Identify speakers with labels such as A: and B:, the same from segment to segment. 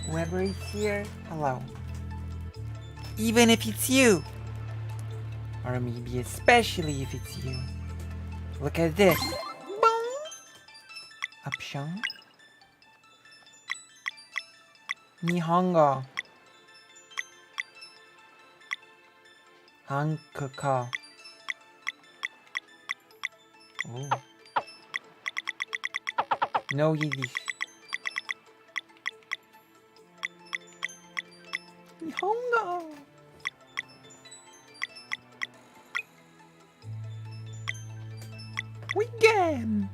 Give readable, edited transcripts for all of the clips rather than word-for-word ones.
A: Whoever is here, hello. Even if it's you. Or maybe especially if it's you. Look at this. Boom! Option. Nihongo. Hankuko. Oh. No Yiddish. Nihongo. Weekend.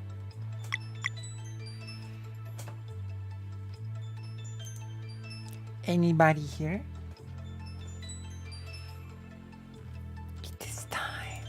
A: Anybody here? It is time.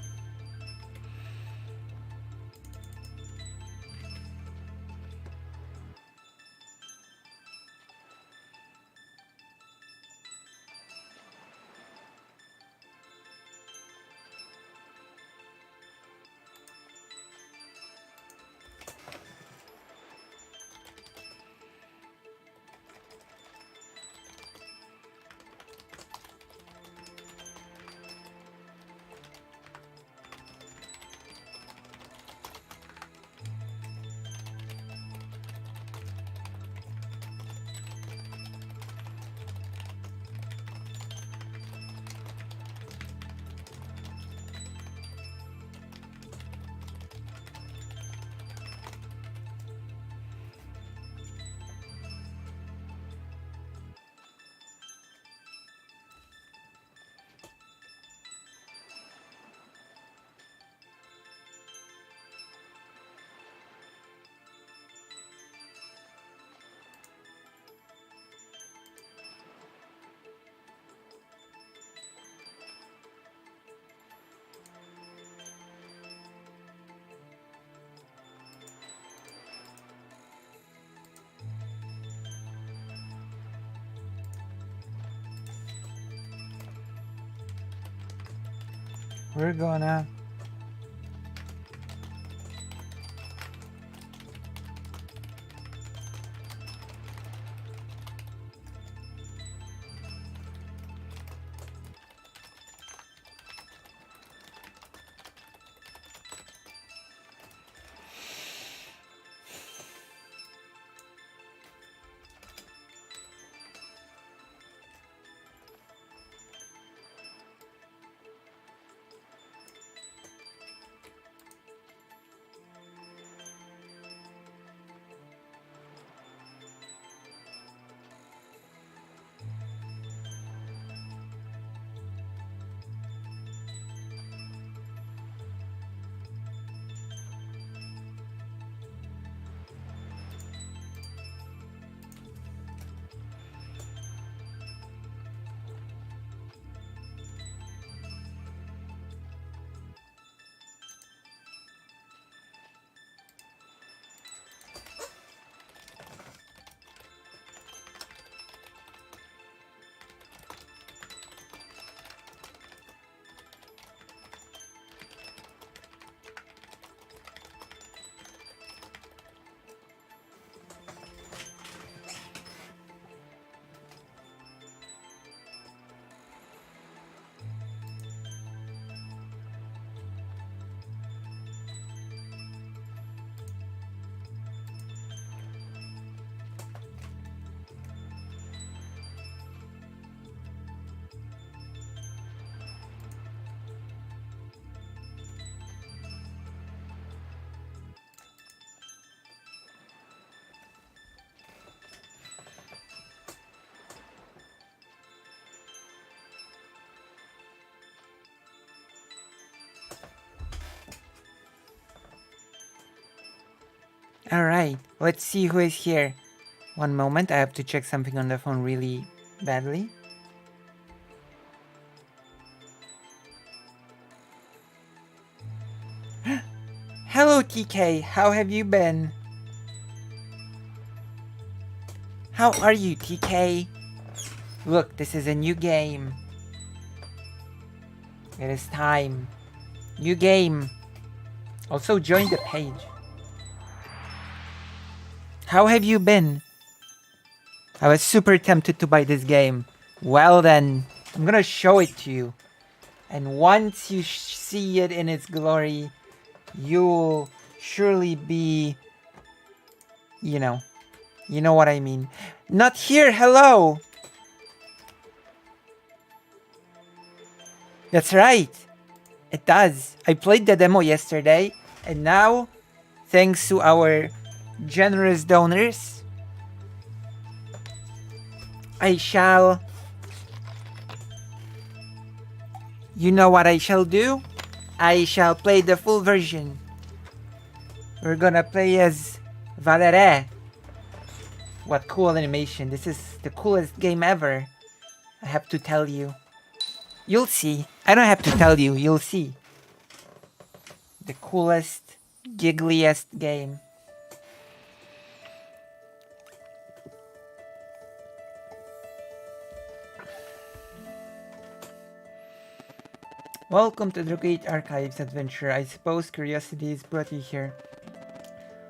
A: We're gonna Alright, let's see who is here. One moment, I have to check something on the phone really badly. Hello TK, how have you been? How are you TK? Look, this is a new game. It is time. New game. Also join the page. How have you been? I was super tempted to buy this game. Well then, I'm gonna show it to you. And once you see it in its glory, you'll surely be, you know what I mean. Not here, hello! That's right, it does. I played the demo yesterday, and now, thanks to our generous donors, I shall... You know what I shall do? I shall play the full version. We're gonna play as Valere. What cool animation. This is the coolest game ever. I have to tell you. You'll see. I don't have to tell you, you'll see. The coolest, giggliest game. Welcome to the Great Archives adventure. I suppose curiosity has brought you here.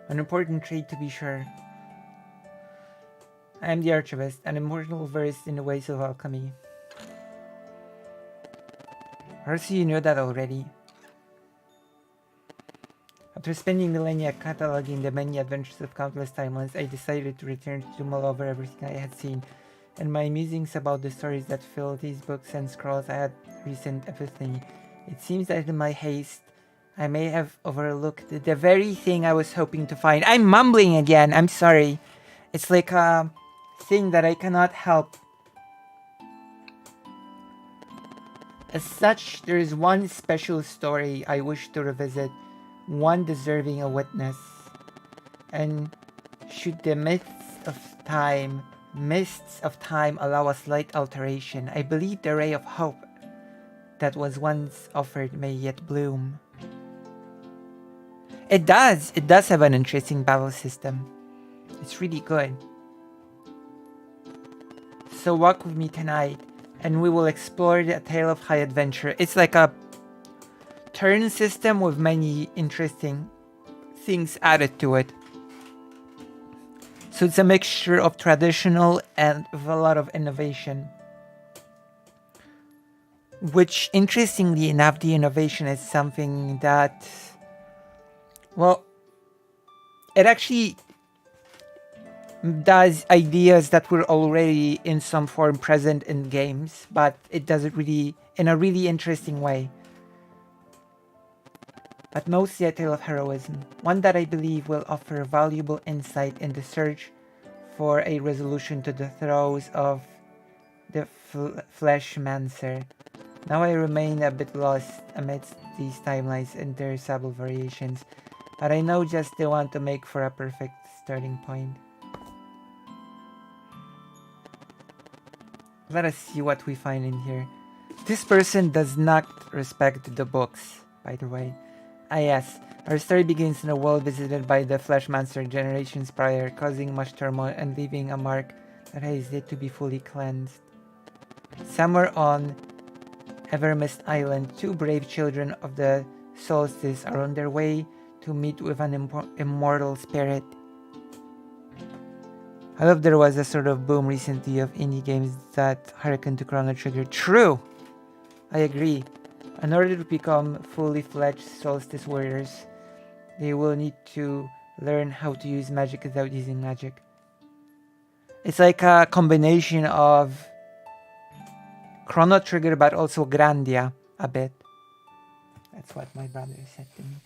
A: An important trait to be sure. I am the archivist, an immortal versed in the ways of alchemy. Or so you know that already. After spending millennia cataloging the many adventures of countless timelines, I decided to return to mull over everything I had seen, and my musings about the stories that fill these books and scrolls. I had recent epiphany. It seems that in my haste, I may have overlooked the very thing I was hoping to find. I'm mumbling again, I'm sorry. It's like a thing that I cannot help. As such, there is one special story I wish to revisit, one deserving a witness. And should the mists of time allow a slight alteration, I believe the ray of hope that was once offered may yet bloom. It does have an interesting battle system. It's really good. So walk with me tonight, and we will explore the tale of high adventure. It's like a turn system with many interesting things added to it. So it's a mixture of traditional and with a lot of innovation. Which, interestingly enough, the innovation is something that, well, it actually does ideas that were already in some form present in games, but it does it really in a really interesting way. But mostly a tale of heroism, one that I believe will offer valuable insight in the search for a resolution to the throes of the Fleshmancer. Now I remain a bit lost amidst these timelines and their subtle variations, but I know just the one to make for a perfect starting point. Let us see what we find in here. This person does not respect the books, by the way. Ah yes, our story begins in a world visited by the Fleshmancer generations prior, causing much turmoil and leaving a mark that has yet to be fully cleansed. Somewhere on Evermist Island, two brave children of the solstice are on their way to meet with an immortal spirit. I hope there was a sort of boom recently of indie games that harken to Chrono Trigger. True! I agree. In order to become fully fledged solstice warriors, they will need to learn how to use magic without using magic. It's like a combination of Chrono Trigger but also Grandia a bit. That's what my brother said to me.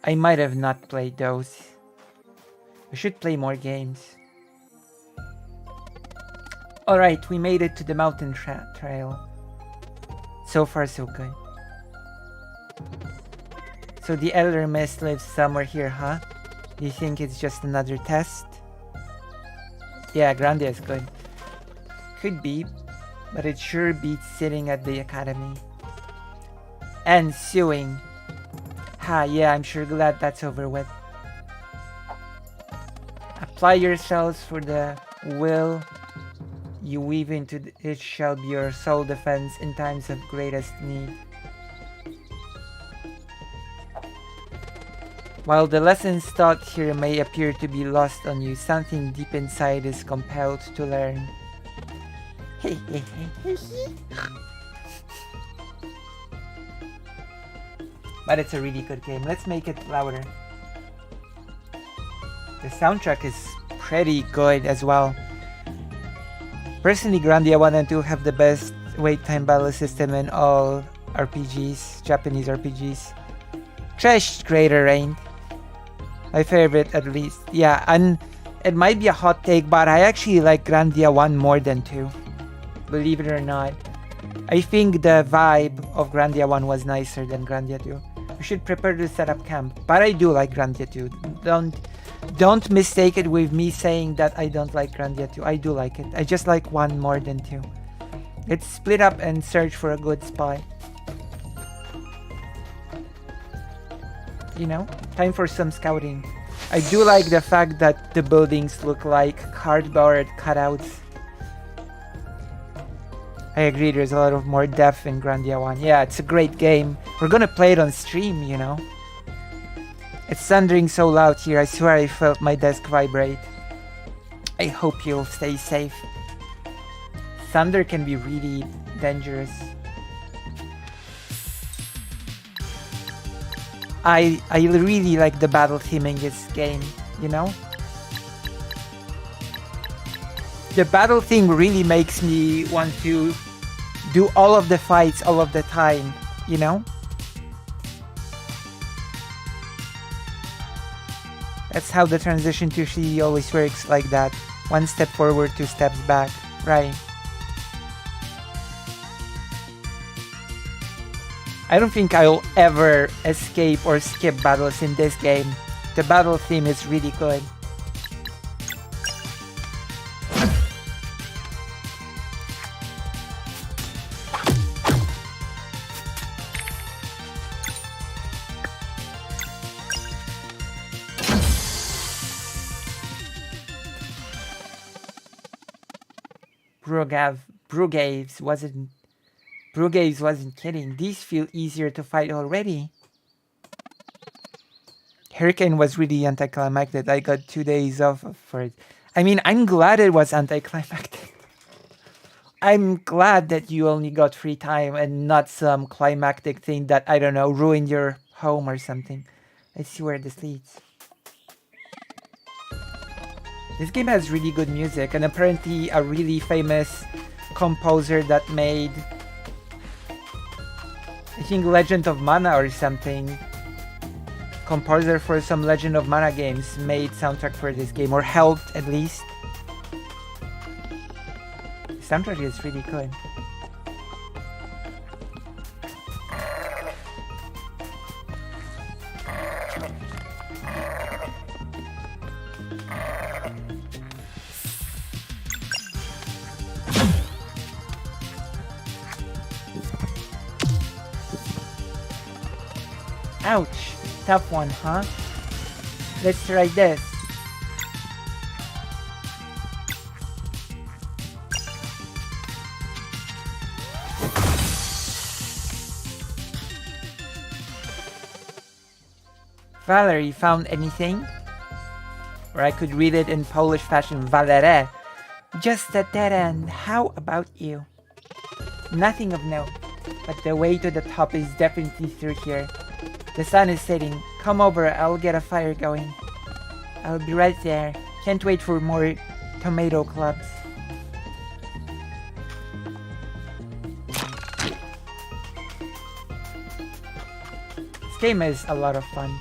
A: I might have not played those. We should play more games. Alright, we made it to the mountain trail. So far so good. So the Elder Mist lives somewhere here, huh? Do you think it's just another test? Yeah, Grandia is good. Could be, but it sure beats sitting at the academy. And suing. Ha, yeah, I'm sure glad that's over with. Apply yourselves for the will you weave into it shall be your sole defense in times of greatest need. While the lessons taught here may appear to be lost on you, something deep inside is compelled to learn. But it's a really good game. Let's make it louder. The soundtrack is pretty good as well. Personally, Grandia 1 and 2 have the best wait time battle system in all RPGs, Japanese RPGs. Trash Greater Rain. My favorite, at least. Yeah, and it might be a hot take, but I actually like Grandia 1 more than 2. Believe it or not. I think the vibe of Grandia 1 was nicer than Grandia 2. We should prepare to set up camp. But I do like Grandia 2. Don't mistake it with me saying that I don't like Grandia 2. I do like it. I just like 1 more than 2. Let's split up and search for a good spot. You know, time for some scouting. I do like the fact that the buildings look like cardboard cutouts. I agree, there's a lot of more depth in Grandia 1. Yeah, it's a great game. We're gonna play it on stream, you know. It's thundering so loud here, I swear I felt my desk vibrate. I hope you'll stay safe. Thunder can be really dangerous. I really like the battle theme in this game, you know? The battle theme really makes me want to do all of the fights all of the time, you know? That's how the transition to she always works, like that. 1 step forward, 2 steps back, right? I don't think I'll ever escape or skip battles in this game. The battle theme is really good. Brugaves wasn't kidding. These feel easier to fight already. Hurricane was really anticlimactic. I got 2 days off for it. I mean, I'm glad it was anticlimactic. I'm glad that you only got free time and not some climactic thing that, I don't know, ruined your home or something. Let's see where this leads. This game has really good music, and apparently a really famous composer that made, I think, Legend of Mana or something. Composer for some Legend of Mana games made soundtrack for this game, or helped at least. The soundtrack is really good. Ouch! Tough one, huh? Let's try this. Valerie, found anything? Or I could read it in Polish fashion, Valere. Just a dead end. How about you? Nothing of note, but the way to the top is definitely through here. The sun is setting. Come over, I'll get a fire going. I'll be right there. Can't wait for more tomato clubs. This game is a lot of fun.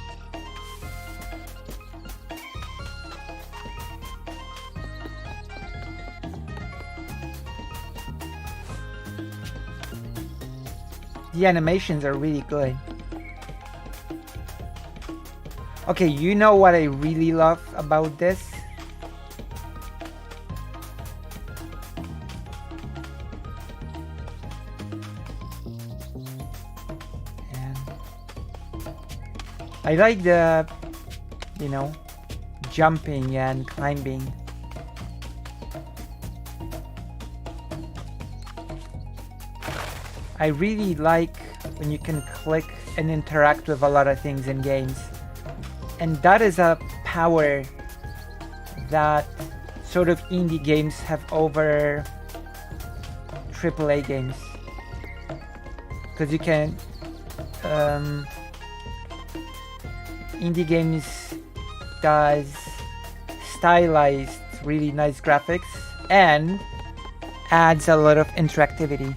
A: The animations are really good. Okay, you know what I really love about this? And I like the, you know, jumping and climbing. I really like when you can click and interact with a lot of things in games. And that is a power that sort of indie games have over AAA games. Because you can... indie games does stylized, really nice graphics and adds a lot of interactivity.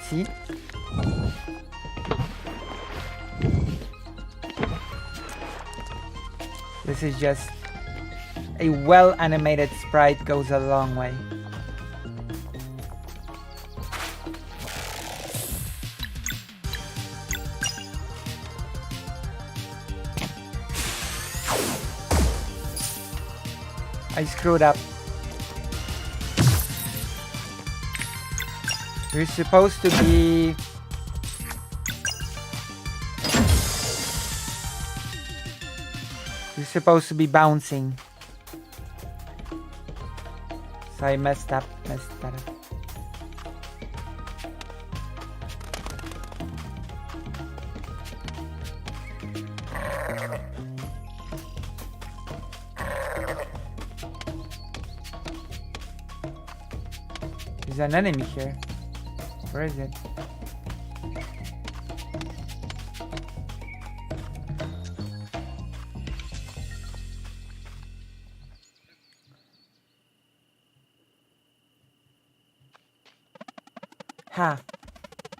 A: See? This is just a well-animated sprite goes a long way. I screwed up. You're supposed to be... You're supposed to be bouncing. So I messed that up. There's an enemy here. Where is it? Ha!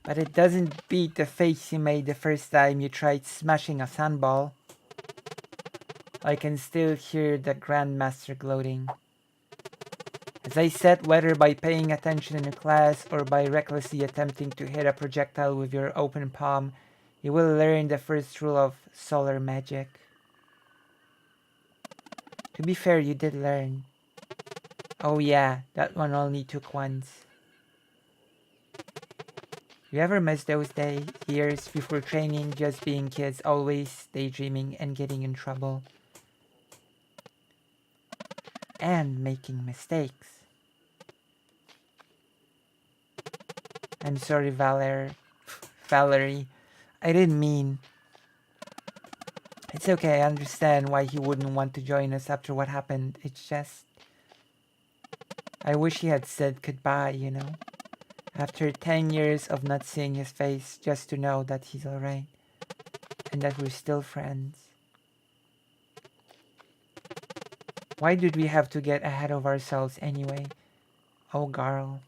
A: But it doesn't beat the face you made the first time you tried smashing a sandball. I can still hear the Grandmaster gloating. As I said, whether by paying attention in class or by recklessly attempting to hit a projectile with your open palm, you will learn the first rule of solar magic. To be fair, you did learn. Oh yeah, that one only took once. You ever miss those years before training, just being kids, always daydreaming and getting in trouble? And making mistakes. I'm sorry, Valerie. I didn't mean. It's okay, I understand why he wouldn't want to join us after what happened. It's just... I wish he had said goodbye, you know? After 10 years of not seeing his face, just to know that he's alright. And that we're still friends. Why did we have to get ahead of ourselves anyway? Oh, girl.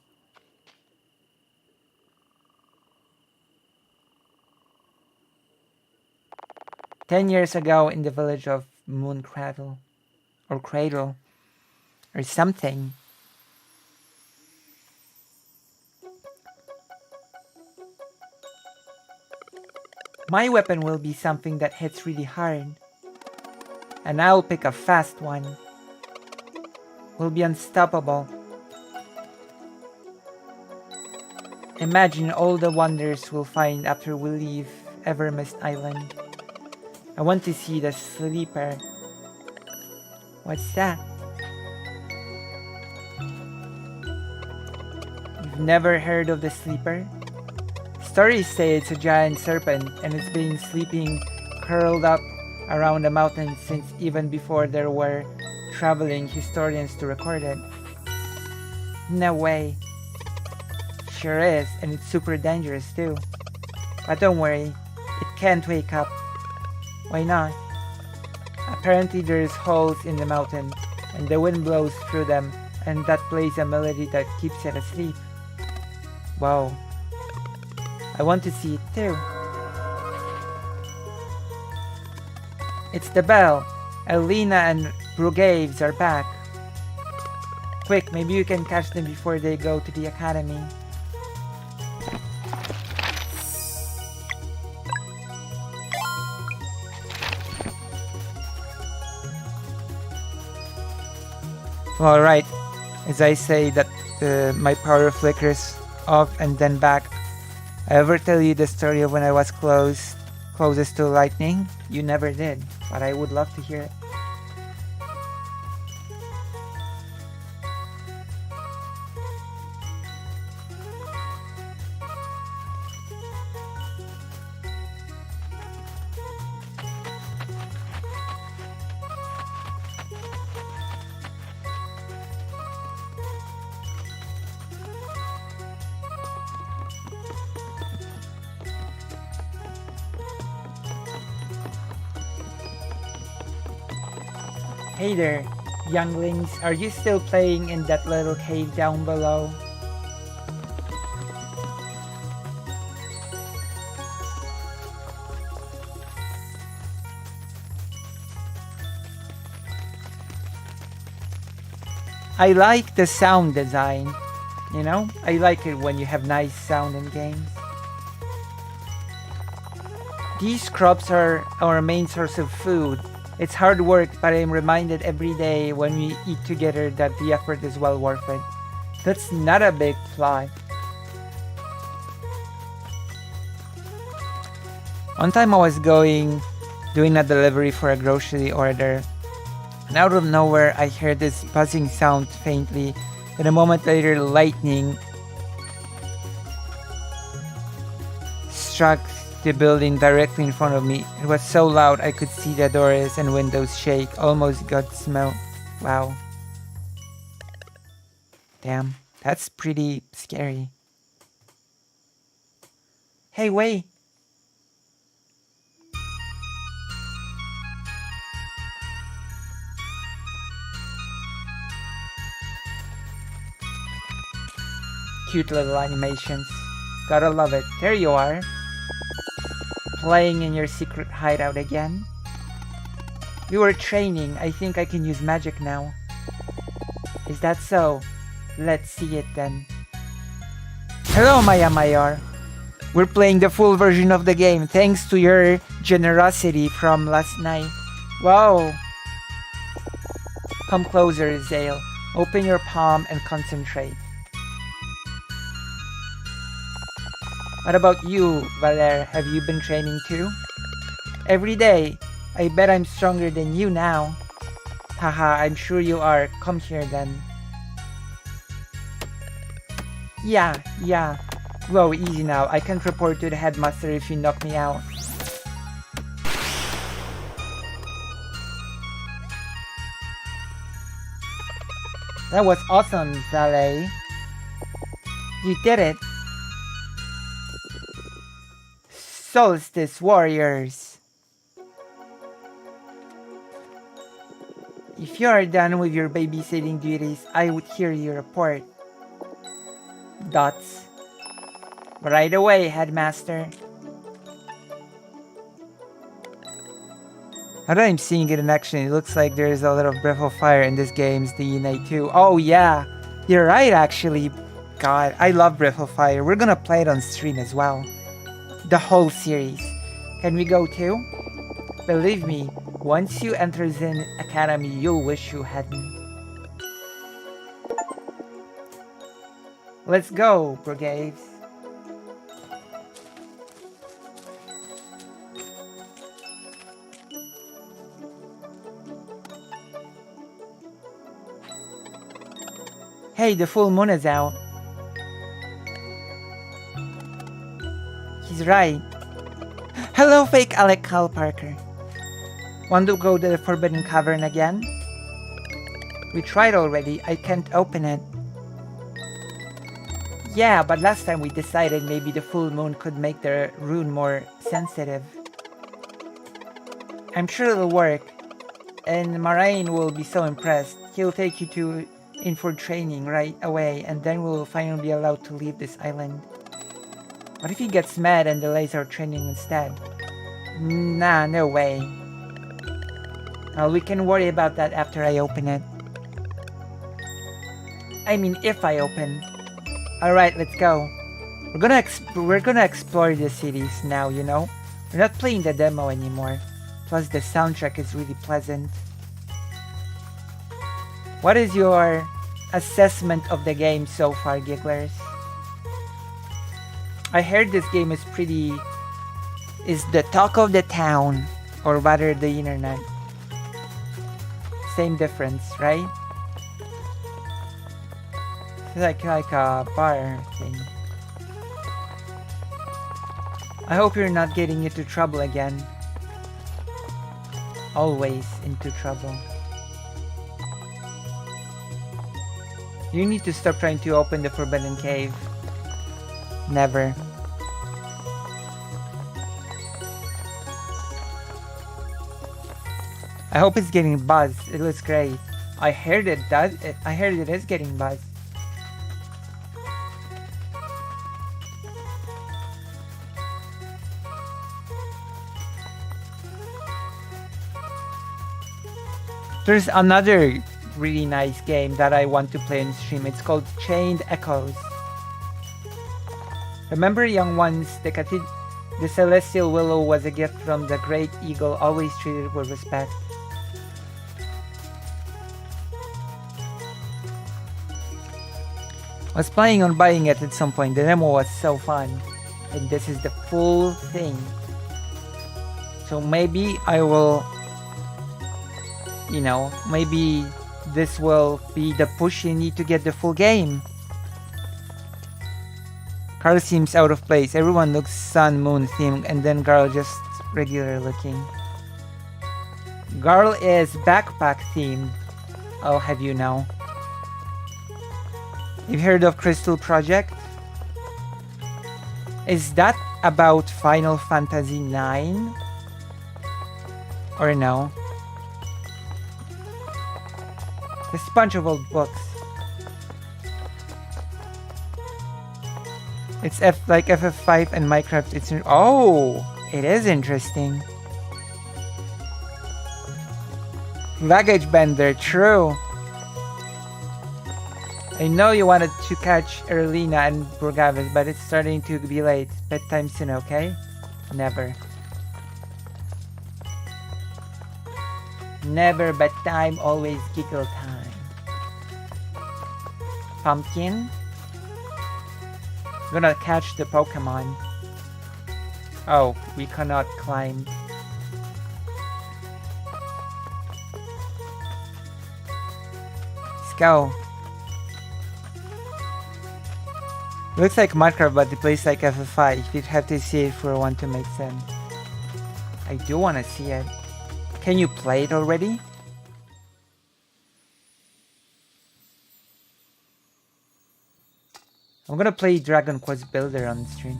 A: "10 years ago in the village of Moon Cradle, or Cradle, or something. My weapon will be something that hits really hard. And I'll pick a fast one. We'll be unstoppable. Imagine all the wonders we'll find after we leave Evermist Island. I want to see the sleeper." What's that? You've never heard of the sleeper? Stories say it's a giant serpent and it's been sleeping curled up around the mountain since even before there were traveling historians to record it. No way. Sure is, and it's super dangerous too. But don't worry, it can't wake up. Why not? Apparently there's holes in the mountain, and the wind blows through them, and that plays a melody that keeps it asleep. Wow. I want to see it too. It's the bell. Elena and Brugaves are back. Quick, maybe you can catch them before they go to the academy. Alright, as I say that my power flickers off and then back. I ever tell you the story of when I was closest to lightning? You never did, but I would love to hear it. Hey there, younglings, are you still playing in that little cave down below? I like the sound design, you know? I like it when you have nice sound in games. These crops are our main source of food. It's hard work, but I'm reminded every day when we eat together that the effort is well worth it. That's not a big flaw. One time I was doing a delivery for a grocery order, and out of nowhere I heard this buzzing sound faintly, and a moment later lightning struck the building directly in front of me. It was so loud I could see the doors and windows shake, almost got smelled. Wow. Damn, that's pretty scary. Hey, wait. Cute little animations. Gotta love it. There you are. Playing in your secret hideout again. We were training. I think I can use magic now. Is that so? Let's see it then. Hello, Maya Mayor. We're playing the full version of the game thanks to your generosity from last night. Wow. Come closer, Zale. Open your palm and concentrate. What about you, Valer? Have you been training too? Every day. I bet I'm stronger than you now. Haha, I'm sure you are. Come here then. Yeah. Whoa, easy now. I can't report to the headmaster if you knock me out. That was awesome, Zale. You did it. Solstice Warriors. If you are done with your babysitting duties, I would hear your report. Dots. Right away, Headmaster. Now that I'm seeing it in action, it looks like there's a lot of Breath of Fire in this game's DNA too. Oh yeah, you're right actually. God, I love Breath of Fire. We're gonna play it on stream as well. The whole series. Can we go too? Believe me, once you enter Zen Academy, you'll wish you hadn't. Let's go, Brigades. Hey, the full moon is out. He's right. Hello, fake Alec Cal Parker. Want to go to the Forbidden Cavern again? We tried already. I can't open it. Yeah, but last time we decided maybe the full moon could make the rune more sensitive. I'm sure it'll work. And Marain will be so impressed. He'll take you in for training right away, and then we'll finally be allowed to leave this island. What if he gets mad and delays our training instead? Nah, no way. Well, we can worry about that after I open it. I mean, if I open. Alright, let's go. We're gonna explore the cities now, you know? We're not playing the demo anymore. Plus, the soundtrack is really pleasant. What is your assessment of the game so far, Gigglers? I heard this game is the talk of the town, or rather the internet. Same difference, right? It's like a bar thing. I hope you're not getting into trouble again. Always into trouble. You need to stop trying to open the Forbidden Cave. Never. I hope it's getting buzz. It looks great. I heard it does. I heard it is getting buzz. There's another really nice game that I want to play on stream. It's called Chained Echoes. Remember, young ones, the celestial willow was a gift from the great eagle, always treated with respect. I was planning on buying it at some point. The demo was so fun. And this is the full thing. So maybe I will, you know, maybe this will be the push you need to get the full game. Carl seems out of place. Everyone looks sun moon themed, and then Garl just regular looking. Garl is backpack themed. I'll have you know. You've heard of Crystal Project? Is that about Final Fantasy IX? Or no? There's a bunch of old books. It's like FF5 and Minecraft. It's oh, it is interesting. Luggage bender, true. I know you wanted to catch Erlina and Burgavis, but it's starting to be late. Bedtime soon, okay? Never. Never bedtime, always giggle time. Pumpkin? I'm gonna catch the Pokemon. Oh, we cannot climb. Let's go. Looks like Minecraft, but it plays like FF5. You'd have to see it for one to make sense. I do want to see it. Can you play it already? I'm gonna play Dragon Quest Builder on the stream.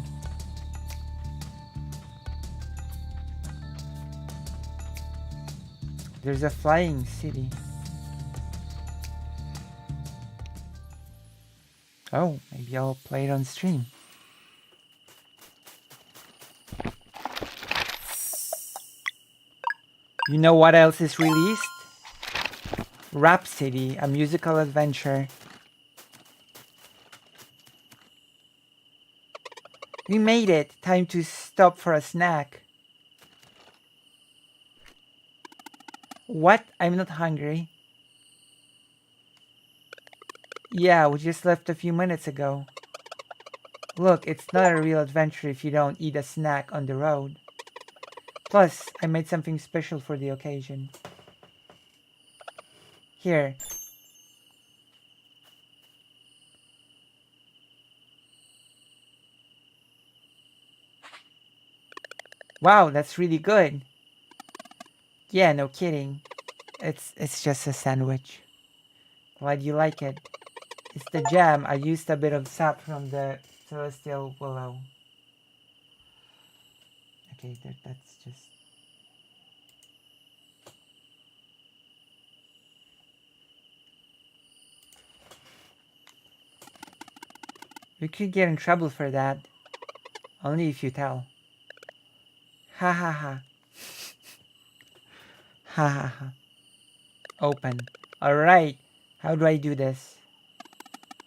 A: There's a flying city. Oh, maybe I'll play it on stream. You know what else is released? Rhapsody, a musical adventure. We made it. Time to stop for a snack. What? I'm not hungry. Yeah, we just left a few minutes ago. Look, it's not a real adventure if you don't eat a snack on the road. Plus, I made something special for the occasion. Here. Wow, that's really good. Yeah, no kidding. It's just a sandwich. Glad you like it. It's the jam. I used a bit of sap from the celestial willow. Okay, that's just... We could get in trouble for that. Only if you tell. Ha ha ha. Ha ha ha. Open. Alright. How do I do this?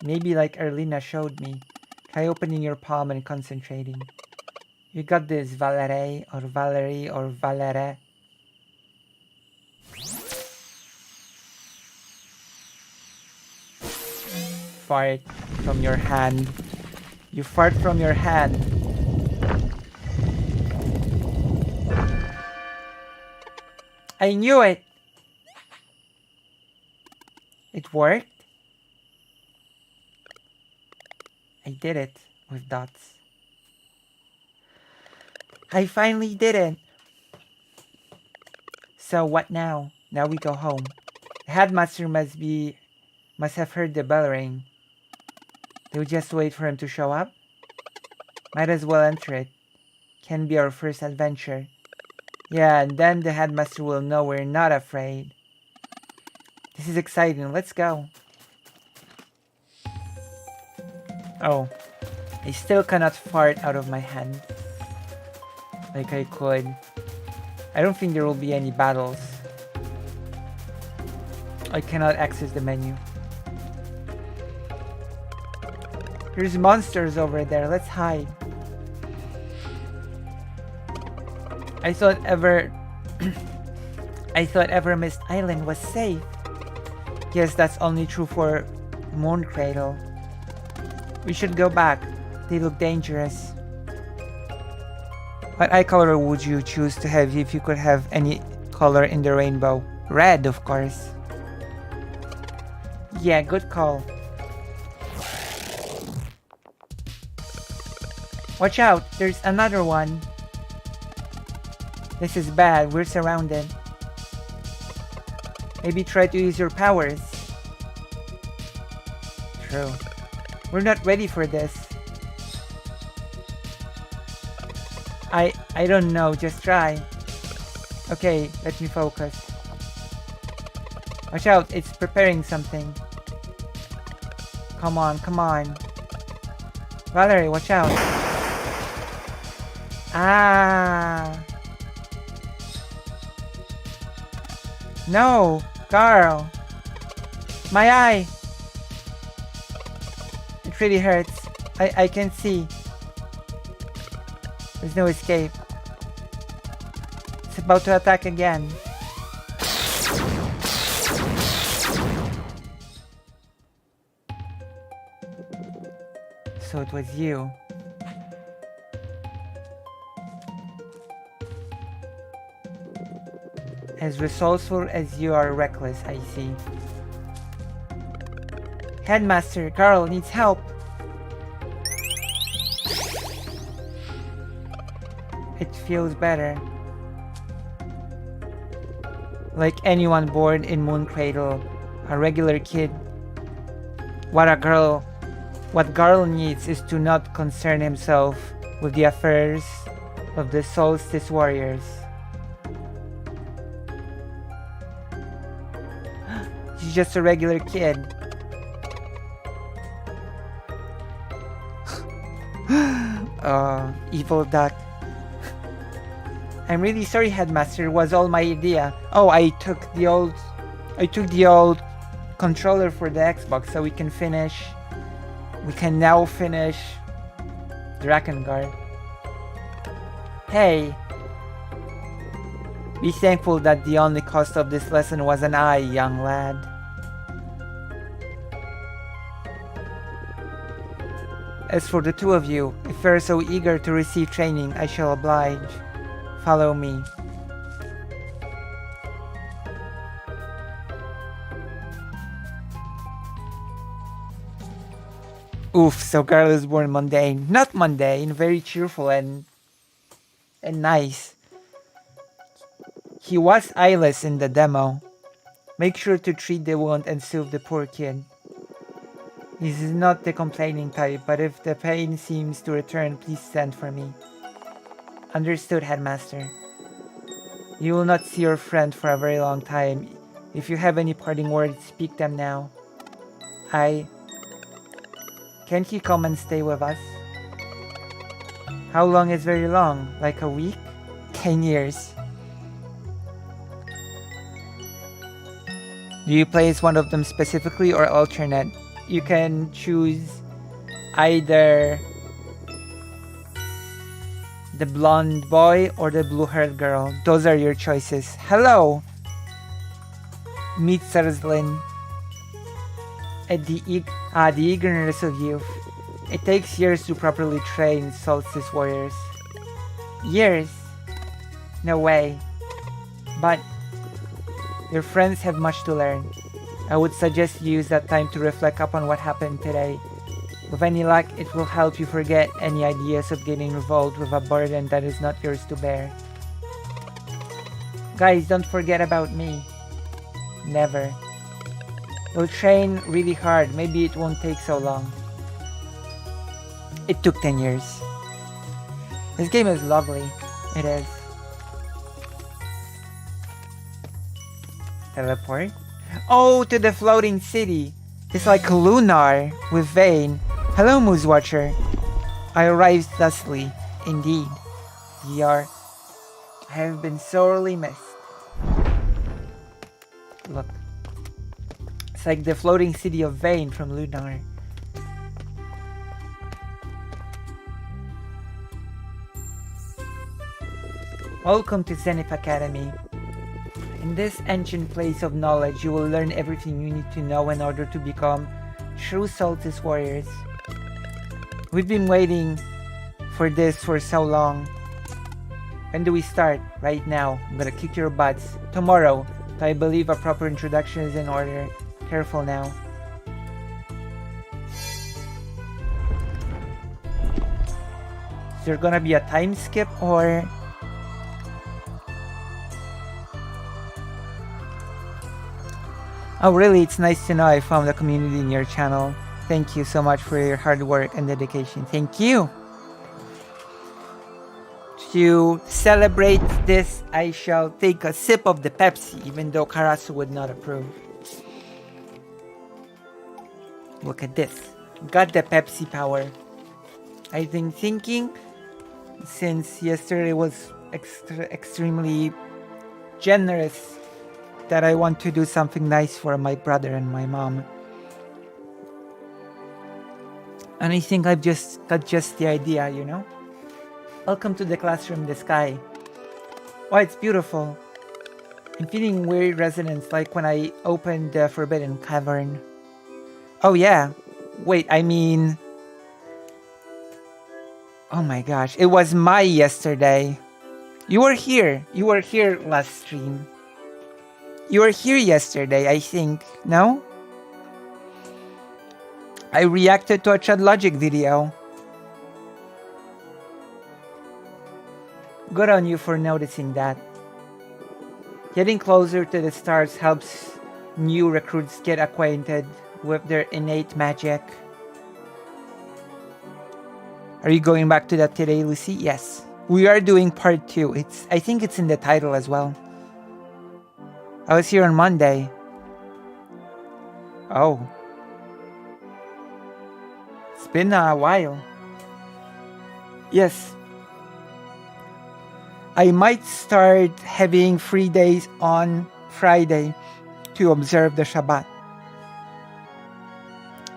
A: Maybe like Erlina showed me. Try opening your palm and concentrating. You got this, Valerie or Valerie or Valere. Fart from your hand. You fart from your hand. I knew it! It worked? I did it with dots. I finally did it! So what now? Now we go home. The headmaster must have heard the bell ring. Do we just wait for him to show up? Might as well enter it. Can be our first adventure. Yeah, and then the headmaster will know we're not afraid. This is exciting. Let's go. Oh, I still cannot fart out of my hand like I could. I don't think there will be any battles. I cannot access the menu. There's monsters over there. Let's hide. I thought Evermist Island was safe. Yes, that's only true for Moon Cradle. We should go back. They look dangerous. What eye color would you choose to have if you could have any color in the rainbow? Red, of course. Yeah, good call. Watch out, there's another one. This is bad, we're surrounded. Maybe try to use your powers. True. We're not ready for this. I don't know, just try. Okay, let me focus. Watch out, it's preparing something. Come on, come on. Valerie, watch out. Ah. No, Carl. My eye. It really hurts. I can see. There's no escape. It's about to attack again. So it was you. As resourceful as you are reckless, I see. Headmaster, Carl needs help. It feels better. Like anyone born in Moon Cradle, a regular kid. What Garl needs is to not concern himself with the affairs of the Solstice Warriors. He's just a regular kid. Evil duck. I'm really sorry, Headmaster. It was all my idea. Oh, I took the old controller for the Xbox, so we can now finish Drakengard. Hey, be thankful that the only cost of this lesson was an eye, young lad. As for the two of you, if you are so eager to receive training, I shall oblige. Follow me. Oof, so Carl is born mundane. Not mundane, very cheerful and nice. He was eyeless in the demo. Make sure to treat the wound and soothe the poor kid. This is not the complaining type, but if the pain seems to return, please send for me. Understood, Headmaster. You will not see your friend for a very long time. If you have any parting words, speak them now. Can't he come and stay with us? How long is very long? Like a week? 10 years. Do you play as one of them specifically or alternate? You can choose either the blonde boy or the blue-haired girl. Those are your choices. Hello! Meet Sarslin. The eagerness of youth. It takes years to properly train Solstice Warriors. Years? No way. But your friends have much to learn. I would suggest you use that time to reflect upon what happened today. With any luck, it will help you forget any ideas of getting involved with a burden that is not yours to bear. Guys, don't forget about me. Never. You'll train really hard. Maybe it won't take so long. It took 10 years. This game is lovely. It is. Teleport? Oh, to the floating city. It's like Lunar with Vane. Hello, Moose Watcher. I arrived thusly. Indeed. I have been sorely missed. Look. It's like the floating city of Vane from Lunar. Welcome to Zenith Academy. In this ancient place of knowledge, you will learn everything you need to know in order to become true Solstice warriors. We've been waiting for this for so long. When do we start? Right now. I'm gonna kick your butts. Tomorrow. I believe a proper introduction is in order. Careful now. Is there gonna be a time skip or... Oh really, it's nice to know I found a community in your channel. Thank you so much for your hard work and dedication. Thank you! To celebrate this, I shall take a sip of the Pepsi, even though Karasu would not approve. Look at this. Got the Pepsi power. I've been thinking since yesterday was extremely generous that I want to do something nice for my brother and my mom. And I think I've just got the idea, you know? Welcome to the classroom in the sky. Wow, it's beautiful. I'm feeling weird resonance like when I opened the Forbidden Cavern. Oh yeah. Wait, I mean... Oh my gosh, it was my yesterday. You were here. You were here last stream. You were here yesterday, I think. No? I reacted to a Chud Logic video. Good on you for noticing that. Getting closer to the stars helps new recruits get acquainted with their innate magic. Are you going back to that today, Lucy? Yes. We are doing part 2. I think it's in the title as well. I was here on Monday. Oh. It's been a while. Yes. I might start having free days on Friday to observe the Shabbat.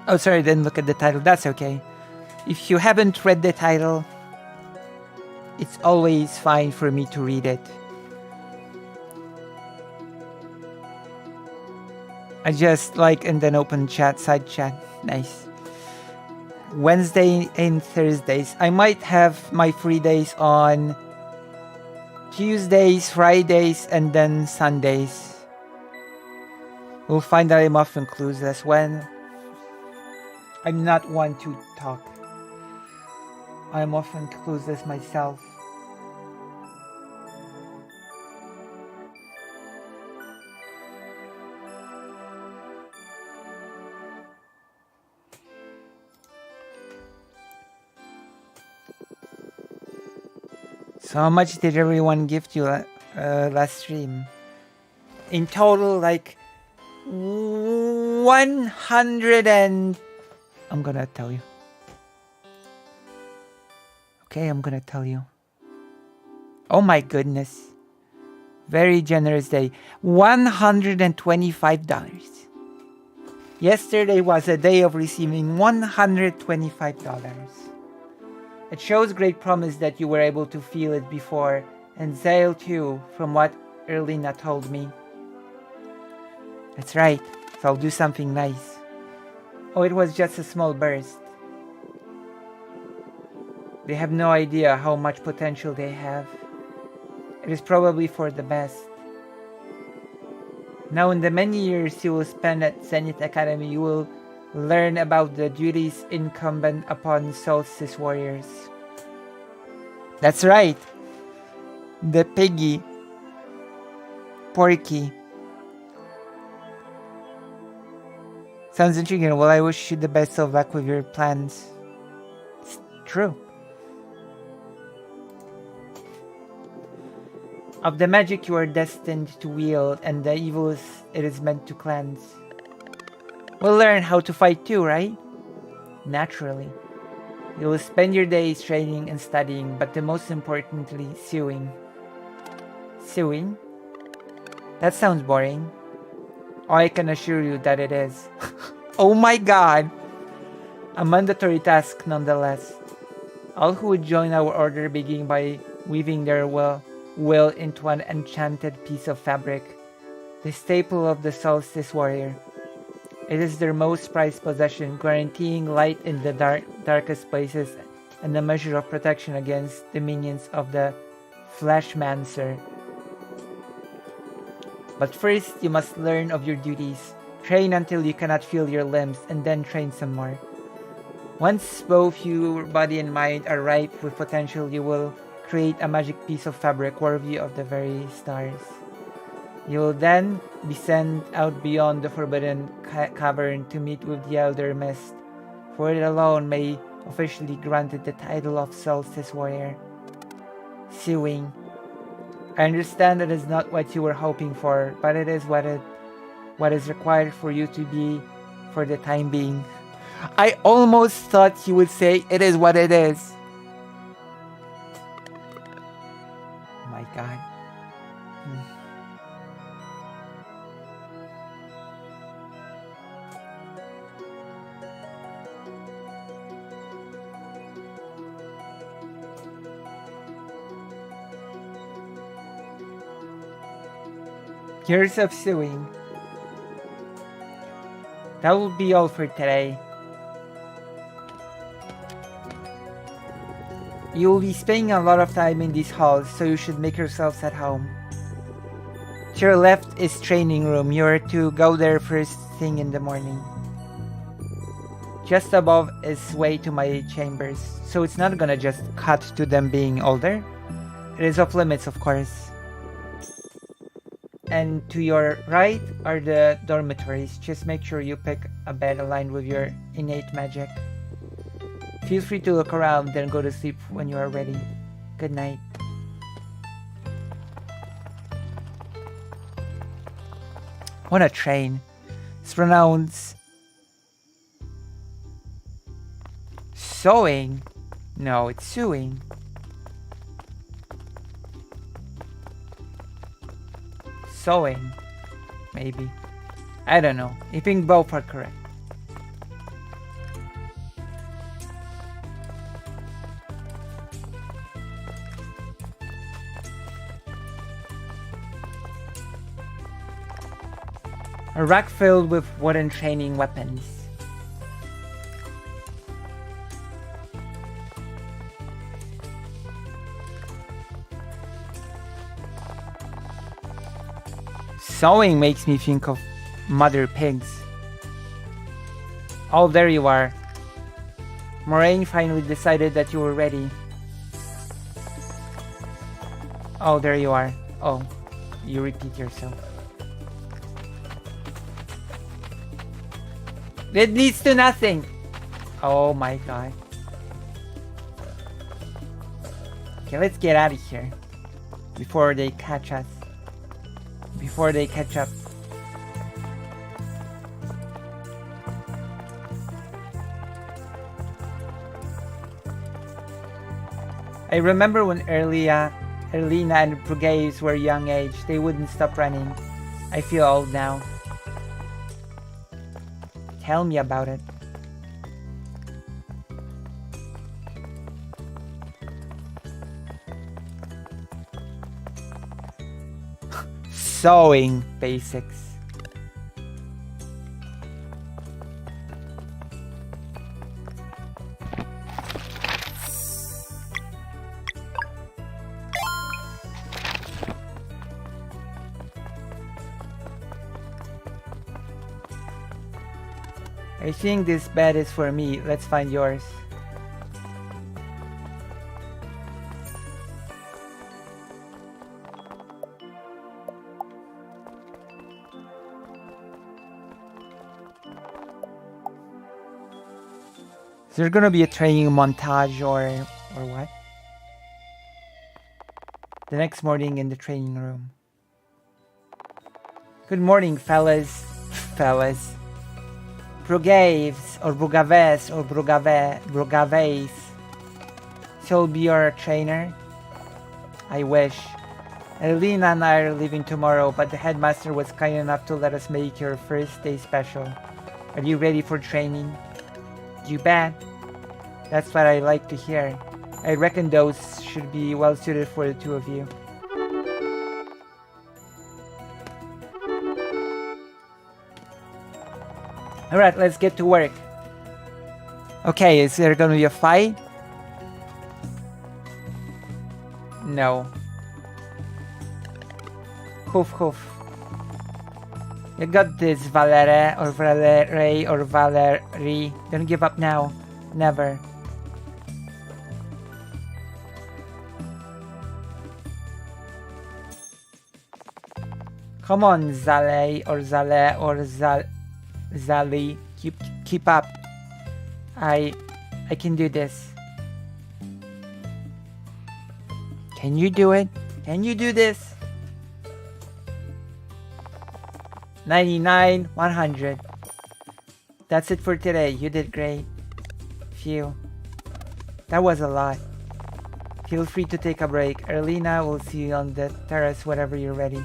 A: Oh, sorry, I didn't look at the title. That's okay. If you haven't read the title, it's always fine for me to read it. I just like and then open chat, side chat. Nice. Wednesday and Thursdays. I might have my free days on Tuesdays, Fridays, and then Sundays. We'll find that I'm often clueless when I'm not one to talk. I'm often clueless myself. So how much did everyone gift you last stream? In total, like 100 and... I'm gonna tell you. Okay, I'm gonna tell you. Oh my goodness. Very generous day. $125. Yesterday was a day of receiving $125. It shows great promise that you were able to feel it before, and Zale too, from what Erlina told me. That's right, so I'll do something nice. Oh, it was just a small burst. They have no idea how much potential they have. It is probably for the best. Now in the many years you will spend at Zenith Academy, you will learn about the duties incumbent upon Solstice warriors. That's right. The piggy. Porky. Sounds intriguing. Well, I wish you the best of luck with your plans. It's true. of the magic you are destined to wield and the evils it is meant to cleanse. We'll learn how to fight too, right? Naturally. You will spend your days training and studying, but the most importantly, sewing. Sewing? That sounds boring. I can assure you that it is. Oh my god! A mandatory task nonetheless. All who would join our order begin by weaving their will into an enchanted piece of fabric, the staple of the solstice warrior. It is their most prized possession, guaranteeing light in the darkest places and a measure of protection against the minions of the Fleshmancer. But first, you must learn of your duties. Train until you cannot feel your limbs, and then train some more. Once both your body and mind are ripe with potential, you will create a magic piece of fabric worthy of the very stars. You will then be sent out beyond the forbidden cavern to meet with the Elder Mist, for it alone may officially grant it the title of Solstice Warrior. Sewing. I understand that is not what you were hoping for, but it is what is required for you to be for the time being. I almost thought you would say it is what it is. Oh my god. Years of sewing. That will be all for today. You will be spending a lot of time in these halls, so you should make yourselves at home. To your left is training room. You are to go there first thing in the morning. Just above is way to my chambers, so it's not gonna just cut to them being older. It is off limits, of course. And to your right are the dormitories. Just make sure you pick a bed aligned with your innate magic. Feel free to look around, then go to sleep when you are ready. Good night. What a train. It's pronounced sewing. No, it's sewing. Sewing. Maybe. I don't know. I think both are correct. A rack filled with wooden training weapons. Sewing makes me think of mother pigs. Oh, there you are. Moraine finally decided that you were ready. Oh, there you are. Oh, you repeat yourself. It leads to nothing. Oh my god. Okay, let's get out of here before they catch us. Before they catch up. I remember when Erlina and Brugaves were young age, they wouldn't stop running. I feel old now. Tell me about it. Sewing basics. I think this bed is for me. Let's find yours. Is there gonna be a training montage or what? the next morning in the training room. Good morning, fellas. Fellas. Brugaves, or Brugaves, or Brugaves. She'll be your trainer? I wish. Elena and I are leaving tomorrow, but the headmaster was kind enough to let us make your first day special. Are you ready for training? You bet. That's what I like to hear. I reckon those should be well suited for the two of you. Alright, let's get to work. Okay, is there gonna be a fight? No. Hoof hoof. You got this, Valere, or Valere, or Valerie. Don't give up now. Never. Come on, Zale, or Zale, or Zali. Keep up. I can do this. Can you do it? Can you do this? 99, 100. That's it for today. You did great. Phew. That was a lot. Feel free to take a break. Erlina will see you on the terrace whenever you're ready.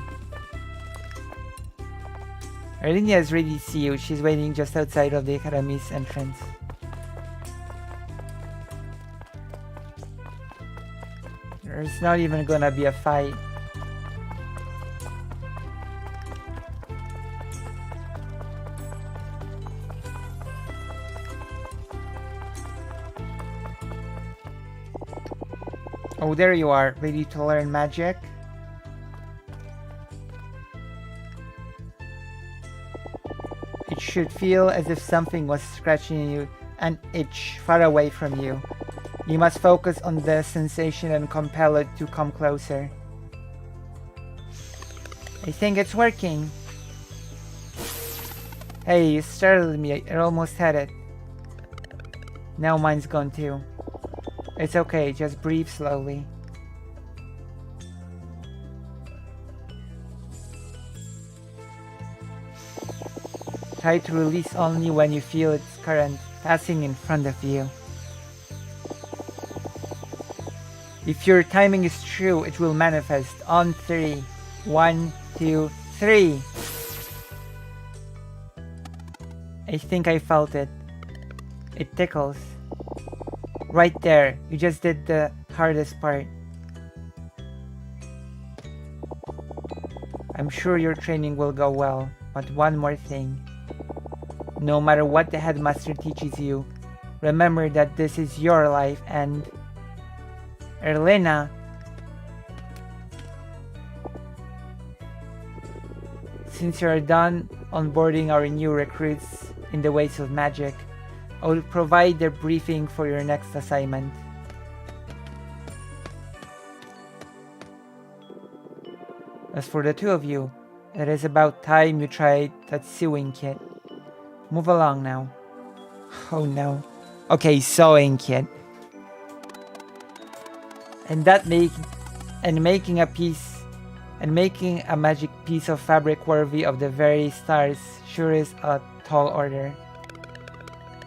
A: Erlina is ready to see you. She's waiting just outside of the academy's entrance. There's not even gonna be a fight. Oh, there you are, ready to learn magic? It should feel as if something was scratching you, an itch far away from you. You must focus on the sensation and compel it to come closer. I think it's working. Hey, you startled me, I almost had it. Now mine's gone too. It's okay, just breathe slowly. Try to release only when you feel its current passing in front of you. If your timing is true, it will manifest on 3. 1, 2, 3. I think I felt it. It tickles. Right there, you just did the hardest part. I'm sure your training will go well, but one more thing. No matter what the headmaster teaches you, remember that this is your life and... Erlina! Since you're done onboarding our new recruits in the ways of magic, I will provide the briefing for your next assignment. As for the two of you, it is about time you tried that sewing kit. Move along now. Oh no. Okay, sewing kit. And making a magic piece of fabric worthy of the very stars sure is a tall order.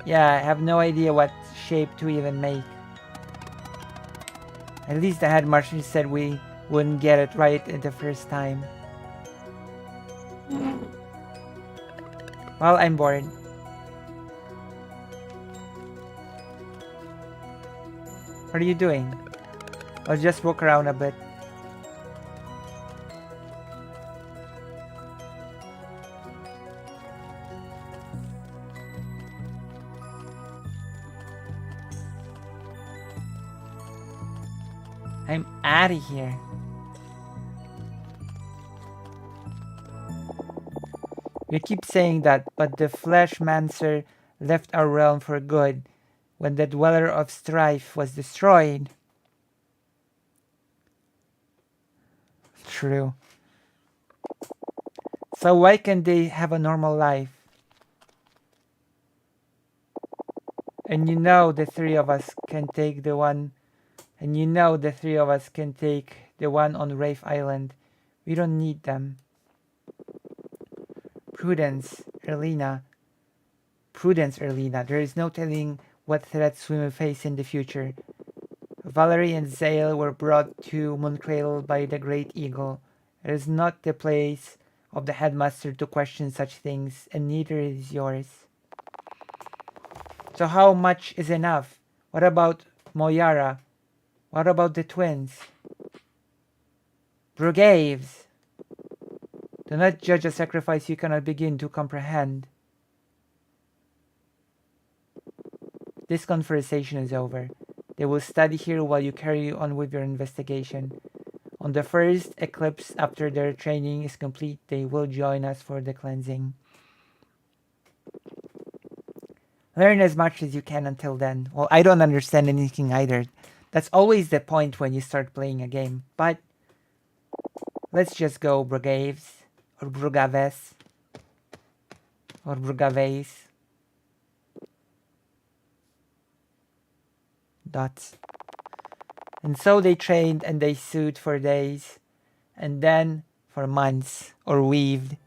A: Yeah, I have no idea what shape to even make. At least the headmaster said we wouldn't get it right the first time. Well, I'm bored. What are you doing? I'll just walk around a bit. I'm out of here. We keep saying that, but the Fleshmancer left our realm for good when the Dweller of Strife was destroyed. True. So why can't they have a normal life? And you know the three of us can take the the one on Rafe Island. We don't need them. Prudence, Erlina. There is no telling what threats we may face in the future. Valerie and Zale were brought to Mooncradle by the Great Eagle. It is not the place of the headmaster to question such things, and neither is yours. So how much is enough? What about Moyara? What about the twins? Brugaves! Do not judge a sacrifice you cannot begin to comprehend. This conversation is over. They will study here while you carry on with your investigation. On the first eclipse after their training is complete, they will join us for the cleansing. Learn as much as you can until then. Well, I don't understand anything either. That's always the point when you start playing a game. But let's just go Brugaves. Or Brugaves. Or Brugaves. Dots. And so they trained and they sewed for days. And then for months. Or weaved.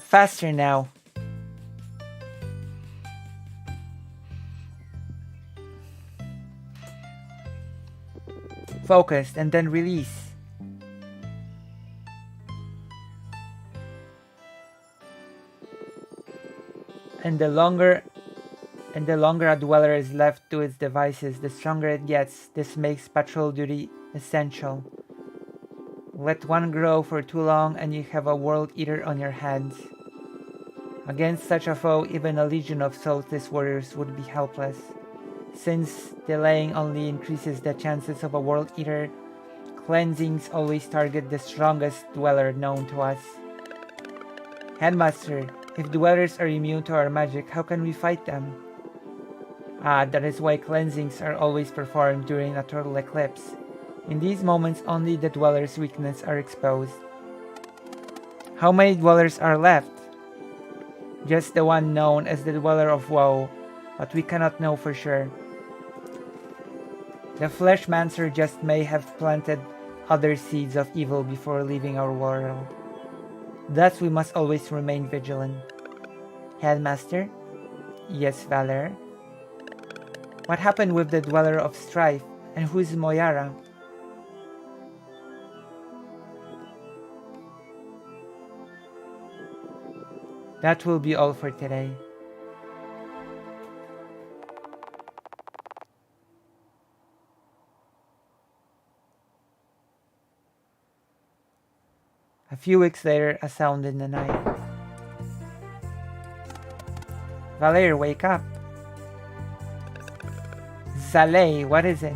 A: Faster now. Focused and then release. And the longer a dweller is left to its devices, the stronger it gets. This makes patrol duty essential. Let one grow for too long and you have a world eater on your hands. Against such a foe, even a legion of soulless warriors would be helpless. Since delaying only increases the chances of a world eater, cleansings always target the strongest dweller known to us. Headmaster, if dwellers are immune to our magic, how can we fight them? That is why cleansings are always performed during a total eclipse. In these moments, only the dweller's weaknesses are exposed. How many dwellers are left? Just the one known as the Dweller of Woe, but we cannot know for sure. The Fleshmancer just may have planted other seeds of evil before leaving our world. Thus we must always remain vigilant. Headmaster? Yes, Valor? What happened with the Dweller of Strife, and who is Moyara? That will be all for today. A few weeks later, a sound in the night. Valer, wake up. Zaleh, what is it?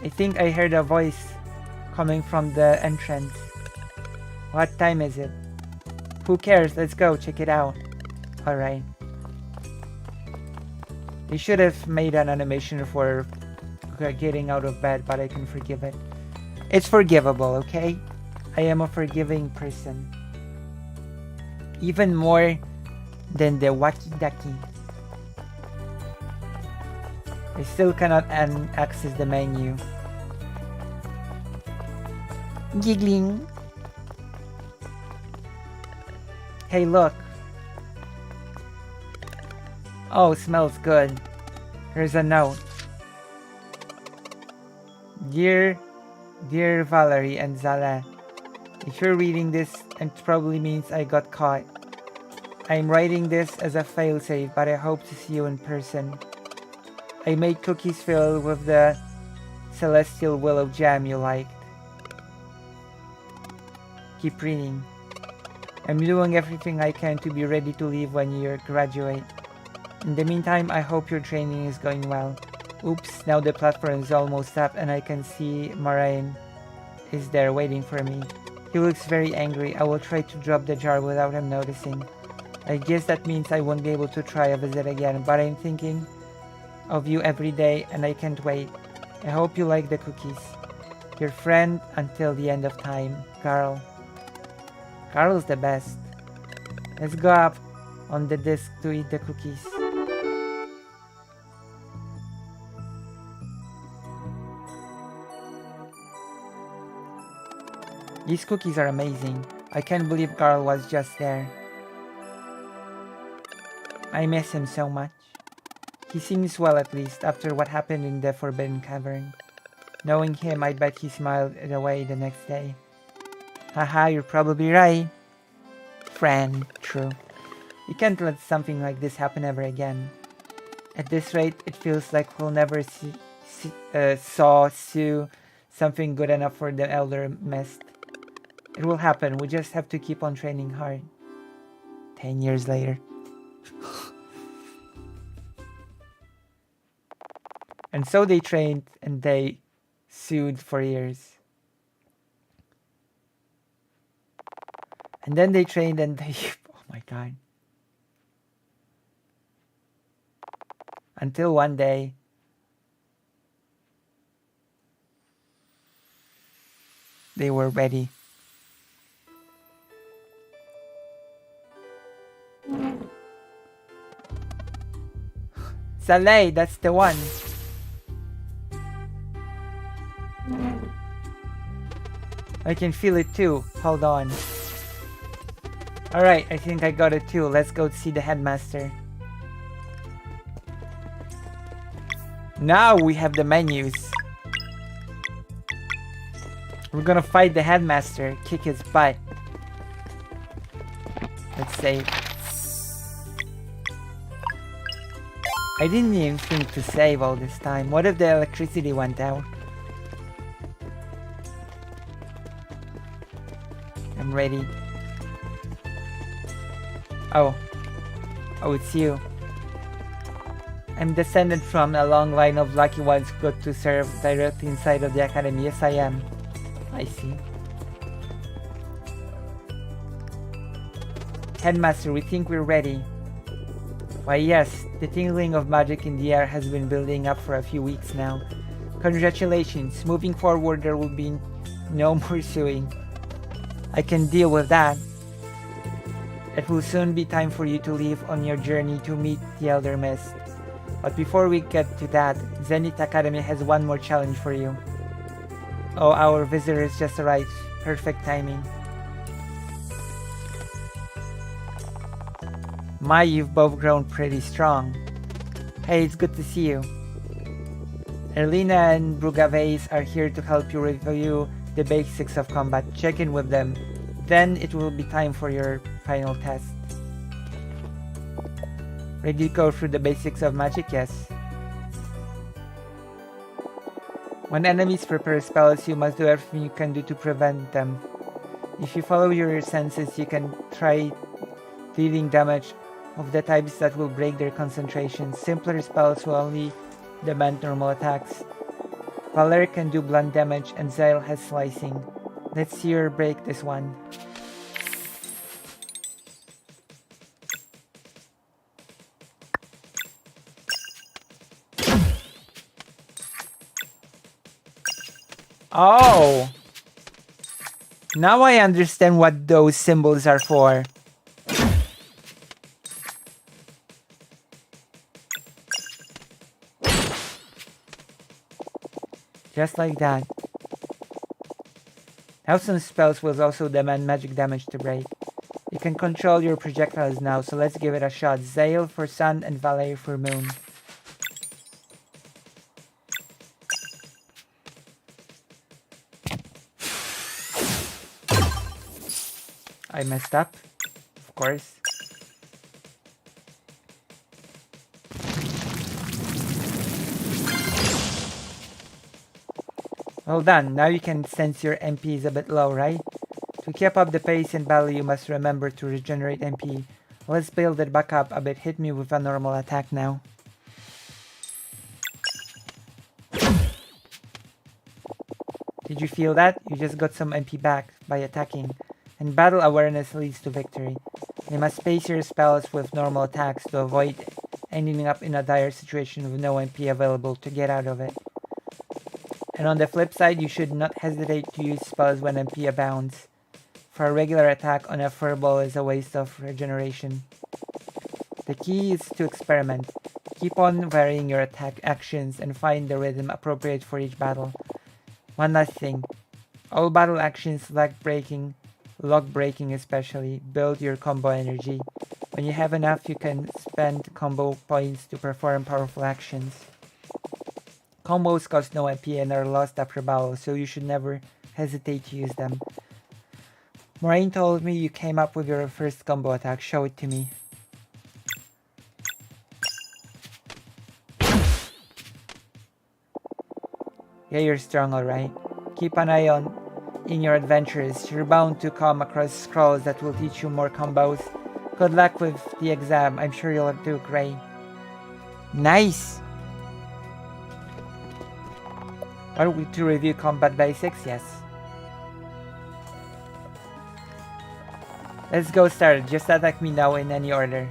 A: I think I heard a voice coming from the entrance. What time is it? Who cares? Let's go check it out. Alright. They should have made an animation for getting out of bed, but I can forgive it. It's forgivable, okay? I am a forgiving person. Even more than the Waki Daki. I still cannot access the menu. Giggling. Hey, look. Oh, smells good. Here's a note. Dear Valerie and Zaleh, if you're reading this, it probably means I got caught. I'm writing this as a failsafe, but I hope to see you in person. I made cookies filled with the celestial willow jam you liked. Keep reading. I'm doing everything I can to be ready to leave when you graduate. In the meantime, I hope your training is going well. Oops, now the platform is almost up and I can see Moraine is there waiting for me. He looks very angry. I will try to drop the jar without him noticing. I guess that means I won't be able to try a visit again, but I'm thinking of you every day and I can't wait. I hope you like the cookies. Your friend until the end of time, Carl. Carl's the best. Let's go up on the disc to eat the cookies. These cookies are amazing. I can't believe Carl was just there. I miss him so much. He seems well, at least, after what happened in the Forbidden Cavern. Knowing him, I bet he smiled it away the next day. Haha, you're probably right. Friend, true. You can't let something like this happen ever again. At this rate, it feels like we'll never saw Sue something good enough for the Elder Mist. It will happen, we just have to keep on training hard. 10 years later. And so they trained and they sued for years. And then they trained and they... Oh my god. Until one day... they were ready. Saleh, that's the one. I can feel it too. Hold on. Alright, I think I got it too. Let's go see the headmaster. Now we have the menus. We're gonna fight the headmaster, kick his butt. Let's save. I didn't even think to save all this time. What if the electricity went out? I'm ready. Oh. Oh, it's you. I'm descended from a long line of lucky ones who got to serve directly inside of the academy. Yes, I am. I see. Headmaster, we think we're ready. Why yes, the tingling of magic in the air has been building up for a few weeks now. Congratulations, moving forward there will be no more suing. I can deal with that. It will soon be time for you to leave on your journey to meet the Elder Mist. But before we get to that, Zenith Academy has one more challenge for you. Oh, our visitors just arrived. Perfect timing. My, you've both grown pretty strong. Hey, it's good to see you. Erlina and Brugavais are here to help you review the basics of combat. Check in with them. Then it will be time for your final test. Ready to go through the basics of magic? Yes. When enemies prepare spells, you must do everything you can do to prevent them. If you follow your senses, you can try dealing damage of the types that will break their concentration. Simpler spells will only demand normal attacks. Valer can do blunt damage and Zael has slicing. Let's see her break this one. Oh! Now I understand what those symbols are for. Just like that. Now some spells will also demand magic damage to break. You can control your projectiles now, so let's give it a shot. Zael for sun and Valer for moon. I messed up, of course. Well done, now you can sense your MP is a bit low, right? To keep up the pace in battle, you must remember to regenerate MP. Let's build it back up a bit. Hit me with a normal attack now. Did you feel that? You just got some MP back by attacking. And battle awareness leads to victory. You must space your spells with normal attacks to avoid ending up in a dire situation with no MP available to get out of it. And on the flip side, you should not hesitate to use spells when MP abounds. For a regular attack on a furball is a waste of regeneration. The key is to experiment. Keep on varying your attack actions and find the rhythm appropriate for each battle. One last thing. All battle actions like breaking, lock breaking especially, build your combo energy. When you have enough, you can spend combo points to perform powerful actions. Combos cost no MP and are lost after battle, so you should never hesitate to use them. Moraine told me you came up with your first combo attack. Show it to me. Yeah, you're strong, alright. Keep an eye on in your adventures. You're bound to come across scrolls that will teach you more combos. Good luck with the exam. I'm sure you'll do great. Nice! Are we to review combat basics? Yes. Let's go start. Just attack me now in any order.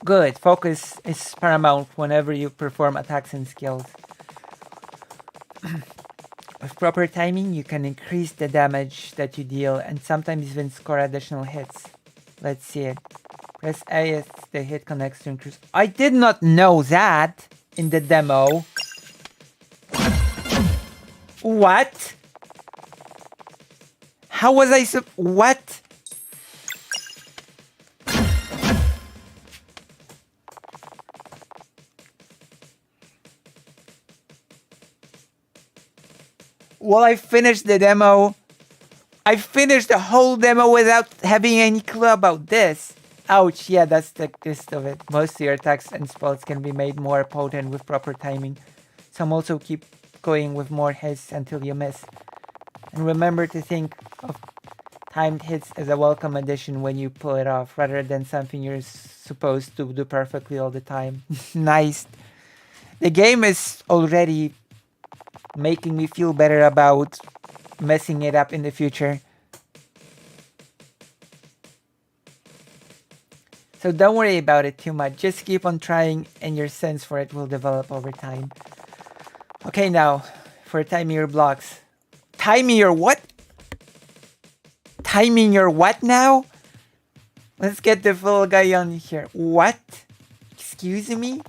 A: Good. Focus is paramount whenever you perform attacks and skills. With proper timing, you can increase the damage that you deal and sometimes even score additional hits. Let's see it. Press A as the hit connects to increase. I did not know that in the demo. What? How was I what? Well, I finished the demo. I finished the whole demo without having any clue about this. Ouch, yeah, that's the gist of it. Most of your attacks and spells can be made more potent with proper timing. Some also keep going with more hits until you miss. And remember to think of timed hits as a welcome addition when you pull it off, rather than something you're supposed to do perfectly all the time. Nice. The game is already making me feel better about messing it up in the future. So don't worry about it too much. Just keep on trying and your sense for it will develop over time. Okay, now for timing your blocks. Timing your what? Timing your what now? Let's get the full guy on here. What? Excuse me?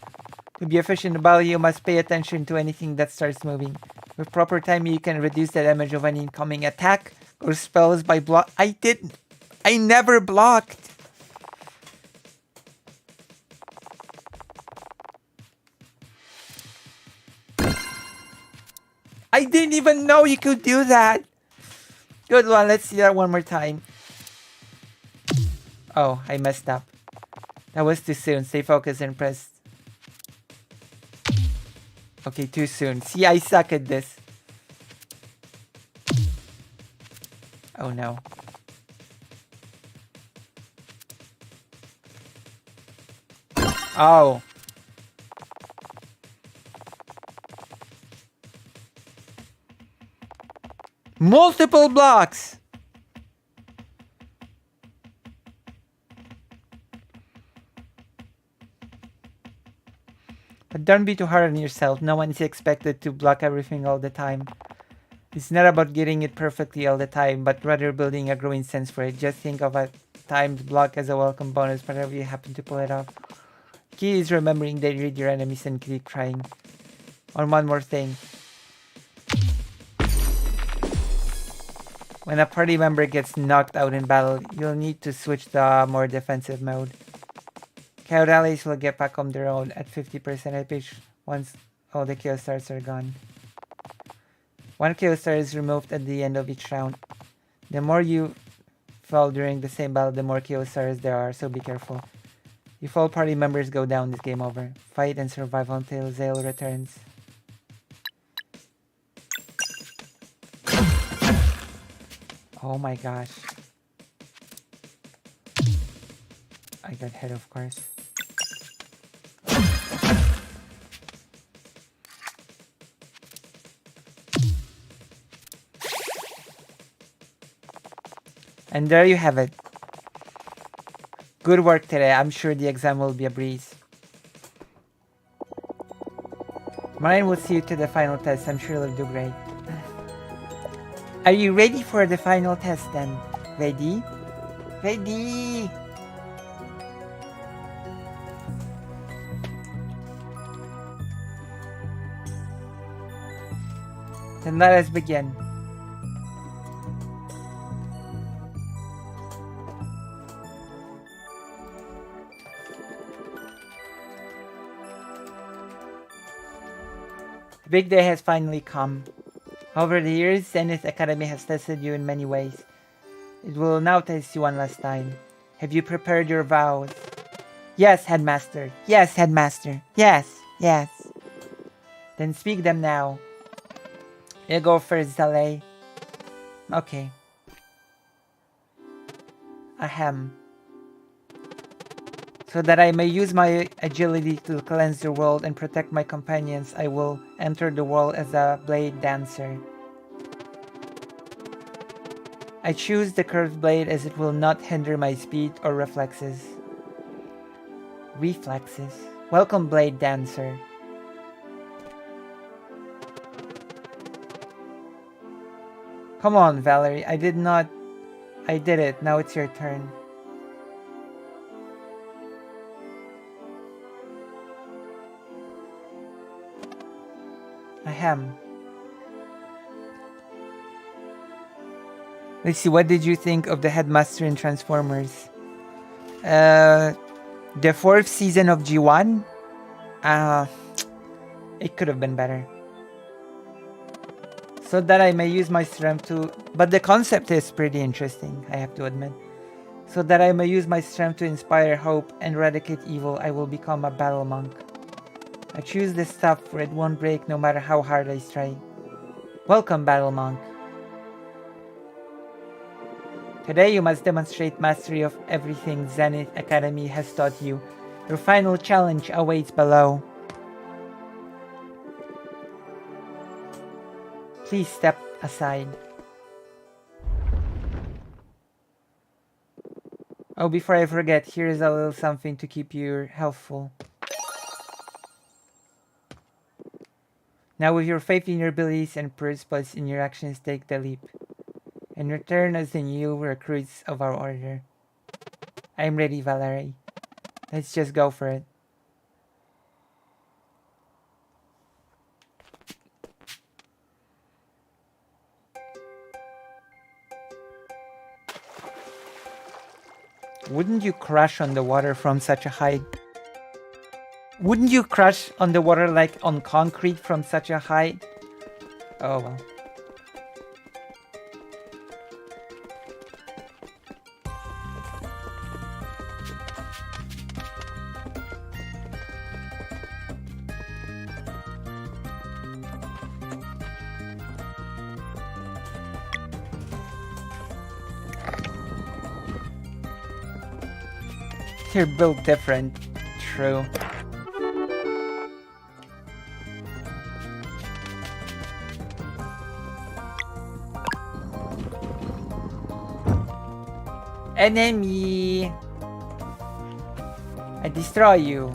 A: To be efficient in battle, you must pay attention to anything that starts moving. With proper timing, you can reduce the damage of an incoming attack or spells by block. I never blocked. I didn't even know you could do that. Good one. Let's see that one more time. Oh, I messed up. That was too soon. Stay focused and press. Okay, too soon. See, I suck at this. Oh no. Oh. Multiple blocks. But don't be too hard on yourself. No one is expected to block everything all the time. It's not about getting it perfectly all the time, but rather building a growing sense for it. Just think of a timed block as a welcome bonus whenever you happen to pull it off. Key is remembering they read your enemies and keep trying. Or one more thing. When a party member gets knocked out in battle, you'll need to switch to more defensive mode. Chaos allies will get back on their own at 50% HP once all the kill stars are gone. One kill star is removed at the end of each round. The more you fall during the same battle, the more kill stars there are, so be careful. If all party members go down, it's game over. Fight and survive until Zale returns. Oh my gosh. I got hit, of course. And there you have it. Good work today. I'm sure the exam will be a breeze. Mine will see you to the final test. I'm sure you'll do great. Are you ready for the final test then? Ready? Ready! Then let us begin. The big day has finally come. Over the years, Zenith Academy has tested you in many ways. It will now test you one last time. Have you prepared your vows? Yes, Headmaster. Yes, Headmaster. Yes, yes. Then speak them now. You go first, Zalei. Okay. Ahem. So that I may use my agility to cleanse the world and protect my companions, I will enter the world as a blade dancer. I choose the curved blade as it will not hinder my speed or reflexes. Reflexes. Welcome, blade dancer. Come on, Valerie. I did it. Now it's your turn. Ahem. Let's see, what did you think of the Headmaster in Transformers? The 4th season of G1? It could have been better. So that I may use my strength to... But the concept is pretty interesting, I have to admit. So that I may use my strength to inspire hope and eradicate evil, I will become a battle monk. I choose this stuff for it won't break no matter how hard I try. Welcome, battle monk. Today you must demonstrate mastery of everything Zenith Academy has taught you. Your final challenge awaits below. Please step aside. Oh, before I forget, here's a little something to keep you healthful. Now with your faith in your abilities and purpose in your actions, take the leap. And return as the new recruits of our order. I'm ready, Valerie. Let's just go for it. Wouldn't you crash on the water from such a height? Wouldn't you crash on the water like on concrete from such a height? Oh well. You're built different. True. Enemy! I destroy you.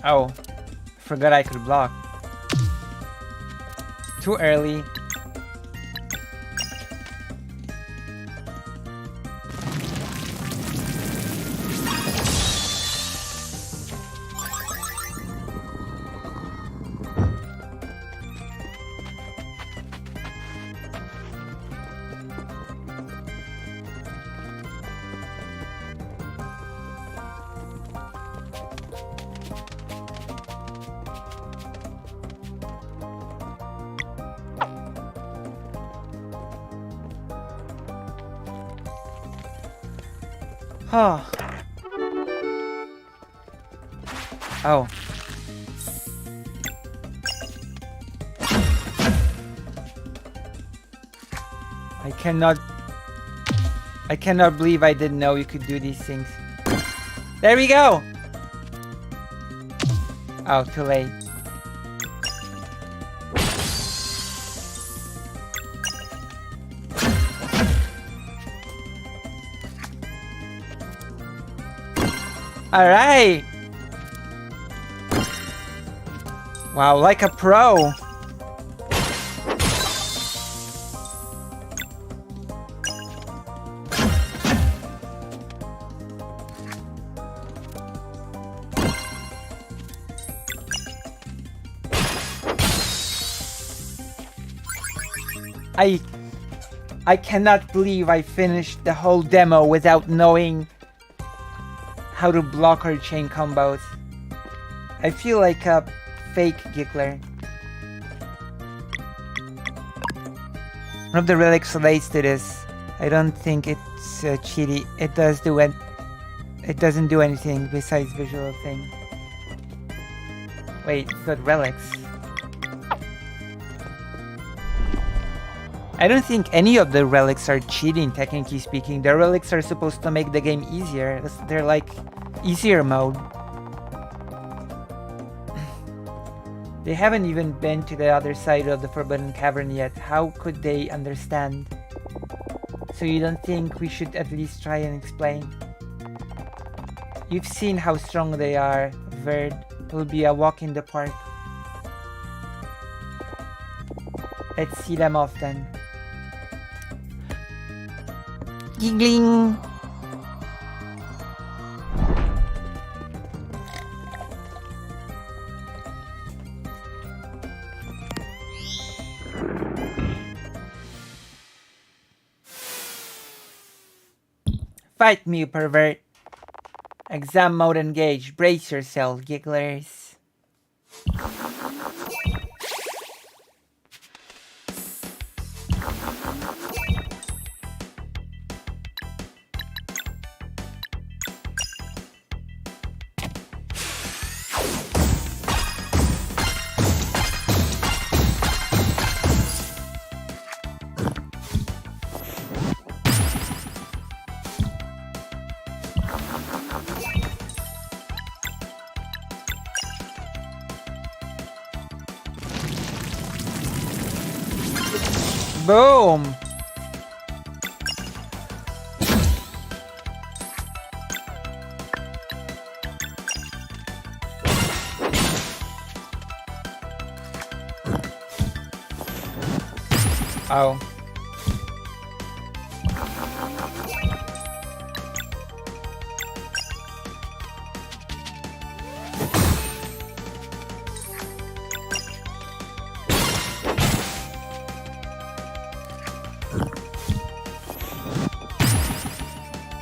A: Oh, forgot I could block. Too early. Oh. Oh. I cannot believe I didn't know you could do these things. There we go! Oh, too late. Alright! Wow, like a pro! I cannot believe I finished the whole demo without knowing how to block her chain combos. I feel like a fake giggler. One of the relics relates to this. I don't think it's cheaty. It doesn't do anything besides visual thing. Wait, it's got relics. I don't think any of the relics are cheating, technically speaking. The relics are supposed to make the game easier. They're like easier mode. They haven't even been to the other side of the Forbidden Cavern yet. How could they understand? So you don't think we should at least try and explain? You've seen how strong they are, Verd. It'll be a walk in the park. Let's see them off then. Giggling! Fight me, you pervert! Exam mode engaged. Brace yourself, gigglers. Boom! Oh.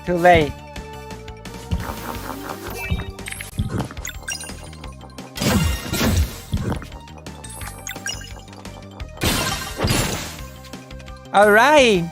A: Too late. All right.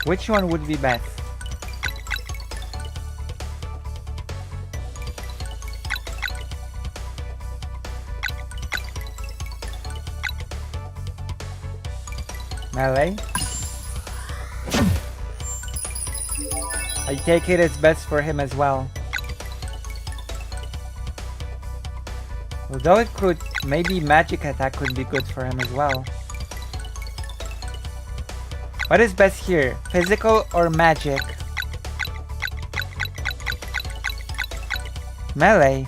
A: Which one would be best? Melee? I take it it's best for him as well. Although it could, maybe magic attack could be good for him as well. What is best here? Physical or magic? Melee.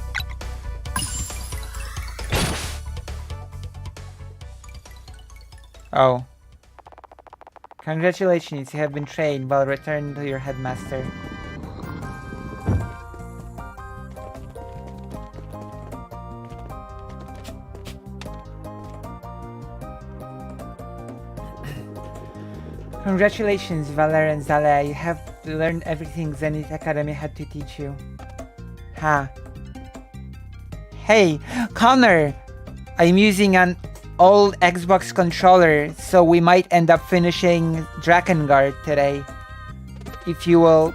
A: Oh. Congratulations, you have been trained. Well, return to your headmaster. Congratulations, Valer and Zala. You have learned everything Zenith Academy had to teach you. Ha. Hey, Connor! I'm using an old Xbox controller, so we might end up finishing Drakengard today. If you will.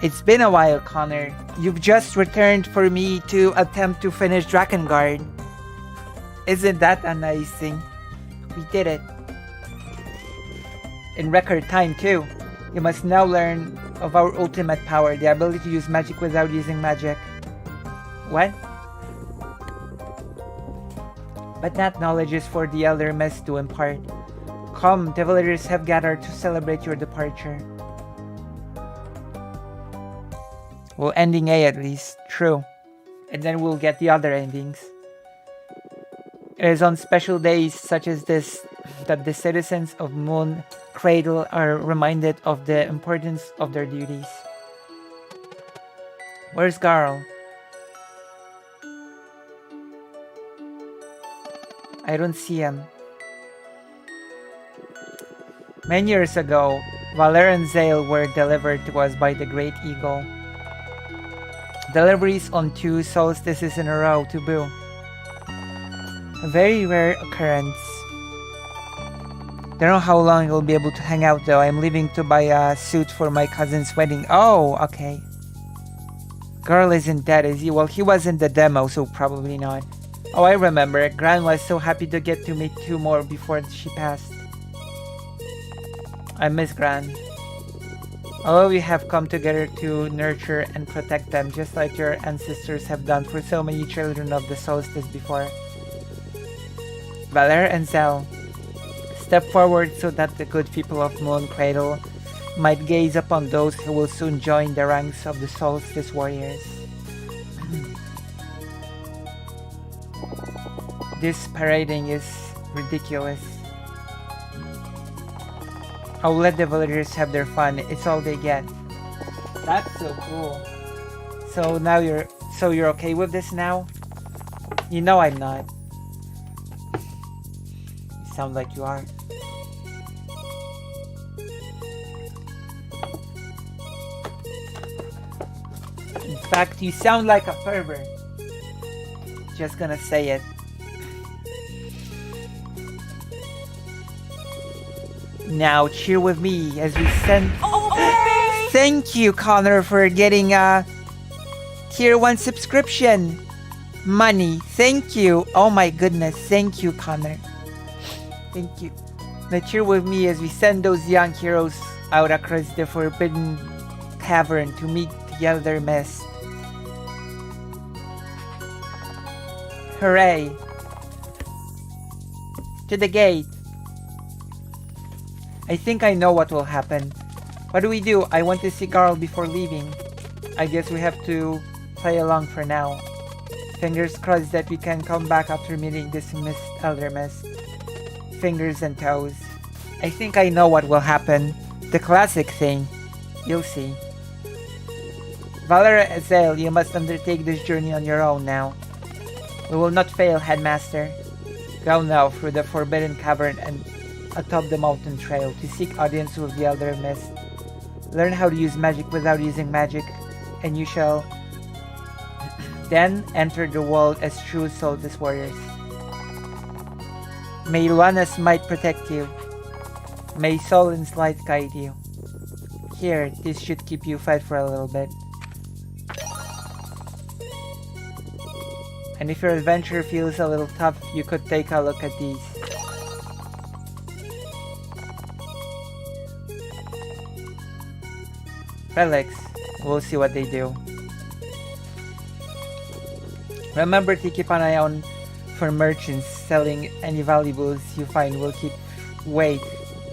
A: It's been a while, Connor. You've just returned for me to attempt to finish Drakengard. Isn't that a nice thing? We did it. In record time, too. You must now learn of our ultimate power, the ability to use magic without using magic. What? But that knowledge is for the Elder Mist to impart. Come, the villagers have gathered to celebrate your departure. Well, ending A at least, true. And then we'll get the other endings. It is on special days such as this that the citizens of Moon Cradle are reminded of the importance of their duties. Where's Garl? I don't see him. Many years ago, Valer and Zale were delivered to us by the Great Eagle. Deliveries on 2 solstices in a row to Boo. A very rare occurrence. Don't know how long I'll be able to hang out though. I'm leaving to buy a suit for my cousin's wedding. Oh, okay. Girl isn't dead, is he? Well, he was in the demo, so probably not. Oh, I remember. Gran was so happy to get to meet 2 more before she passed. I miss Gran. Although we have come together to nurture and protect them, just like your ancestors have done for so many children of the solstice before. Valer and Zell, step forward so that the good people of Moon Cradle might gaze upon those who will soon join the ranks of the solstice warriors. This parading is ridiculous. I'll let the villagers have their fun. It's all they get. That's so cool. So now you're okay with this now? You know I'm not. You sound like you are. In fact, you sound like a pervert. Just gonna say it. Now cheer with me as we send... Oh, thank you, Connor, for getting a Tier 1 subscription. Money. Thank you. Oh my goodness. Thank you, Connor. Thank you. Now cheer with me as we send those young heroes out across the Forbidden Cavern to meet the Elder Mist. Hooray. To the gate. I think I know what will happen. What do we do? I want to see Garl before leaving. I guess we have to play along for now. Fingers crossed that we can come back after meeting this Elder Mist. Fingers and toes. I think I know what will happen. The classic thing. You'll see. Valer Azael, you must undertake this journey on your own now. We will not fail, Headmaster. Go now through the Forbidden Cavern and atop the mountain trail to seek audience with the Elder Mist. Learn how to use magic without using magic, and you shall then enter the world as true solstice warriors. May Luana's might protect you. May Solin's light guide you. Here, this should keep you fed for a little bit. And if your adventure feels a little tough, you could take a look at these. Relics. We'll see what they do. Remember to keep an eye on for merchants selling any valuables you find. Will keep... Wait.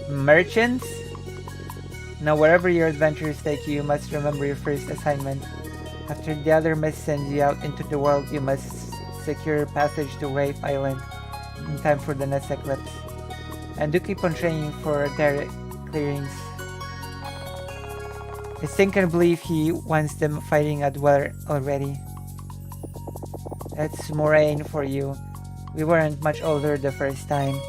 A: Merchants? Now wherever your adventures take you, you must remember your first assignment. After the Elder Mist sends you out into the world, you must secure passage to Wraith Island in time for the next eclipse. And do keep on training for direct clearings. I think and believe he wants them fighting a dweller already. That's Moraine for you. We weren't much older the first time.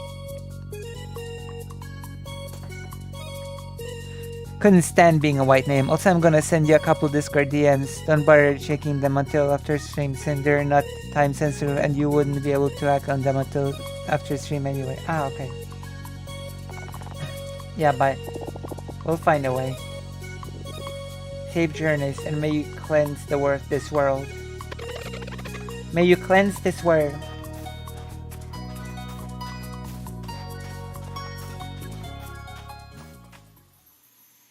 A: Couldn't stand being a white name. Also, I'm gonna send you a couple Discord DMs. Don't bother checking them until after stream since they're not time sensitive and you wouldn't be able to act on them until after stream anyway. Ah, okay. Yeah, but we'll find a way. Safe journeys, and may you cleanse this world. May you cleanse this world.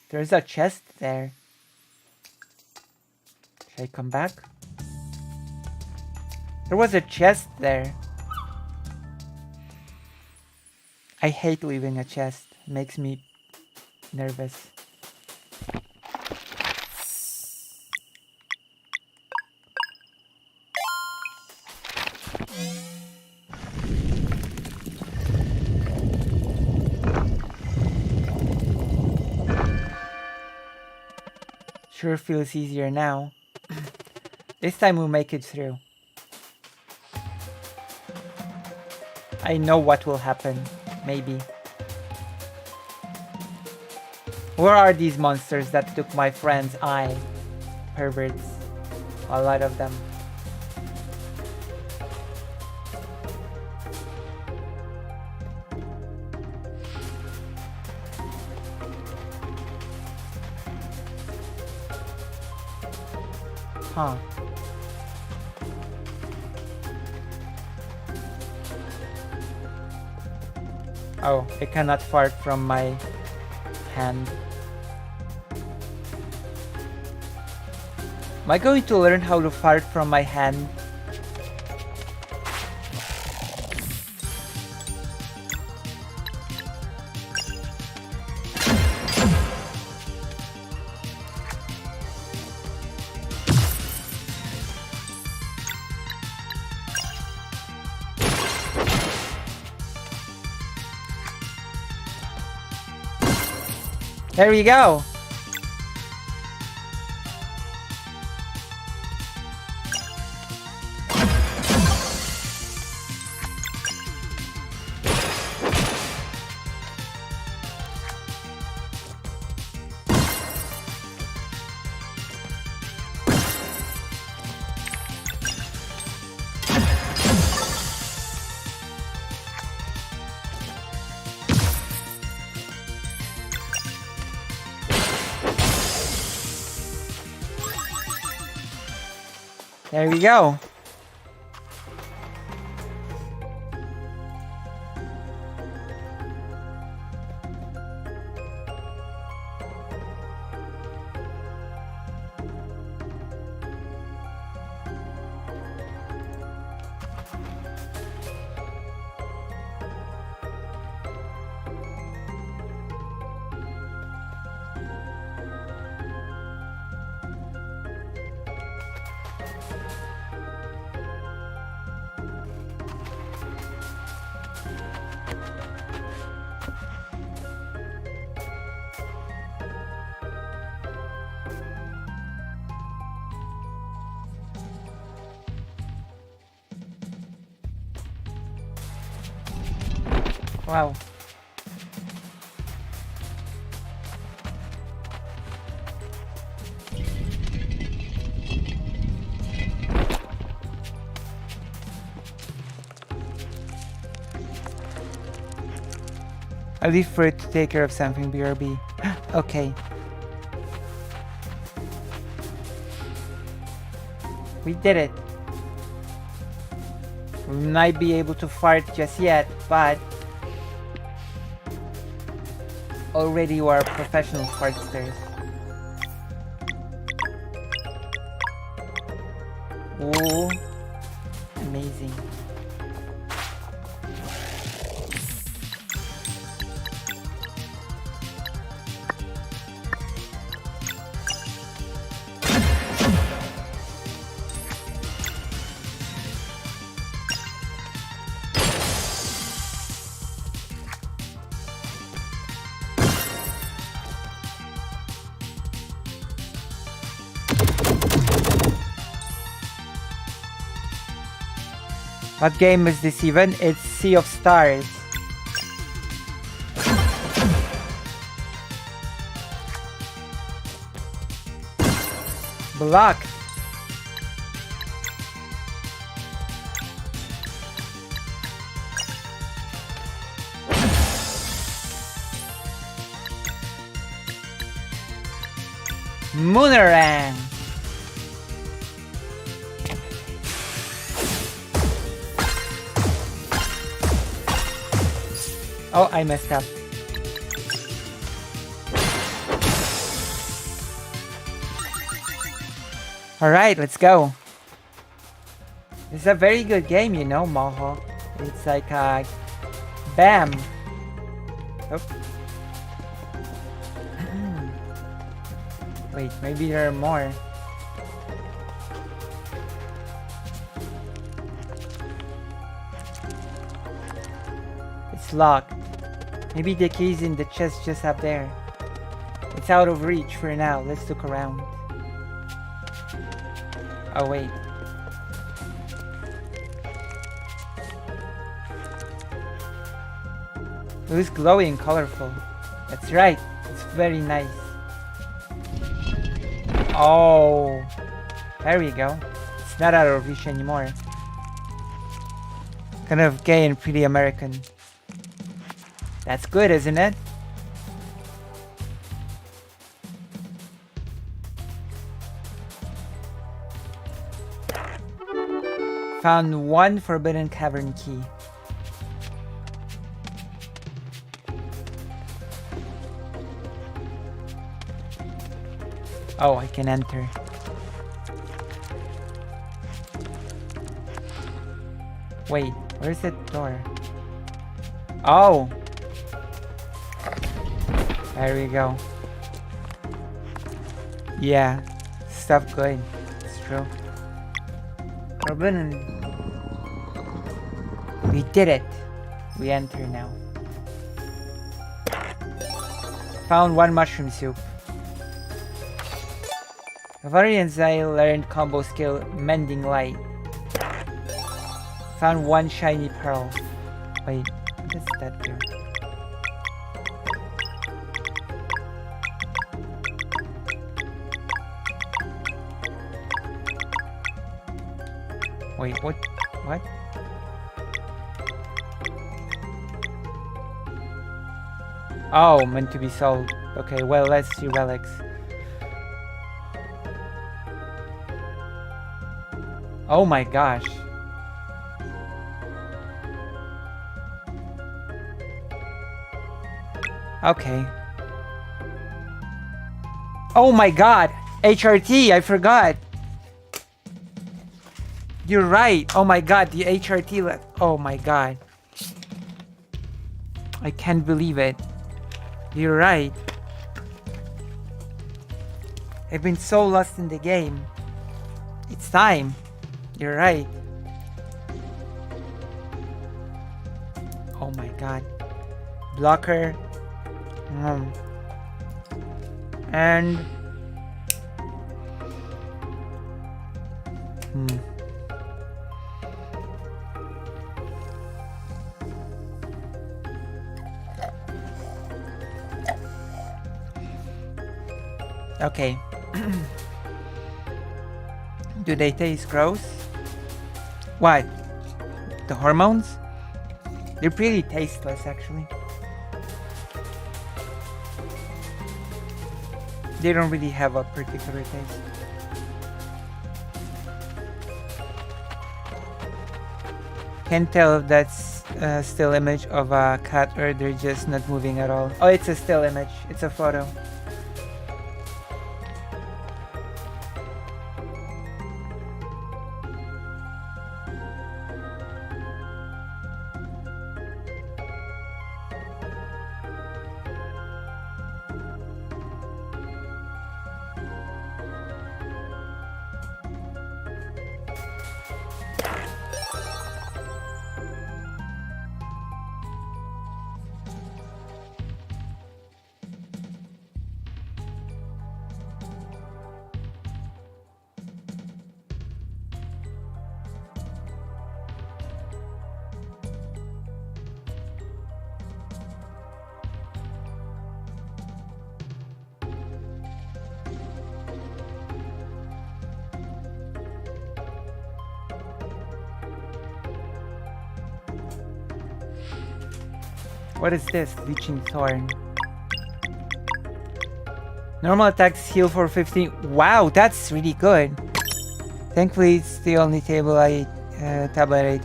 A: There's a chest there. Should I come back? There was a chest there. I hate leaving a chest. It makes me nervous. Sure feels easier now. This time we'll make it through. I know what will happen. Maybe. Where are these monsters that took my friend's eye? Perverts. A lot of them. Huh. Oh, I cannot fart from my hand. Am I going to learn how to fart from my hand? There we go. There we go. Wow. I'll leave for it to take care of something, BRB. Okay. We did it. We might be able to fart just yet, but already we are professional fartsters. Oh, amazing. What game is this even? It's Sea of Stars. Blocked. Moonerang! Oh, I messed up. Alright, let's go. It's a very good game, you know, Moho. It's like bam. Oh. Wait, maybe there are more. It's locked. Maybe the key's in the chest just up there. It's out of reach for now. Let's look around. Oh wait. It was glowing, colorful. That's right. It's very nice. Oh, there we go. It's not out of reach anymore. Kind of gay and pretty American. That's good, isn't it? Found one forbidden cavern key. Oh, I can enter. Wait, where's the door? Oh! There we go. Yeah, stuff good. It's true. Forbidden. We did it. We enter now. Found one mushroom soup. Varians I learned combo skill Mending Light. Found one shiny pearl. Wait, what does that do? Wait, what? What? Oh, meant to be sold. Okay, well, let's see relics. Oh my gosh. Okay. Oh my god! HRT, I forgot! You're right! Oh my god, the HRT left. Oh my god. I can't believe it. You're right. I've been so lost in the game. It's time. You're right. Oh my god. Blocker. And okay. Do they taste gross? What? The hormones? They're pretty tasteless, actually. They don't really have a particular taste. Can't tell if that's a still image of a cat or they're just not moving at all. Oh, it's a still image. It's a photo. What is this? Leeching thorn. Normal attacks heal for 15. Wow, that's really good. Thankfully, it's the only tablet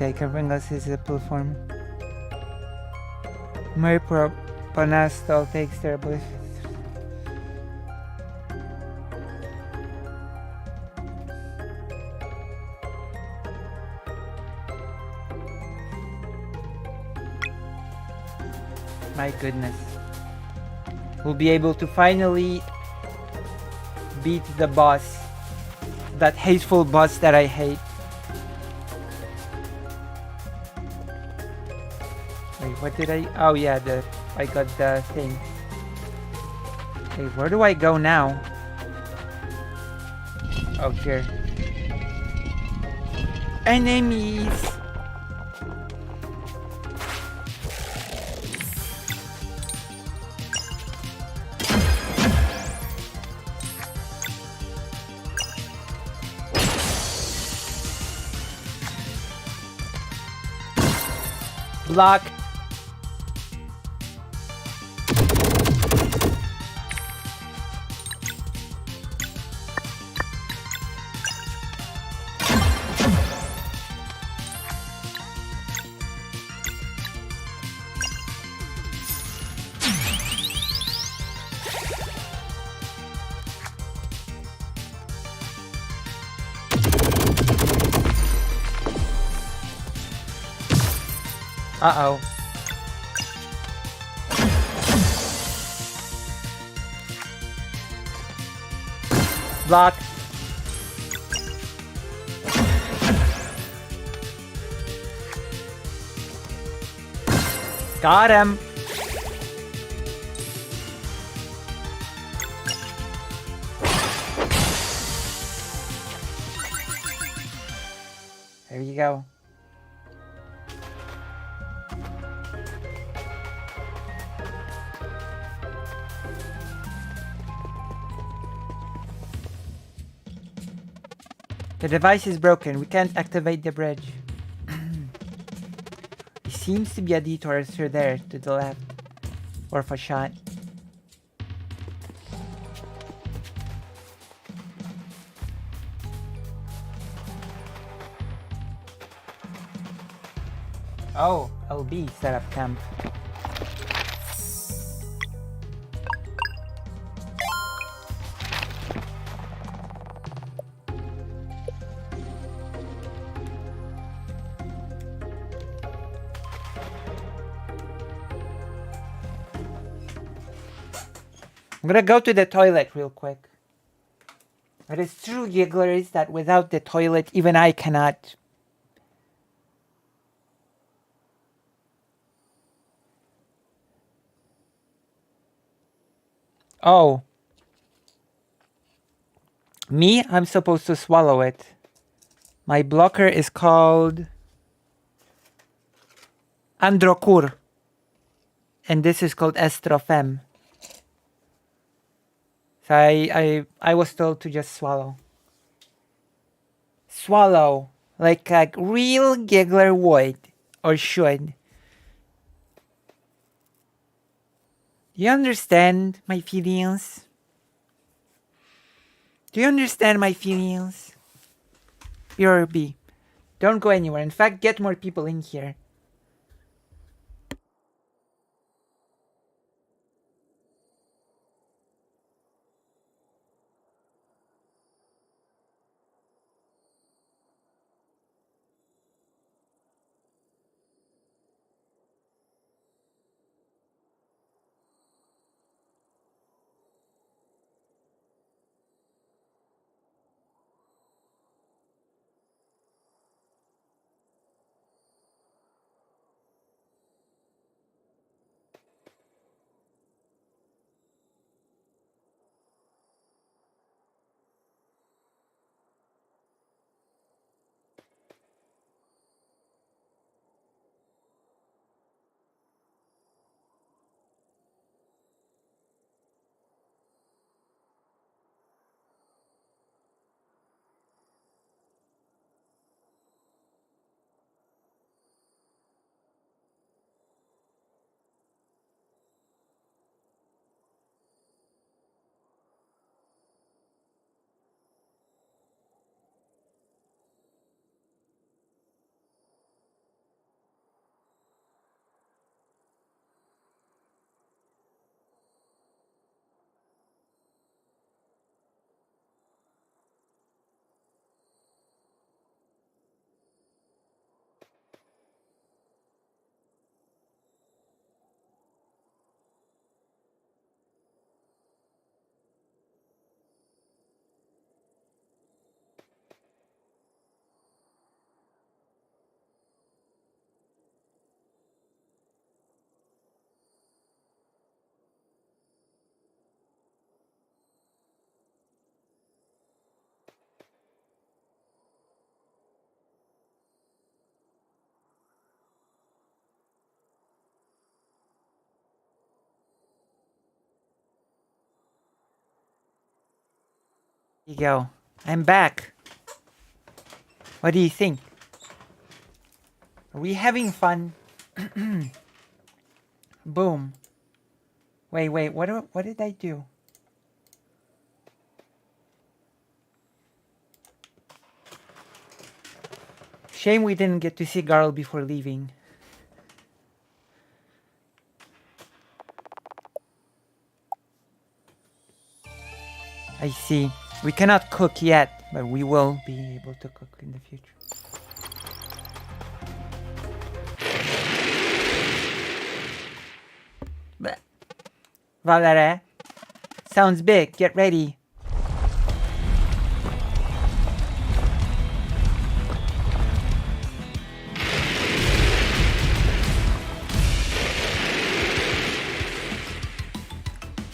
A: I can bring us his platform. My Panastol takes terrible. My goodness. We'll be able to finally beat the boss. That hateful boss that I hate. Wait, what did I... Oh yeah, I got the thing. Okay, where do I go now? Oh, here. Enemies! Block. Uh-oh. Block. Got him. There you go. The device is broken. We can't activate the bridge. There seems to be a detour through there to the left. Worth a shot. Oh, LB set up camp. I'm gonna go to the toilet real quick. It is true, gigglers, that without the toilet, even I cannot. Oh. Me? I'm supposed to swallow it. My blocker is called Androcur. And this is called Estrofem. So I was told to just swallow. Swallow. Like a real giggler would. Or should. Do you understand my feelings? Do you understand my feelings? BRB. Don't go anywhere. In fact, get more people in here. you go. I'm back. What do you think? Are we having fun? Boom. Wait, what did I do? Shame we didn't get to see Garl before leaving. I see. We cannot cook yet, but we will be able to cook in the future. Valere, sounds big. Get ready.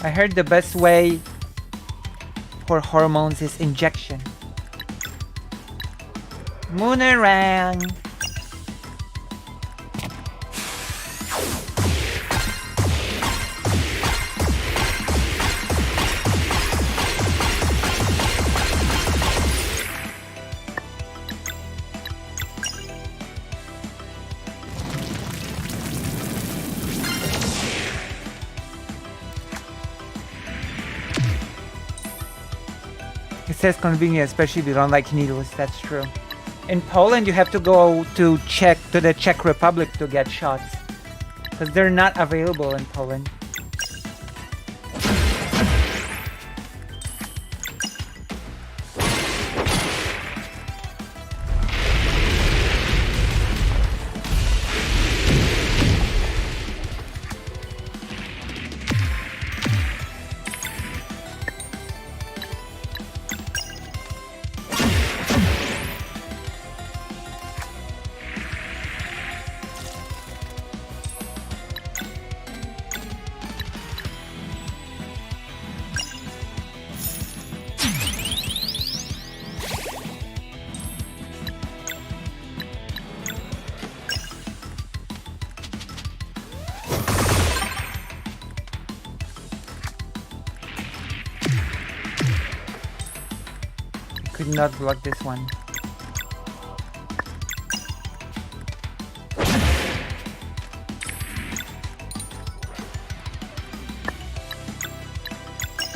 A: I heard the best way for hormones is injection. Moonerang. It says convenient, especially if you don't like needles. That's true. In Poland, you have to go to the Czech Republic to get shots, because they're not available in Poland. Could not block this one.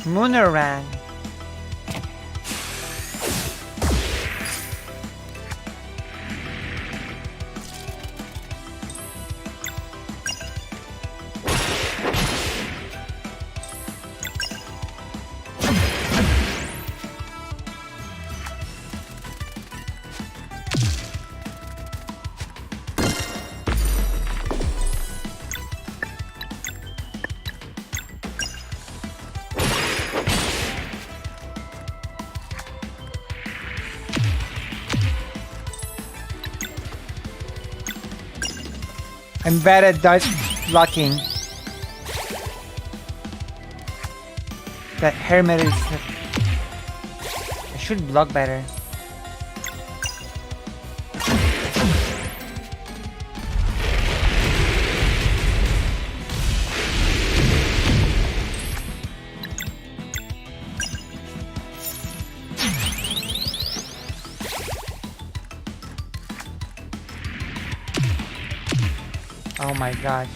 A: Moonerang. I'm bad at dodge blocking. That hermit is... I should block better. Oh my gosh.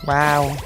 A: Wow.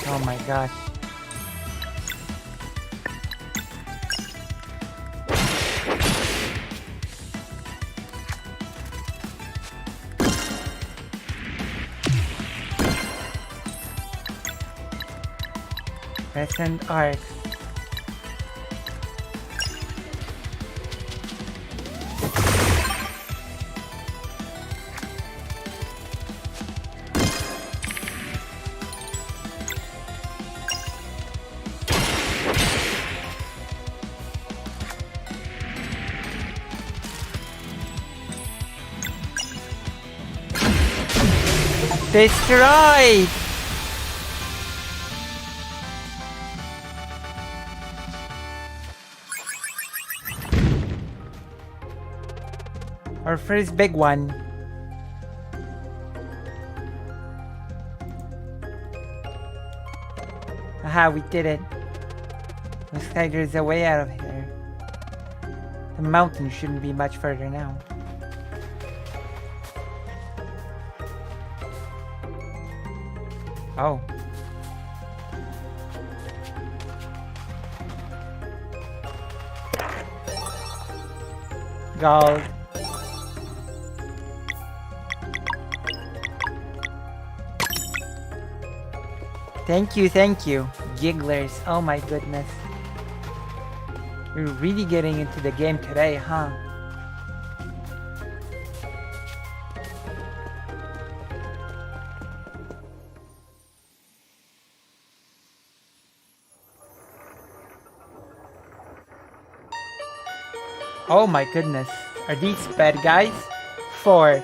A: Oh my gosh. Crescent arc. Destroyed! Our first big one. Aha, we did it. Looks like there's a way out of here. The mountain shouldn't be much further now. Oh. Gold. Thank you, Gigglers. Oh my goodness. You're really getting into the game today, huh? Oh my goodness. Are these bad guys? 4.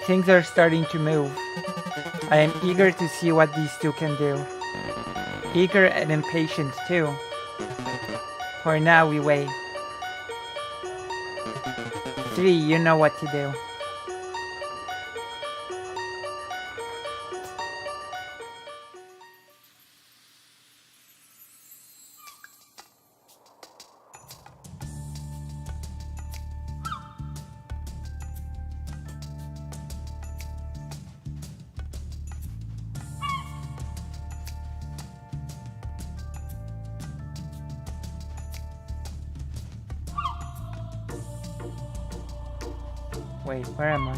A: Things are starting to move. I am eager to see what these two can do. Eager and impatient too. For now we wait. 3, you know what to do. Wait, where am I?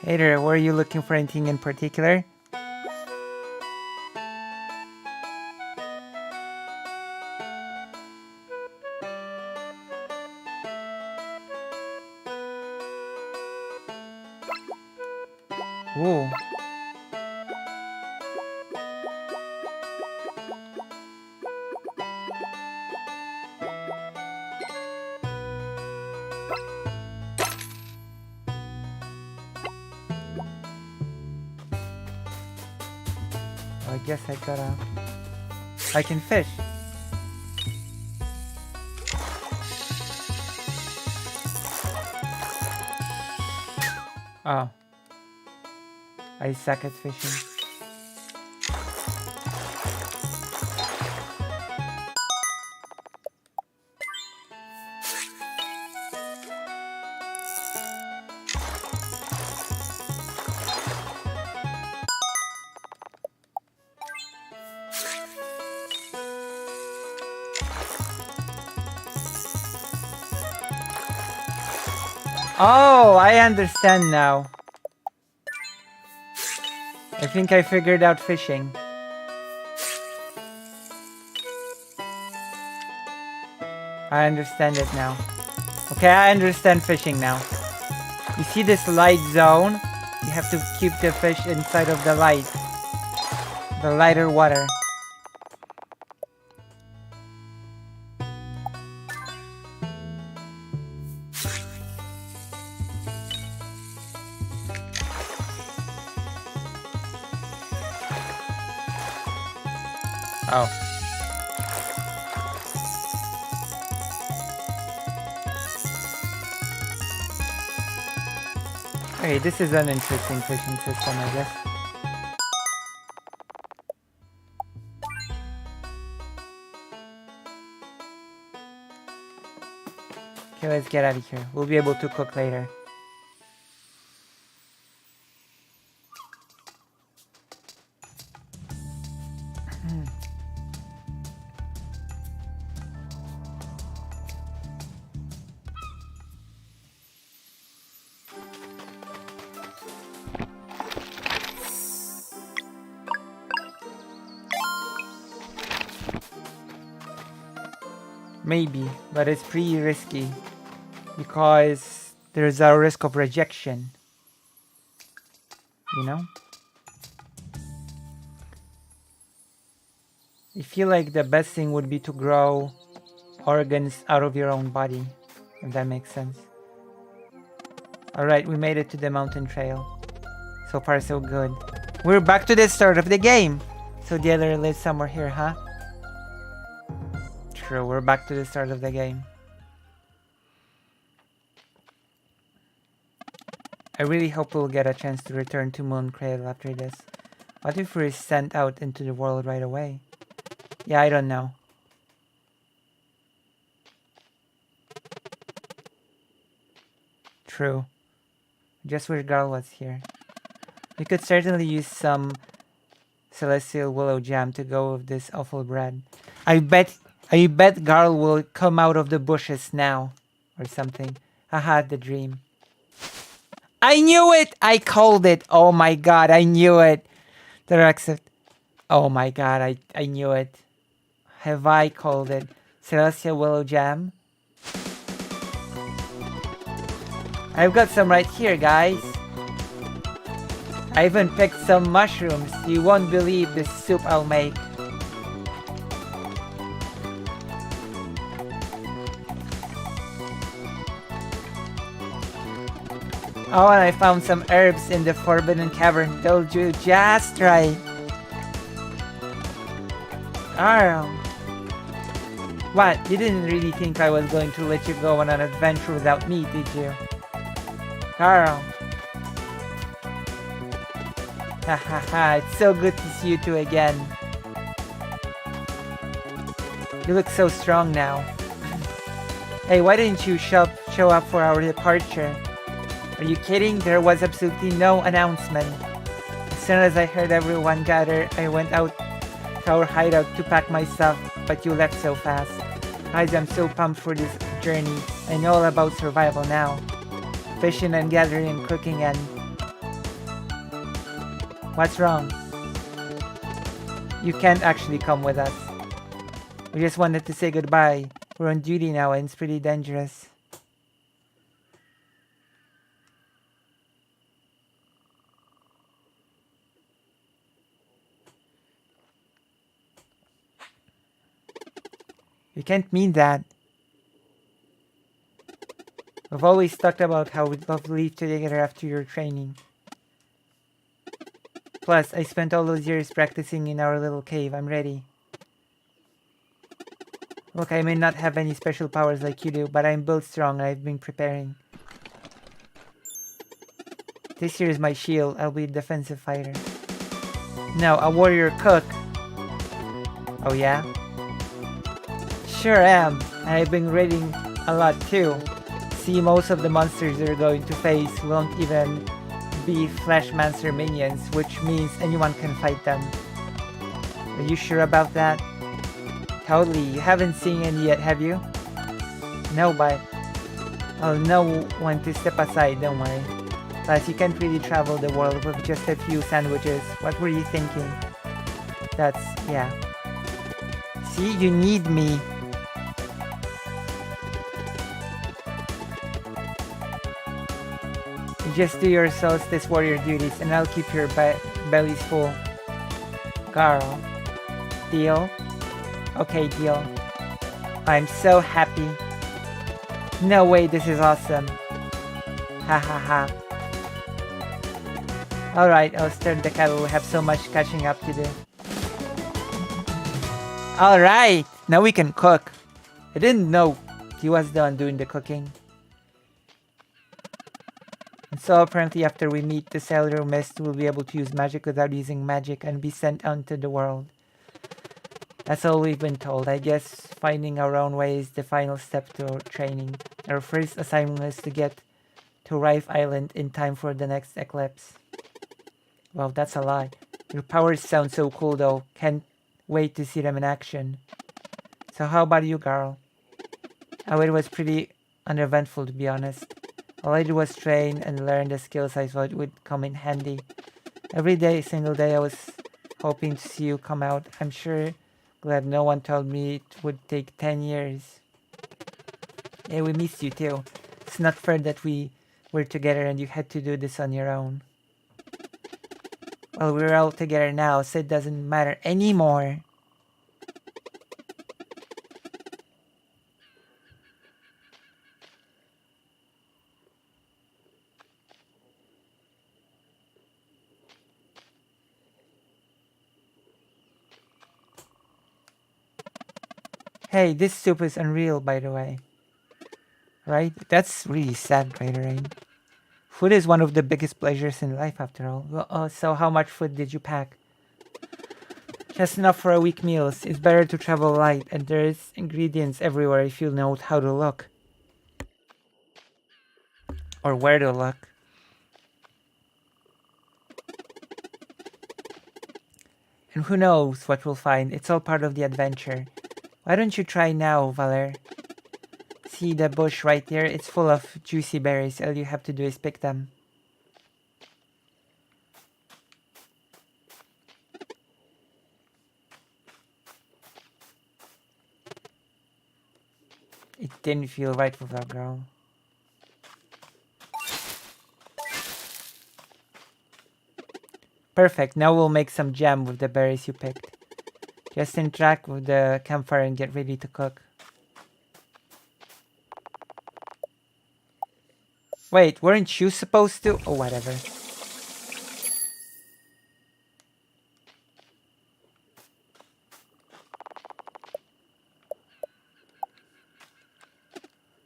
A: Hey there, were you looking for anything in particular? Ooh. I guess I can fish. Oh. I suck at fishing. Oh, I understand now. I think I figured out fishing. I understand it now. Okay, I understand fishing now. You see this light zone? You have to keep the fish inside of the light. The lighter water. Oh. Okay, this is an interesting fishing system, I guess. Okay, let's get out of here. We'll be able to cook later. Maybe, but it's pretty risky. Because there's a risk of rejection. You know? I feel like the best thing would be to grow organs out of your own body. If that makes sense. Alright, we made it to the mountain trail. So far so good. We're back to the start of the game. So the other lives somewhere here, huh? True, we're back to the start of the game. I really hope we'll get a chance to return to Moon Cradle after this. What if we're sent out into the world right away? Yeah, I don't know. True. Just wish Garl was here. We could certainly use some celestial willow jam to go with this awful bread. I bet Garl will come out of the bushes now. Or something. Haha, the dream. I knew it! I called it! Oh my god, I knew it! The Rexit. Oh my god, I knew it. Have I called it? Celestial willow jam? I've got some right here, guys. I even picked some mushrooms. You won't believe the soup I'll make. Oh, and I found some herbs in the Forbidden Cavern. They'll do just right. Carl. What? You didn't really think I was going to let you go on an adventure without me, did you? Carl. Ha ha ha, it's so good to see you two again. You look so strong now. Hey, why didn't you show up for our departure? Are you kidding? There was absolutely no announcement. As soon as I heard everyone gather, I went out to our hideout to pack my stuff, but you left so fast. Guys, I'm so pumped for this journey. I know all about survival now. Fishing and gathering and cooking and... What's wrong? You can't actually come with us. We just wanted to say goodbye. We're on duty now and it's pretty dangerous. You can't mean that. We've always talked about how we'd love to leave together after your training. Plus, I spent all those years practicing in our little cave. I'm ready. Look, I may not have any special powers like you do, but I'm built strong and I've been preparing. This here is my shield. I'll be a defensive fighter. No, a warrior cook. Oh yeah? Sure am, and I've been reading a lot too. See, most of the monsters they're going to face won't even be Flashmancer minions, which means anyone can fight them. Are you sure about that? Totally, you haven't seen any yet, have you? No, but I'll know when to step aside, don't worry. Plus, you can't really travel the world with just a few sandwiches. What were you thinking? That's, yeah. See, you need me. Just do your solstice warrior duties and I'll keep your bellies full. Carl. Deal? Okay, deal. I'm so happy. No way, this is awesome. Ha ha ha. Alright, I'll start the cattle. We have so much catching up to do. Alright, now we can cook. I didn't know he was the one doing the cooking. And so apparently after we meet the cellular mist, we'll be able to use magic without using magic and be sent out into the world. That's all we've been told. I guess finding our own way is the final step to training. Our first assignment is to get to Rife Island in time for the next eclipse. Wow, that's a lot. Your powers sound so cool though. Can't wait to see them in action. So how about you, Garl? Oh, it was pretty uneventful to be honest. All I did was train and learn the skills I thought would come in handy. Every day, single day, I was hoping to see you come out. I'm sure glad no one told me it would take 10 years. Yeah, we missed you too. It's not fair that we were together and you had to do this on your own. Well, we're all together now, so it doesn't matter anymore. Hey, this soup is unreal, by the way. Right? That's really sad, by the way. Food is one of the biggest pleasures in life, after all. Well, so how much food did you pack? Just enough for a week meals. It's better to travel light, and there's ingredients everywhere if you know how to look. Or where to look. And who knows what we'll find. It's all part of the adventure. Why don't you try now, Valer? See the bush right there? It's full of juicy berries. All you have to do is pick them. It didn't feel right with that girl. Perfect. Now we'll make some jam with the berries you picked. Just interact with the campfire and get ready to cook. Wait, weren't you supposed to? Oh, whatever.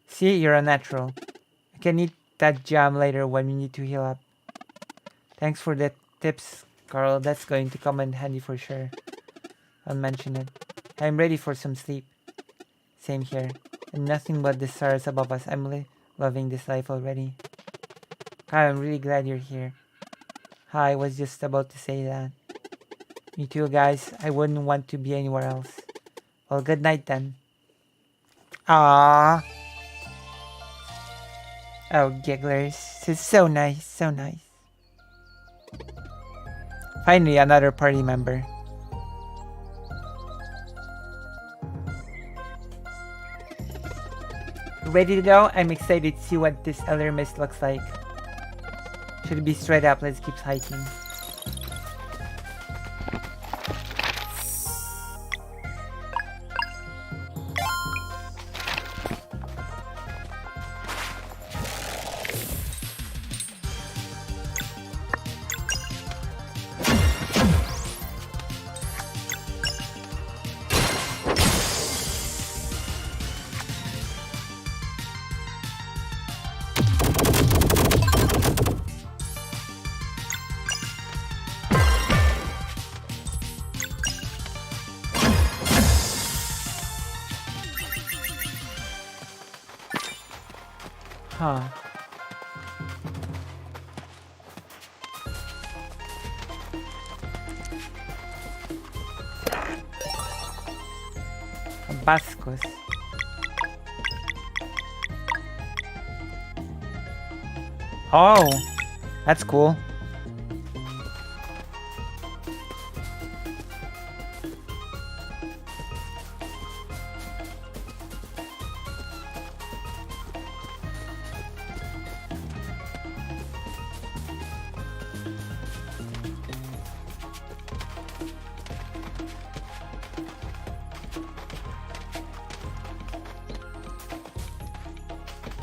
A: See, you're a natural. I can eat that jam later when we need to heal up. Thanks for the tips, Carl. That's going to come in handy for sure. I'll mention it. I'm ready for some sleep. Same here. And nothing but the stars above us. I'm loving this life already. Kyle, I'm really glad you're here. Hi, I was just about to say that. Me too, guys. I wouldn't want to be anywhere else. Well, good night then. Ah. Oh, gigglers. It's so nice, so nice. Finally, another party member. Ready to go? I'm excited to see what this elder mist looks like. Should be straight up. Let's keep hiking. Huh. Bascos. Oh, that's cool.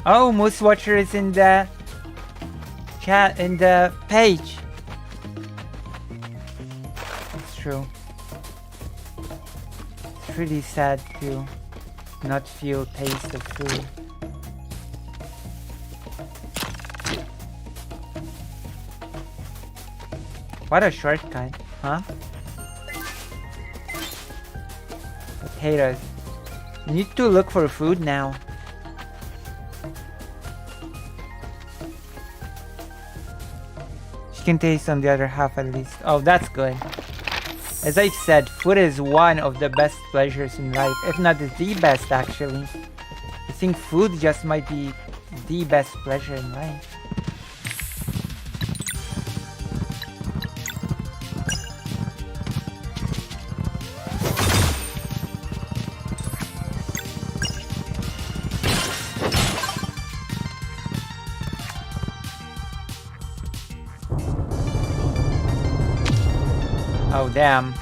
A: Oh, Moose Watcher is in the chat, in the page. It's true. It's really sad to not feel taste of food. What a shortcut, huh? Potatoes. You need to look for food now. Can taste on the other half at least. Oh, that's good. As I've said, food is one of the best pleasures in life, if not the best actually. I think food just might be the best pleasure in life. Oh, damn.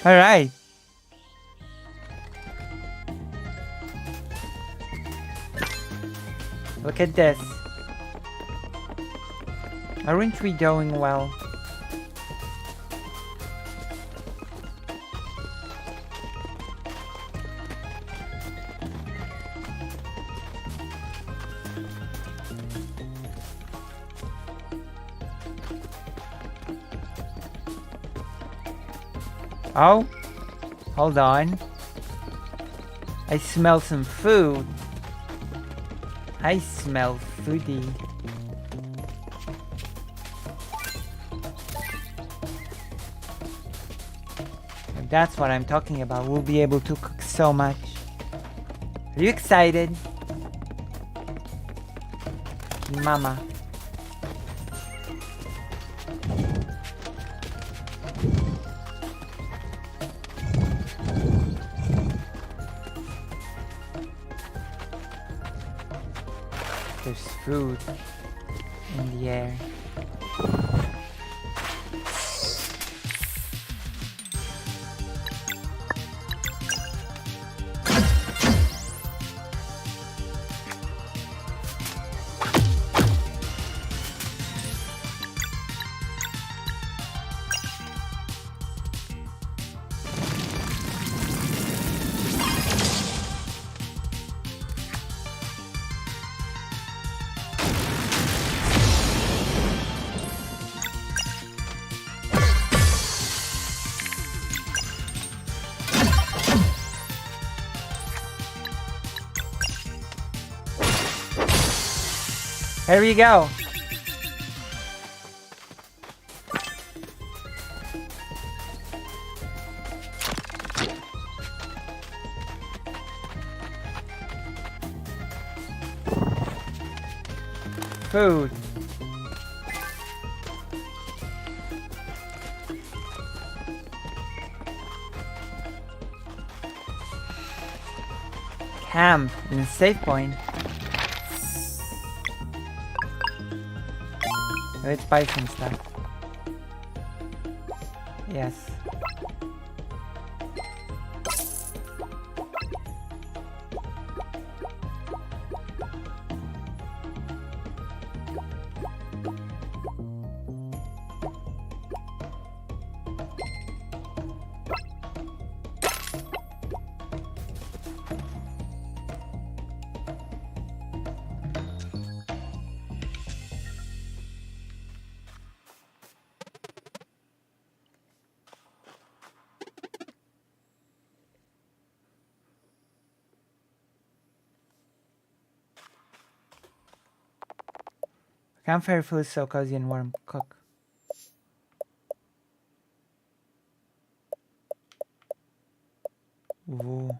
A: All right. Look at this. Aren't we doing well? Oh, hold on. I smell some food. I smell foodie. And that's what I'm talking about. We'll be able to cook so much. Are you excited? Mama. There's food in the air. Here we go. Food. Camp in a safe point. Let's buy some stuff. Yes. Campfire food is so cozy and warm. Cook. Ooh.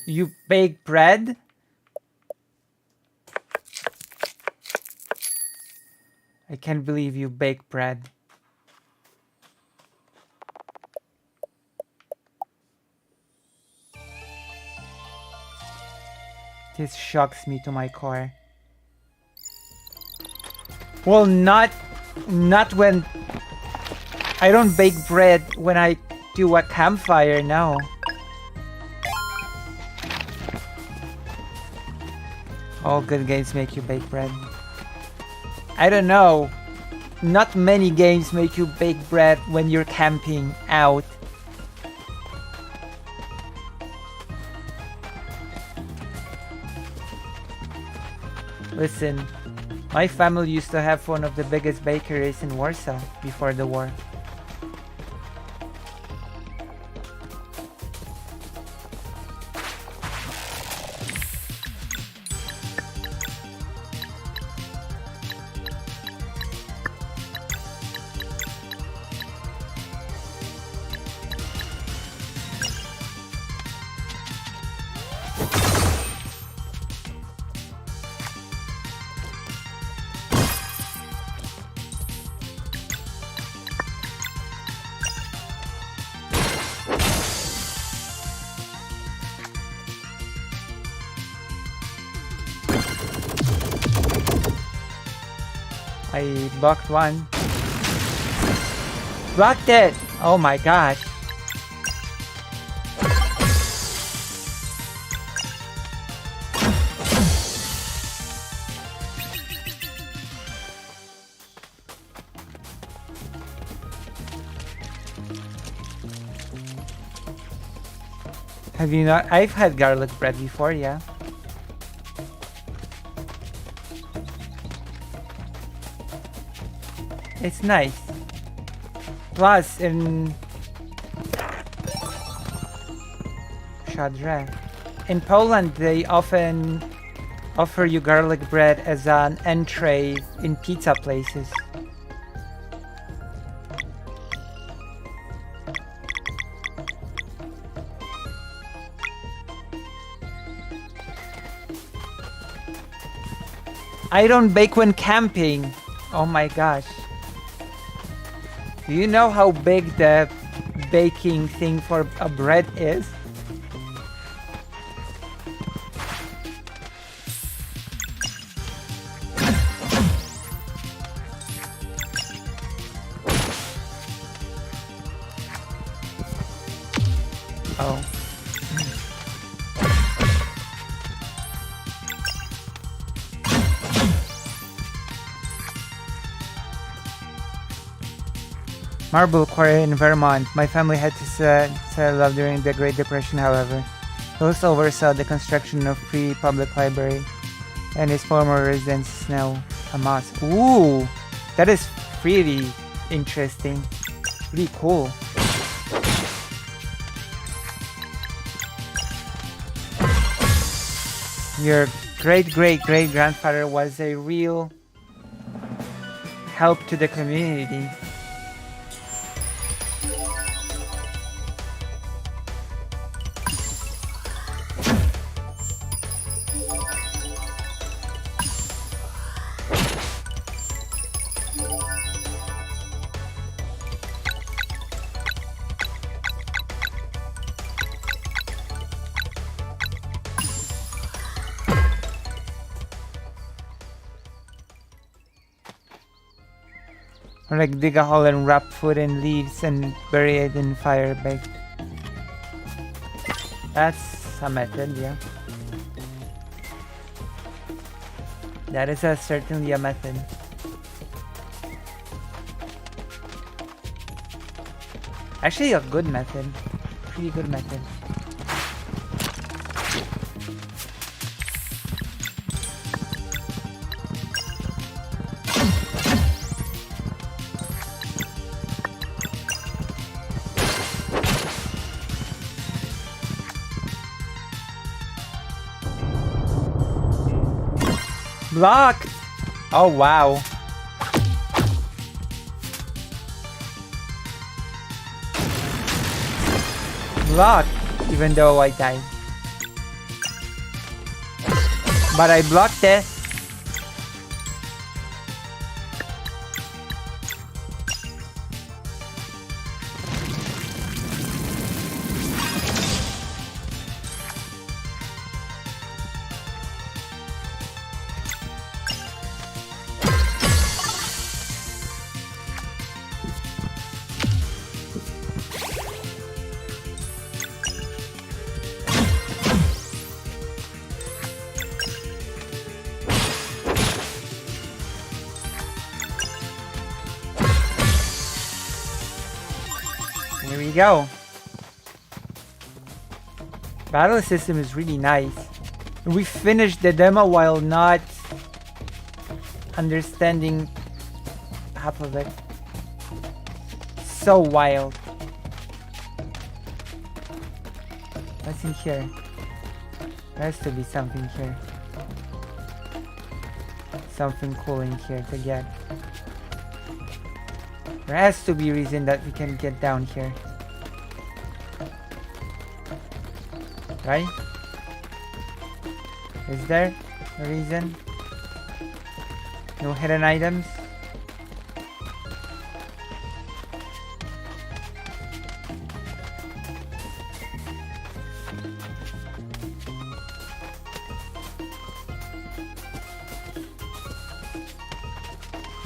A: You bake bread? I can't believe you bake bread. This shocks me to my core. Well, not when I don't bake bread when I do a campfire, no. All good games make you bake bread. I don't know. not many games make you bake bread when you're camping out. Listen, my family used to have one of the biggest bakeries in Warsaw before the war. I blocked one. Blocked it! Oh my gosh. Have you not? I've had garlic bread before, yeah. It's nice. Plus, in Poland, they often offer you garlic bread as an entree in pizza places. I don't bake when camping. Oh my gosh. Do you know how big the baking thing for a bread is? Oh. Marble quarry in Vermont. My family had to settle up during the Great Depression, however. Those oversaw the construction of Free Public Library, and his former residence is now a mosque. Ooh! That is really interesting. Really cool. Your great-great-great-grandfather was a real help to the community. Or like dig a hole and wrap food in leaves and bury it in fire baked. That's a method, yeah. That is certainly a method. Actually a good method. Pretty good method. Blocked! Oh wow. Blocked, even though I died. But I blocked it. we go. Battle system is really nice. We finished the demo while not understanding half of it. So wild. What's in here? There has to be something here. Something cool in here to get. There has to be a reason that we can get down here. Right? Is there a reason? No hidden items?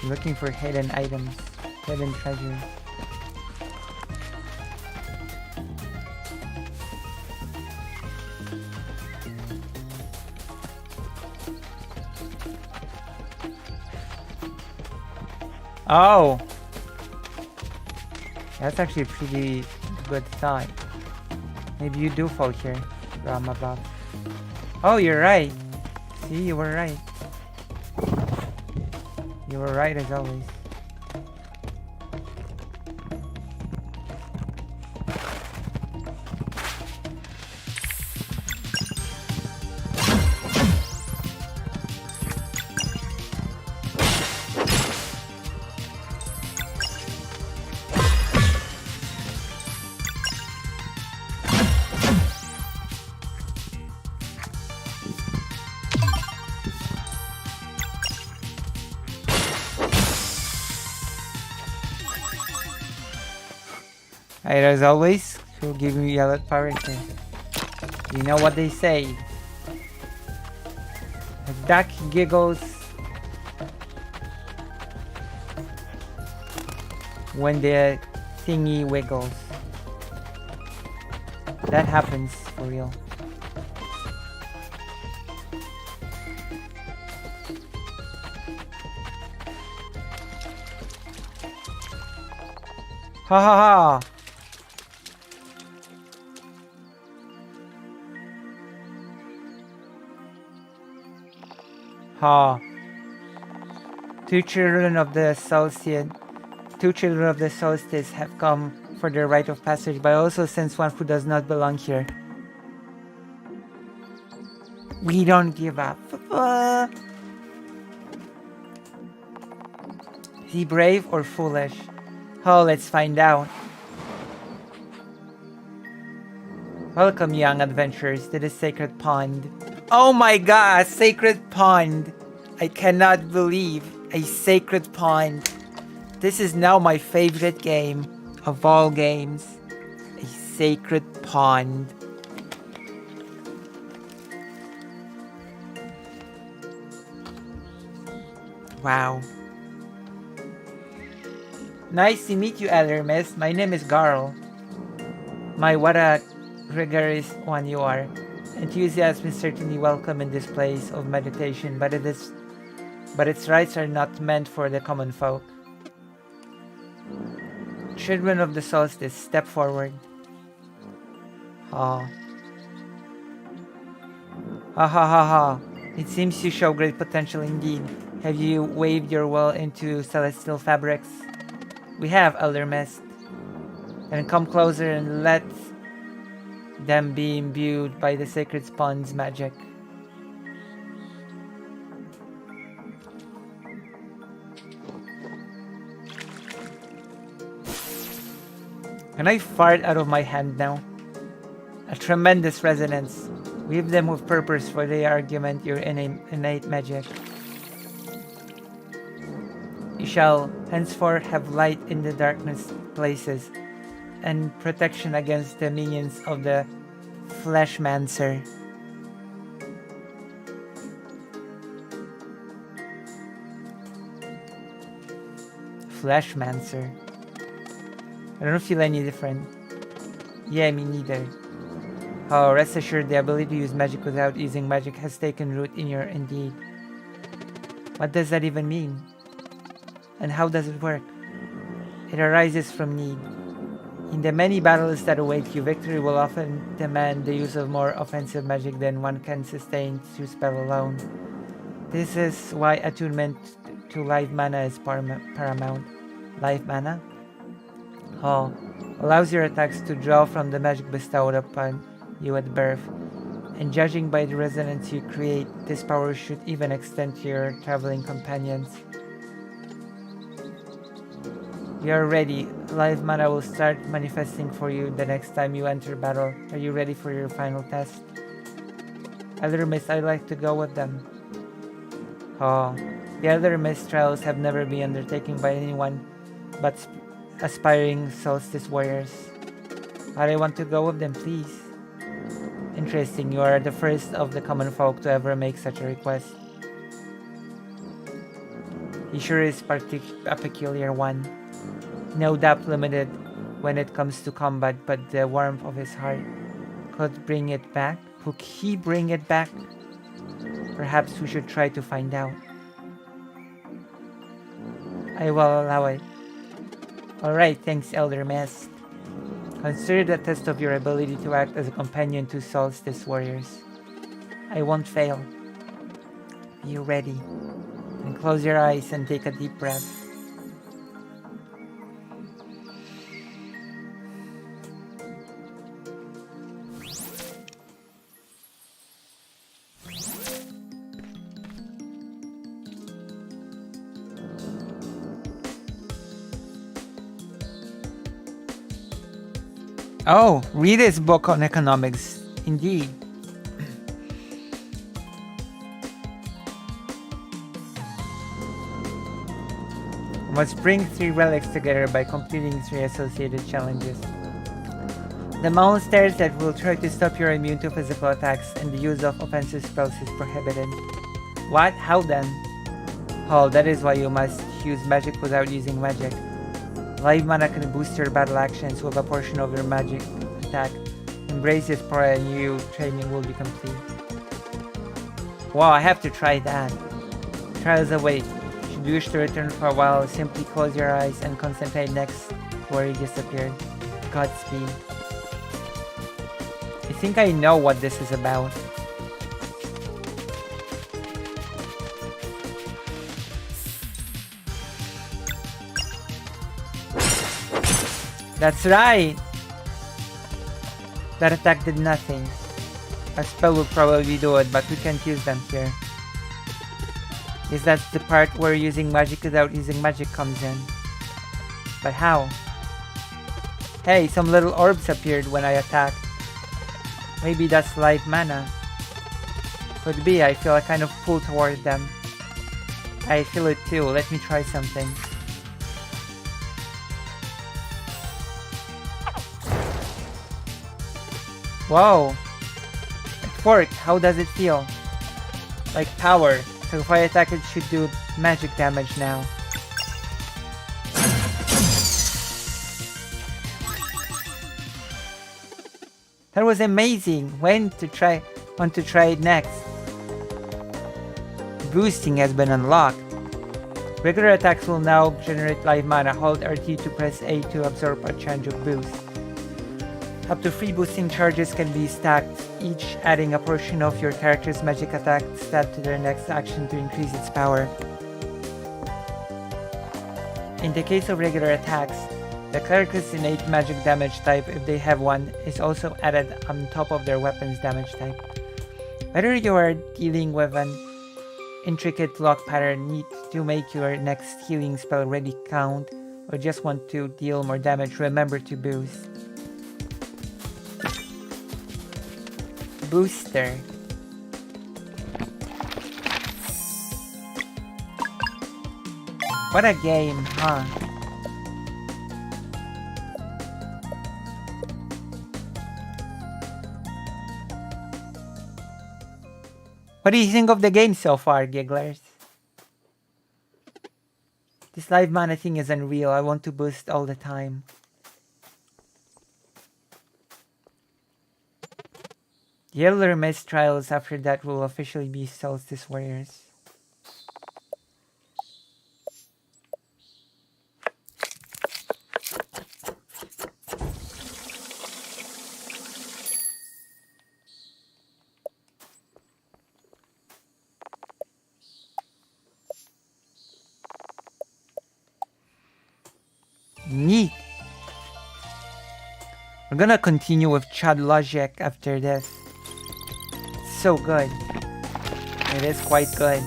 A: I'm looking for hidden items, hidden treasure. Oh! That's actually a pretty good thought. Maybe you do fall here, Ramabab. Oh, you're right. See, you were right. You were right as always. Right, as always, she'll give me yellow power here. You know what they say. A duck giggles when the thingy wiggles. That happens for real. Ha ha ha! Ha. Two children of the solstice have come for their rite of passage, but I also sense one who does not belong here. We don't give up. Is he brave or foolish? Oh, let's find out. Welcome, young adventurers, to the sacred pond. Oh my god, sacred pond. I cannot believe a sacred pond. This is now my favorite game of all games. A sacred pond. Wow. Nice to meet you, Elder Miss. My name is Garl. My what a rigorous one you are. Enthusiasm is certainly welcome in this place of meditation, but its rites are not meant for the common folk. Children of the solstice, step forward. Ha. Ha ha ha ha. It seems you show great potential indeed. Have you waved your will into celestial fabrics? We have, Elder Mist. Then come closer and let them be imbued by the sacred pond's magic. Can I fart out of my hand now? A tremendous resonance. Weave them with purpose, for they augment your innate magic. You shall henceforth have light in the darkness places, and protection against the minions of the Fleshmancer. Fleshmancer. I don't feel any different. Yeah, me neither. Oh, rest assured, the ability to use magic without using magic has taken root in your indeed. What does that even mean? And how does it work? It arises from need. In the many battles that await you, victory will often demand the use of more offensive magic than one can sustain through spell alone. This is why attunement to life mana is paramount. Life mana? Oh, allows your attacks to draw from the magic bestowed upon you at birth. And judging by the resonance you create, this power should even extend to your traveling companions. You are ready. Life mana will start manifesting for you the next time you enter battle. Are you ready for your final test? Elder Mist, I'd like to go with them. Oh, the Elder Mist trials have never been undertaken by anyone but aspiring Solstice warriors. But I want to go with them, please. Interesting, you are the first of the common folk to ever make such a request. He sure is a peculiar one. No doubt limited when it comes to combat, but the warmth of his heart could bring it back. Could he bring it back? Perhaps we should try to find out. I will allow it. Alright, thanks Elder Mist. Consider the test of your ability to act as a companion to Solstice warriors. I won't fail. Be ready. And close your eyes and take a deep breath. Oh, read his book on economics. Indeed. Must bring 3 relics together by completing 3 associated challenges. The monsters that will try to stop your immune to physical attacks and the use of offensive spells is prohibited. What? How then? Oh, that is why you must use magic without using magic. Life mana can boost your battle actions with a portion of your magic attack. Embrace this power and new training will be complete. Wow, I have to try that. Trials await. Should you wish to return for a while, simply close your eyes and concentrate next where he disappeared. Godspeed. I think I know what this is about. That's right! That attack did nothing. A spell will probably do it, but we can't use them here. Is that the part where using magic without using magic comes in? But how? Hey, some little orbs appeared when I attacked. Maybe that's life mana. Could be, I feel a kind of pull toward them. I feel it too, let me try something. Whoa! It worked, how does it feel? Like power, so if I attack it should do magic damage now. That was amazing! Want to try it next. Boosting has been unlocked. Regular attacks will now generate life mana. Hold RT to press A to absorb a charge of boost. Up to 3 boosting charges can be stacked, each adding a portion of your character's magic attack stat to their next action to increase its power. In the case of regular attacks, the cleric's innate magic damage type, if they have one, is also added on top of their weapon's damage type. Whether you are dealing with an intricate lock pattern need to make your next healing spell ready count, or just want to deal more damage, remember to boost. Booster. What a game, huh? What do you think of the game so far, gigglers? This live mana thing is unreal. I want to boost all the time. The Elder Mist trials after that will officially be Solstice Warriors. Neat. We're gonna continue with Chud Logic after this. So good. It is quite good.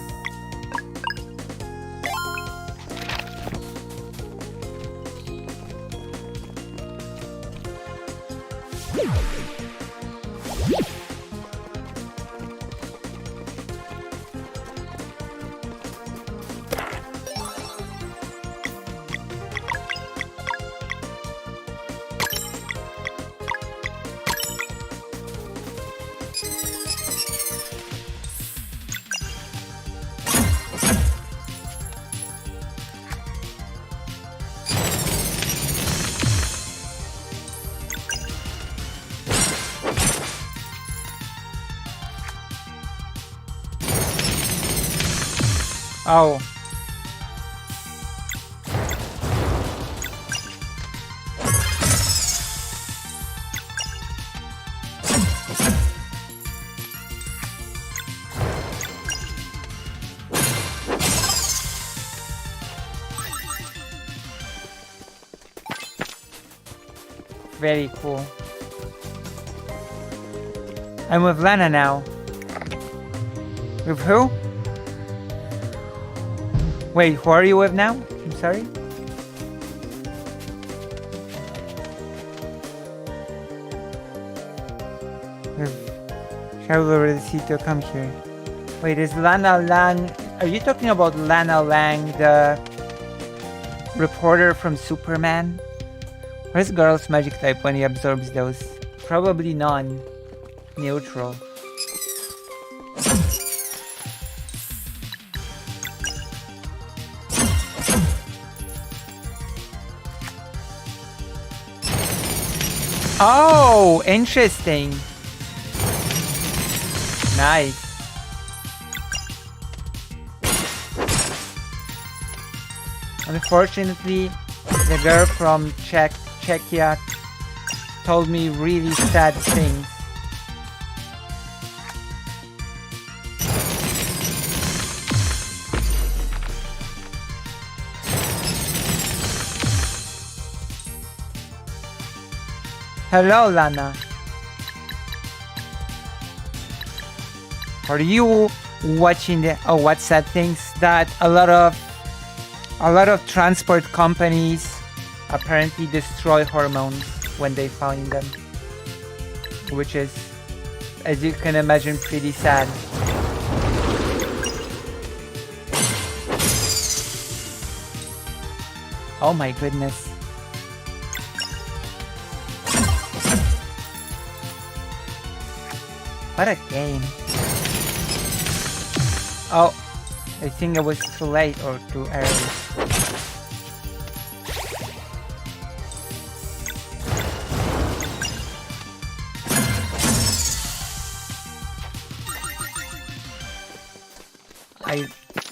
A: Oh. Very cool. I'm with Lana now. With who? Wait, who are you with now? I'm sorry? Charlotte come here. Wait, is Lana Lang... Are you talking about Lana Lang, the reporter from Superman? Where's Girl's magic type when he absorbs those? Probably none. Neutral. Oh, interesting. Nice. Unfortunately, the girl from Czechia told me really sad things. Hello, Lana. Are you watching the what's that things that a lot of transport companies apparently destroy hormones when they find them, which is, as you can imagine, pretty sad. Oh my goodness. What a game. Oh, I think it was too late or too early.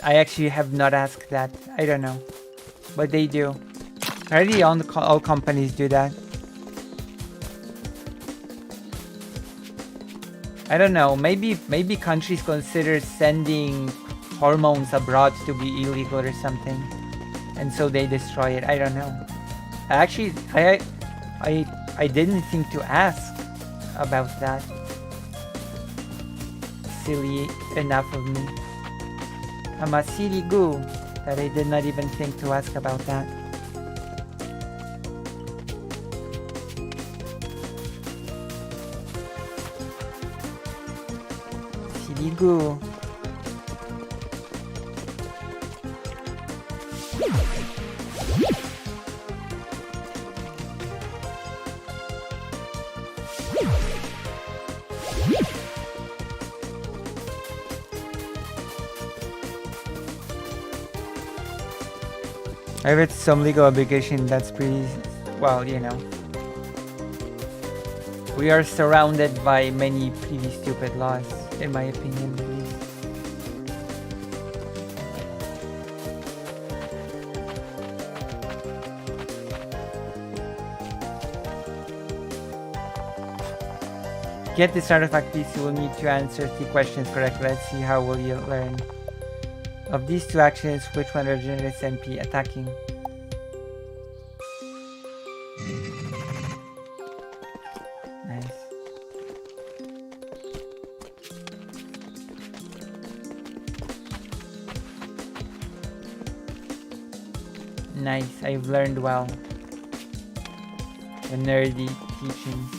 A: I actually have not asked that. I don't know. But they do. Already all companies do that. I don't know, maybe countries consider sending hormones abroad to be illegal or something, and so they destroy it. I don't know. Actually, I didn't think to ask about that. Silly enough of me. I'm a silly goo that I did not even think to ask about that. Goo. I read some legal obligation that's pretty, well, you know. We are surrounded by many pretty stupid laws, in my opinion, at least. Get this artifact piece, you will need to answer 3 questions correctly. Let's see how will you learn. Of these 2 actions, which one originates MP? Attacking. Nice, I've learned well. The nerdy teachings.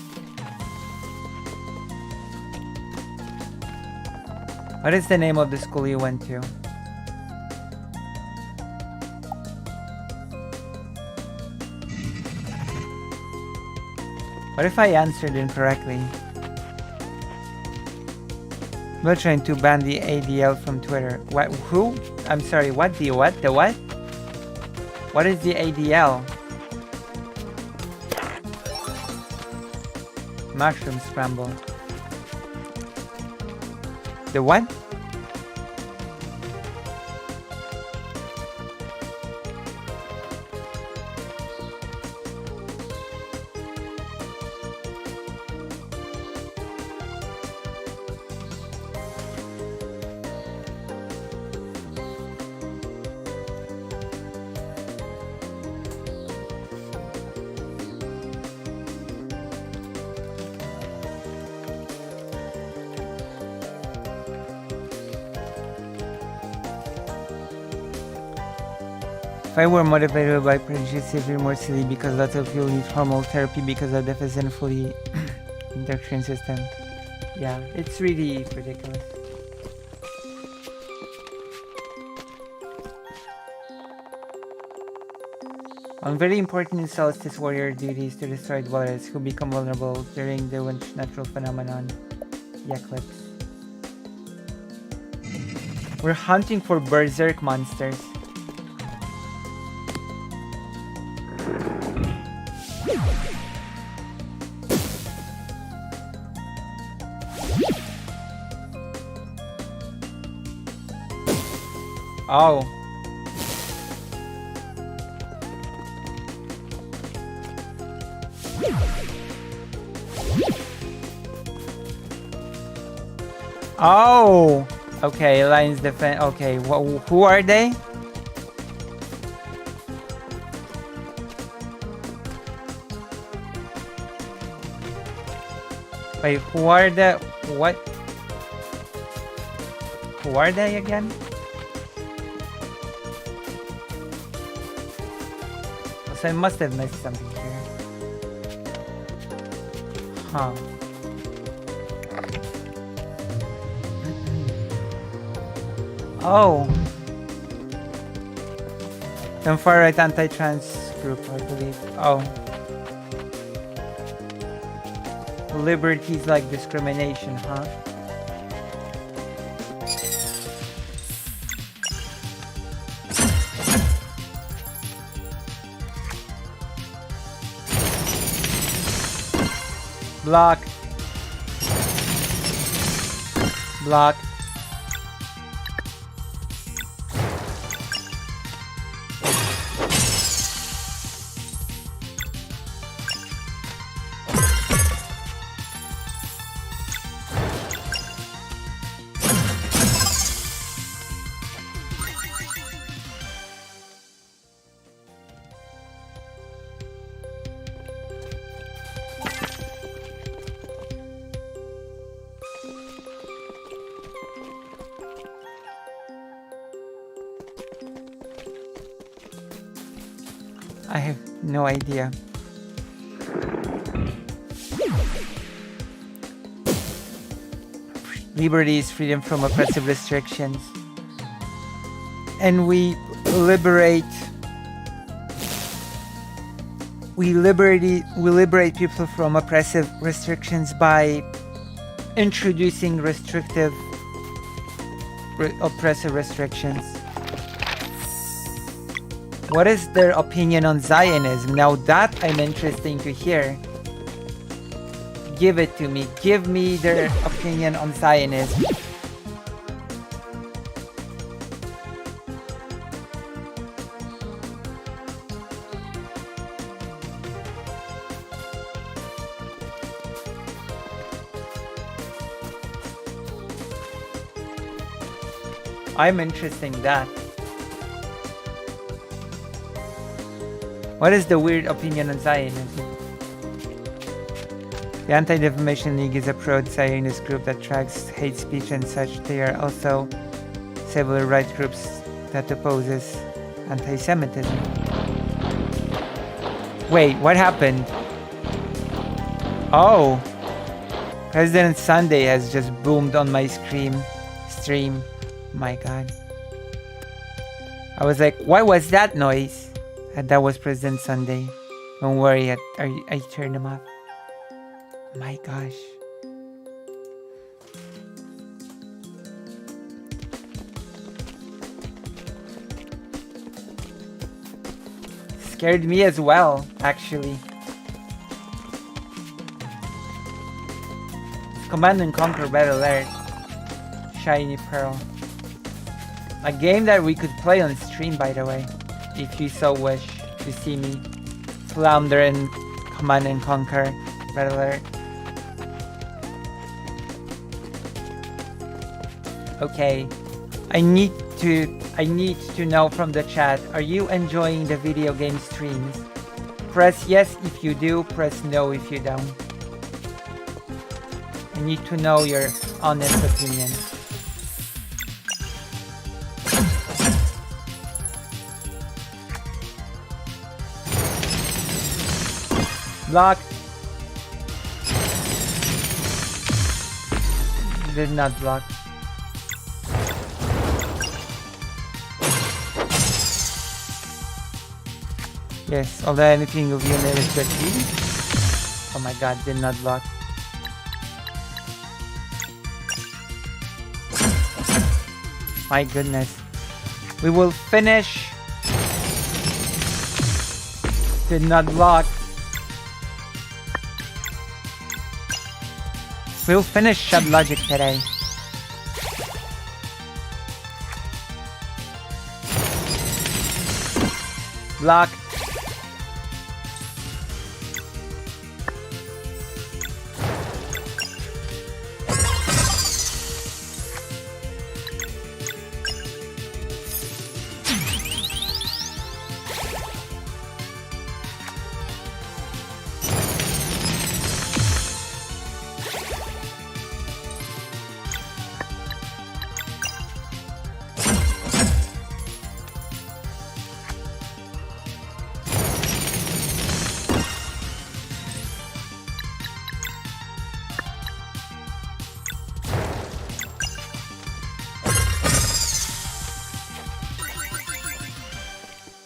A: What is the name of the school you went to? What if I answered incorrectly? We're trying to ban the ADL from Twitter. What? Who? I'm sorry, what? The what? The what? What is the ADL? Mushroom scramble. The what? If I were motivated by prejudice, I'd be more silly because lots of people need hormonal therapy because of deficit in fully endocrine system. Yeah, it's really ridiculous. On very important solstice warrior duties to destroy dwellers who become vulnerable during the natural phenomenon, the eclipse. We're hunting for berserk monsters. Oh. Oh. Okay, Lions defend. Okay, who are they? Wait, who are the what? Who are they again? So I must have missed something here. Huh. Oh. Some far-right anti-trans group, I believe. Oh. Liberties like discrimination, huh? Block. Block. I have no idea. Liberty is freedom from oppressive restrictions. And we liberate people from oppressive restrictions by introducing oppressive restrictions. What is their opinion on Zionism? Now that I'm interested to hear. Give it to me. Give me their opinion on Zionism. I'm interested in that. What is the weird opinion on Zionism? The Anti-Defamation League is a pro-Zionist group that tracks hate speech and such. They are also several rights groups that opposes anti-Semitism. Wait, what happened? Oh. President Sunday has just boomed on my stream. My god. I was like, what was that noise? And that was President Sunday. Don't worry, I turned him off. My gosh. Scared me as well, actually. Command and Conquer Battle Alert. Shiny Pearl. A game that we could play on stream, by the way, if you so wish to see me flounder in Command and Conquer Battle Alert. Okay, I need to know from the chat, are you enjoying the video game streams? Press yes if you do, press no if you don't. I need to know your honest opinion. Blocked. Did not block. Yes, although anything of unit is good. Oh my god, did not block. My goodness. We will finish. Did not block. We'll finish Chud Logic today. Block.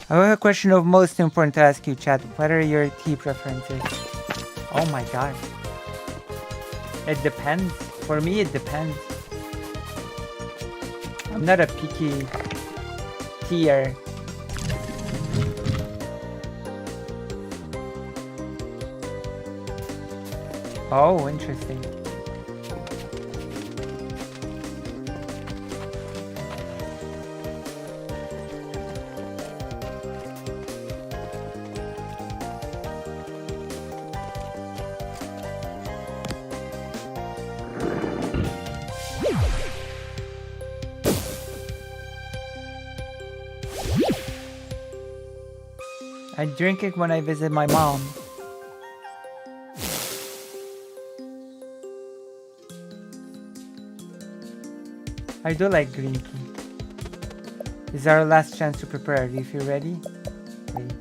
A: I have a question of most important to ask you, chat. What are your tea preferences? Oh my god. It depends. For me, it depends. I'm not a picky teer. Oh, interesting. I drink it when I visit my mom. I do like green tea. This is our last chance to prepare. If you're ready, wait.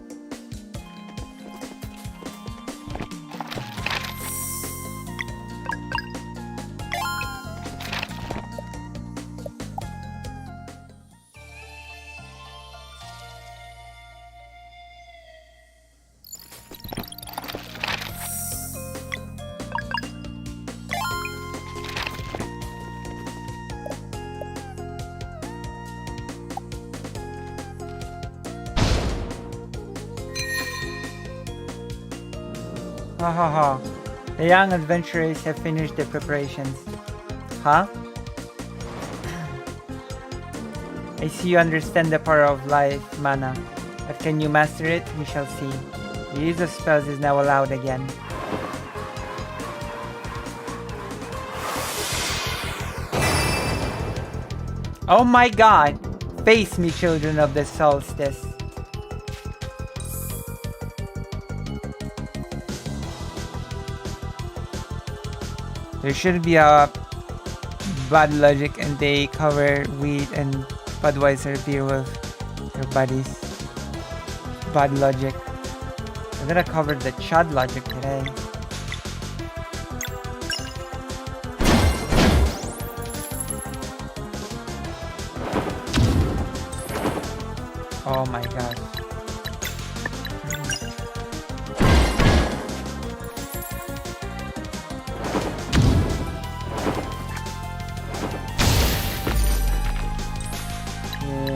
A: Ha ha ha. The young adventurers have finished their preparations. Huh? I see you understand the power of life mana. But can you master it? We shall see. The use of spells is now allowed again. Oh my god! Face me, children of the solstice. There should be a Bad Logic and they cover wheat and Budweiser beer with their buddies. Bad Logic. I'm gonna cover the Chud Logic today. Oh my gosh.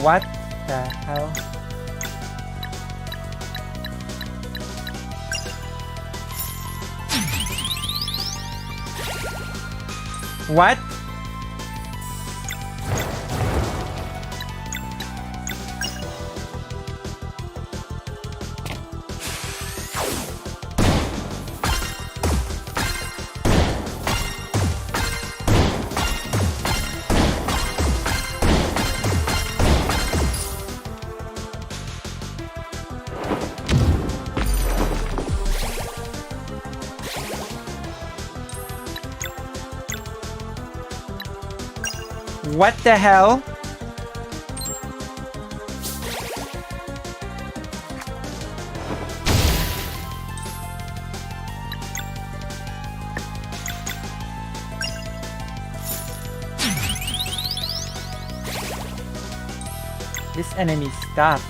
A: What the hell? What? What the hell? This enemy stuff.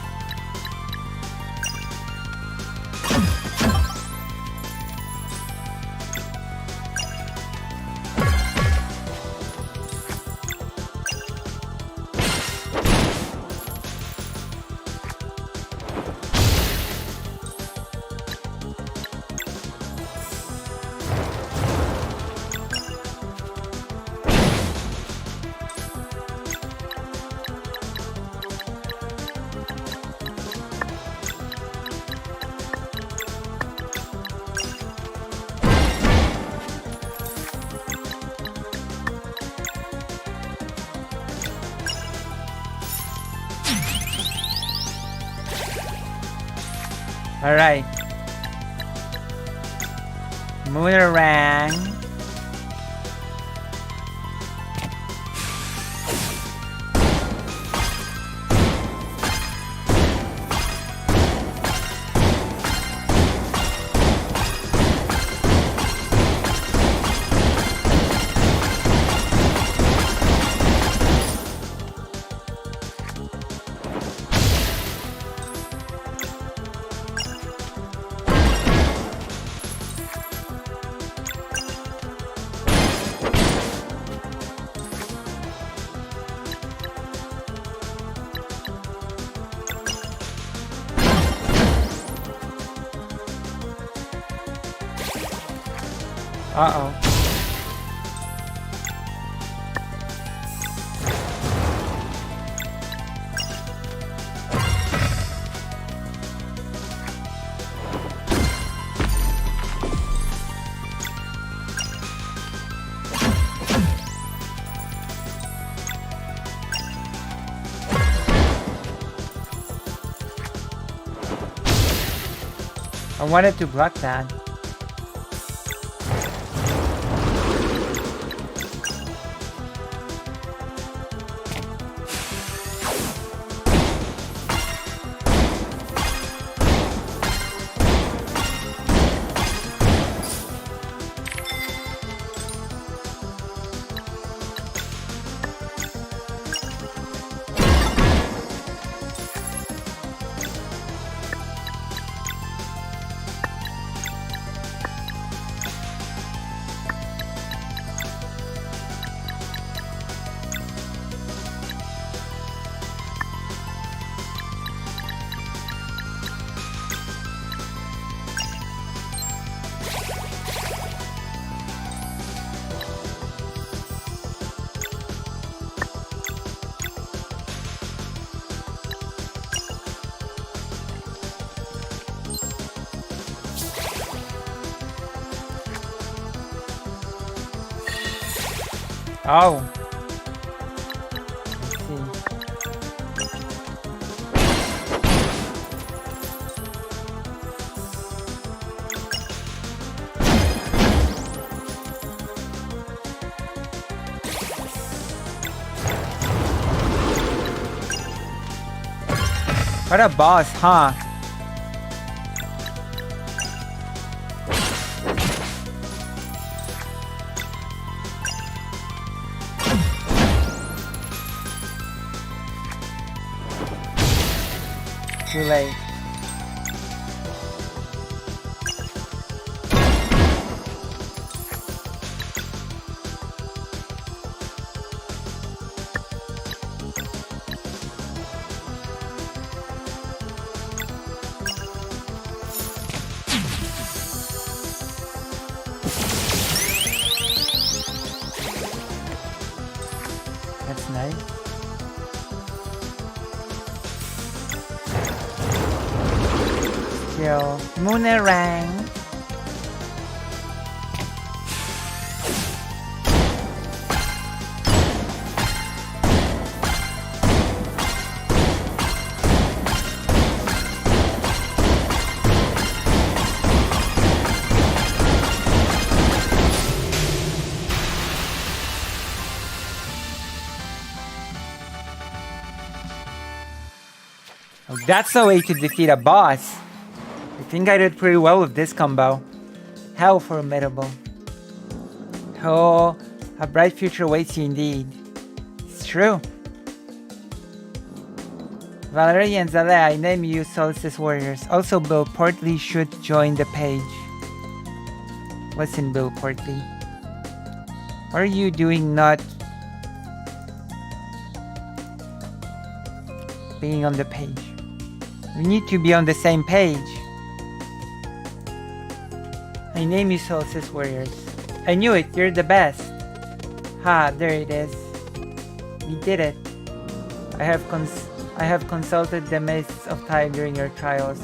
A: Alright. Moonerang. Uh-oh. I wanted to block that. Oh. Let's see. What a boss, huh? too late. That's nice. Still, Moonerang. Oh, that's the way to defeat a boss. I think I did pretty well with this combo. How formidable. Oh, a bright future awaits you indeed. It's true. Valerie and Zale, I name you Solstice Warriors. Also, Bill Portley should join the page. Listen, Bill Portley. What are you doing not being on the page? We need to be on the same page. I name you Solstice Warriors. I knew it, you're the best. Ha, there it is. We did it. I have consulted the mists of time during your trials.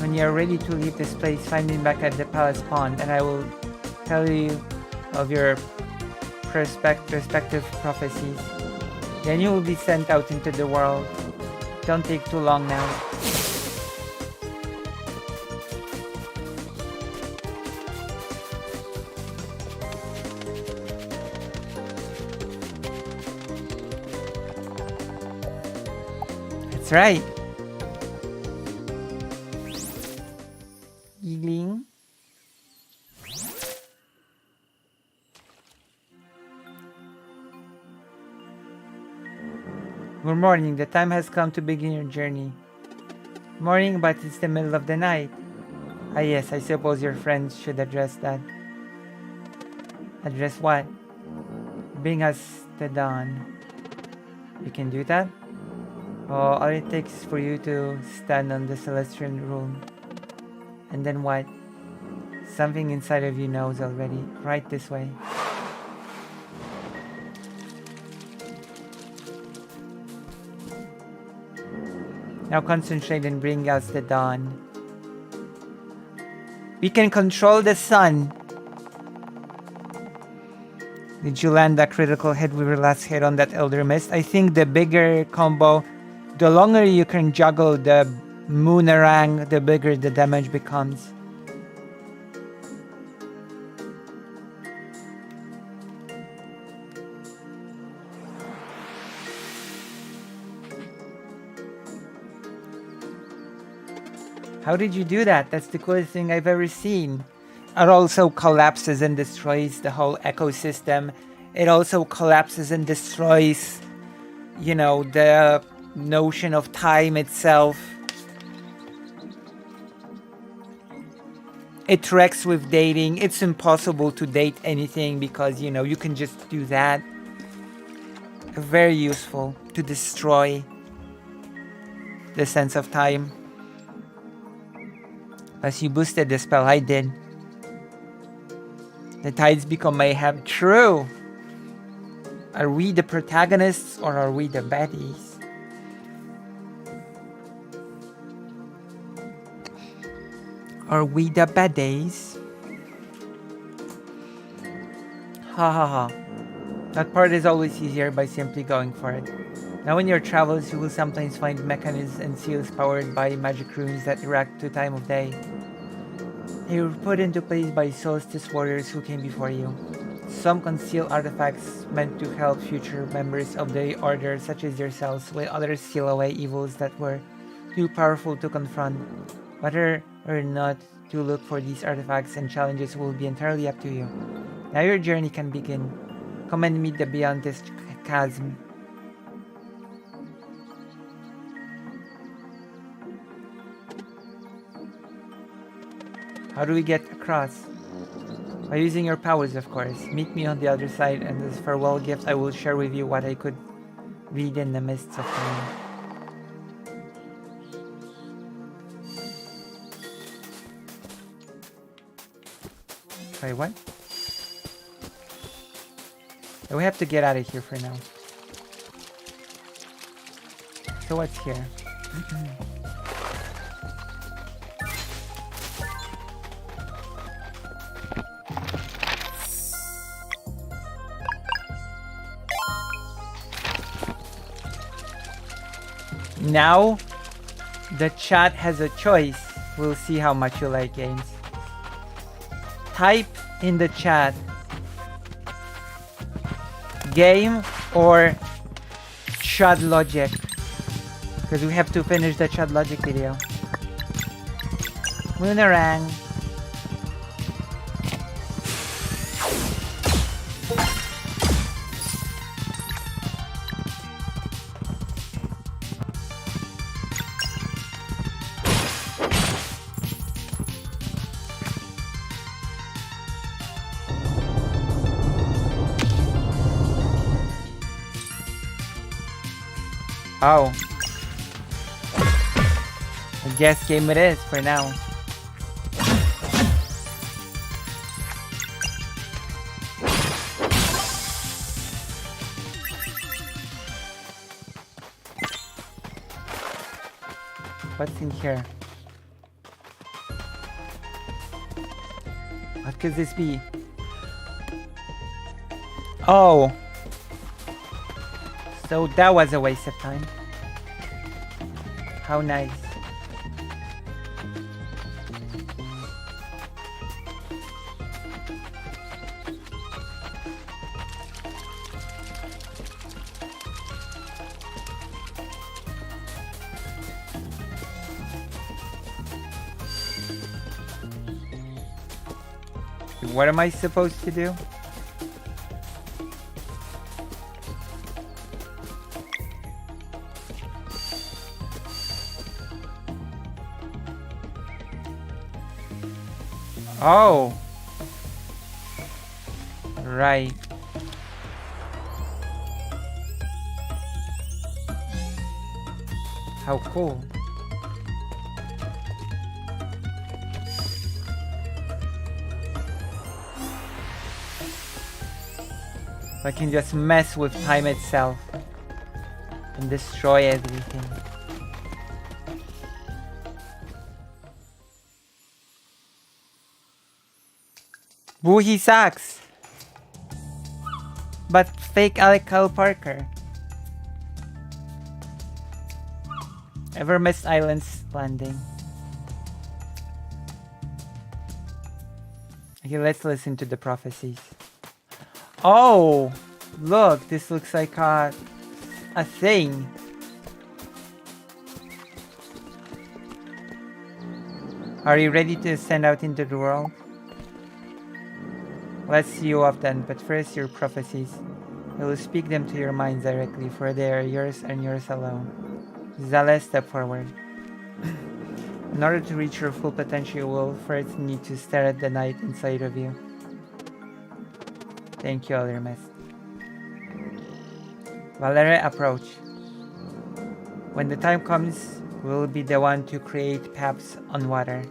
A: When you are ready to leave this place, find me back at the palace pond, and I will tell you of your respective prophecies. Then you will be sent out into the world. Don't take too long now. That's right. Eagling. Good morning. The time has come to begin your journey. Morning, but it's the middle of the night. Ah yes, I suppose your friends should address that. Address what? Bring us the dawn. You can do that? Oh, all it takes is for you to stand on the celestial room. And then what? Something inside of you knows already. Right this way. Now concentrate and bring us the dawn. We can control the sun. Did you land that critical hit with your last hit on that Elder Mist? I think the bigger combo, the longer you can juggle the Moonerang, the bigger the damage becomes. How did you do that? That's the coolest thing I've ever seen. It also collapses and destroys the whole ecosystem. It also collapses and destroys, you know, the notion of time itself. It wrecks with dating. It's impossible to date anything because, you know, you can just do that. Very useful to destroy the sense of time. As you boosted the spell, I did. The tides become mayhem. True. Are we the protagonists or are we the baddies? Are we the baddies? Ha ha ha. That part is always easier by simply going for it. Now in your travels, you will sometimes find mechanisms and seals powered by magic runes that react to time of day. They were put into place by Solstice Warriors who came before you. Some conceal artifacts meant to help future members of the Order such as yourselves, while others seal away evils that were too powerful to confront. Whether or not to look for these artifacts and challenges will be entirely up to you. Now your journey can begin. Come and meet the beyond this chasm. How do we get across? By using your powers, of course. Meet me on the other side, and as farewell gift, I will share with you what I could read in the mists of time. Try what? Oh, we have to get out of here for now. So what's here? Now, the chat has a choice. We'll see how much you like games. Type in the chat game or Chud Logic, because we have to finish the Chud Logic video. Moonerang. Oh. I guess game it is for now. What's in here? What could this be? Oh. So that was a waste of time. How nice. What am I supposed to do? Oh, right. How cool. I can just mess with time itself and destroy everything. Boo, he sucks. But fake Alec Kyle Parker. Ever missed Islands Landing? Okay, let's listen to the prophecies. Oh, look, this looks like a thing. Are you ready to send out into the world? Let's see you off then, but first your prophecies. I will speak them to your minds directly, for they are yours and yours alone. Zale, step forward. In order to reach your full potential, you will first need to stare at the night inside of you. Thank you, Aldermest. Valere, approach. When the time comes, we'll be the one to create paths on water.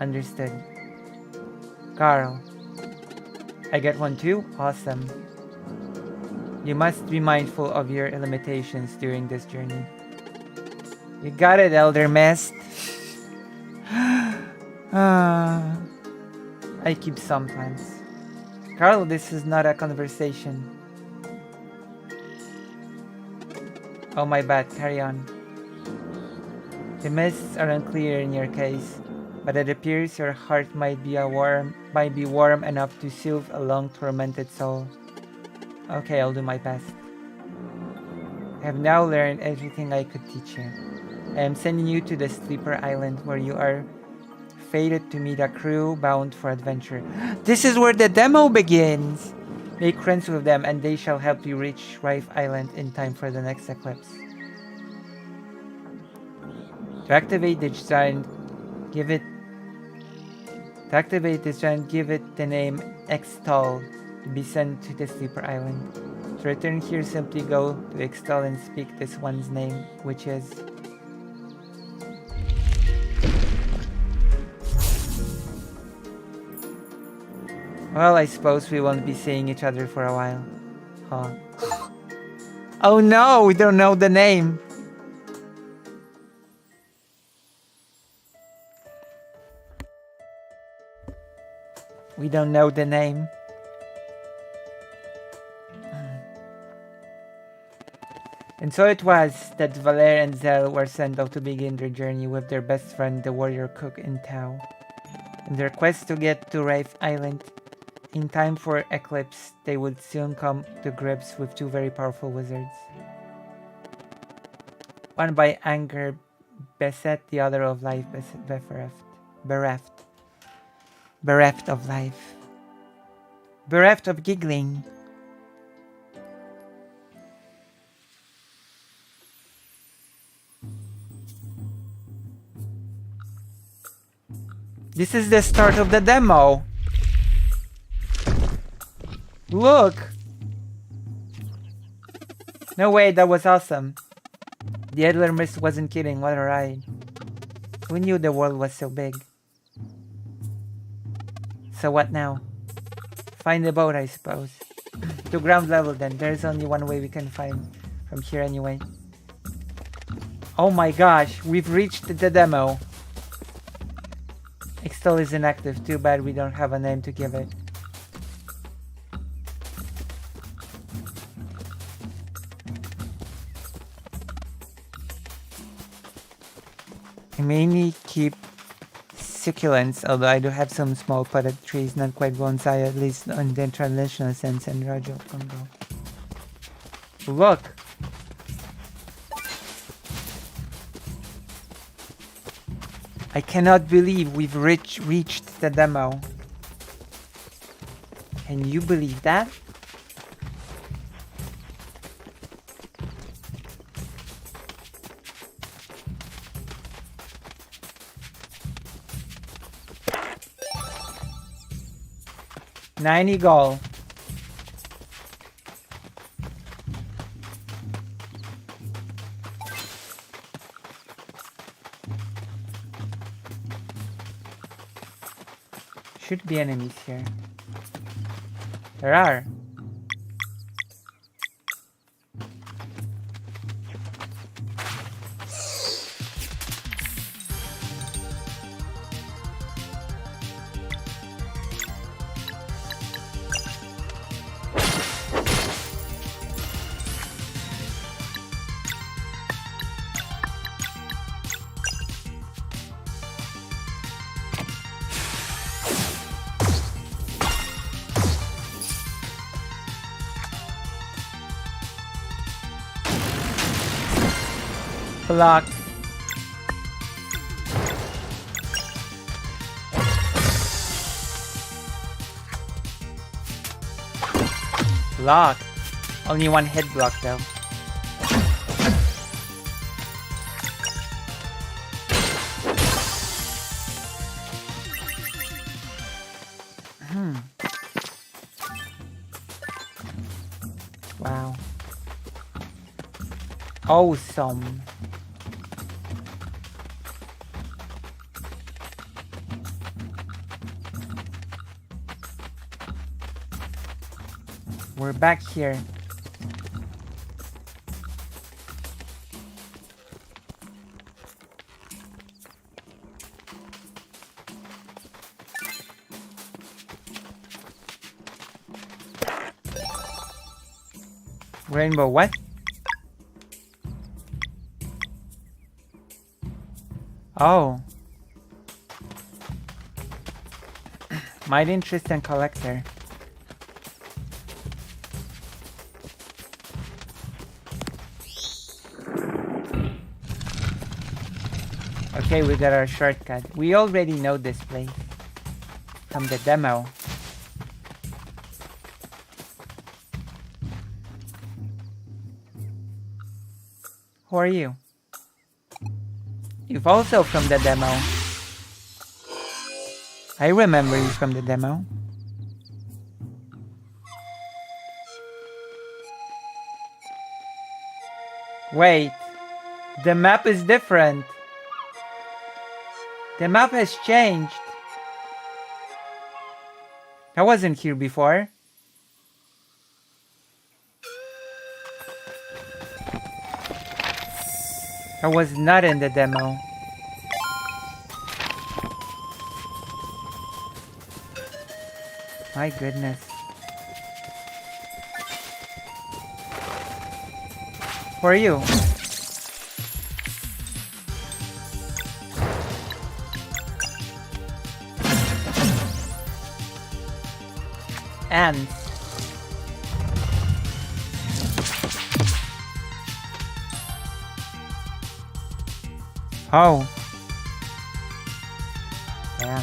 A: Understood. Carl. I get one too? Awesome. You must be mindful of your limitations during this journey. You got it, Elder Mist. I keep some plans. Carl, this is not a conversation. Oh my bad, carry on. The mists are unclear in your case, but it appears your heart might be warm enough to soothe a long-tormented soul. Okay, I'll do my best. I have now learned everything I could teach you. I am sending you to the Sleeper Island, where you are fated to meet a crew bound for adventure. This is where the demo begins! Make friends with them, and they shall help you reach Rife Island in time for the next eclipse. To activate the giant, give it To activate this giant, give it the name Extol to be sent to the Sleeper Island. To return here, simply go to Extol and speak this one's name, which is... Well, I suppose we won't be seeing each other for a while. Huh. Oh no, we don't know the name! We don't know the name. And so it was that Valer and Zell were sent out to begin their journey with their best friend, the warrior cook in Tao. In their quest to get to Rife Island, in time for Eclipse, they would soon come to grips with two very powerful wizards. One by anger beset, the other of life bereft of life. Bereft of giggling. This is the start of the demo. Look! No way, that was awesome. The Edler Mist wasn't kidding, what a ride. Who knew the world was so big? So what now? Find the boat, I suppose. To ground level then, there's only one way we can find from here anyway. Oh my gosh, we've reached the demo. Extol is inactive, too bad we don't have a name to give it. I mainly keep succulents, although I do have some small potted trees, not quite bonsai, at least in the traditional sense, and Rajo Congo. Look! I cannot believe we've reached the demo. Can you believe that? $90 gold. Should be enemies here. There are. Block. Block. Only one hit block though. Wow. Awesome. We're back here. Rainbow what? Oh. Might interest and collector. Okay, we got our shortcut. We already know this place from the demo. Who are you? You've also from the demo. I remember you from the demo. Wait, the map is different. The map has changed. I wasn't here before. I was not in the demo. My goodness. Who are you? Ants. Oh. Damn.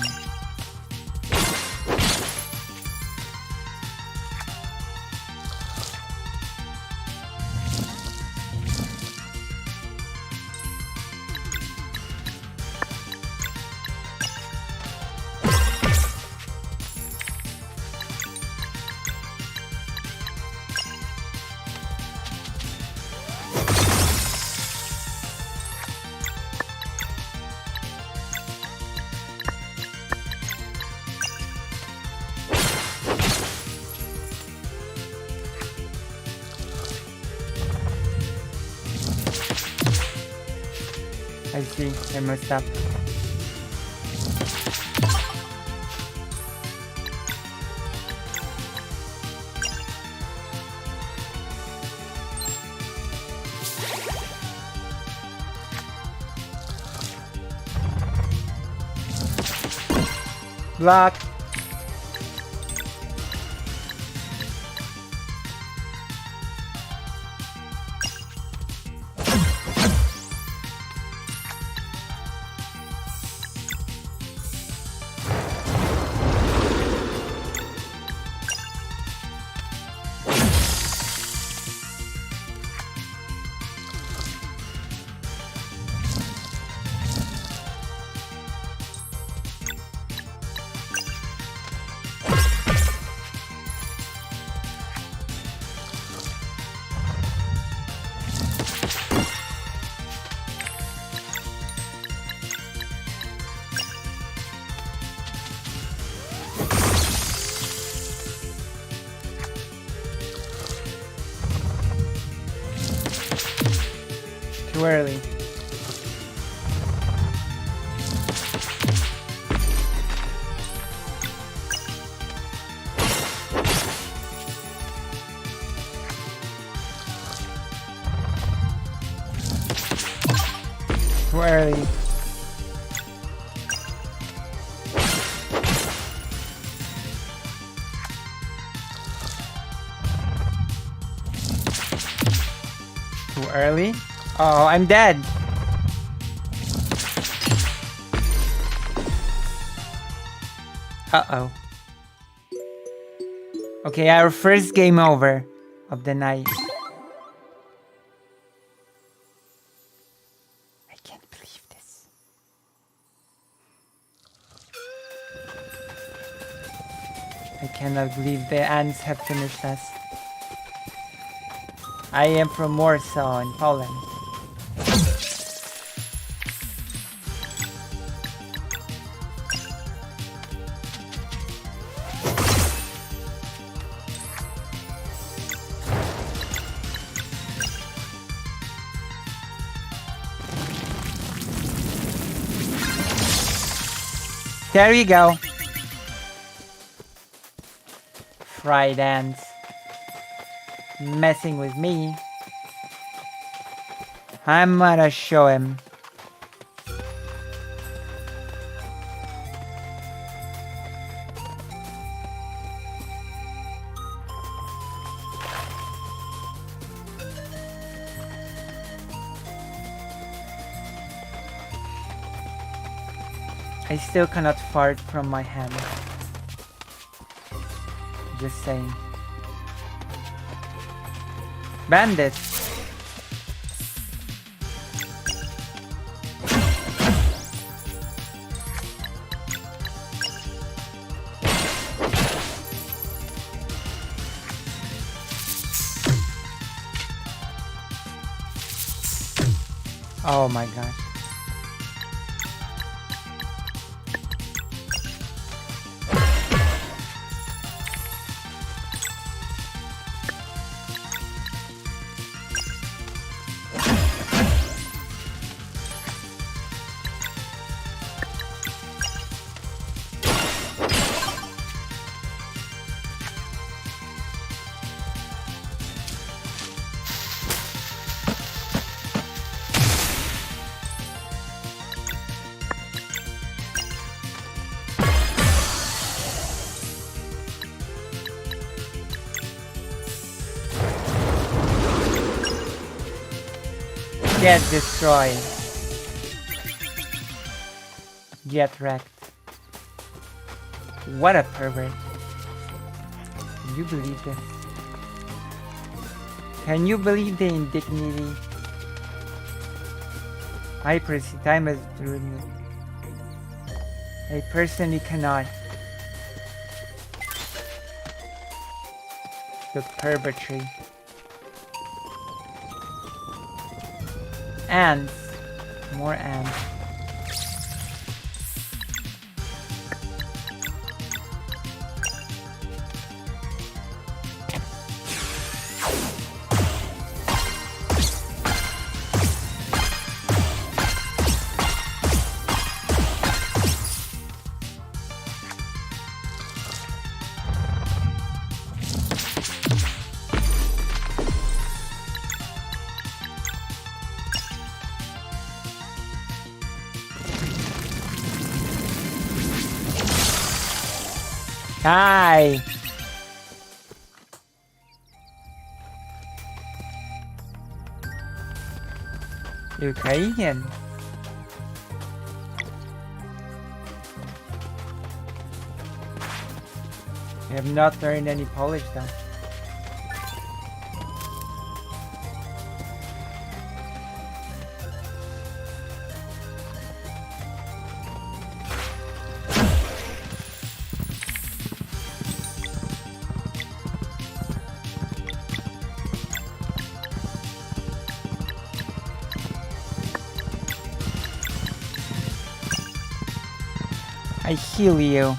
A: I see, I messed up. Block. Too early. Too early. Too early? Oh, I'm dead. Uh-oh. Okay, our first game over of the night. I can't believe this. I cannot believe the ants have finished us. I am from Warsaw in Poland. There you go. Fried ants. Messing with me. I'm gonna show him. I still cannot fart from my hand. Just saying. Bandits! Oh my gosh. Get destroyed. Get wrecked. What a pervert. Can you believe this? Can you believe the indignity? I personally cannot. The perpetrate. Ants. More ants. Hi. Ukrainian. I have not learned any Polish though. I heal you.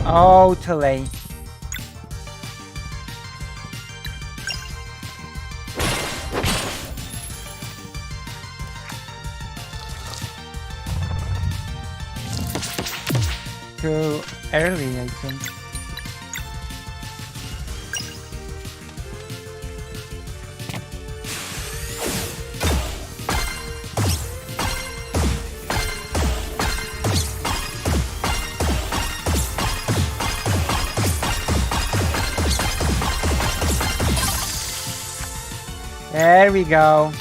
A: Oh, too late. Too early, I think. There we go.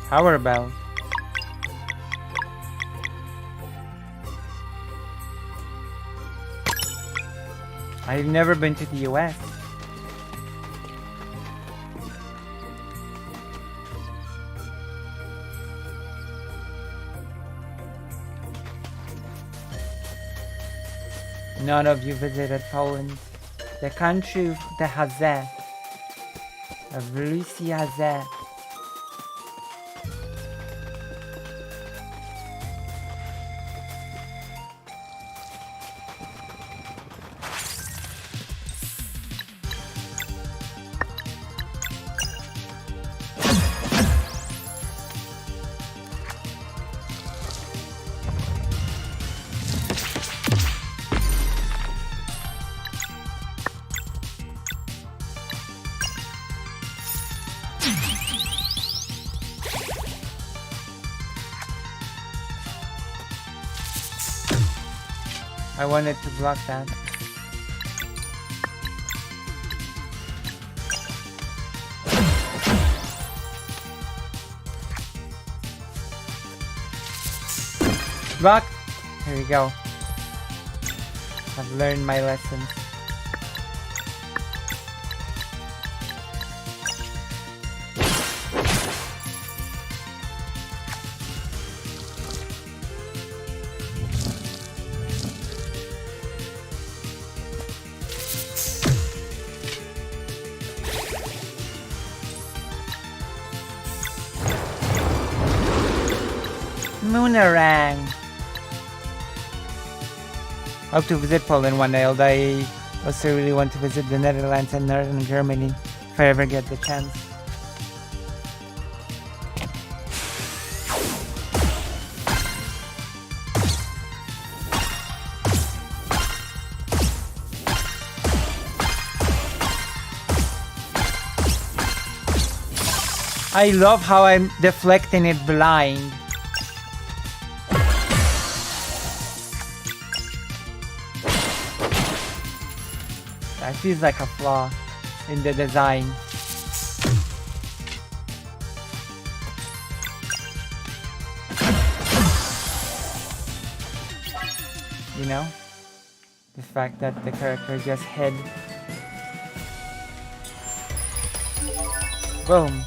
A: Power bell. I've never been to the US. None of you visited Poland, the country of the Hazet, of Lucy Hazet. I wanted to block that. Block! Here we go. I've learned my lessons. Moonerang. I hope to visit Poland one day, although I also really want to visit the Netherlands and Northern Germany if I ever get the chance. I love how I'm deflecting it blind. That feels like a flaw in the design. You know? The fact that the character just hid. Boom.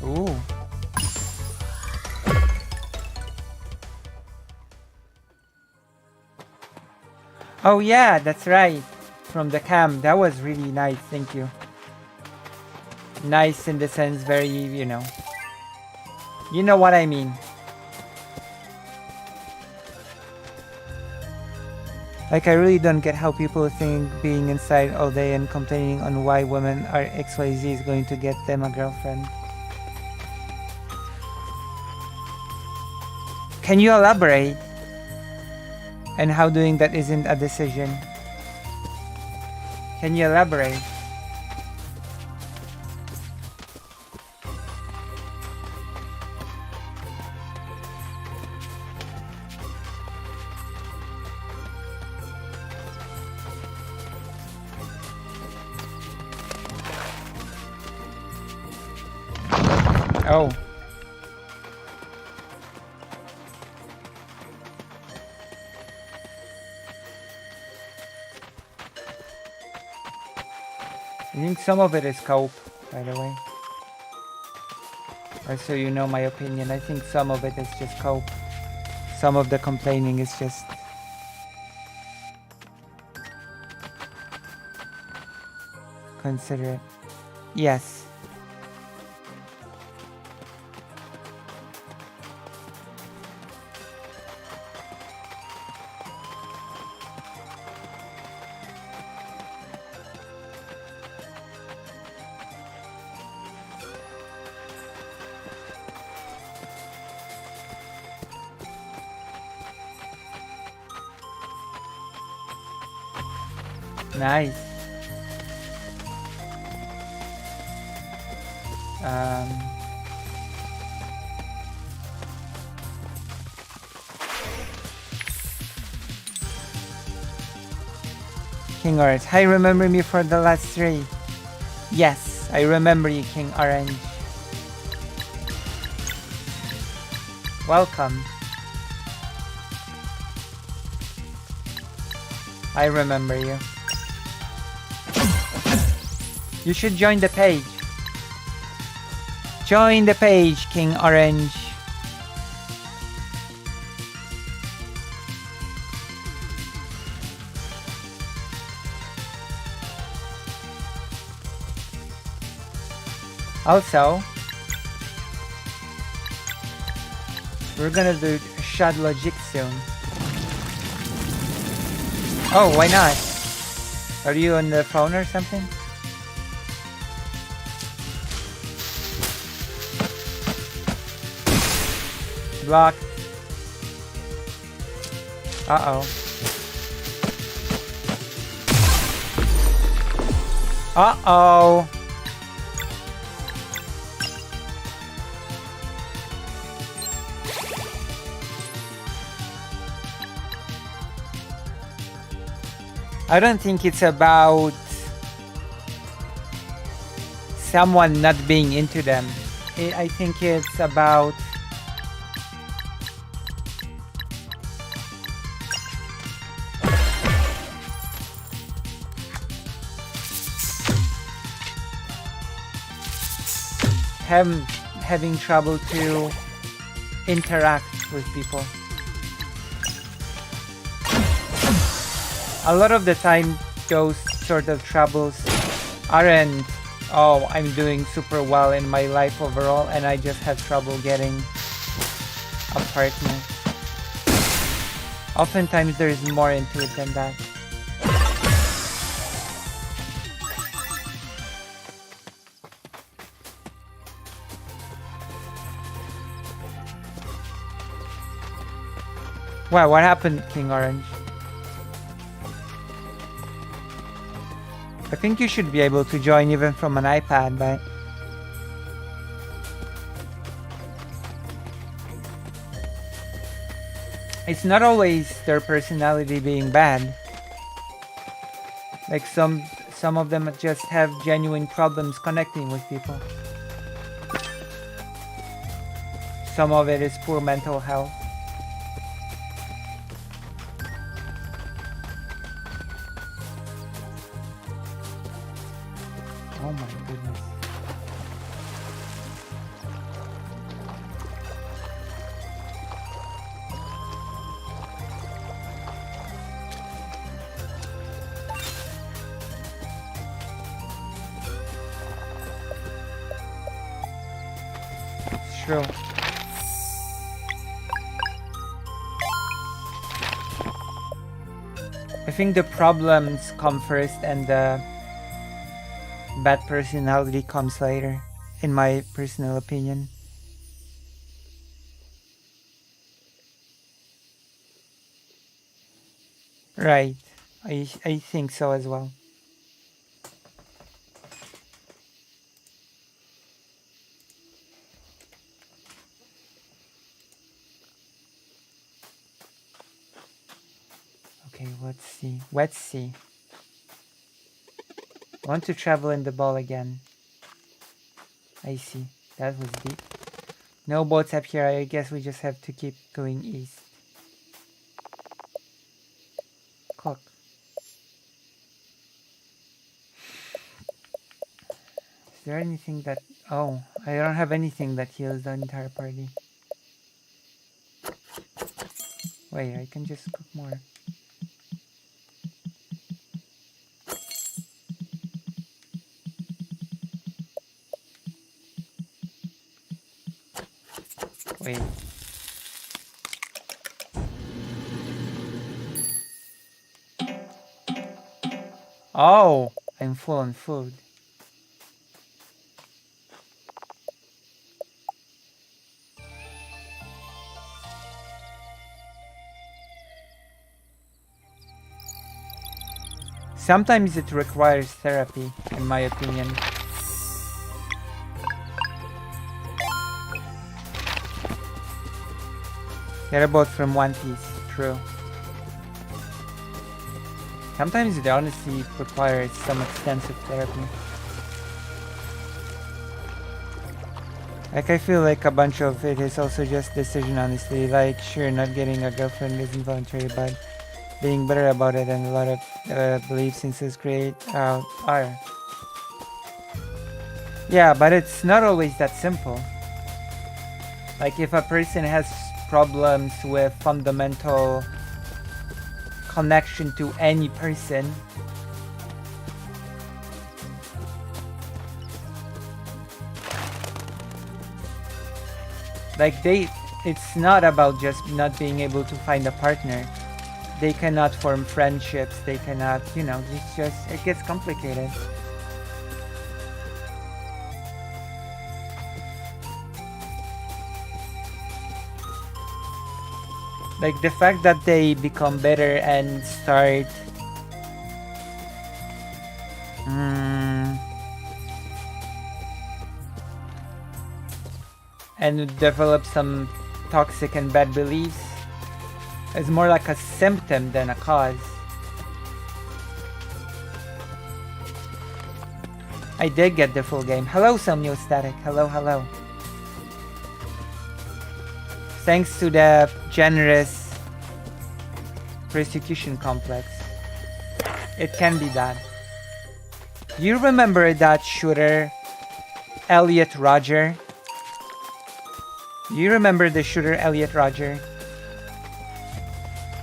A: Ooh. Oh yeah, that's right. From the cam. That was really nice, thank you. Nice in the sense very, you know what I mean. Like, I really don't get how people think being inside all day and complaining on why women are XYZ is going to get them a girlfriend. Can you elaborate? And how doing that isn't a decision? Can you elaborate? Oh. I think some of it is cope, by the way. Or so you know my opinion. I think some of it is just cope. Some of the complaining is just... considerate. Yes. Nice. King Orange. Hi, remember me for the last 3. Yes, I remember you, King Orange. Welcome. I remember you. You should join the page. Join the page, King Orange. Also, we're gonna do Chud Logic soon. Oh, why not? Are you on the phone or something? Block. Uh-oh. Uh-oh. I don't think it's about someone not being into them. I think it's about having trouble to interact with people. A lot of the time, those sort of troubles aren't, oh, I'm doing super well in my life overall and I just have trouble getting a partner. Oftentimes there's more into it than that. Wow, what happened, King Orange? I think you should be able to join even from an iPad, but it's not always their personality being bad. Like some of them just have genuine problems connecting with people. Some of it is poor mental health. Oh my goodness. It's true. I think the problems come first and the bad personality comes later, in my personal opinion. Right. I think so as well. Okay, let's see. Let's see. Want to travel in the ball again. I see. That was deep. No boats up here. I guess we just have to keep going east. Clock. Is there anything that... Oh, I don't have anything that heals the entire party. Wait, I can just cook more. Wait. Oh, I'm full on food. Sometimes it requires therapy, in my opinion. They're both from One Piece, true. Sometimes it honestly requires some extensive therapy. Like, I feel like a bunch of it is also just decision, honestly. Like, sure, not getting a girlfriend is involuntary, but being better about it, and a lot of belief systems create are. Yeah, but it's not always that simple. Like, if a person has problems with fundamental connection to any person, like it's not about just not being able to find a partner. They cannot form friendships, they cannot, you know, it gets complicated. Like the fact that they become better and start and develop some toxic and bad beliefs is more like a symptom than a cause. I did get the full game. Hello, Somniostatic. Hello, hello. Thanks to the generous persecution complex. It can be done. You remember that shooter, Elliot Roger? You remember the shooter, Elliot Roger?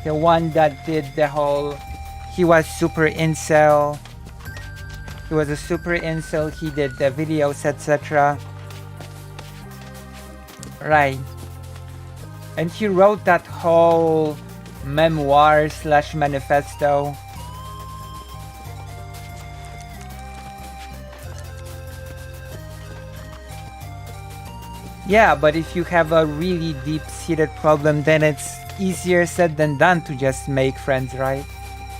A: The one that did the whole... He was super incel. He was a super incel. He did the videos, etc. Right. And he wrote that whole memoir / manifesto. Yeah, but if you have a really deep-seated problem, then it's easier said than done to just make friends, right?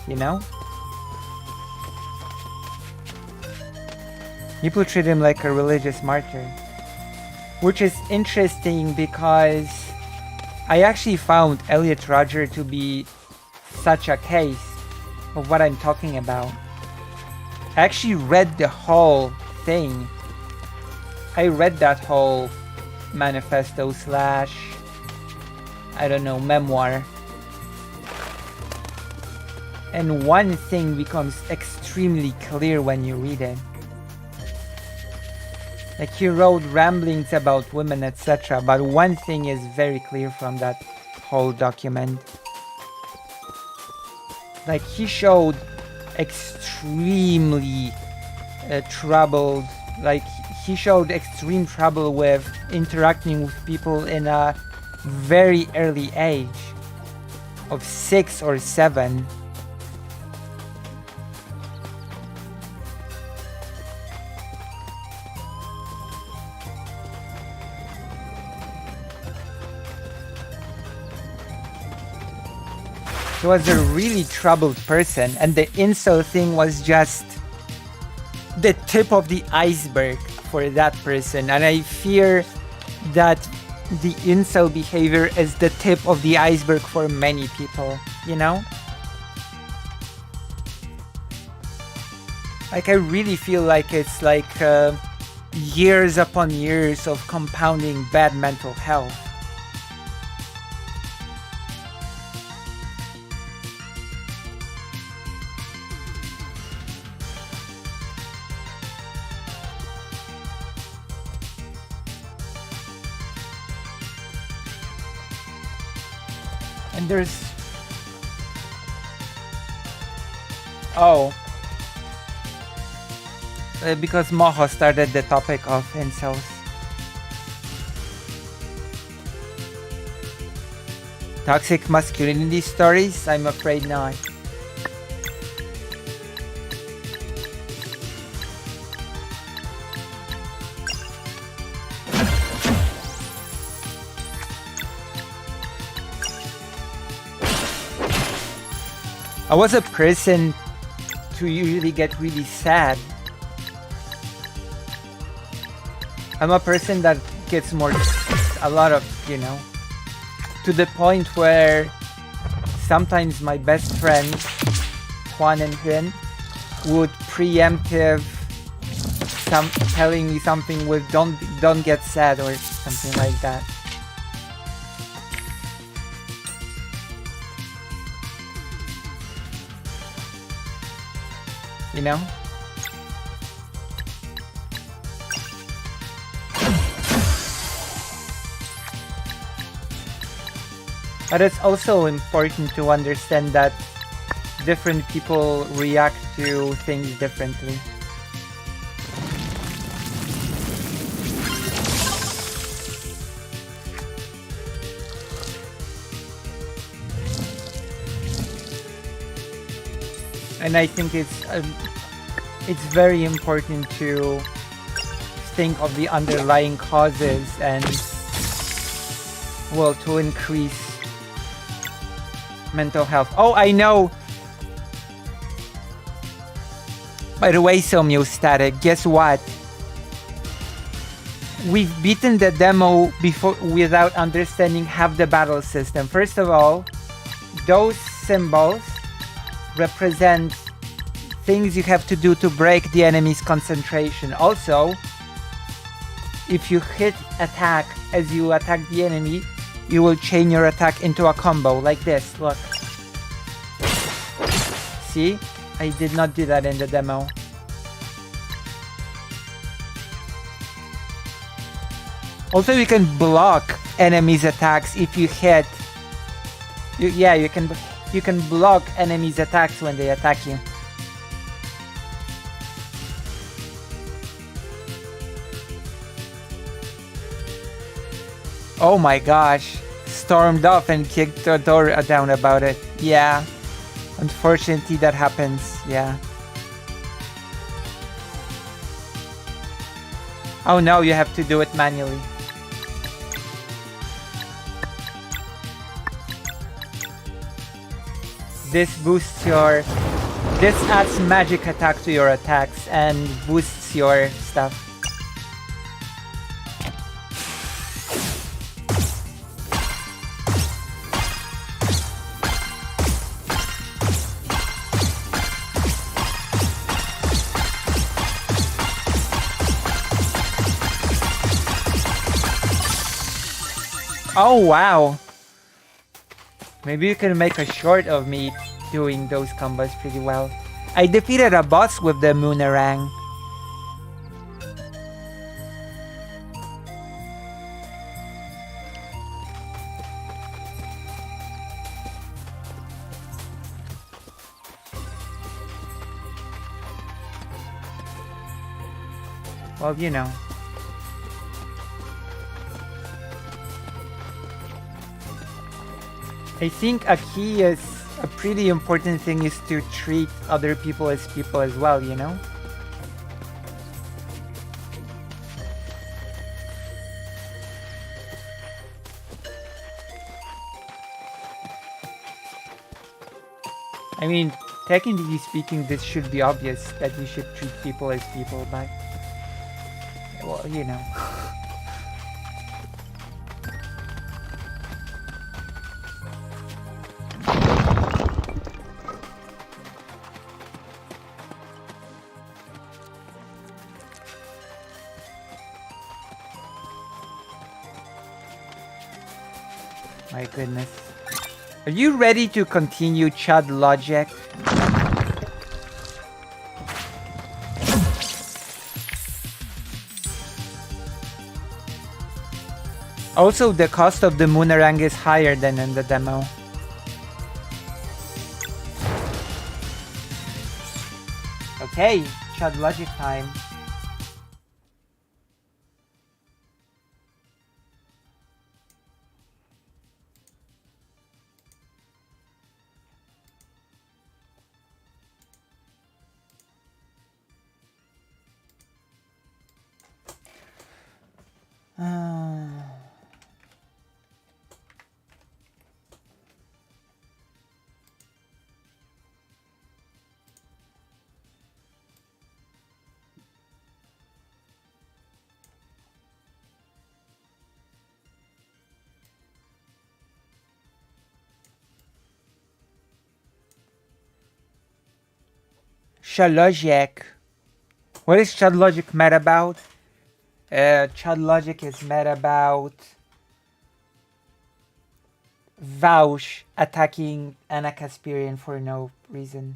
A: You know? People treat him like a religious martyr. Which is interesting because I actually found Elliot Roger to be such a case of what I'm talking about. I actually read the whole thing. I read that whole manifesto / I don't know, memoir. And one thing becomes extremely clear when you read it. Like he wrote ramblings about women, etc. But one thing is very clear from that whole document. Like he showed extremely troubled, like he showed extreme trouble with interacting with people in a very early age of 6 or 7. He was a really troubled person, and the incel thing was just the tip of the iceberg for that person. And I fear that the incel behavior is the tip of the iceberg for many people, you know? Like I really feel like it's like years upon years of compounding bad mental health. And there's... Oh. Because Moho started the topic of incels. Toxic masculinity stories? I'm afraid not. I was a person to usually get really sad. I'm a person that gets more, a lot of, you know, to the point where sometimes my best friends, Juan and Huyên, would preemptive telling me something with don't get sad or something like that. You know? But it's also important to understand that different people react to things differently. And I think it's very important to think of the underlying causes and, well, to increase mental health. Oh, I know. By the way, Somniostatic, guess what? We've beaten the demo before without understanding half the battle system. First of all, those symbols represent things you have to do to break the enemy's concentration. Also, if you hit attack as you attack the enemy, you will chain your attack into a combo like this. Look. See? I did not do that in the demo. Also, you can block enemies' attacks if you hit. Yeah, you can block enemies' attacks when they attack you. Oh my gosh, stormed off and kicked the door down about it. Yeah, unfortunately that happens, yeah. Oh no, you have to do it manually. This adds magic attack to your attacks and boosts your stuff. Oh wow! Maybe you can make a short of me doing those combos pretty well. I defeated a boss with the Moonerang. Well, you know. I think a pretty important thing is to treat other people as well, you know? I mean, technically speaking, this should be obvious that you should treat people as people, but... well, you know. My goodness. Are you ready to continue Chud Logic? Also, the cost of the Moonerang is higher than in the demo. Okay, Chud Logic time. Chud Logic. What is Chud Logic mad about? Chud Logic is mad about Vaush attacking Anna Kasperian for no reason.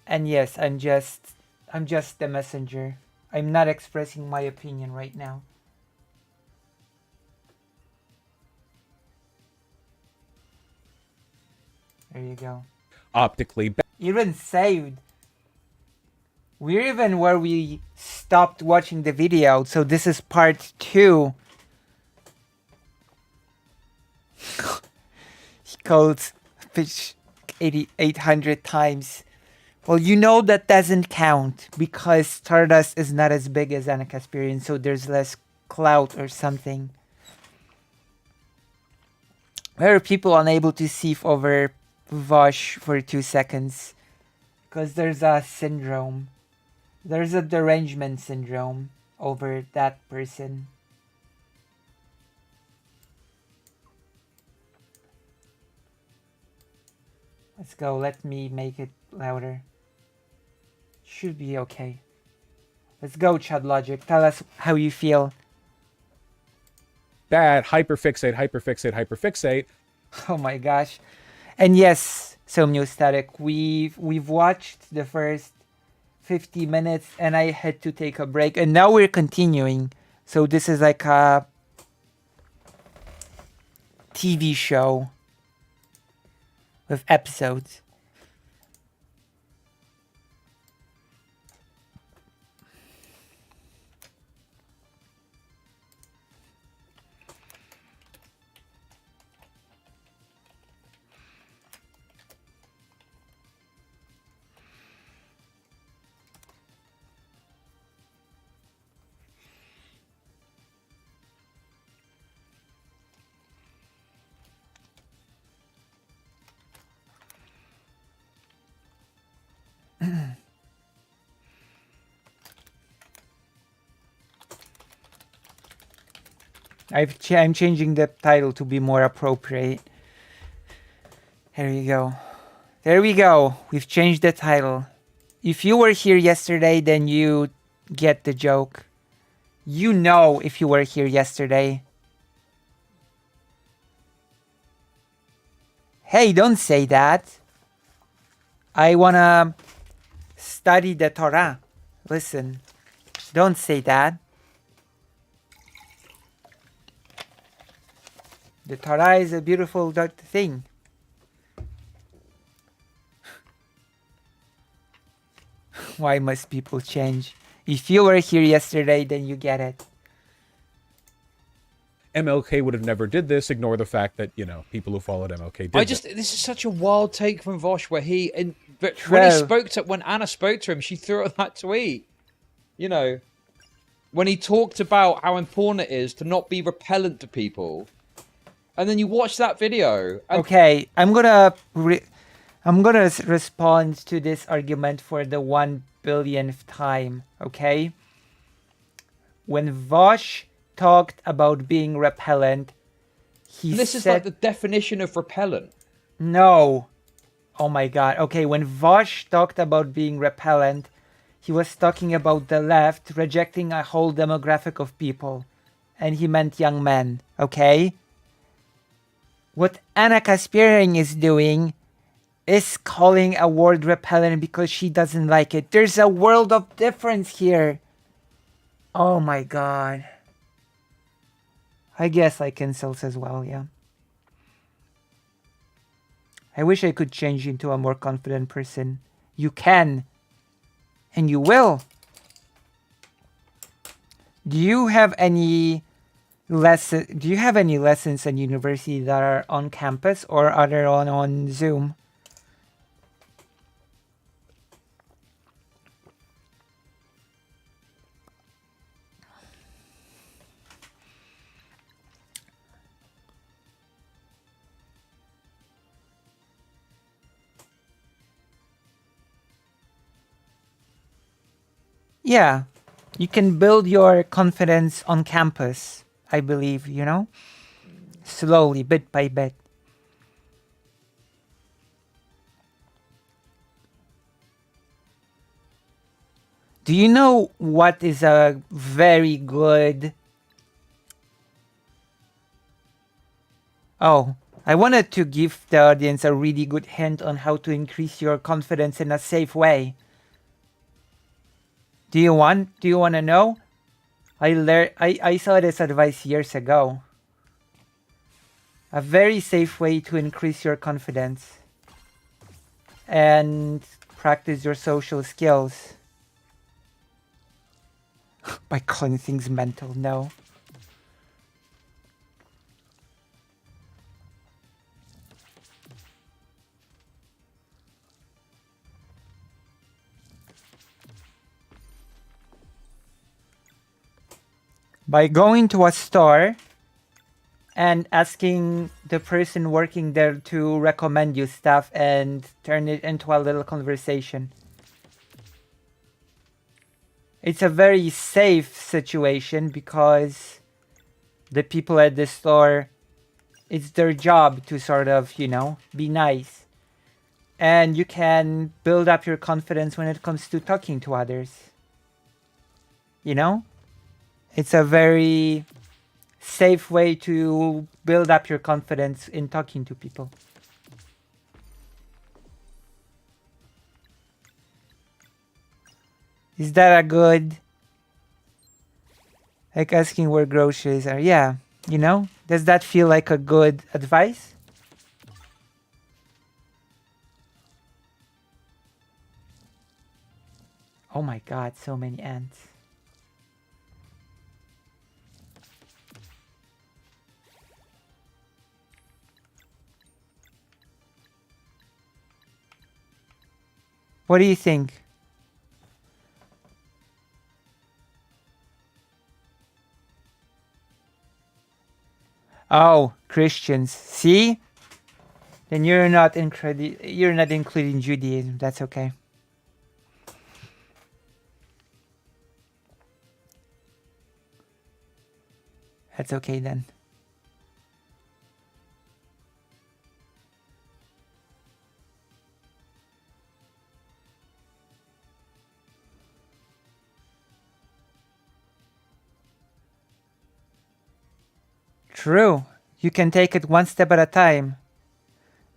A: And yes, I'm just the messenger. I'm not expressing my opinion right now. There you go.
B: Optically
A: even saved. We're even where we stopped watching the video, so this is part 2. He calls fish 800 times. Well, you know that doesn't count because Stardust is not as big as Anna Kasperian, so there's less clout or something. Why are people unable to see over Vosh for 2 seconds? Because there's a syndrome. There's a derangement syndrome over that person. Let's go. Let me make it louder. Should be okay. Let's go, Chud Logic. Tell us how you feel.
B: Bad. Hyperfixate, hyperfixate, hyperfixate.
A: Oh my gosh. And yes, Somniostatic, we've watched the first 50 minutes and I had to take a break. And now we're continuing. So this is like a TV show with episodes. I'm changing the title to be more appropriate. There we go. There we go. We've changed the title. If you were here yesterday, then you get the joke. You know if you were here yesterday. Hey, don't say that. I wanna study the Torah. Listen, don't say that. The Torah is a beautiful thing. Why must people change? If you were here yesterday, then you get it.
B: MLK would have never did this. Ignore the fact that, you know, people who followed MLK did
C: this is such a wild take from Vosh where when Anna spoke to him, she threw out that tweet. You know, when he talked about how important it is to not be repellent to people. And then you watch that video.
A: Okay, I'm gonna respond to this argument for the 1 billionth time, okay? When Vosh talked about being repellent,
C: this is like the definition of repellent.
A: No. Oh my god. Okay, when Vosh talked about being repellent, he was talking about the left rejecting a whole demographic of people. And he meant young men, okay? What Anna Kasparian is doing is calling a word repellent because she doesn't like it. There's a world of difference here. Oh my god. I guess I can cells as well, yeah. I wish I could change into a more confident person. You can. And you will. Do you have any lessons in university that are on campus or are they on Zoom? Yeah, you can build your confidence on campus, I believe, you know? Slowly, bit by bit. Do you know what is a very good... Oh, I wanted to give the audience a really good hint on how to increase your confidence in a safe way. Do you want to know? I saw this advice years ago. A very safe way to increase your confidence and practice your social skills. By calling things mental, no. By going to a store and asking the person working there to recommend you stuff and turn it into a little conversation. It's a very safe situation because the people at the store, it's their job to sort of, you know, be nice. And you can build up your confidence when it comes to talking to others. You know? It's a very safe way to build up your confidence in talking to people. Is that a good... Like asking where groceries are? Yeah, you know? Does that feel like a good advice? Oh my god, so many ants. What do you think? Oh, Christians. See? Then you're not including Judaism. That's okay. That's okay then. True. You can take it one step at a time.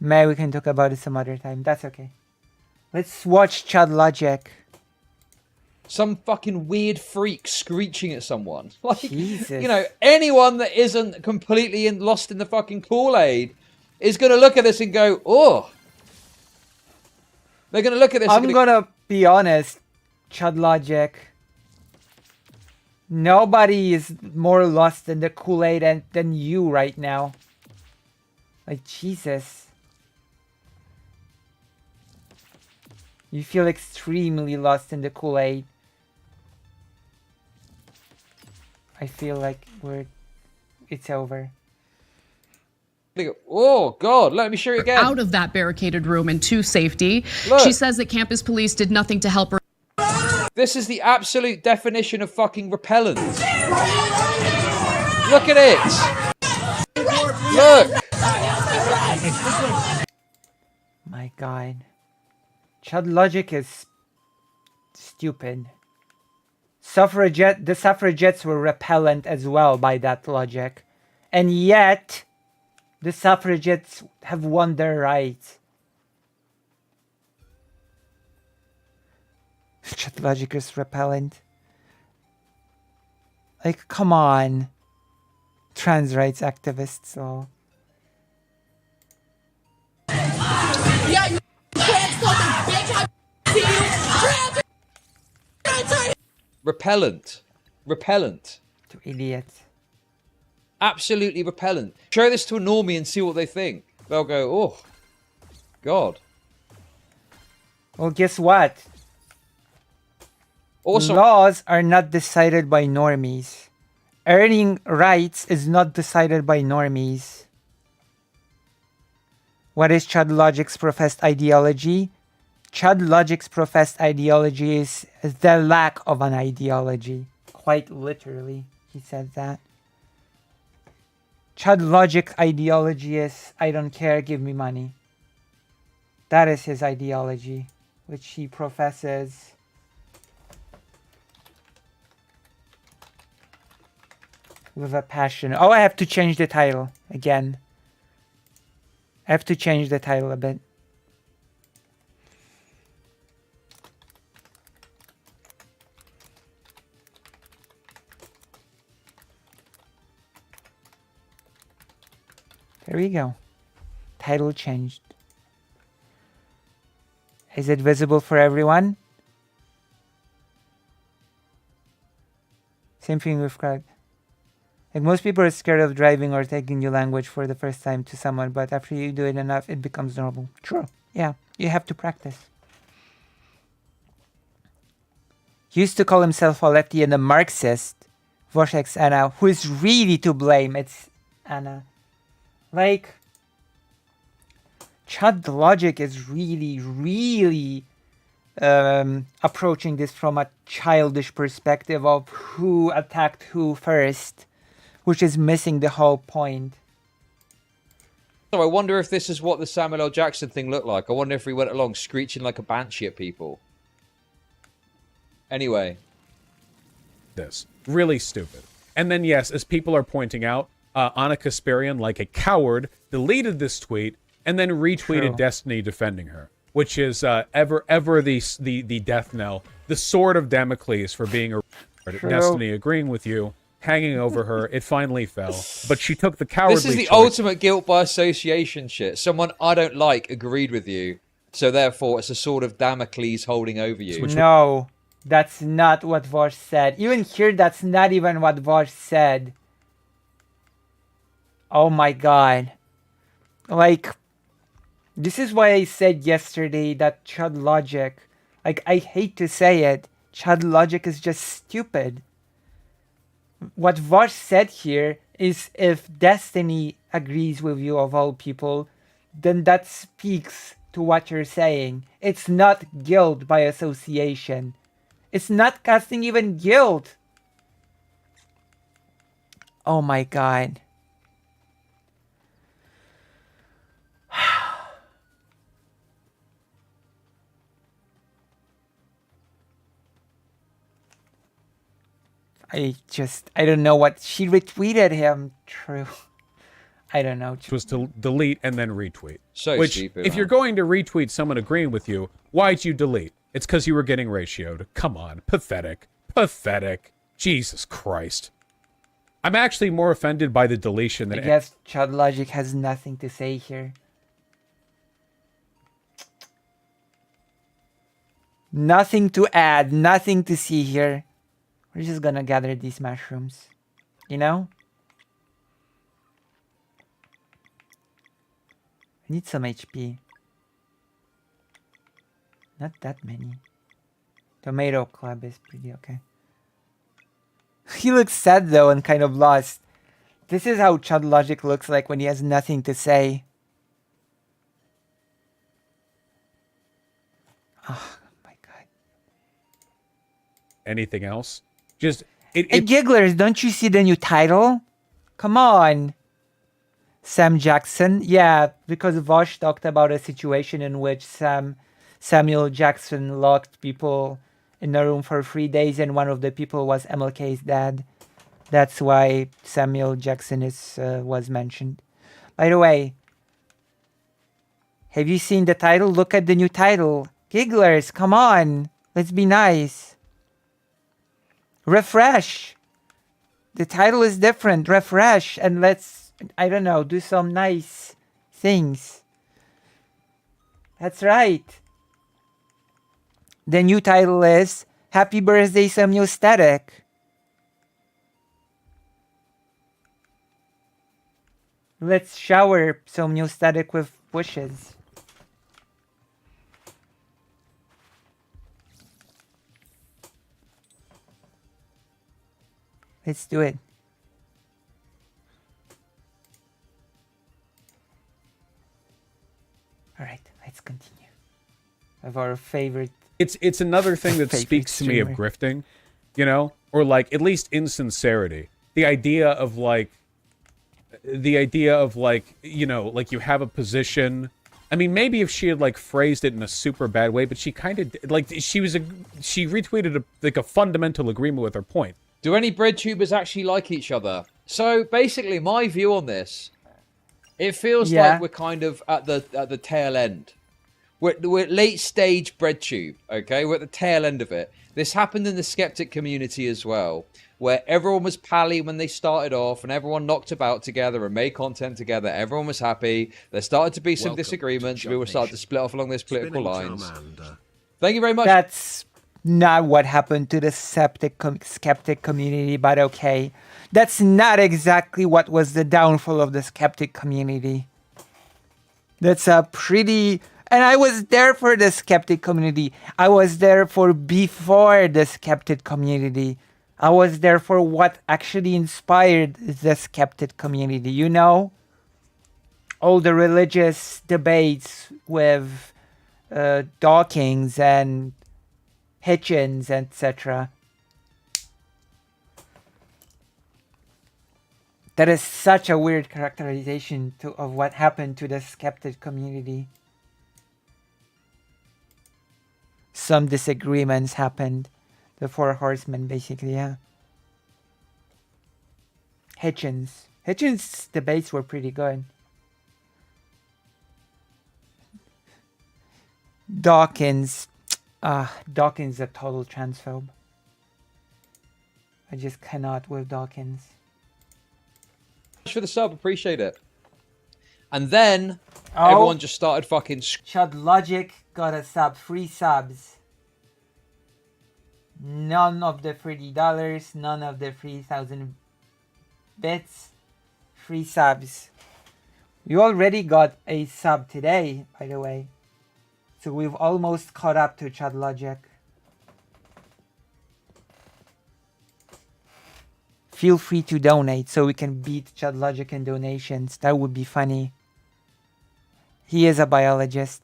A: Maybe we can talk about it some other time. That's okay. Let's watch Chud Logic.
C: Some fucking weird freak screeching at someone. Like,
A: Jesus.
C: you know, anyone that isn't completely lost in the fucking Kool-Aid is going to look at this and go, oh. They're going to look at this
A: I'm gonna be honest, Chud Logic. Nobody is more lost in the Kool-Aid than you right now. Like, Jesus. You feel extremely lost in the Kool-Aid. I feel like it's over.
C: Oh, God, let me show you again.
D: Out of that barricaded room and to safety.
C: Look.
D: She says that campus police did nothing to help her.
C: This is the absolute definition of fucking repellent. Look at it. Look.
A: My God. Chud Logic is stupid. The suffragettes were repellent as well by that logic. And yet, the suffragettes have won their rights. Chud Logic is repellent. Like, come on. Trans rights activists, so.
E: Yeah, you can't stop the bitch.
C: Repellent. Repellent.
A: To idiots.
C: Absolutely repellent. Show this to a normie and see what they think. They'll go, oh, God.
A: Well, guess what?
C: Also,
A: laws are not decided by normies. Earning rights is not decided by normies. What is Chud Logic's professed ideology? Chud Logic's professed ideology is the lack of an ideology. Quite literally, he said that. Chud Logic ideology is, I don't care, give me money. That is his ideology, which he professes. With a passion. Oh, I have to change the title again. I have to change the title a bit. There we go. Title changed. Is it visible for everyone? Same thing with crowd. Like, most people are scared of driving or taking new language for the first time to someone, but after you do it enough, it becomes normal. True. Yeah, you have to practice. He used to call himself a lefty and a Marxist. Vortex Anna, who is really to blame. It's Anna. Like, Chud Logic is really approaching this from a childish perspective of who attacked who first, which is missing the whole point.
C: So I wonder if this is what the Samuel L. Jackson thing looked like. I wonder if we went along screeching like a banshee at people. Anyway.
B: This. Really stupid. And then, yes, as people are pointing out, Anna Kasparian, like a coward, deleted this tweet and then retweeted
A: True.
B: Destiny defending her, which is ever the death knell, the sword of Damocles for being a Destiny agreeing with you, hanging over her. It finally fell, but she took the cowardly
C: This is the
B: choice.
C: ultimate guilt by association shit. Someone I don't like agreed with you, so therefore it's a sword of Damocles holding over you.
A: No, that's not what Vosh said. Even here, that's not even what Vosh said. Oh my god. Like, this is why I said yesterday that Chud Logic, like, I hate to say it, Chud Logic is just stupid. What Vosh said here is if Destiny agrees with you of all people, then that speaks to what you're saying. It's not guilt by association. It's not casting even guilt. Oh my god. I don't know what she retweeted him. True. I don't know.
B: Was to delete and then retweet.
C: So
B: Which,
C: stupid,
B: if
C: man.
B: you're going to retweet someone agreeing with you, why'd you delete? It's because you were getting ratioed. Come on. Pathetic. Pathetic. Jesus Christ. I'm actually more offended by the deletion
A: I
B: than...
A: guess Chud Logic has nothing to say here. Nothing to add, nothing to see here. We're just gonna gather these mushrooms. You know? I need some HP. Not that many. Tomato Club is pretty okay. He looks sad though and kind of lost. This is how Chud Logic looks like when he has nothing to say. Oh my god.
B: Anything else? Just...
A: Hey Gigglers, don't you see the new title? Come on. Sam Jackson. Yeah, because Vosh talked about a situation in which Samuel Jackson locked people in a room for 3 days and one of the people was MLK's dad. That's why Samuel Jackson was mentioned. By the way, have you seen the title? Look at the new title. Gigglers, come on. Let's be nice. Refresh. The title is different. Refresh and let's, I don't know, do some nice things. That's right. The new title is Happy Birthday Somniostatic. Let's shower Somniostatic with wishes. Let's do it. Alright, let's continue. Of our favorite...
B: It's another thing that
A: Favorite
B: speaks to me of
A: streamer.
B: grifting, you know? Or, like, at least insincerity. The idea of, like, you know, like you have a position. I mean, maybe if she had, like, phrased it in a super bad way, but she kind of, like, she retweeted, a fundamental agreement with her point.
C: Do any bread tubers actually like each other? So, basically, my view on this, it feels
A: Yeah.
C: like we're kind of at the tail end. We're at late stage bread tube, okay? We're at the tail end of it. This happened in the skeptic community as well, where everyone was pally when they started off and everyone knocked about together and made content together. Everyone was happy. There started to be some disagreements. People started to split off along these political lines. Thank you very much.
A: That's not what happened to the skeptic community, but okay. That's not exactly what was the downfall of the skeptic community. That's a pretty... And I was there for the skeptic community. I was there for before the skeptic community. I was there for what actually inspired the skeptic community. You know, all the religious debates with Dawkins and Hitchens, etc. That is such a weird characterization of what happened to the skeptic community. Some disagreements happened. The Four Horsemen, basically, yeah. Hitchens' debates were pretty good. Dawkins is a total transphobe. I just cannot with Dawkins.
C: For the sub, appreciate it. And then everyone just started fucking.
A: Chud Logic got a sub, free subs. None of the $30, none of the 3,000 bits. Free subs. We already got a sub today, by the way. So we've almost caught up to Chud Logic. Feel free to donate so we can beat Chud Logic in donations. That would be funny. He is a biologist.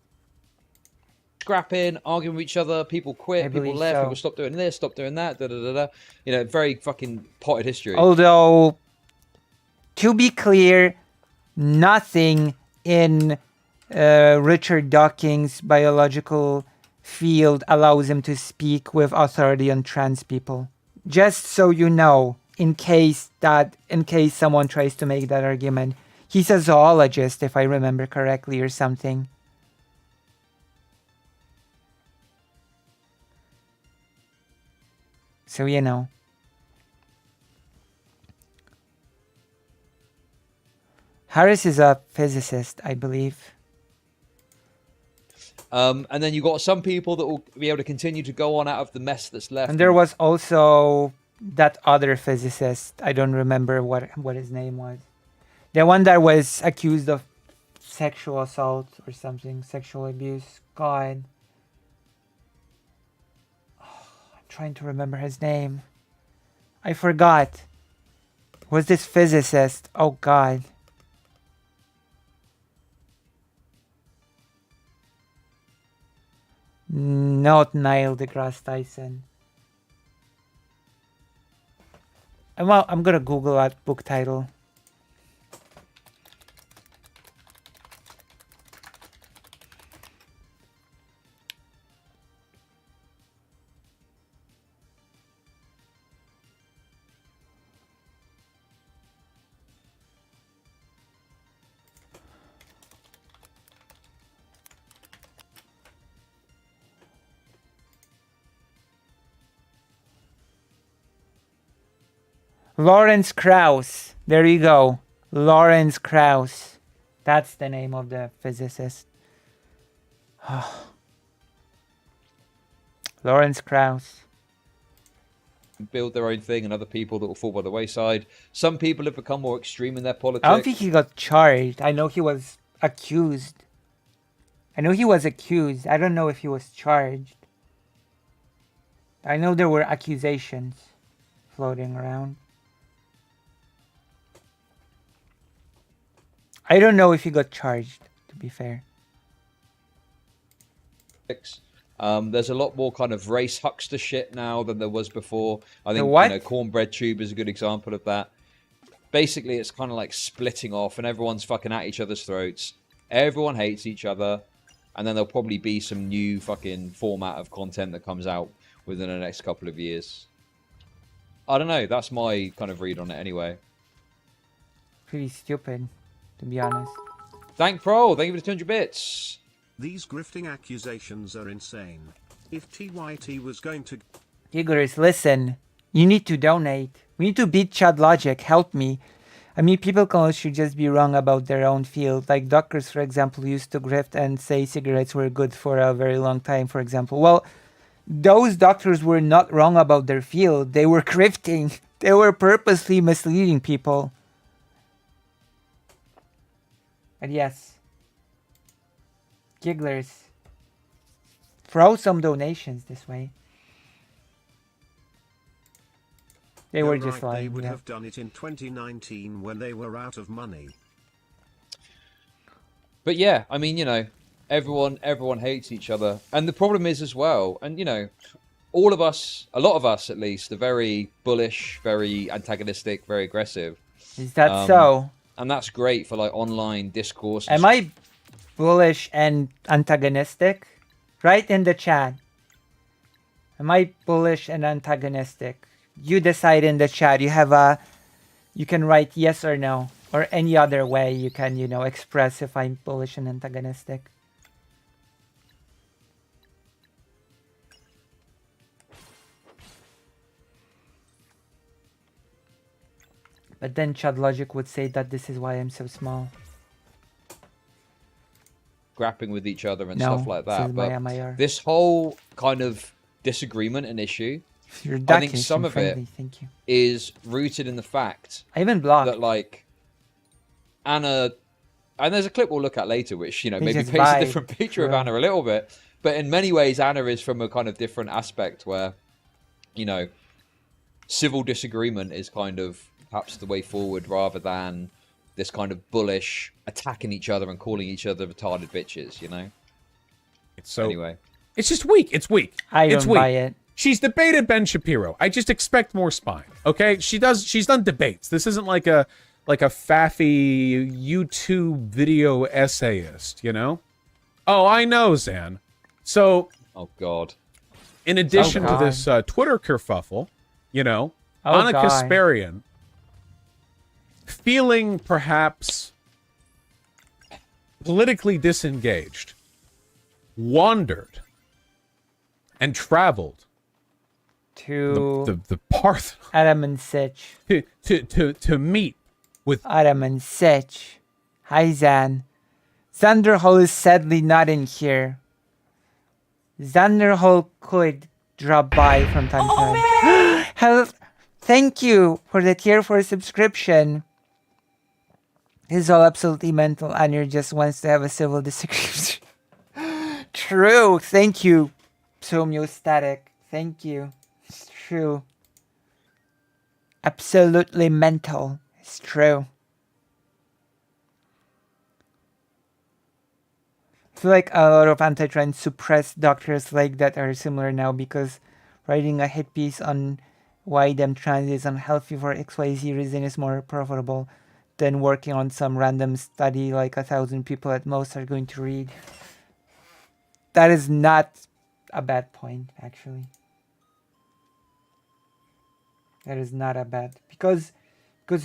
C: Scrapping, arguing with each other, people quit, people left, people stopped doing this, stopped doing that, da da da da. You know, very fucking potted history.
A: Although, to be clear, nothing in Richard Dawkins' biological field allows him to speak with authority on trans people. Just so you know, in case someone tries to make that argument, he's a zoologist, if I remember correctly, or something. So, you know. Harris is a physicist, I believe.
C: And then you got some people that will be able to continue to go on out of the mess that's left.
A: And there was also that other physicist. I don't remember what his name was. The one that was accused of sexual assault or something, sexual abuse. God. Trying to remember his name. I forgot. Was this physicist? Oh God. Not Neil deGrasse Tyson. I'm gonna Google that book title. Lawrence Krauss. There you go. Lawrence Krauss. That's the name of the physicist. Lawrence Krauss.
C: Build their own thing, and other people that will fall by the wayside. Some people have become more extreme in their politics.
A: I don't think he got charged. I know he was accused. I don't know if he was charged. I know there were accusations floating around. I don't know if he got charged, to be fair.
C: There's a lot more kind of race huckster shit now than there was before. I think Cornbread Tube is a good example of that. Basically, it's kind of like splitting off, and everyone's fucking at each other's throats. Everyone hates each other, and then there'll probably be some new fucking format of content that comes out within the next couple of years. I don't know. That's my kind of read on it anyway.
A: Pretty stupid, to be honest.
C: Thank you for the 200 bits.
F: These grifting accusations are insane. If TYT was going to...
A: Giggers, listen. You need to donate. We need to beat Chud Logic. Help me. I mean, people should just be wrong about their own field. Like doctors, for example, used to grift and say cigarettes were good for a very long time, for example. Well, those doctors were not wrong about their field. They were grifting. They were purposely misleading people. And yes, Gigglers, throw some donations this way. They
F: You're
A: were just
F: right,
A: lying.
F: They would
A: Yeah.
F: have done it in 2019 when they were out of money.
C: But yeah, I mean, everyone hates each other, and the problem is as well, and all of us, a lot of us at least, are very bullish, very antagonistic, very aggressive.
A: Is that so?
C: And that's great for like online discourse.
A: Am I bullish and antagonistic? Write in the chat. Am I bullish and antagonistic? You decide in the chat. You can write yes or no, or any other way you can, express if I'm bullish and antagonistic. But then Chud Logic would say that this is why I'm so small.
C: Grappling with each other and
A: No,
C: stuff like
A: this
C: that.
A: is my
C: But
A: MIR.
C: this whole kind of disagreement and issue,
A: You're
C: I think
A: ducking,
C: some of
A: friendly,
C: it
A: thank you.
C: is rooted in the fact
A: I even blocked.
C: that like Anna, and there's a clip we'll look at later, which maybe
A: just
C: paints a
A: vibe.
C: different picture of
A: True.
C: Anna a little bit. But in many ways, Anna is from a kind of different aspect where, civil disagreement is kind of perhaps the way forward rather than this kind of bullish attacking each other and calling each other retarded bitches,
B: So
C: Anyway.
B: it's just weak. It's weak.
A: I
B: it's
A: don't
B: weak.
A: buy it.
B: She's debated Ben Shapiro. I just expect more spine. Okay, she's done debates. This isn't like a faffy YouTube video essayist, Oh, I know, Zan. So,
C: Oh God.
B: in addition to
A: God.
B: this Twitter kerfuffle, Anna
A: God.
B: Kasparian, feeling perhaps politically disengaged, wandered and traveled
A: To
B: the Parth
A: Adam and Sitch.
B: to meet with
A: Adam and Sitch. Hi, Zan. Xanderhole is sadly not in here. Xanderhole could drop by from time to time. Hello. Thank you for the tier 4 subscription. This is all absolutely mental. Anir just wants to have a civil disagreement. True. Thank you, Somniostatic. Thank you. It's true. Absolutely mental. It's true. I feel like a lot of anti-trans suppressed doctors like that are similar now because writing a hit piece on why them trans is unhealthy for XYZ reason is more profitable than working on some random study like 1,000 people at most are going to read. That is not a bad point, actually. That is not a bad... Because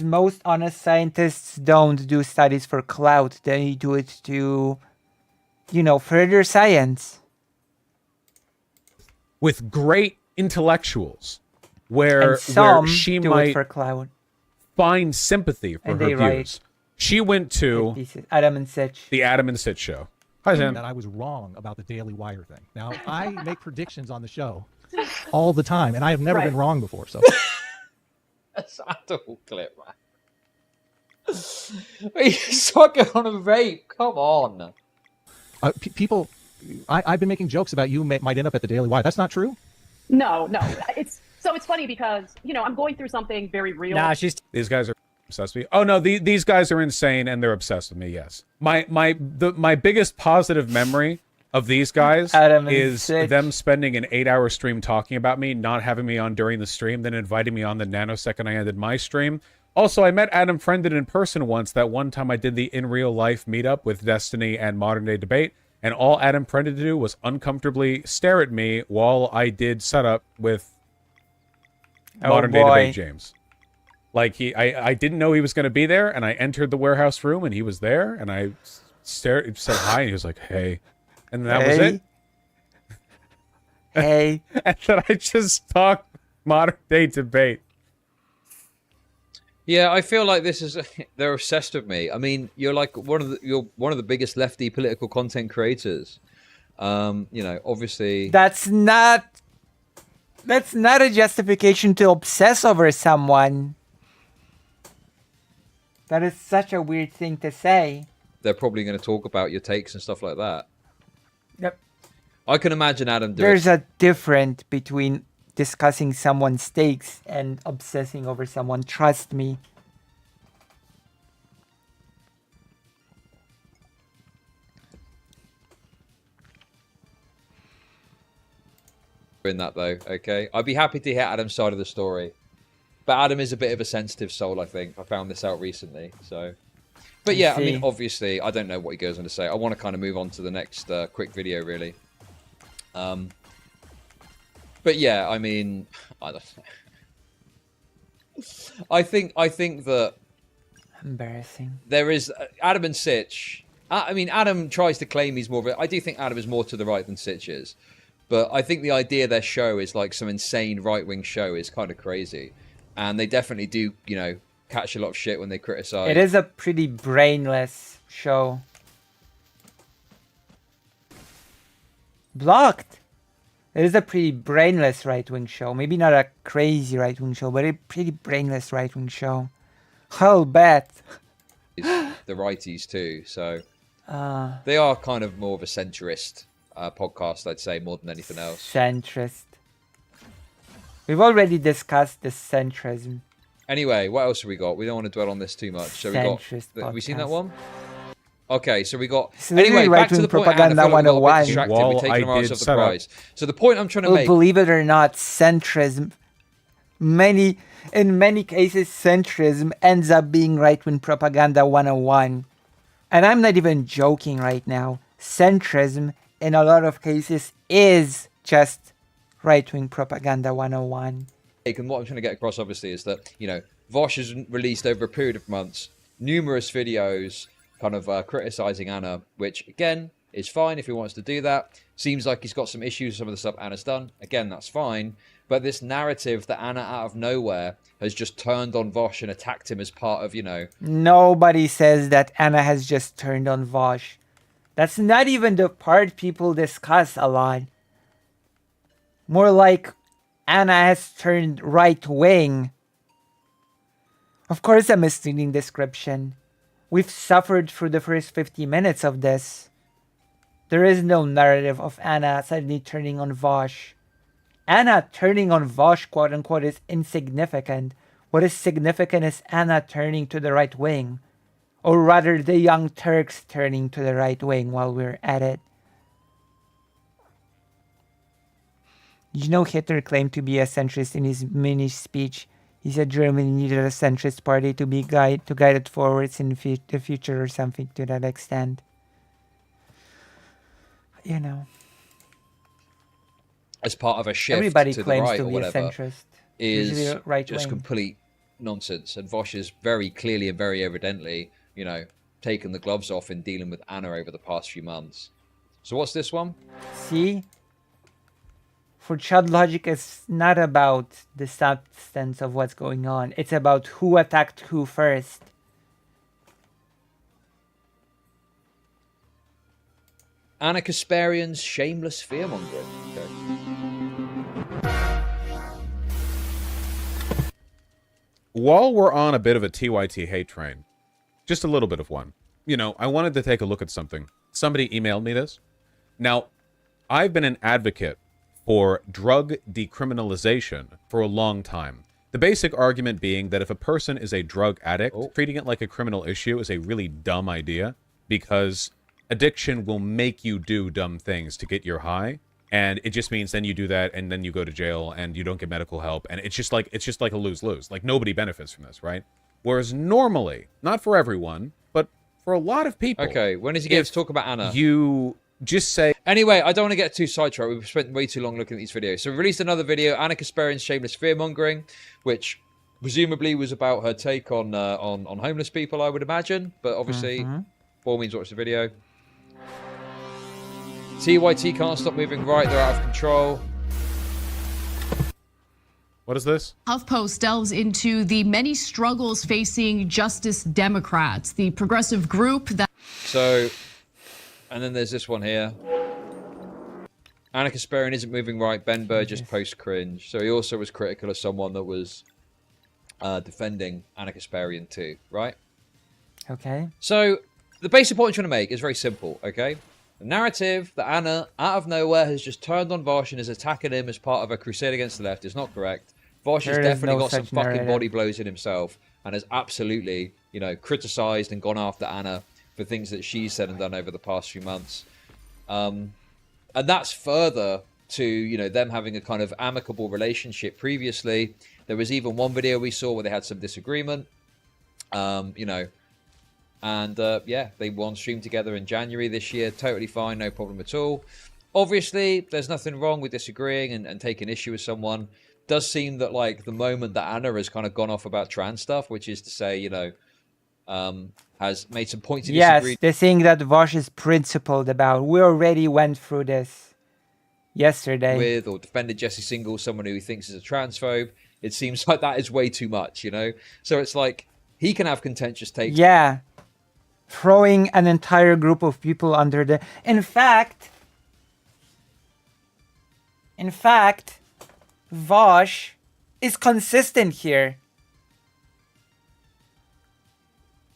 A: most honest scientists don't do studies for clout. They do it to, further science.
B: with great intellectuals, where
A: And some
B: she
A: do it
B: might
A: for clout.
B: find sympathy for
A: And
B: her
A: they write
B: views. She went to
A: This is Adam and Sitch.
B: the Adam and Sit show. Hi, Zan.
G: That I was wrong about the Daily Wire thing. Now, I make predictions on the show all the time, and I have never been wrong before. So
C: That's a whole clip, man. He's sucking on a vape. Come on.
G: people, I've been making jokes about you might end up at the Daily Wire. That's not true.
E: No. It's funny because I'm going through something very real.
H: Nah, she's
B: These guys are obsessed with me. Oh no, these guys are insane and they're obsessed with me. Yes, my biggest positive memory of these guys
A: Adam and
B: is
A: Sitch.
B: them spending an 8-hour stream talking about me, not having me on during the stream, then inviting me on the nanosecond I ended my stream. Also, I met Adam Friended in person once. That one time I did the in real life meetup with Destiny and Modern Day Debate, and all Adam Friended to do was uncomfortably stare at me while I did setup with Modern Day Debate James. Like I didn't know he was going to be there, and I entered the warehouse room, and he was there, and I said hi, and he was like, "Hey," and that was it.
A: Hey.
B: And then I just talked Modern Day Debate.
C: Yeah, I feel like this is they're obsessed with me. I mean, you're like one of the biggest lefty political content creators. Obviously
A: That's not a justification to obsess over someone. That is such a weird thing to say.
C: they're probably going to talk about your takes and stuff like that.
A: Yep.
C: I can imagine Adam doing
A: There's a difference between discussing someone's stakes and obsessing over someone. Trust me.
C: In that though, okay? I'd be happy to hear Adam's side of the story. But Adam is a bit of a sensitive soul, I think. I found this out recently, so... But yeah, I mean, obviously, I don't know what he goes on to say. I want to kind of move on to the next quick video, really. But yeah, I mean... I don't know. I think that...
A: Embarrassing.
C: There is... Adam and Sitch... I mean, Adam tries to claim he's more of a... I do think Adam is more to the right than Sitch is. But I think the idea their show is like some insane right-wing show is kind of crazy. And they definitely do, you know, catch a lot of shit when they criticize.
A: It is a pretty brainless show. Blocked. It is a pretty brainless right-wing show. Maybe not a crazy right-wing show, but a pretty brainless right-wing show. I'll bet.
C: The righties too, so they are kind of more of a centrist podcast, I'd say, more than anything else.
A: Centrist. We've already discussed the centrism.
C: Anyway, what else have we got? We don't want to dwell on this too much. So we got. Have we seen that one? Okay, so we got. Anyway, back to the point.
A: Propaganda 101.
C: We're taking our eyes off the prize. So the point I'm trying to make.
A: Believe it or not, centrism. In many cases, centrism ends up being right-wing propaganda 101. And I'm not even joking right now. Centrism, in a lot of cases, is just right-wing propaganda 101.
C: And what I'm trying to get across, obviously, is that, you know, Vosh has released over a period of months numerous videos kind of criticizing Anna, which, again, is fine if he wants to do that. Seems like he's got some issues with some of the stuff Anna's done. Again, that's fine. But this narrative that Anna, out of nowhere, has just turned on Vosh and attacked him as part of, you know...
A: Nobody says that Anna has just turned on Vosh. That's not even the part people discuss a lot. More like Anna has turned right-wing. Of course, a misleading description. We've suffered through the first 50 minutes of this. There is no narrative of Anna suddenly turning on Vosh. Anna turning on Vosh, quote-unquote, is insignificant. What is significant is Anna turning to the right wing. Or rather, the Young Turks turning to the right wing while we're at it. You know, Hitler claimed to be a centrist in his Munich speech. He said Germany needed a centrist party to guide it forwards in the future or something to that extent. You know.
C: As part of a shift
A: Everybody
C: to
A: claims
C: the right
A: to
C: or
A: be
C: whatever,
A: a centrist.
C: is
A: right
C: just complete nonsense. And Vosh is very clearly and very evidently, you know, taken the gloves off in dealing with Anna over the past few months. So what's this one?
A: See? For Chud Logic, it's not about the substance of what's going on. It's about who attacked who first.
C: Anna Kasparian's shameless fearmongering. Okay.
B: While we're on a bit of a TYT hate train, just a little bit of one. You know, I wanted to take a look at something. Somebody emailed me this. Now, I've been an advocate for drug decriminalization for a long time. The basic argument being that if a person is a drug addict, treating it like a criminal issue is a really dumb idea, because addiction will make you do dumb things to get your high, and it just means then you do that and then you go to jail and you don't get medical help, and it's just like a lose-lose. Like, nobody benefits from this, right? Whereas normally, not for everyone, but for a lot of people.
C: Okay, when does he get to talk about Anna?
B: You just say...
C: Anyway, I don't want to get too sidetracked. We've spent way too long looking at these videos. So we released another video, Anna Kasparian's shameless fearmongering, which presumably was about her take on homeless people, I would imagine. But obviously, by all means, watch the video. TYT can't stop moving right. They're out of control.
B: What is this?
D: HuffPost delves into the many struggles facing Justice Democrats, the progressive group that...
C: So, and then there's this one here. Anna Kasparian isn't moving right. Ben Burgess post-cringe. So he also was critical of someone that was defending Anna Kasparian too, right?
A: Okay.
C: So the basic point I'm trying to make is very simple, okay? The narrative that Anna, out of nowhere, has just turned on Vosh and is attacking him as part of a crusade against the left is not correct. Vosh has definitely got some fucking body blows in himself and has absolutely, you know, criticized and gone after Anna for things that she's said and done over the past few months. And that's further to, you know, them having a kind of amicable relationship previously. There was even one video we saw where they had some disagreement, you know, and yeah, they won stream together in January this year. Totally fine, no problem at all. Obviously, there's nothing wrong with disagreeing and taking issue with someone. Does seem that, like, the moment that Anna has kind of gone off about trans stuff, which is to say, you know, has made some points of disagreement.
A: Yes, the thing that Vosh is principled about. We already went through this yesterday.
C: With or defended Jesse Single, someone who he thinks is a transphobe. It seems like that is way too much, you know? So it's like, he can have contentious takes.
A: Yeah. Throwing an entire group of people under the... In fact, Vosh is consistent here.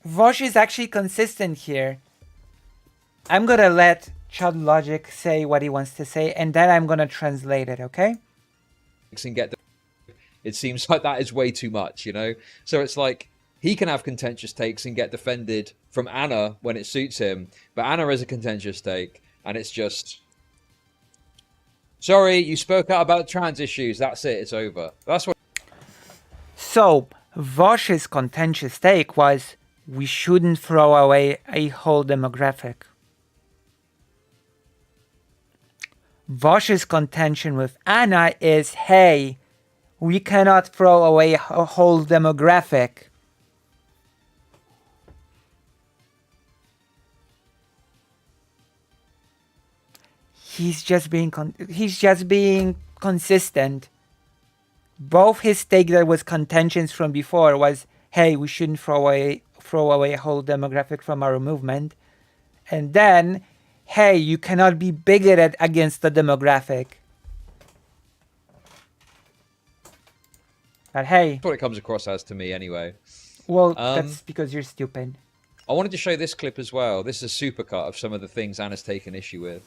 A: Vosh is actually consistent here. I'm gonna let Chud Logic say what he wants to say, and then I'm gonna translate it, okay?
C: It seems like that is way too much, you know? So it's like, he can have contentious takes and get defended from Anna when it suits him, but Anna is a contentious take, and it's just... Sorry, you spoke out about trans issues. That's it. It's over. That's what...
A: So, Vosh's contentious take was, we shouldn't throw away a whole demographic. Vosh's contention with Anna is, hey, we cannot throw away a whole demographic. He's just being consistent. Both his take that was contentious from before was, hey, we shouldn't throw away a whole demographic from our movement. And then, hey, you cannot be bigoted against the demographic. But hey.
C: That's what it comes across as to me anyway.
A: Well, that's because you're stupid.
C: I wanted to show this clip as well. This is a supercut of some of the things Anna's taken issue with.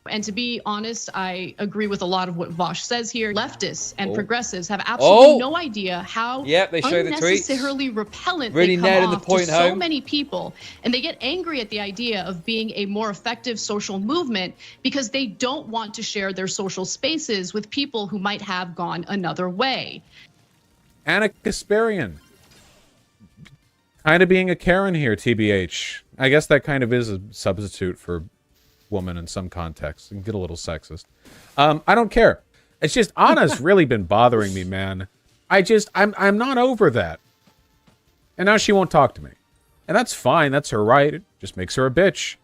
D: And to be honest, I agree with a lot of what Vosh says here. Leftists and progressives have absolutely no idea how
C: they show
D: unnecessarily repellent
C: really
D: they come
C: the
D: off
C: point
D: to so many people. And they get angry at the idea of being a more effective social movement because they don't want to share their social spaces with people who might have gone another way.
B: Anna Kasparian. Kind of being a Karen here, TBH. I guess that kind of is a substitute for woman in some contexts and get a little sexist. I don't care. It's just Anna's really been bothering me, man. I'm not over that. And now she won't talk to me. And that's fine, that's her right. It just makes her a bitch.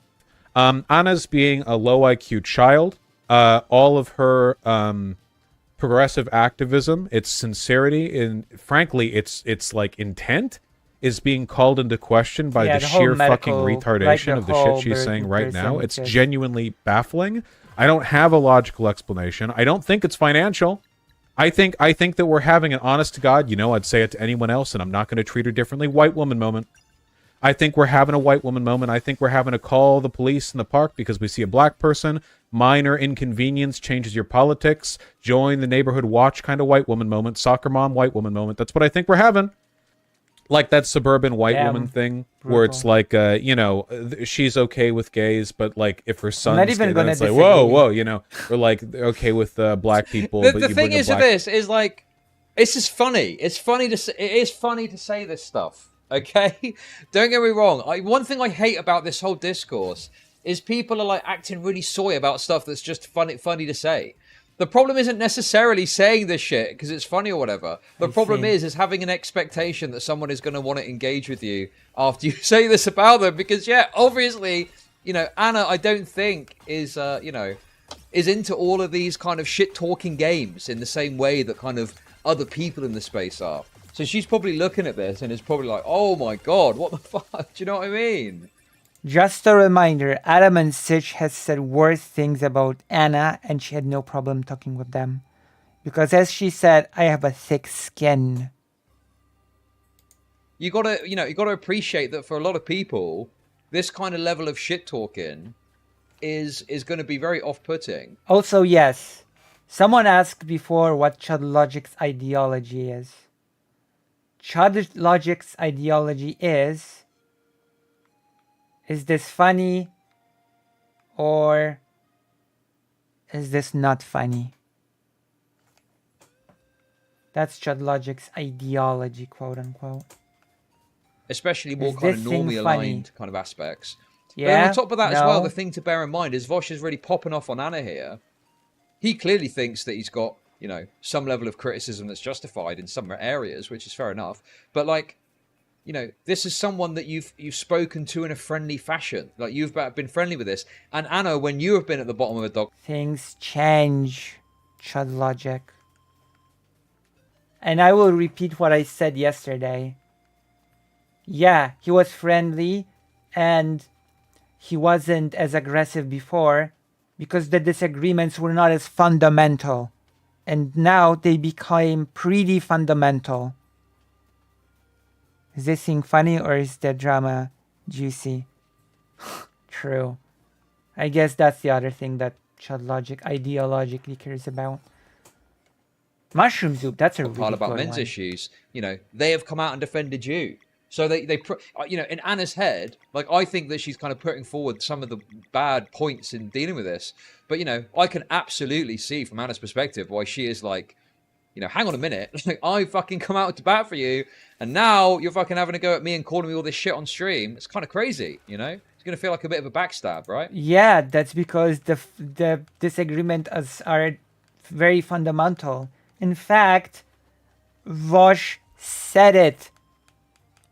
B: Anna's being a low IQ child. All of her progressive activism, its sincerity, and frankly its like intent is being called into question by the sheer fucking retardation of the shit she's saying right now. It's genuinely baffling. I don't have a logical explanation. I don't think it's financial. I think that we're having an honest to God, you know, I'd say it to anyone else and I'm not going to treat her differently, white woman moment. I think we're having a white woman moment. I think we're having to call the police in the park because we see a black person. Minor inconvenience changes your politics. Join the neighborhood watch kind of white woman moment. Soccer mom white woman moment. That's what I think we're having. Like that suburban white woman thing, where it's like, you know, she's okay with gays, but like if her son's gay, then it's like, whoa, you know, or like okay with black people.
C: The thing is with this is like, it's just funny. It's funny to say, it is funny to say this stuff. Okay, don't get me wrong. One thing I hate about this whole discourse is people are like acting really soy about stuff that's just funny to say. The problem isn't necessarily saying this shit because it's funny or whatever. The problem is having an expectation that someone is going to want to engage with you after you say this about them. Because, yeah, obviously, you know, Anna, I don't think is, you know, is into all of these kind of shit-talking games in the same way that kind of other people in the space are. So she's probably looking at this and is probably like, oh my God, what the fuck? Do you know what I mean?
A: Just a reminder, Adam and Sitch has said worse things about Anna and she had no problem talking with them. Because as she said, I have a thick skin.
C: You gotta appreciate that for a lot of people, this kind of level of shit talking is going to be very off-putting.
A: Also, yes. Someone asked before what Chud Logic's ideology is. Chud Logic's ideology is this funny or is this not funny? That's Chud Logic's ideology, quote unquote.
C: Especially more
A: Is
C: kind of
A: this thing
C: normally
A: funny?
C: aligned kind of aspects. But
A: Yeah.
C: on top of that as well,
A: No.
C: the thing to bear in mind is Vosh is really popping off on Anna here. He clearly thinks that he's got, you know, some level of criticism that's justified in some areas, which is fair enough. But like, you know, this is someone that you've spoken to in a friendly fashion. Like, you've been friendly with this. And Anna, when you have been at the bottom of a dog...
A: Things change, Chud Logic. And I will repeat what I said yesterday. Yeah, he was friendly and he wasn't as aggressive before because the disagreements were not as fundamental. And now they became pretty fundamental. Is this thing funny or is the drama juicy? True. I guess that's the other thing that Chud Logic ideologically cares about. Mushroom soup, that's a really
C: part about
A: good
C: men's
A: one.
C: issues, you know, they have come out and defended you. So they you know, in Anna's head, like, I think that she's kind of putting forward some of the bad points in dealing with this. But, you know, I can absolutely see from Anna's perspective why she is like, you know, hang on a minute. Like, I fucking come out to bat for you, and now you're fucking having a go at me and calling me all this shit on stream. It's kind of crazy, you know? It's going to feel like a bit of a backstab, right?
A: Yeah, that's because the disagreement are very fundamental. In fact, Vosh said it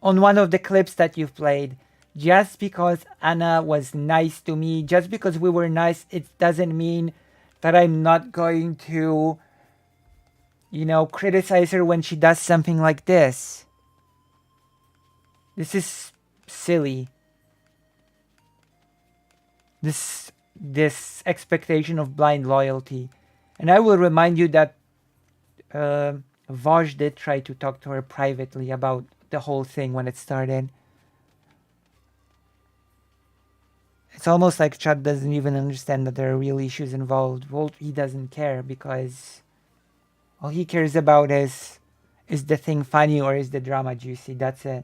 A: on one of the clips that you've played. Just because Anna was nice to me, just because we were nice, it doesn't mean that I'm not going to, you know, criticize her when she does something like this. This is silly. This expectation of blind loyalty. And I will remind you that Vosh did try to talk to her privately about the whole thing when it started. It's almost like Chud doesn't even understand that there are real issues involved. Well, he doesn't care because all he cares about is the thing funny or is the drama juicy? That's it.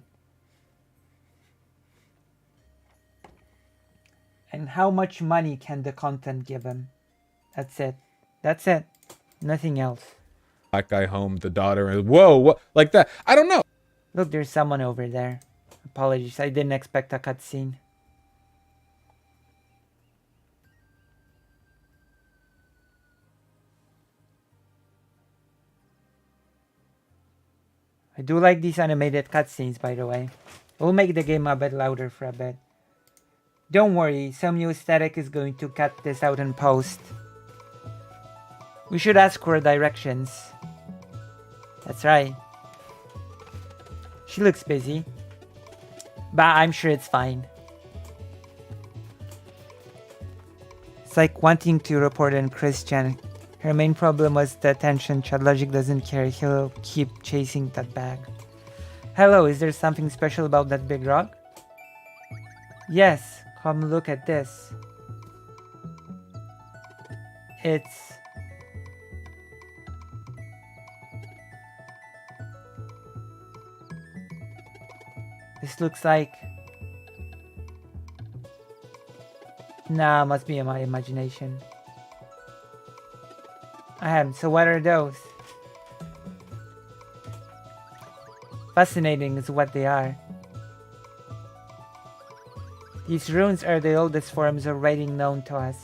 A: And how much money can the content give him? That's it. That's it. Nothing else.
B: Black guy home, the daughter, and whoa, what, like that? I don't know.
A: Look, there's someone over there. Apologies, I didn't expect a cutscene. I do like these animated cutscenes, by the way. We'll make the game a bit louder for a bit. Don't worry, Somniostatic is going to cut this out in post. We should ask her directions. That's right. She looks busy. But I'm sure it's fine. It's like wanting to report on Christian. Her main problem was the attention. Chud Logic doesn't care. He'll keep chasing that bag. Hello, is there something special about that big rock? Yes, come look at this. It's... This looks like... Nah, must be in my imagination. So what are those? Fascinating is what they are. These runes are the oldest forms of writing known to us.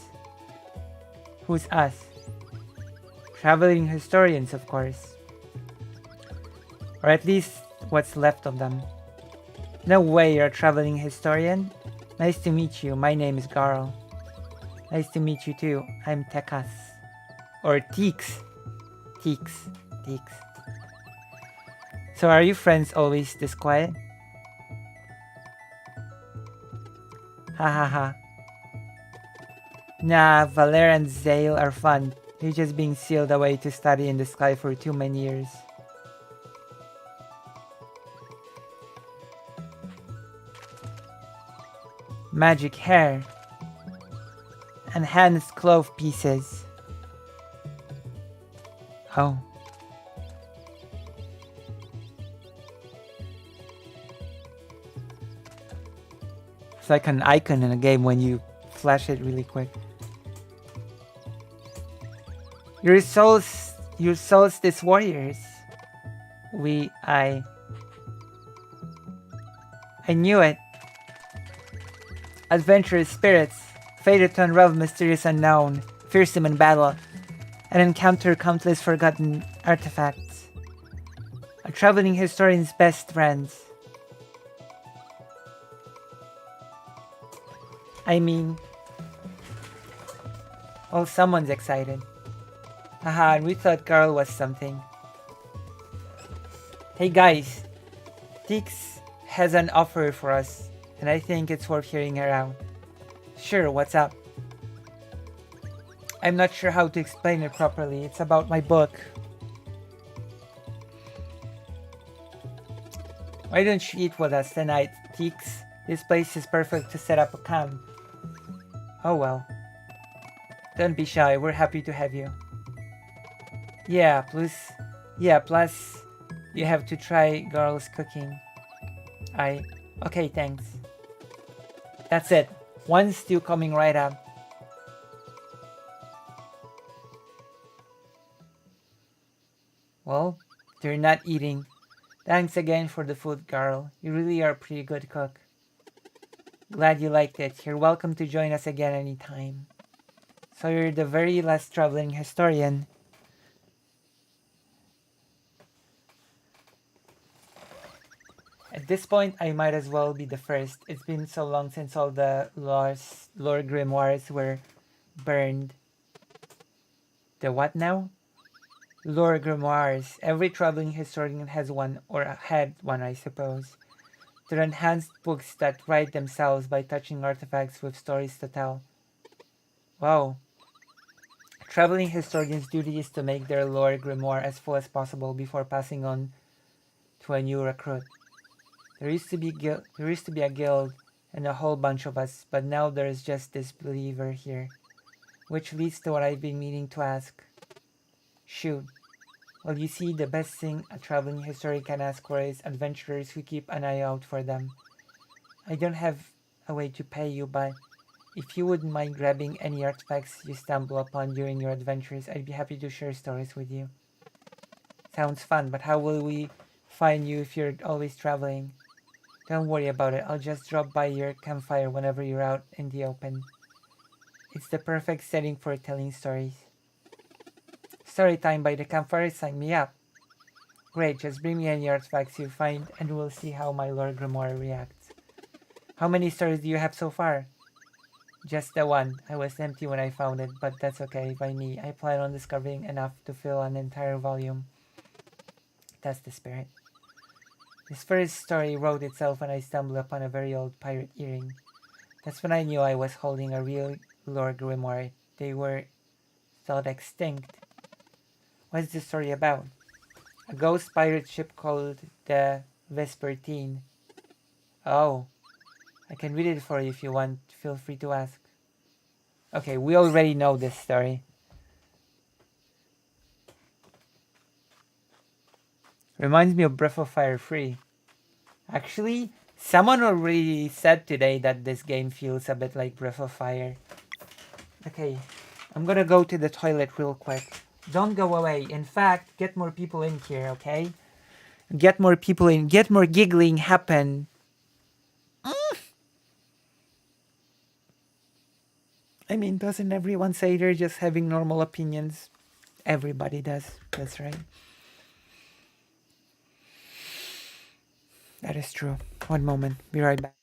A: Who's us? Traveling historians, of course. Or at least what's left of them. No way you're a traveling historian. Nice to meet you. My name is Garl. Nice to meet you too. I'm Tekas. Or Teeks. Teeks. So are you friends always this quiet? Ha ha ha. Nah, Valer and Zale are fun. They're just being sealed away to study in the sky for too many years. Magic hair. enhanced clove pieces. Oh. It's like an icon in a game when you flash it really quick. Your solstice warriors. I knew it. Adventurous spirits, fated to unravel mysterious unknown, fearsome in battle, and encounter countless forgotten artifacts. A traveling historian's best friends. I mean, oh, someone's excited. Haha, and we thought Carl was something. Hey guys, Tix has an offer for us, and I think it's worth hearing her out. Sure, what's up? I'm not sure how to explain it properly. It's about my book. Why don't you eat with us tonight, Tix? This place is perfect to set up a camp. Oh well. Don't be shy, we're happy to have you. Yeah, plus you have to try girls cooking. Okay, thanks. That's it. One stew coming right up. Well, they're not eating. Thanks again for the food, Carl. You really are a pretty good cook. Glad you liked it. You're welcome to join us again anytime. So you're the very last traveling historian. At this point, I might as well be the first. It's been so long since all the lore grimoires were burned. The what now? Lore grimoires. Every traveling historian has one, or had one, I suppose. They're enhanced books that write themselves by touching artifacts with stories to tell. Wow. Traveling historians' duty is to make their lore grimoire as full as possible before passing on to a new recruit. There used to be a guild and a whole bunch of us, but now there's just this believer here. Which leads to what I've been meaning to ask. Shoot. Well, you see, the best thing a traveling historian can ask for is adventurers who keep an eye out for them. I don't have a way to pay you, but if you wouldn't mind grabbing any artifacts you stumble upon during your adventures, I'd be happy to share stories with you. Sounds fun, but how will we find you if you're always traveling? Don't worry about it, I'll just drop by your campfire whenever you're out in the open. It's the perfect setting for telling stories. Story time by the campfire, sign me up. Great, just bring me any artifacts you find and we'll see how my Lord Grimoire reacts. How many stories do you have so far? Just the one. I was empty when I found it, but that's okay by me. I plan on discovering enough to fill an entire volume. That's the spirit. This first story wrote itself when I stumbled upon a very old pirate earring. That's when I knew I was holding a real Lord Grimoire. They were thought extinct. What's the story about? A ghost pirate ship called the Vespertine. Oh, I can read it for you if you want. Feel free to ask. Okay, we already know this story. Reminds me of Breath of Fire 3. Actually, someone already said today that this game feels a bit like Breath of Fire. Okay, I'm gonna go to the toilet real quick. Don't go away. In fact, get more people in here, okay? Get more people in. Get more giggling happen. I mean, doesn't everyone say they're just having normal opinions? Everybody does. That's right. That is true. One moment. Be right back.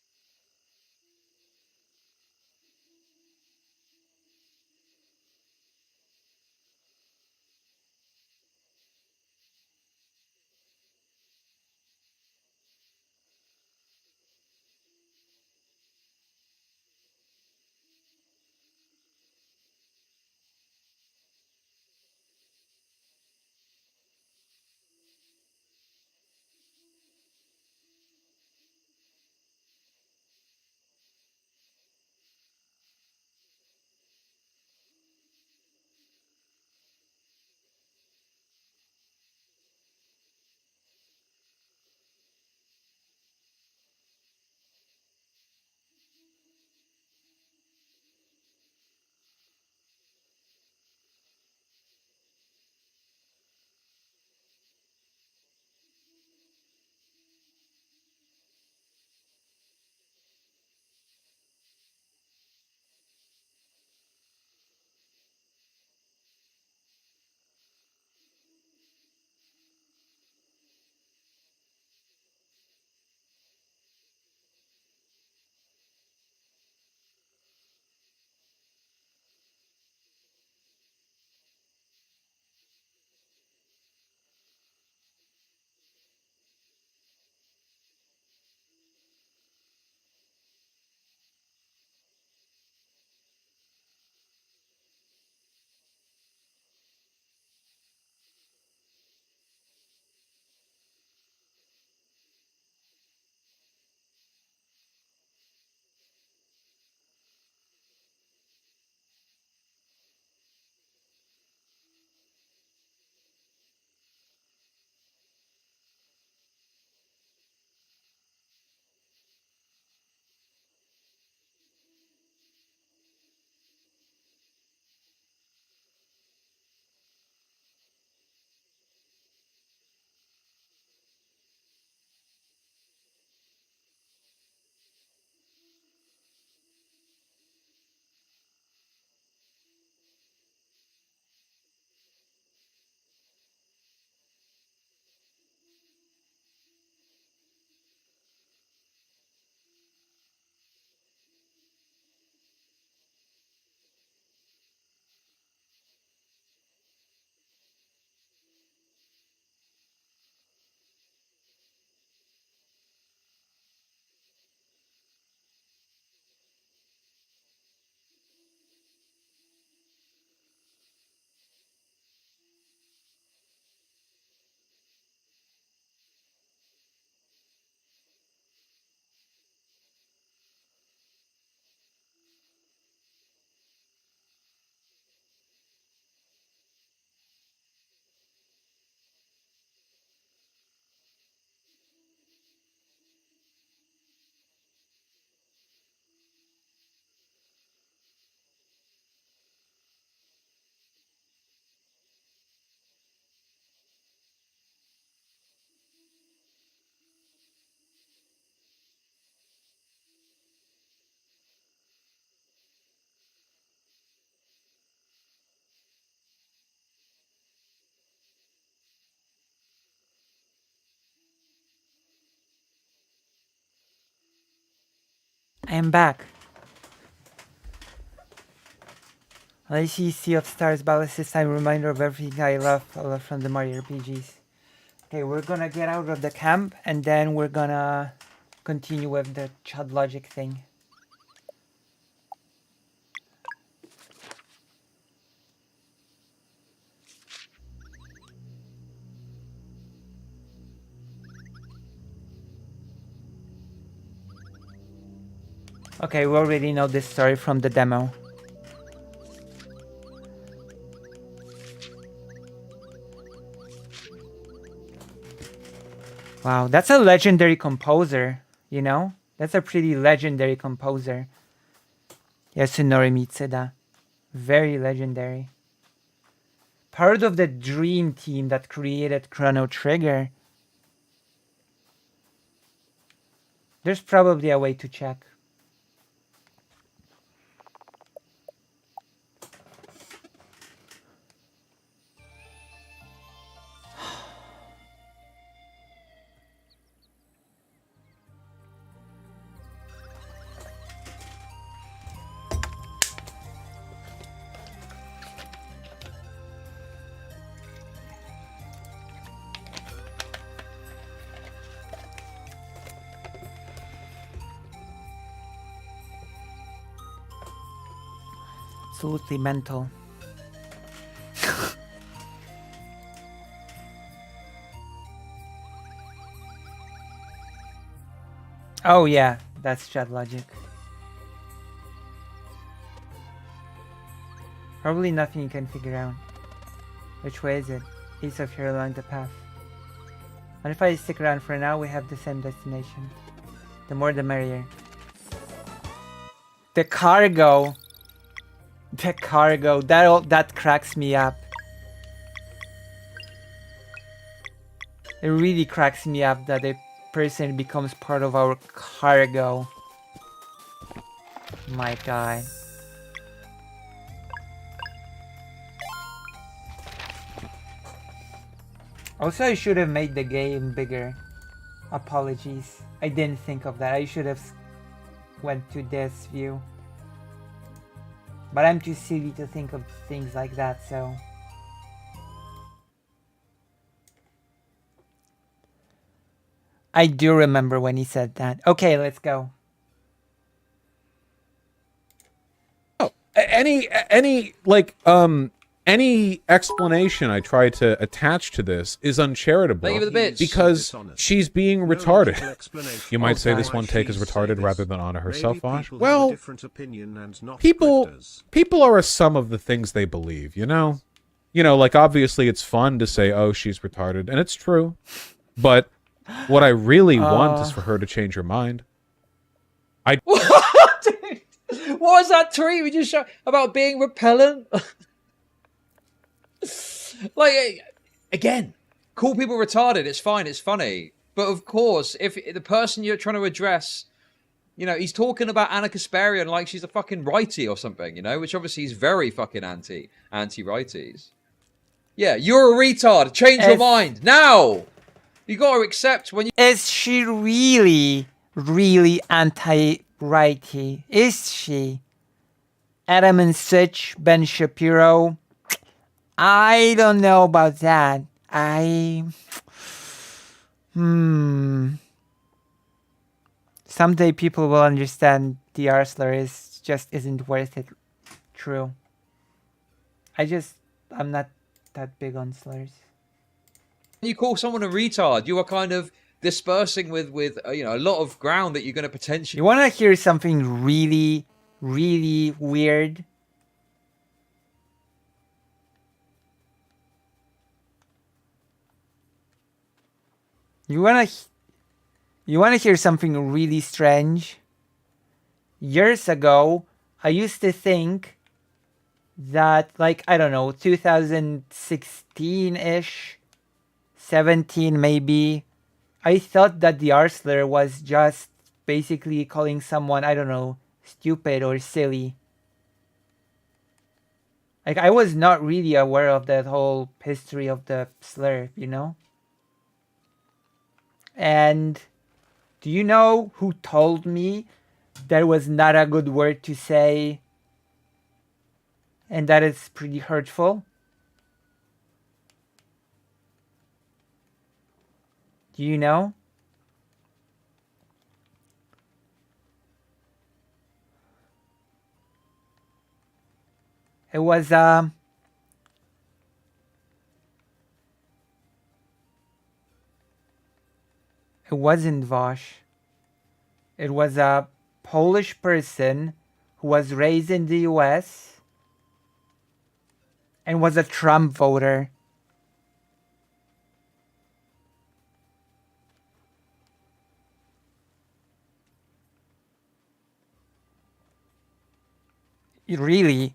A: I am back. I see Sea of Stars Ballast this time, reminder of everything I love from the Mario RPGs. Okay, we're gonna get out of the camp and then we're gonna continue with the Chud Logic thing. Okay, we already know this story from the demo. Wow, that's a legendary composer, you know? That's a pretty legendary composer. Yasunori Mitsuda. Very legendary. Part of the dream team that created Chrono Trigger. There's probably a way to check. Absolutely mental. Oh yeah, that's Chud Logic. Probably nothing you can figure out. Which way is it? East of here along the path. And if I stick around for now, we have the same destination. The more the merrier. The cargo. The cargo. That cracks me up. It really cracks me up that a person becomes part of our cargo. My God. Also, I should have made the game bigger. Apologies. I didn't think of that. I should have went to this view. But I'm too silly to think of things like that, so... I do remember when he said that. Okay, let's go.
B: Oh, any explanation I try to attach to this is uncharitable.
C: Thank you for the bits.
B: Because she's being retarded. You might say
A: Oh,
B: this one take is retarded rather than honor herself, Vosh.
F: Well,
B: Well, people
F: people
B: are a sum of the things they believe, you know? You know, like, obviously it's fun to say, oh, she's retarded, and it's true. But what I really want is for her to change her mind.
C: Dude, what was that tweet we just showed about being repellent? Like, again, call people retarded. It's fine. It's funny. But of course, if the person you're trying to address, you know, he's talking about Anna Kasparian like she's a fucking righty or something, you know, which obviously is very fucking anti-righties. Yeah, you're a retard. Change your mind now. You got to accept when you...
A: Is she really, really anti-righty? Is she? Adam and Sitch, Ben Shapiro... I don't know about that. Someday people will understand the Arsler isn't worth it. True. I'm not that big on slurs.
C: When you call someone a retard, you are kind of dispersing with you know, a lot of ground that you're going to potentially...
A: You want to hear something really, really weird? You wanna hear something really strange? Years ago, I used to think that, like, I don't know, 2016-ish, 17 maybe, I thought that the R-slur was just basically calling someone, I don't know, stupid or silly. Like, I was not really aware of that whole history of the slur, you know? And do you know who told me that was not a good word to say, and that is pretty hurtful. Do you know? It was it wasn't Vosh. It was a Polish person who was raised in the US and was a Trump voter. Really,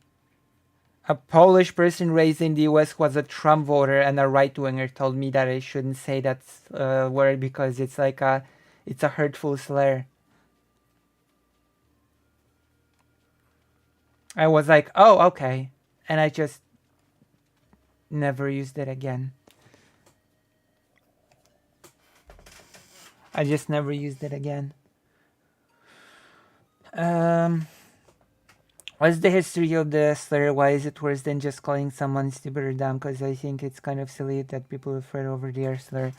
A: a Polish person raised in the US was a Trump voter, and a right-winger told me that I shouldn't say that word because it's like it's a hurtful slur. I was like, oh, okay. And I just never used it again. I just never used it again. What's the history of the slur? Why is it worse than just calling someone stupid or dumb? Because I think it's kind of silly that people refer over their slur.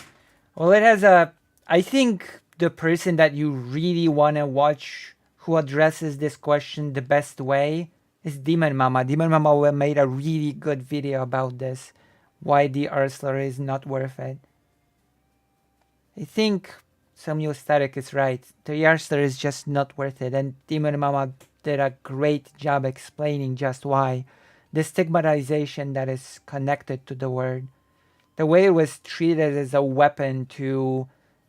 A: Well, it has a... I think the person that you really want to watch who addresses this question the best way is Demon Mama. Demon Mama made a really good video about this. Why the R slur is not worth it. I think Somniostatic is right. The R slur is just not worth it. And Demon Mama did a great job explaining just why. The stigmatization that is connected to the word. The way it was treated as a weapon to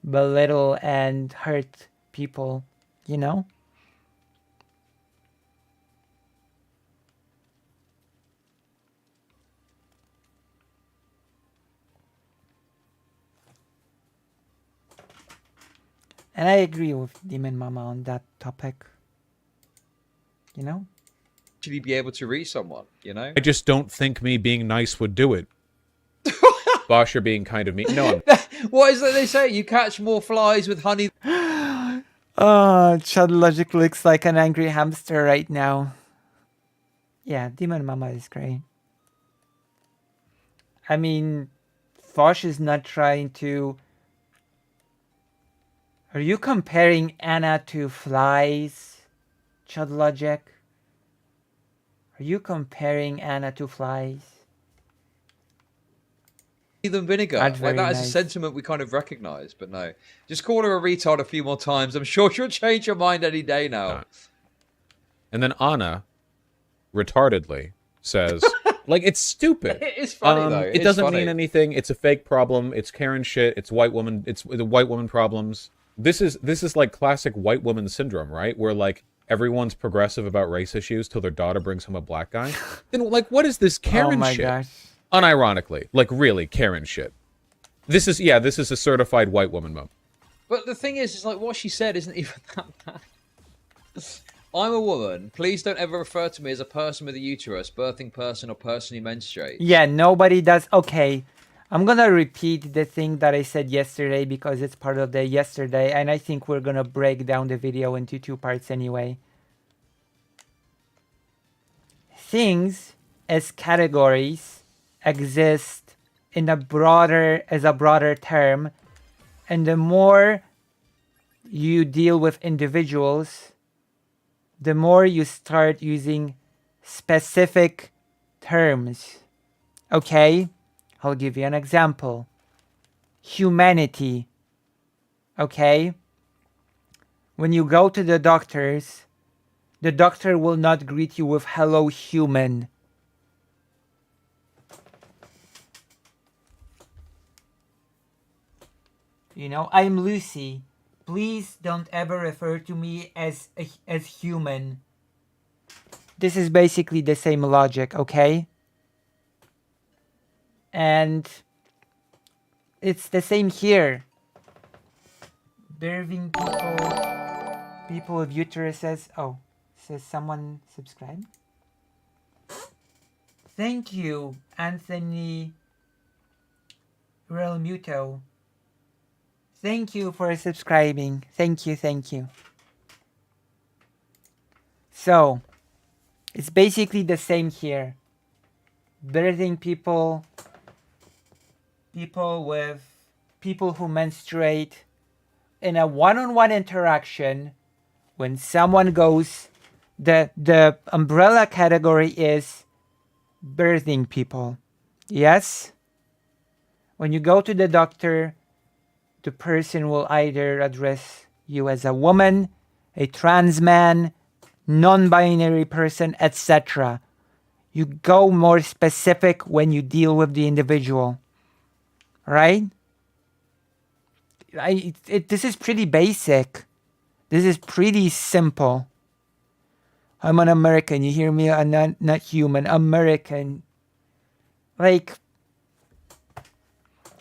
A: belittle and hurt people, you know? And I agree with Demon Mama on that topic. You know?
C: Actually be able to reach someone, you know?
B: I just don't think me being nice would do it. Bosh, you're being kind of mean. No,
C: What is it they say? You catch more flies with honey.
A: Oh, Chud Logic looks like an angry hamster right now. Yeah, Demon Mama is great. I mean, Fosh is not trying to... Are you comparing Anna to flies, Chud Logic? Are you comparing Anna to flies?
C: Than vinegar.
A: That's
C: Like,
A: very
C: that is a
A: nice.
C: sentiment we kind of recognize, but no. Just call her a retard a few more times. I'm sure she'll change her mind any day now.
B: and then Anna, retardedly, says, like, it's stupid.
C: It is funny, though.
B: It doesn't mean anything. It's a fake problem. It's Karen shit. It's white woman. It's the white woman problems. This is like classic white woman syndrome, right? Where like everyone's progressive about race issues till their daughter brings home a black guy. Then like, what is this Karen
A: Oh my
B: shit?
A: gosh.
B: Unironically, like really Karen shit. This is a certified white woman moment.
C: But the thing is like what she said isn't even that bad. I'm a woman. Please don't ever refer to me as a person with a uterus, birthing person, or person who menstruates.
A: Yeah, nobody does. Okay, I'm gonna repeat the thing that I said yesterday because it's part of the yesterday, and I think we're gonna break down the video into 2 parts anyway. Things as categories exist in a broader term, and the more you deal with individuals, the more you start using specific terms. Okay? I'll give you an example. Humanity. Okay? When you go to the doctors, the doctor will not greet you with hello human. You know, I'm Lucy. Please don't ever refer to me as human. This is basically the same logic, okay? And it's the same here. Birthing people with uteruses. Oh, says someone subscribe? Thank you, Anthony Realmuto. Thank you for subscribing. Thank you, thank you. So, it's basically the same here. Birthing people who menstruate in a one-on-one interaction. When someone goes, the umbrella category is birthing people. Yes? When you go to the doctor, the person will either address you as a woman, a trans man, non-binary person, etc. You go more specific when you deal with the individual. Right? This is pretty basic. This is pretty simple. I'm an American. You hear me? I'm not human. American. Like,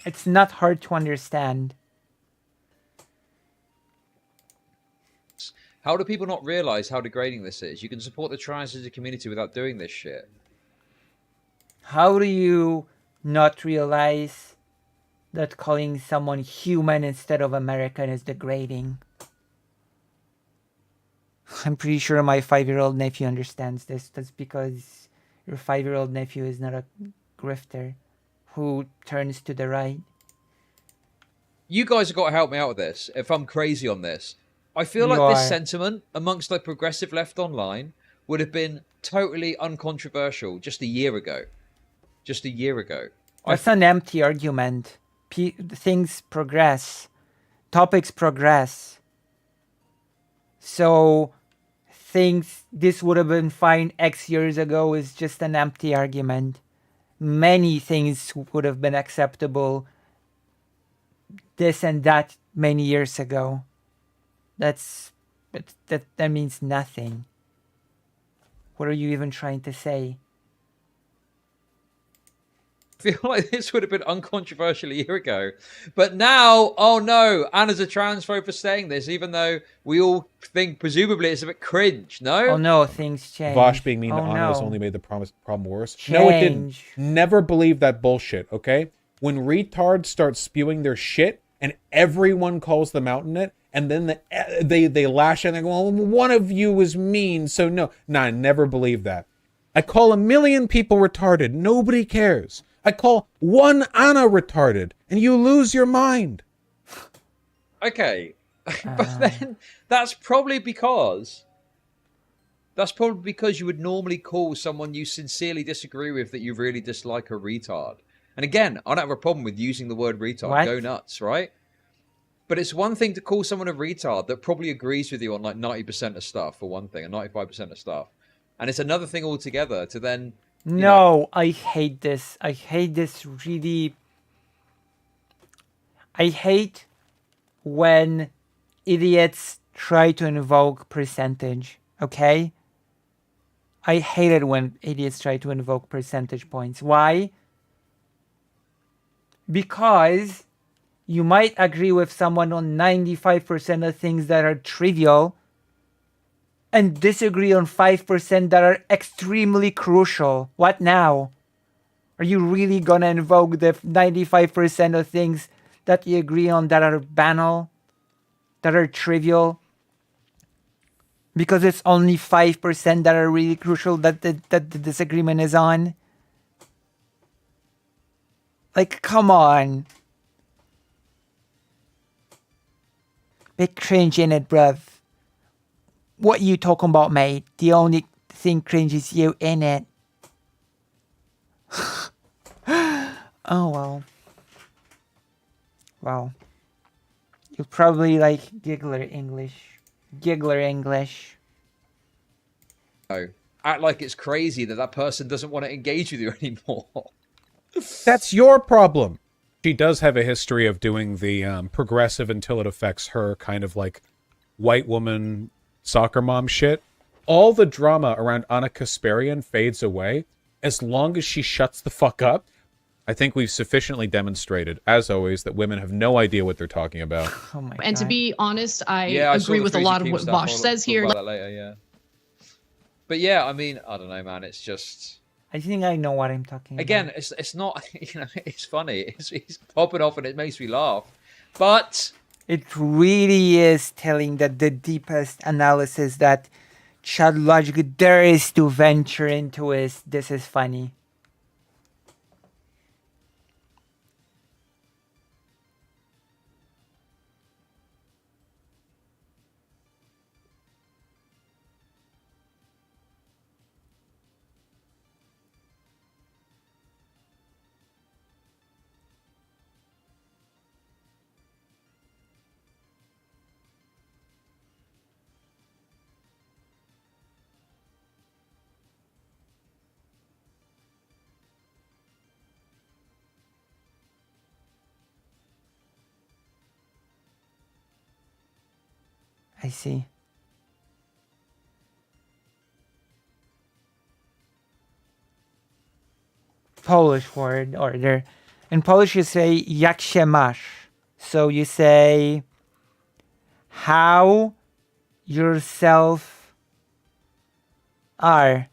A: it's not hard to understand.
C: How do people not realize how degrading this is? You can support the transgender community without doing this shit.
A: How do you not realize that calling someone human instead of American is degrading? I'm pretty sure my 5-year-old nephew understands this. That's because your 5-year-old nephew is not a grifter who turns to the right.
C: You guys have got to help me out with this, if I'm crazy on this. I feel like this sentiment amongst the progressive left online would have been totally uncontroversial just a year ago. Just a year ago.
A: That's an empty argument. Things progress. Topics progress. So this would have been fine X years ago is just an empty argument. Many things would have been acceptable this and that many years ago. That means nothing. What are you even trying to say?
C: I feel like this would have been uncontroversial a year ago. But now, oh no, Anna's a transphobe for saying this, even though we all think presumably it's a bit cringe, no?
A: Oh no, things change.
B: Vosh being mean to Anna has only made the problem worse. No, it didn't. Never believe that bullshit, okay? When retards start spewing their shit and everyone calls them out in it, and then they lash and they go, well, one of you was mean, so no. Nah, I never believed that. I call 1 million people retarded. Nobody cares. I call one Anna retarded, and you lose your mind.
C: Okay. But then that's probably because you would normally call someone you sincerely disagree with that you really dislike a retard. And again, I don't have a problem with using the word retard.
A: What?
C: Go nuts, right? But it's one thing to call someone a retard that probably agrees with you on like 90% of stuff, for one thing, and 95% of stuff. And it's another thing altogether to then...
A: No, I hate this. I hate this really. I hate when idiots try to invoke percentage, okay? I hate it when idiots try to invoke percentage points. Why? Because you might agree with someone on 95% of things that are trivial and disagree on 5% that are extremely crucial. What now? Are you really gonna invoke the 95% of things that you agree on that are banal, that are trivial? Because it's only 5% that are really crucial that the disagreement is on? Like, come on. Big cringe in it, bruv. What you talking about, mate? The only thing cringe is you in it. Oh, well. Well. You'll probably like Giggler English. Giggler English.
C: Oh, act like it's crazy that person doesn't want to engage with you anymore.
B: That's your problem. She does have a history of doing the progressive until it affects her kind of like white woman soccer mom shit. All the drama around Anna Kasparian fades away as long as she shuts the fuck up. I think we've sufficiently demonstrated, as always, that women have no idea what they're talking about.
A: Oh my
D: And
A: God.
D: to be honest, I
C: Yeah,
D: agree with a lot of
C: Keem
D: what
C: stuff.
D: Vosh
C: I'll
D: says
C: talk
D: here.
C: about that later, yeah. But yeah, I mean, I don't know, man. It's just...
A: I think I know what I'm talking
C: Again,
A: about.
C: it's not, you know, it's funny. It's popping off and it makes me laugh. But...
A: It really is telling that the deepest analysis that Chud Logic dares to venture into this is funny. I see. Polish word order. In Polish you say jak się masz. So you say how yourself are.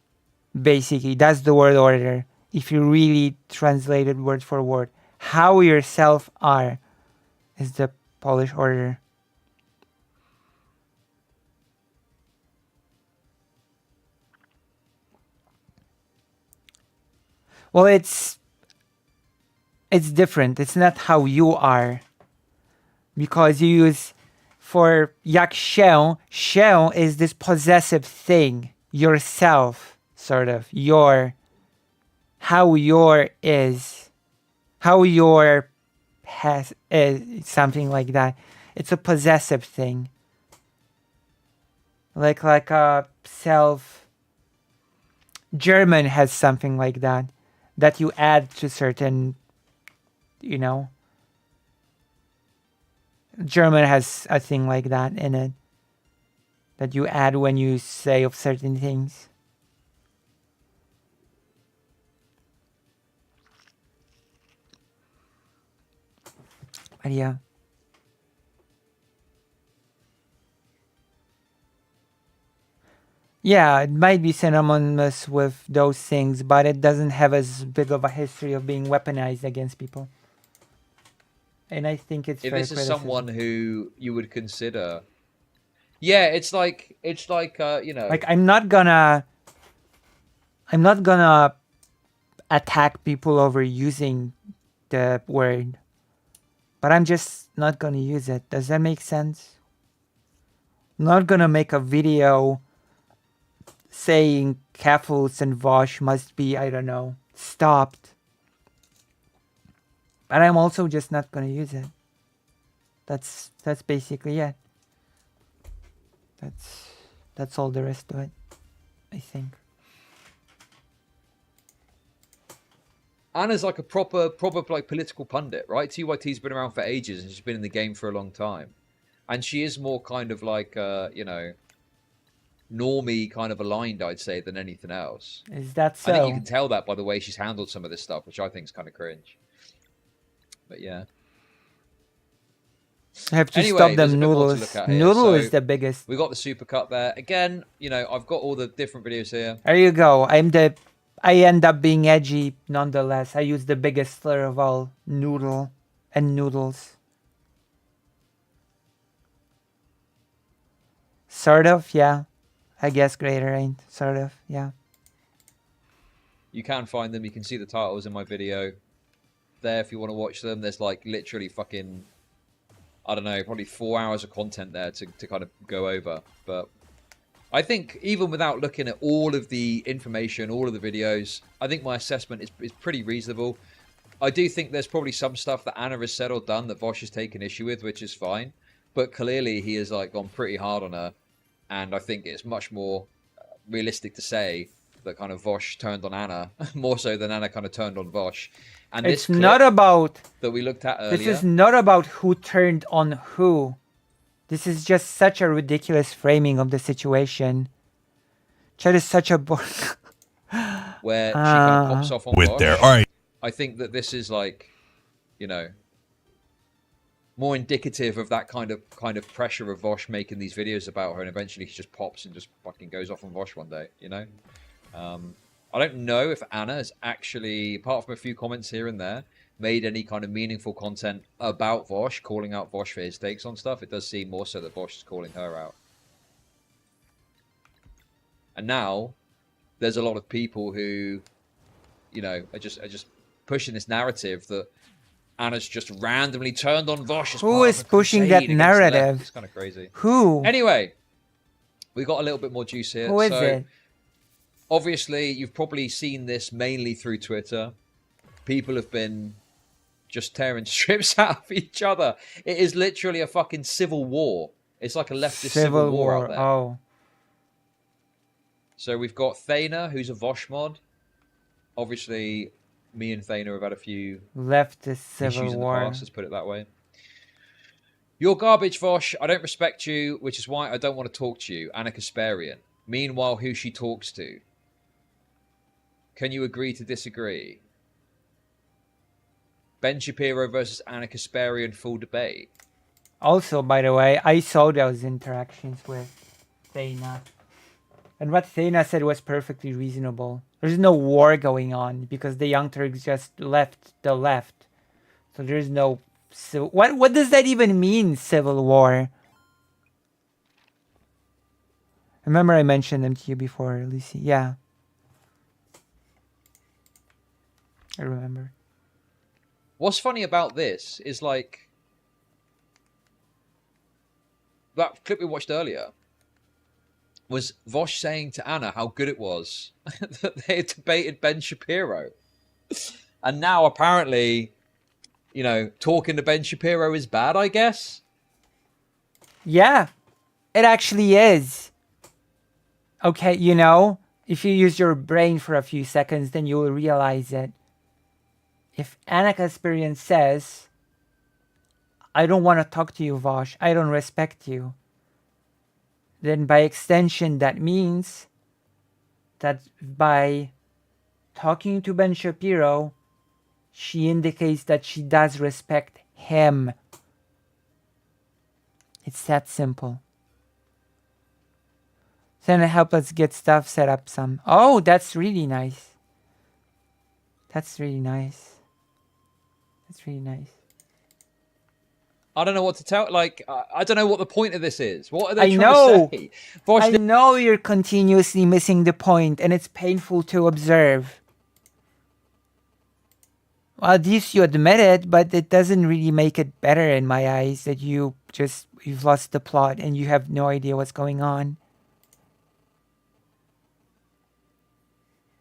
A: Basically, that's the word order. If you really translate it word for word. How yourself are is the Polish order. Well, it's different. It's not how you are. Because you use for jak się, się is this possessive thing. Yourself, sort of. Your. How your is. How your has is. Something like that. It's a possessive thing. Like a self. German has something like that. That you add to certain, you know. German has a thing like that in it. That you add when you say of certain things. But yeah. Yeah, it might be synonymous with those things, but it doesn't have as big of a history of being weaponized against people. And I think it's
C: if
A: fair
C: this is
A: criticism.
C: someone who you would consider, yeah, it's like you know,
A: Like I'm not gonna attack people over using the word, but I'm just not gonna use it. Does that make sense? I'm not gonna make a video saying Kefals and Vosh must be, I don't know, stopped. But I'm also just not gonna use it. That's basically it. That's all there is to it, I think.
C: Anna's like a proper like political pundit, right? TYT's been around for ages and she's been in the game for a long time, and she is more kind of like you know, normie kind of aligned, I'd say, than anything else.
A: Is that so?
C: I think you can tell that by the way she's handled some of this stuff, which I think is kind of cringe. But yeah.
A: I have to
C: Anyway,
A: stop
C: there's
A: them
C: a bit more to
A: noodles.
C: look at here.
A: Noodle
C: So,
A: is the biggest.
C: We got the supercut there. Again, you know, I've got all the different videos here.
A: There you go. I end up being edgy nonetheless. I use the biggest slur of all, noodle and noodles. Sort of, yeah. I guess greater ain't. Sort of, yeah.
C: You can find them. You can see the titles in my video there if you want to watch them. There's like literally fucking, I don't know, probably 4 hours of content there to kind of go over. But I think even without looking at all of the information, all of the videos, I think my assessment is pretty reasonable. I do think there's probably some stuff that Anna has said or done that Vosh has taken issue with, which is fine. But clearly he has like gone pretty hard on her. And I think it's much more realistic to say that kind of Vosh turned on Anna more so than Anna kind of turned on Vosh. And
A: It's
C: this
A: not about
C: that we looked at earlier.
A: This is not about who turned on who. This is just such a ridiculous framing of the situation. Chud is such a
C: where she kind of pops off on
H: with
C: Vosh.
H: their art.
C: I think that this is like, you know, more indicative of that kind of pressure of Vosh making these videos about her, and eventually he just pops and just fucking goes off on Vosh one day, you know? I don't know if Anna has actually, apart from a few comments here and there, made any kind of meaningful content about Vosh, calling out Vosh for his takes on stuff. It does seem more so that Vosh is calling her out. And now there's a lot of people who, you know, are just pushing this narrative that Anna's just randomly turned on Vosh as
A: Who
C: part
A: is
C: of a
A: pushing
C: crusade
A: that
C: against the left.
A: narrative?
C: It's kind of crazy.
A: Who?
C: Anyway, we got a little bit more juice here.
A: Who is
C: So,
A: it?
C: obviously, you've probably seen this mainly through Twitter. People have been just tearing strips out of each other. It is literally a fucking civil war. It's like a leftist civil war out there.
A: Oh.
C: So we've got Thana, who's a Vosh mod. Obviously, me and Thana have had a few
A: Leftist
C: issues
A: civil
C: in
A: war.
C: the past, let's put it that way. You're garbage, Vosh. I don't respect you, which is why I don't want to talk to you. Anna Kasparian. Meanwhile, who she talks to. Can you agree to disagree? Ben Shapiro versus Anna Kasparian, full debate.
A: Also, by the way, I saw those interactions with Thana. And what Thana said was perfectly reasonable. There's no war going on because the Young Turks just left the left. So there's no... So what does that even mean, civil war? Remember I mentioned them to you before, Lucy. Yeah. I remember.
C: What's funny about this is, like, that clip we watched earlier was Vosh saying to Anna how good it was that they had debated Ben Shapiro. And now, apparently, you know, talking to Ben Shapiro is bad, I guess?
A: Yeah, it actually is. Okay, you know, if you use your brain for a few seconds, then you will realize it. If Anna Kasparian says, I don't want to talk to you, Vosh, I don't respect you, then by extension that means that by talking to Ben Shapiro, she indicates that she does respect him. It's that simple. Then help us get stuff set up some. Oh, that's really nice. That's really nice. That's really nice.
C: I don't know what to tell. Like, I don't know what the point of this is. What are they
A: I
C: trying
A: know.
C: to say? Vosh,
A: I know you're continuously missing the point, and it's painful to observe. Well, at least you admit it, but it doesn't really make it better in my eyes that you've lost the plot and you have no idea what's going on.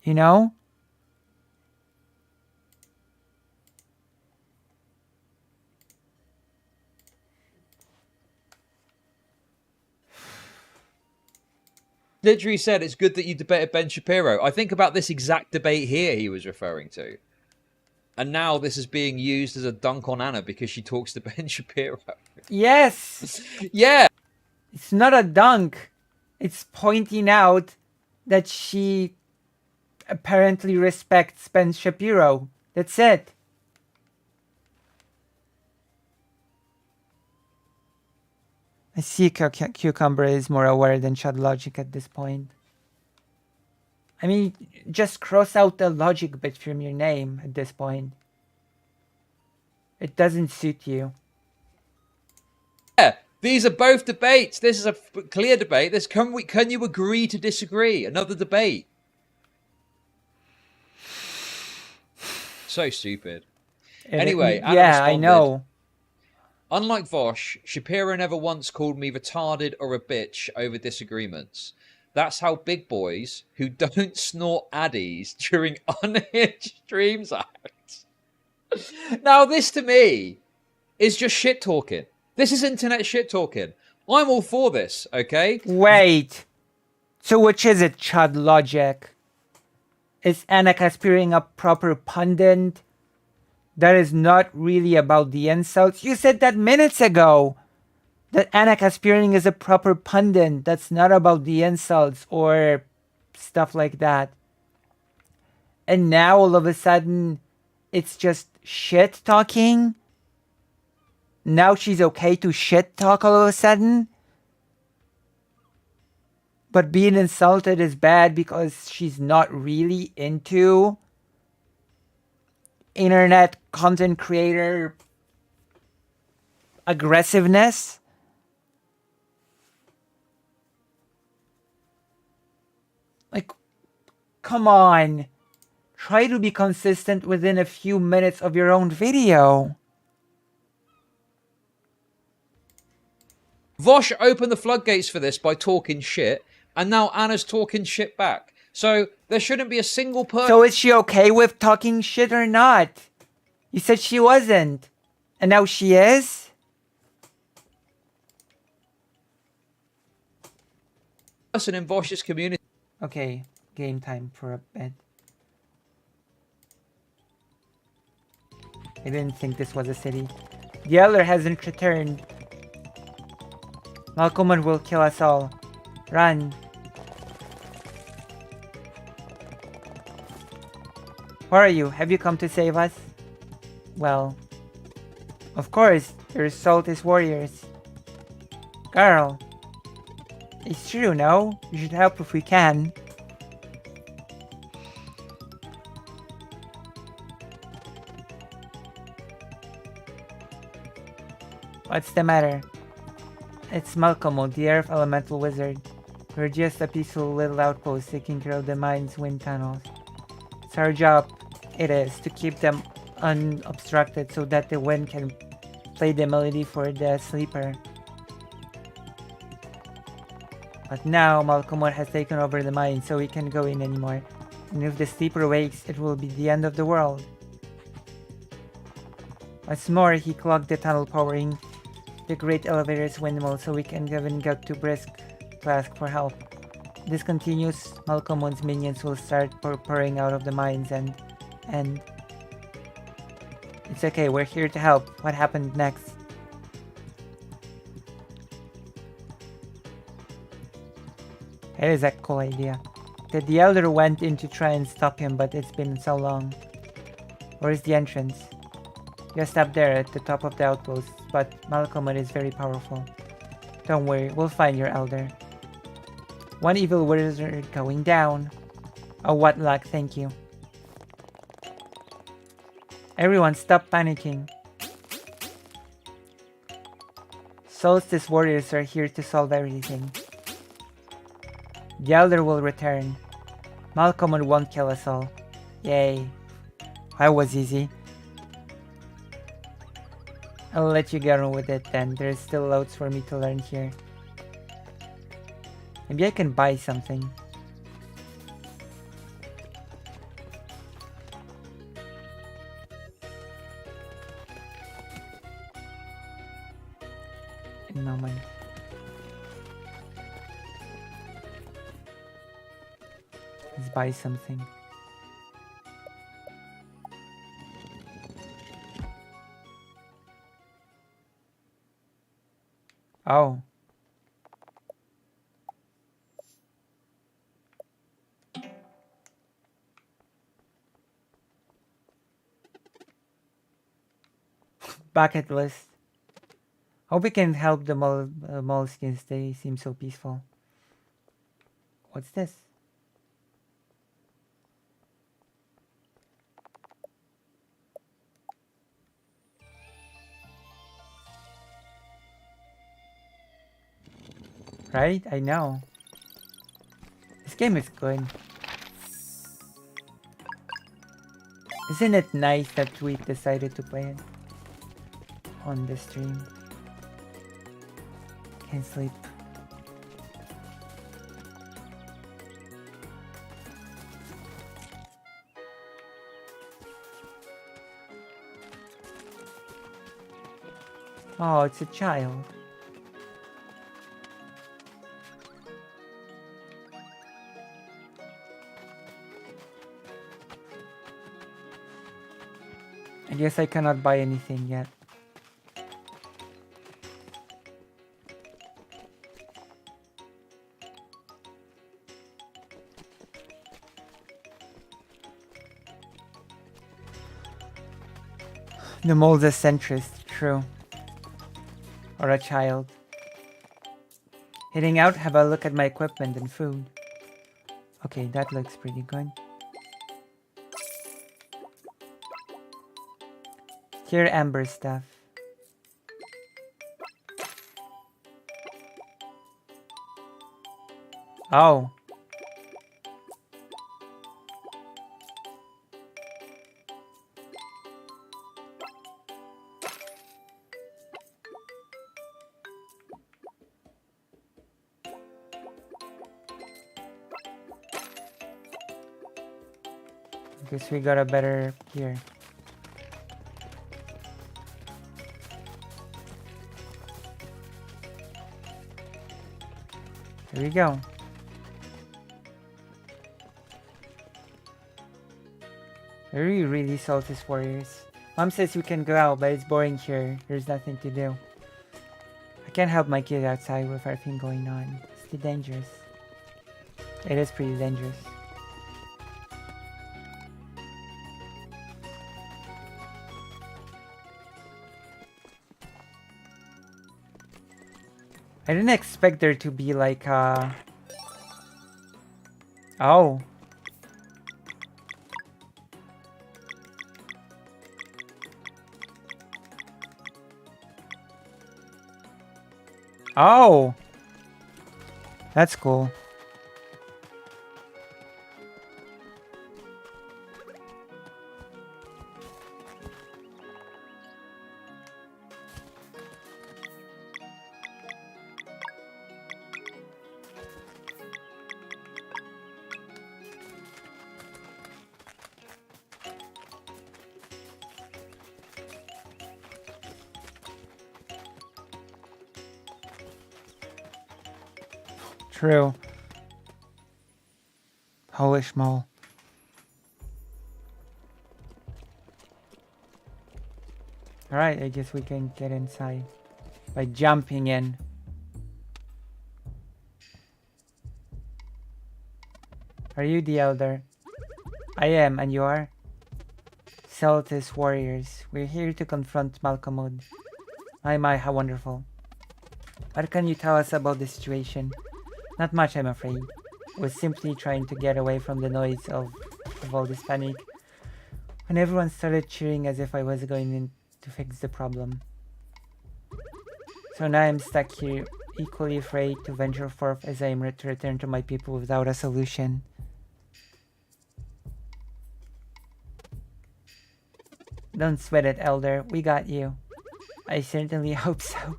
A: You know?
C: literally said it's good that you debated Ben Shapiro. I think about this exact debate here he was referring to. And now this is being used as a dunk on Anna because she talks to Ben Shapiro.
A: Yes!
C: Yeah!
A: It's not a dunk. It's pointing out that she apparently respects Ben Shapiro. That's it. I see Cucumber is more aware than Chud Logic at this point. I mean, just cross out the logic bit from your name at this point. It doesn't suit you.
C: Yeah, these are both debates. This is a clear debate. Can you agree to disagree? Another debate. So stupid. Anyway, Anna
A: yeah, I
C: responded,
A: know.
C: Unlike Vosh, Shapiro never once called me retarded or a bitch over disagreements. That's how big boys who don't snort addies during unhinged streams act. Now, this to me is just shit talking. This is internet shit talking. I'm all for this, okay?
A: Wait. So which is it, Chud Logic? Is Anna Kasparian a proper pundit? That is not really about the insults. You said that minutes ago. That Anna Kasparian is a proper pundit. That's not about the insults or stuff like that. And now all of a sudden, it's just shit talking? Now she's okay to shit talk all of a sudden? But being insulted is bad because she's not really into internet content creator aggressiveness. come on. Try to be consistent within a few minutes of your own video.
C: Vosh opened the floodgates for this by talking shit, and now Anna's talking shit back. So there shouldn't be a single person.
A: So is she okay with talking shit or not? You said she wasn't. And now she is?
C: Person in Vosh's community.
A: Okay, game time for a bit. I didn't think this was a city. The Elder hasn't returned. Malcolm will kill us all. Run. Where are you? Have you come to save us? Well, of course, your assault is warriors. Girl. It's true, no? We should help if we can. What's the matter? It's Malcolm, the Earth Elemental Wizard. We're just a peaceful little outpost taking care of the mine's wind tunnels. It's our job, it is, to keep them unobstructed so that the wind can play the melody for the sleeper. But now Malcolm has taken over the mine, so we can't go in anymore. And if the sleeper wakes, it will be the end of the world. What's more, he clogged the tunnel powering the great elevator's windmill, so we can't even get to Brisk to ask for help. If this continues, Malcolm's minions will start pouring out of the mines and... It's okay, we're here to help. What happened next? It is a cool idea. The Elder went in to try and stop him, but it's been so long. Where's the entrance? Just up there at the top of the outpost, but Malcolm is very powerful. Don't worry, we'll find your Elder. One evil wizard going down. Oh, what luck, thank you. Everyone, stop panicking. Solstice warriors are here to solve everything. The Elder will return. Malcolm won't kill us all. Yay. That was easy. I'll let you get on with it then. There's still loads for me to learn here. Maybe I can buy something. No money. Let's buy something. Oh. Bucket list. Hope we can help the moleskins. They seem so peaceful. What's this? Right? I know. This game is good. Isn't it nice that we decided to play it on the stream? Can't sleep. Oh, it's a child. I guess I cannot buy anything yet. The mole's a centrist, true. Or a child. Heading out, have a look at my equipment and food. Okay, that looks pretty good. Here, Amber stuff. Oh. Guess we got a better here. Here we go. Are you really Saltis warriors? Mom says we can go out, but it's boring here. There's nothing to do. I can't help my kid outside with everything going on. It's too dangerous. It is pretty dangerous. I didn't expect there to be like oh. Oh. That's cool. True. Holy schmoll. Alright, I guess we can get inside by jumping in. Are you the elder? I am, and you are? Celtis warriors. We're here to confront Malcolmud. My, how wonderful. What can you tell us about the situation? Not much, I'm afraid. I was simply trying to get away from the noise of all this panic when everyone started cheering as if I was going in to fix the problem. So now I'm stuck here, equally afraid to venture forth as I am to return to my people without a solution. Don't sweat it, Elder. We got you. I certainly hope so.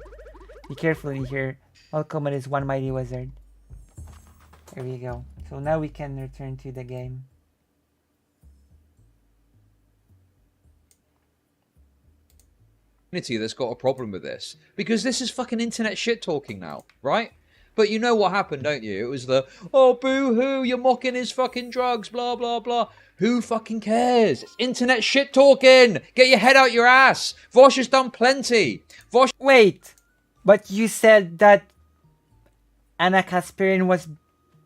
A: Be careful in here. Malcolm is one mighty wizard. There we go. So now we can return to the game.
C: That's got a problem with this. Because this is fucking internet shit talking now, right? But you know what happened, don't you? It was the, oh, boo-hoo, you're mocking his fucking drugs, blah, blah, blah. Who fucking cares? It's internet shit talking. Get your head out your ass. Vosh has done plenty. Vosh...
A: Wait, but you said that Anna Kaspirin was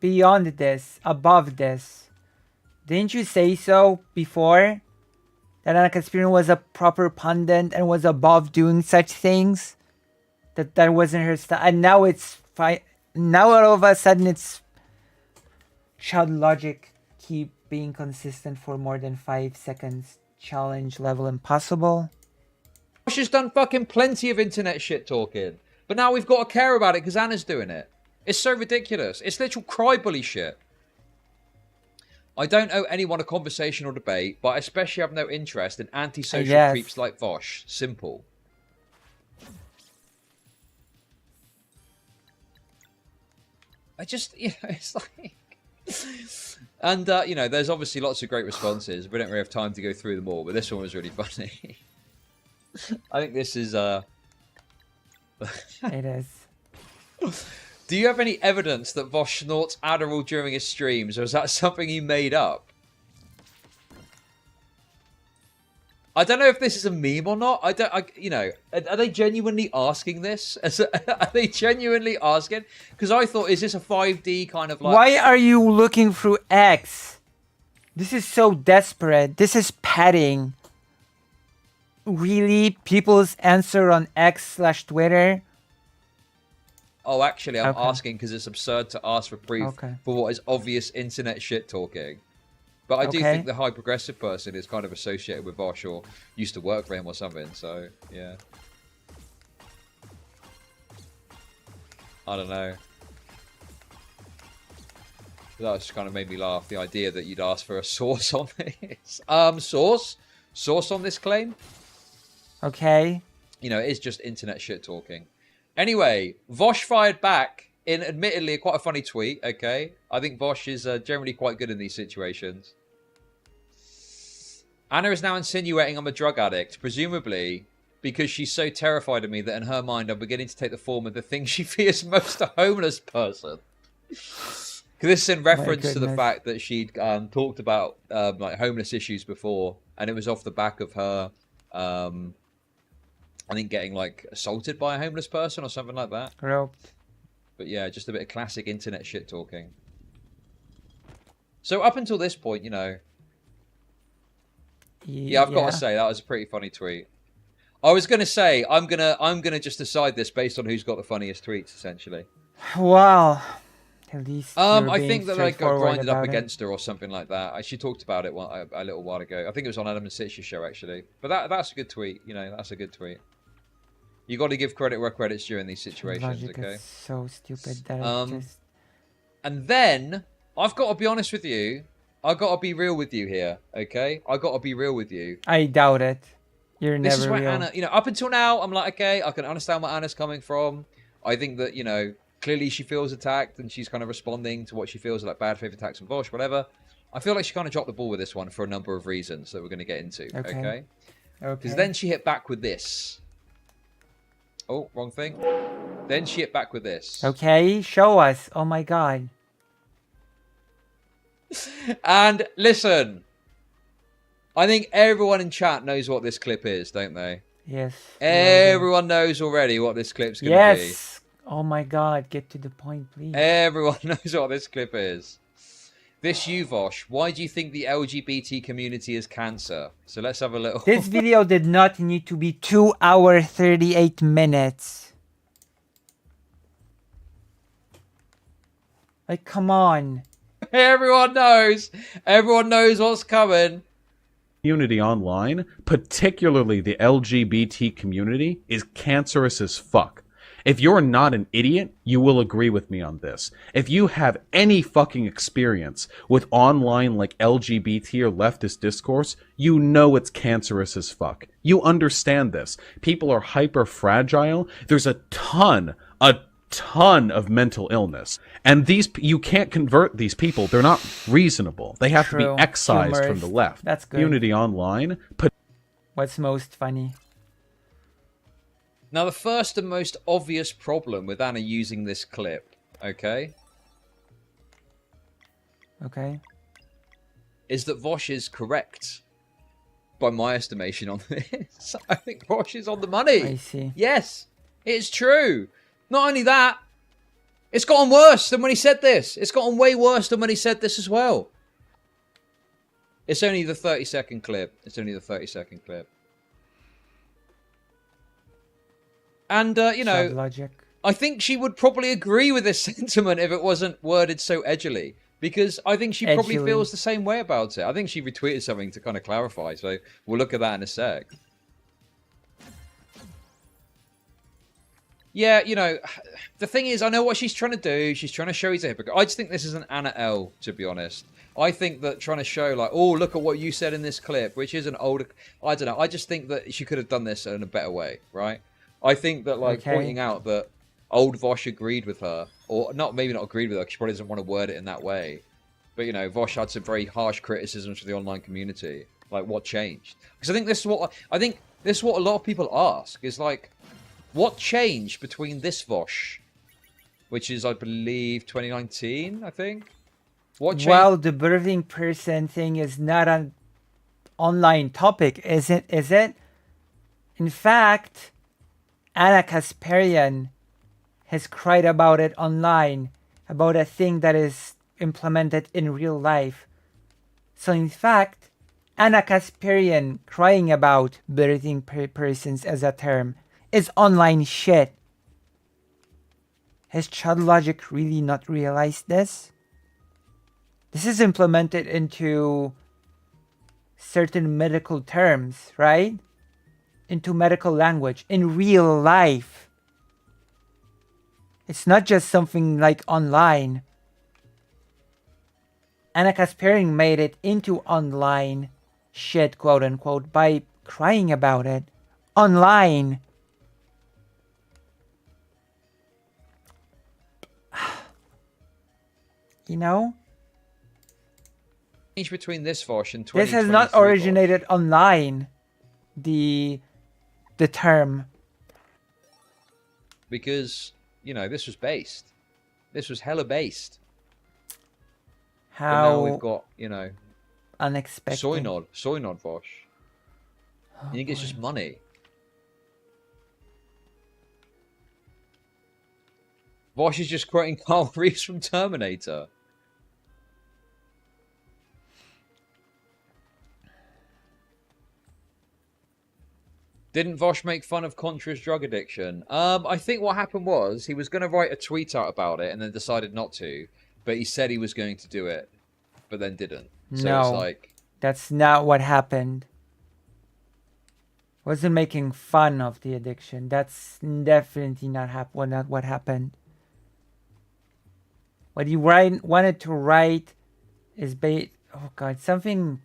A: beyond this, above this. Didn't you say so before? That Anna Kaspirin was a proper pundit and was above doing such things? That wasn't her style. And now it's fine. Now all of a sudden it's Chud Logic. Keep being consistent for more than 5 seconds. Challenge level impossible.
C: Vosh has done fucking plenty of internet shit talking. But now we've got to care about it because Anna's doing it. It's so ridiculous. It's literal cry-bully shit. I don't owe anyone a conversation or debate, but I especially have no interest in antisocial creeps like Vosh. Simple. It's like... And, you know, there's obviously lots of great responses. We don't really have time to go through them all, but this one was really funny. I think this is,
A: It is.
C: Do you have any evidence that Vosh snorts Adderall during his streams, or is that something you made up? I don't know if this is a meme or not. You know, are they genuinely asking this? Are they genuinely asking? Because I thought, is this a 5D kind of like...
A: Why are you looking through X? This is so desperate. This is padding. Really? People's answer on X/Twitter?
C: Oh, actually, I'm asking because it's absurd to ask for proof for what is obvious internet shit talking. But I do think the high progressive person is kind of associated with Vosh or used to work for him or something. So, yeah. I don't know. That just kind of made me laugh. The idea that you'd ask for a source on this. Source? Source on this claim?
A: Okay.
C: You know, it is just internet shit talking. Anyway, Vosh fired back in admittedly quite a funny tweet, okay? I think Vosh is generally quite good in these situations. Anna is now insinuating I'm a drug addict, presumably because she's so terrified of me that in her mind I'm beginning to take the form of the thing she fears most, a homeless person. This is in reference to the fact that she'd talked about like homeless issues before, and it was off the back of her, I think, getting like assaulted by a homeless person or something like that.
A: Roped.
C: But yeah, just a bit of classic internet shit talking. So up until this point, you know, yeah, I've got to say that was a pretty funny tweet. I was gonna say I'm gonna just decide this based on who's got the funniest tweets, essentially.
A: Well, at least
C: I think that I got
A: straightforward
C: grinded up
A: about it.
C: against her or something like that. She talked about it a little while ago. I think it was on Adam and Sitch's show actually. But that's a good tweet. You know, that's a good tweet. You got to give credit where credit's due in these situations.
A: Logic
C: Okay.
A: is so stupid that it just.
C: And then I've got to be honest with you. I got to be real with you here. Okay. I got to be real with you.
A: I doubt it. You're
C: This
A: never
C: is where
A: real.
C: Anna, you know, up until now, I'm like, okay, I can understand where Anna's coming from. I think that, you know, clearly she feels attacked and she's kind of responding to what she feels like bad faith attacks from Vosh, whatever. I feel like she kind of dropped the ball with this one for a number of reasons that we're going to get into. Okay. Because then she hit back with this. Oh, wrong thing. Then she hit back with this.
A: Okay, show us. Oh my god.
C: And listen, I think everyone in chat knows what this clip is, don't they?
A: Yes.
C: Everyone knows already what this clip's going to be.
A: Yes. Oh my god, get to the point, please.
C: Everyone knows what this clip is. This you, Vosh. Why do you think the LGBT community is cancer? So let's have a little...
A: This video did not need to be 2 hours 38 minutes. Like, come on.
C: Everyone knows. Everyone knows what's coming.
B: Community online, particularly the LGBT community, is cancerous as fuck. If you're not an idiot, you will agree with me on this. If you have any fucking experience with online like LGBT or leftist discourse, you know it's cancerous as fuck. You understand this. People are hyper fragile. There's a ton of mental illness. And you can't convert these people. They're not reasonable. They have to be excised from the left.
A: That's good.
B: Community online.
A: What's most funny?
C: Now, the first and most obvious problem with Anna using this clip, okay, is that Vosh is correct, by my estimation on this. I think Vosh is on the money.
A: I see.
C: Yes, it's true. Not only that, it's gotten worse than when he said this. It's gotten way worse than when he said this as well. It's only the 30-second clip. It's only the 30-second clip. And, you know,
A: Chud Logic.
C: I think she would probably agree with this sentiment if it wasn't worded so edgily. Because I think she probably feels the same way about it. I think she retweeted something to kind of clarify. So we'll look at that in a sec. Yeah, you know, the thing is, I know what she's trying to do. She's trying to show he's a hypocrite. I just think this is an Anna L, to be honest. I think that trying to show, like, oh, look at what you said in this clip, which is an older... I don't know. I just think that she could have done this in a better way, right? I think that, like, pointing out that old Vosh agreed with her, or maybe not agreed with her, because she probably doesn't want to word it in that way. But, you know, Vosh had some very harsh criticisms for the online community. Like, what changed? Because I think this is what a lot of people ask, is like, what changed between this Vosh, which is, I believe, 2019, I think? What changed?
A: Well, the birthing person thing is not an online topic, is it? In fact, Anna Kasparian has cried about it online, about a thing that is implemented in real life. So in fact, Anna Kasparian crying about birthing persons as a term is online shit. Has Chud Logic really not realized this? This is implemented into certain medical terms, right? Into medical language in real life. It's not just something like online. Anna Kasparian made it into online shit, quote unquote, by crying about it online. You know?
C: Change between this Vosh and
A: This has not
C: 2023
A: originated online. The term.
C: because, you know, this was based. This was hella based. But now
A: How
C: we've got, you know,
A: unexpected.
C: soy nod Vosh.
A: Oh,
C: You think it's
A: boy.
C: just money? Vosh is just quoting Carl Reeves from Terminator. Didn't Vosh make fun of Contra's drug addiction? I think what happened was he was going to write a tweet out about it and then decided not to. But he said he was going to do it, but then didn't. So
A: No.
C: it's like...
A: That's not what happened. Wasn't making fun of the addiction. That's definitely not what happened. What he wanted to write is oh god, something.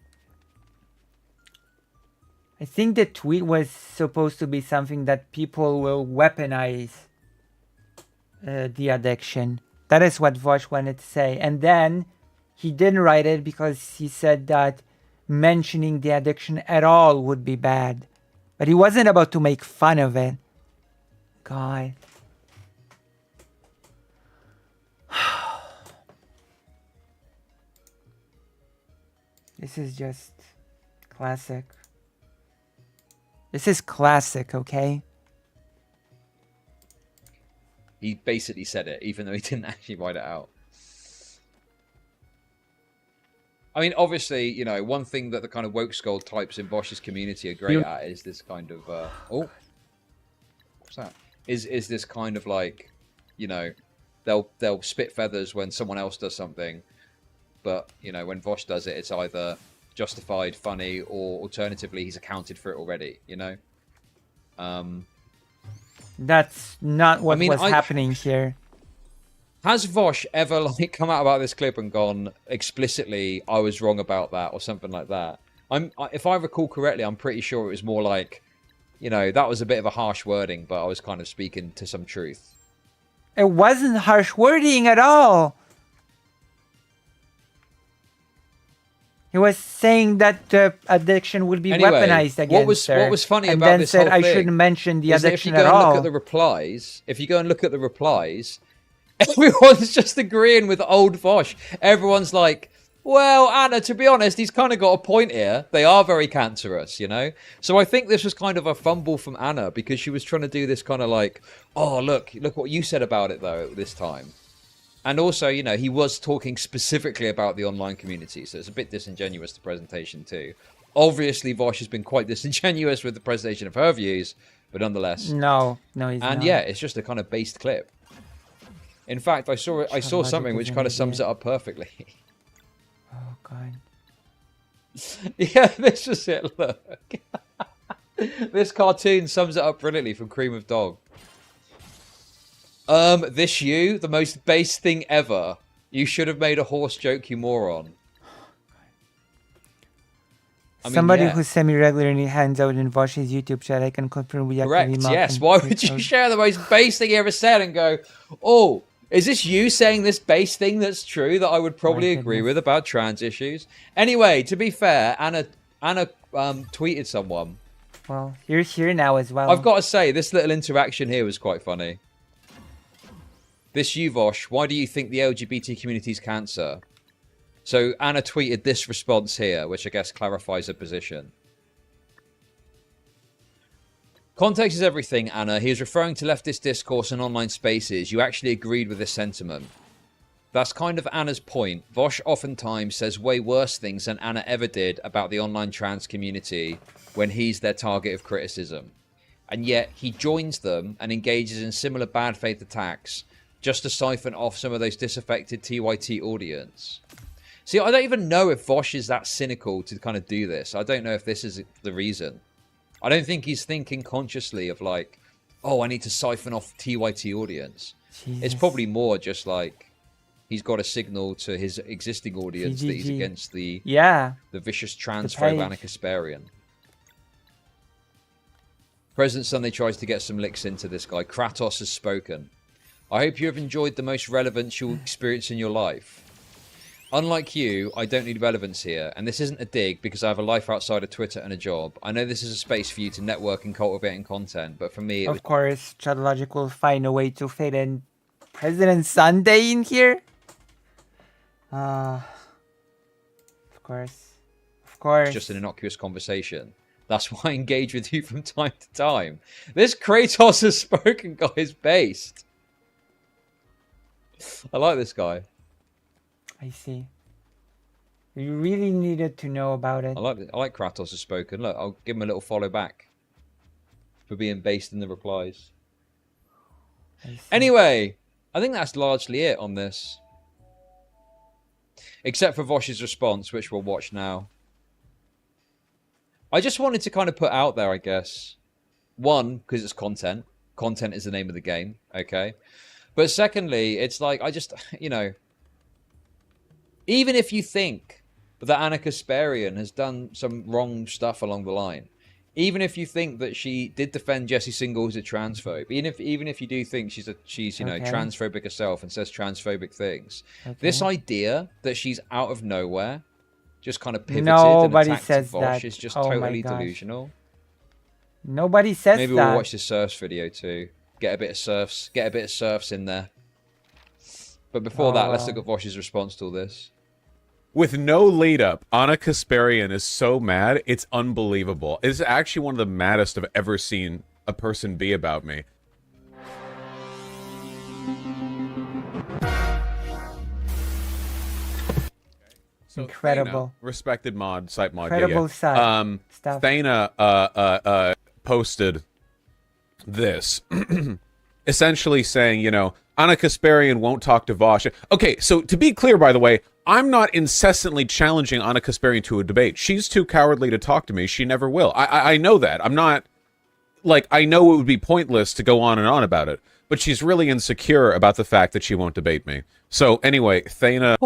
A: I think the tweet was supposed to be something that people will weaponize the addiction. That is what Vosh wanted to say. And then he didn't write it because he said that mentioning the addiction at all would be bad. But he wasn't about to make fun of it. God. This is just classic. This is classic, okay?
C: He basically said it, even though he didn't actually write it out. I mean, obviously, you know, one thing that the kind of woke skull types in Bosch's community are great at is this kind of, oh, what's that? Is this kind of like, you know, they'll spit feathers when someone else does something, but you know, when Vosh does it, it's either justified, funny, or alternatively, he's accounted for it already. You know.
A: That's not what was happening here.
C: Has Vosh ever like come out about this clip and gone explicitly, "I was wrong about that" or something like that? If I recall correctly, I'm pretty sure it was more like, you know, that was a bit of a harsh wording, but I was kind of speaking to some truth.
A: It wasn't harsh wording at all. He was saying that the addiction would be weaponized against her.
C: What was funny
A: and
C: about
A: then
C: this
A: said
C: whole
A: I
C: thing
A: shouldn't mention the
C: is that
A: addiction
C: if you
A: at
C: go and
A: all.
C: look at the replies, everyone's just agreeing with old Vosh. Everyone's like, well, Anna, to be honest, he's kind of got a point here. They are very cancerous, you know? So I think this was kind of a fumble from Anna because she was trying to do this kind of like, oh, look what you said about it, though, this time. And also, you know, he was talking specifically about the online community, so it's a bit disingenuous, the presentation, too. Obviously, Vosh has been quite disingenuous with the presentation of her views, but nonetheless.
A: No, he's not.
C: And yeah, it's just a kind of based clip. In fact, I saw something which kind of sums it up perfectly.
A: Oh, God.
C: Yeah, this was it, look. This cartoon sums it up brilliantly from Cream of Dog. The most base thing ever. You should have made a horse joke, you moron.
A: Somebody who semi-regularly hands out in Vosh's YouTube chat, I can confirm we
C: correct, yes. Why would you share the most base thing you ever said and go, oh, is this you saying this base thing that's true that I would probably agree with about trans issues? Anyway, to be fair, Anna tweeted someone.
A: Well, you're here now as well.
C: I've got to say, this little interaction here was quite funny. This you, Vosh, why do you think the LGBT community is cancer? So Anna tweeted this response here, which I guess clarifies her position. Context is everything, Anna. He was referring to leftist discourse and online spaces. You actually agreed with this sentiment. That's kind of Anna's point. Vosh oftentimes says way worse things than Anna ever did about the online trans community when he's their target of criticism. And yet he joins them and engages in similar bad faith attacks just to siphon off some of those disaffected TYT audience. See, I don't even know if Vosh is that cynical to kind of do this. I don't know if this is the reason. I don't think he's thinking consciously of like, oh, I need to siphon off TYT audience. Jesus. It's probably more just like he's got a signal to his existing audience that he's against the vicious transphobe Anna Kasparian. President Sunday tries to get some licks into this guy. Kratos has spoken. I hope you have enjoyed the most relevance you'll experience in your life. Unlike you, I don't need relevance here, and this isn't a dig because I have a life outside of Twitter and a job. I know this is a space for you to network and cultivate content, but for me,
A: Of course, Chud Logic will find a way to fit in President Sunday in here. Of course. Of course.
C: It's just an innocuous conversation. That's why I engage with you from time to time. This Kratos has spoken guy is based. I like this guy.
A: I see. You really needed to know about it.
C: I like Kratos has spoken. Look, I'll give him a little follow back for being based in the replies. Anyway, I think that's largely it on this. Except for Vosh's response, which we'll watch now. I just wanted to kind of put out there, I guess. One, because it's content. Content is the name of the game, okay? But secondly, it's like, I just, you know, even if you think that Anna Kasparian has done some wrong stuff along the line, even if you think that she did defend Jesse Single as a transphobe, even if you do think she's you know, transphobic herself and says transphobic things, this idea that she's out of nowhere just kind of pivoted and attacked Vosh is just totally delusional.
A: Nobody says that.
C: Maybe we'll watch the surfs video too. Get a bit of surfs in there. But before that, let's look at Vosh's response to all this.
B: With no lead up, Anna Kasparian is so mad, it's unbelievable. It's actually one of the maddest I've ever seen a person be about me. So
A: incredible.
B: Thana, respected mod, site mod.
A: Incredible stuff.
B: Thana posted this. Essentially saying, you know, Anna Kasparian won't talk to Vosh. Okay, so to be clear, by the way, I'm not incessantly challenging Anna Kasparian to a debate. She's too cowardly to talk to me. She never will. I know that. I'm not, like, I know it would be pointless to go on and on about it, but she's really insecure about the fact that she won't debate me. So anyway, Thana...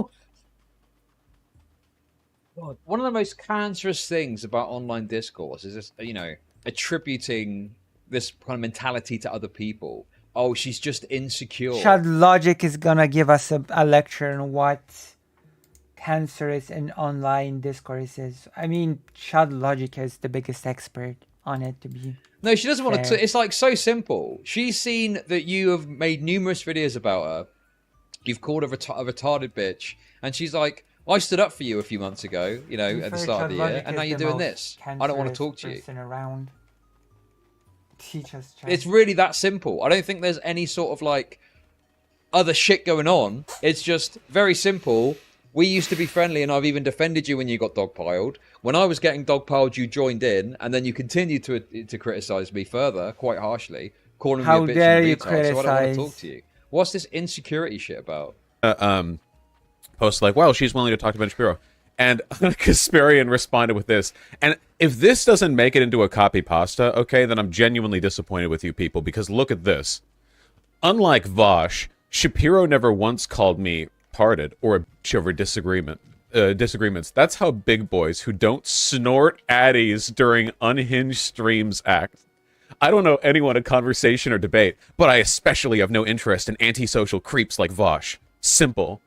C: One of the most cancerous things about online discourse is this, you know, attributing this kind of mentality to other people. Oh, she's just insecure.
A: Chud Logic is gonna give us a lecture on what cancerous and online discourse is. I mean, Chud Logic is the biggest expert on it, to be
C: No, she doesn't want to. It's like so simple. She's seen that you have made numerous videos about her. You've called her a retarded bitch. And she's like, I stood up for you a few months ago, you know, at the start of the year. And now you're doing this. I don't want to talk to you.
A: Around.
C: It's really that simple. I don't think there's any sort of like other shit going on. It's just very simple. We used to be friendly, and I've even defended you when you got dogpiled. When I was getting dogpiled, you joined in, and then you continued to criticize me further, quite harshly, calling me a bitch and retard. How dare you criticize? So I don't want to talk to you. What's this insecurity shit about?
B: Post like, well, she's willing to talk to Ben Shapiro. And Kasparian responded with this. And if this doesn't make it into a copy pasta, okay, then I'm genuinely disappointed with you people, because look at this. Unlike Vosh, Shapiro never once called me retarded or a bitch over disagreements. That's how big boys who don't snort addies during unhinged streams act. I don't know anyone in conversation or debate, but I especially have no interest in antisocial creeps like Vosh. Simple.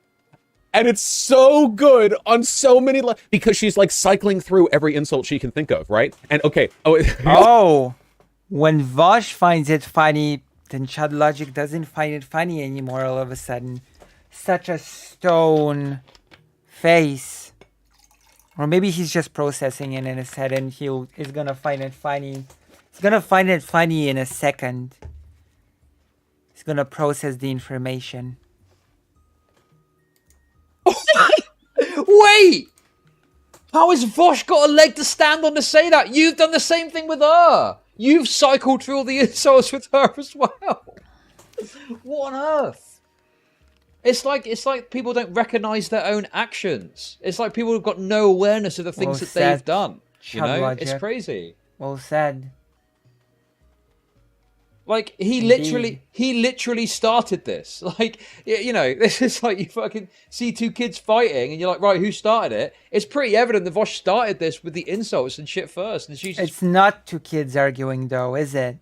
B: And it's so good on so many because she's like cycling through every insult she can think of, right? And okay,
A: when Vosh finds it funny, then Chud Logic doesn't find it funny anymore all of a sudden. Such a stone face. Or maybe he's just processing it in his head and he's gonna find it funny. He's gonna find it funny in a second. He's gonna process the information.
C: Wait! How has Vosh got a leg to stand on to say that? You've done the same thing with her. You've cycled through all the insults with her as well. What on earth? It's like people don't recognize their own actions. It's like people have got no awareness of the things that they've done. You know, it's crazy.
A: Well said.
C: Like, he literally started this. Like, you know, this is like you fucking see two kids fighting and you're like, right, who started it? It's pretty evident that Vosh started this with the insults and shit first. And she's
A: It's not two kids arguing, though, is it?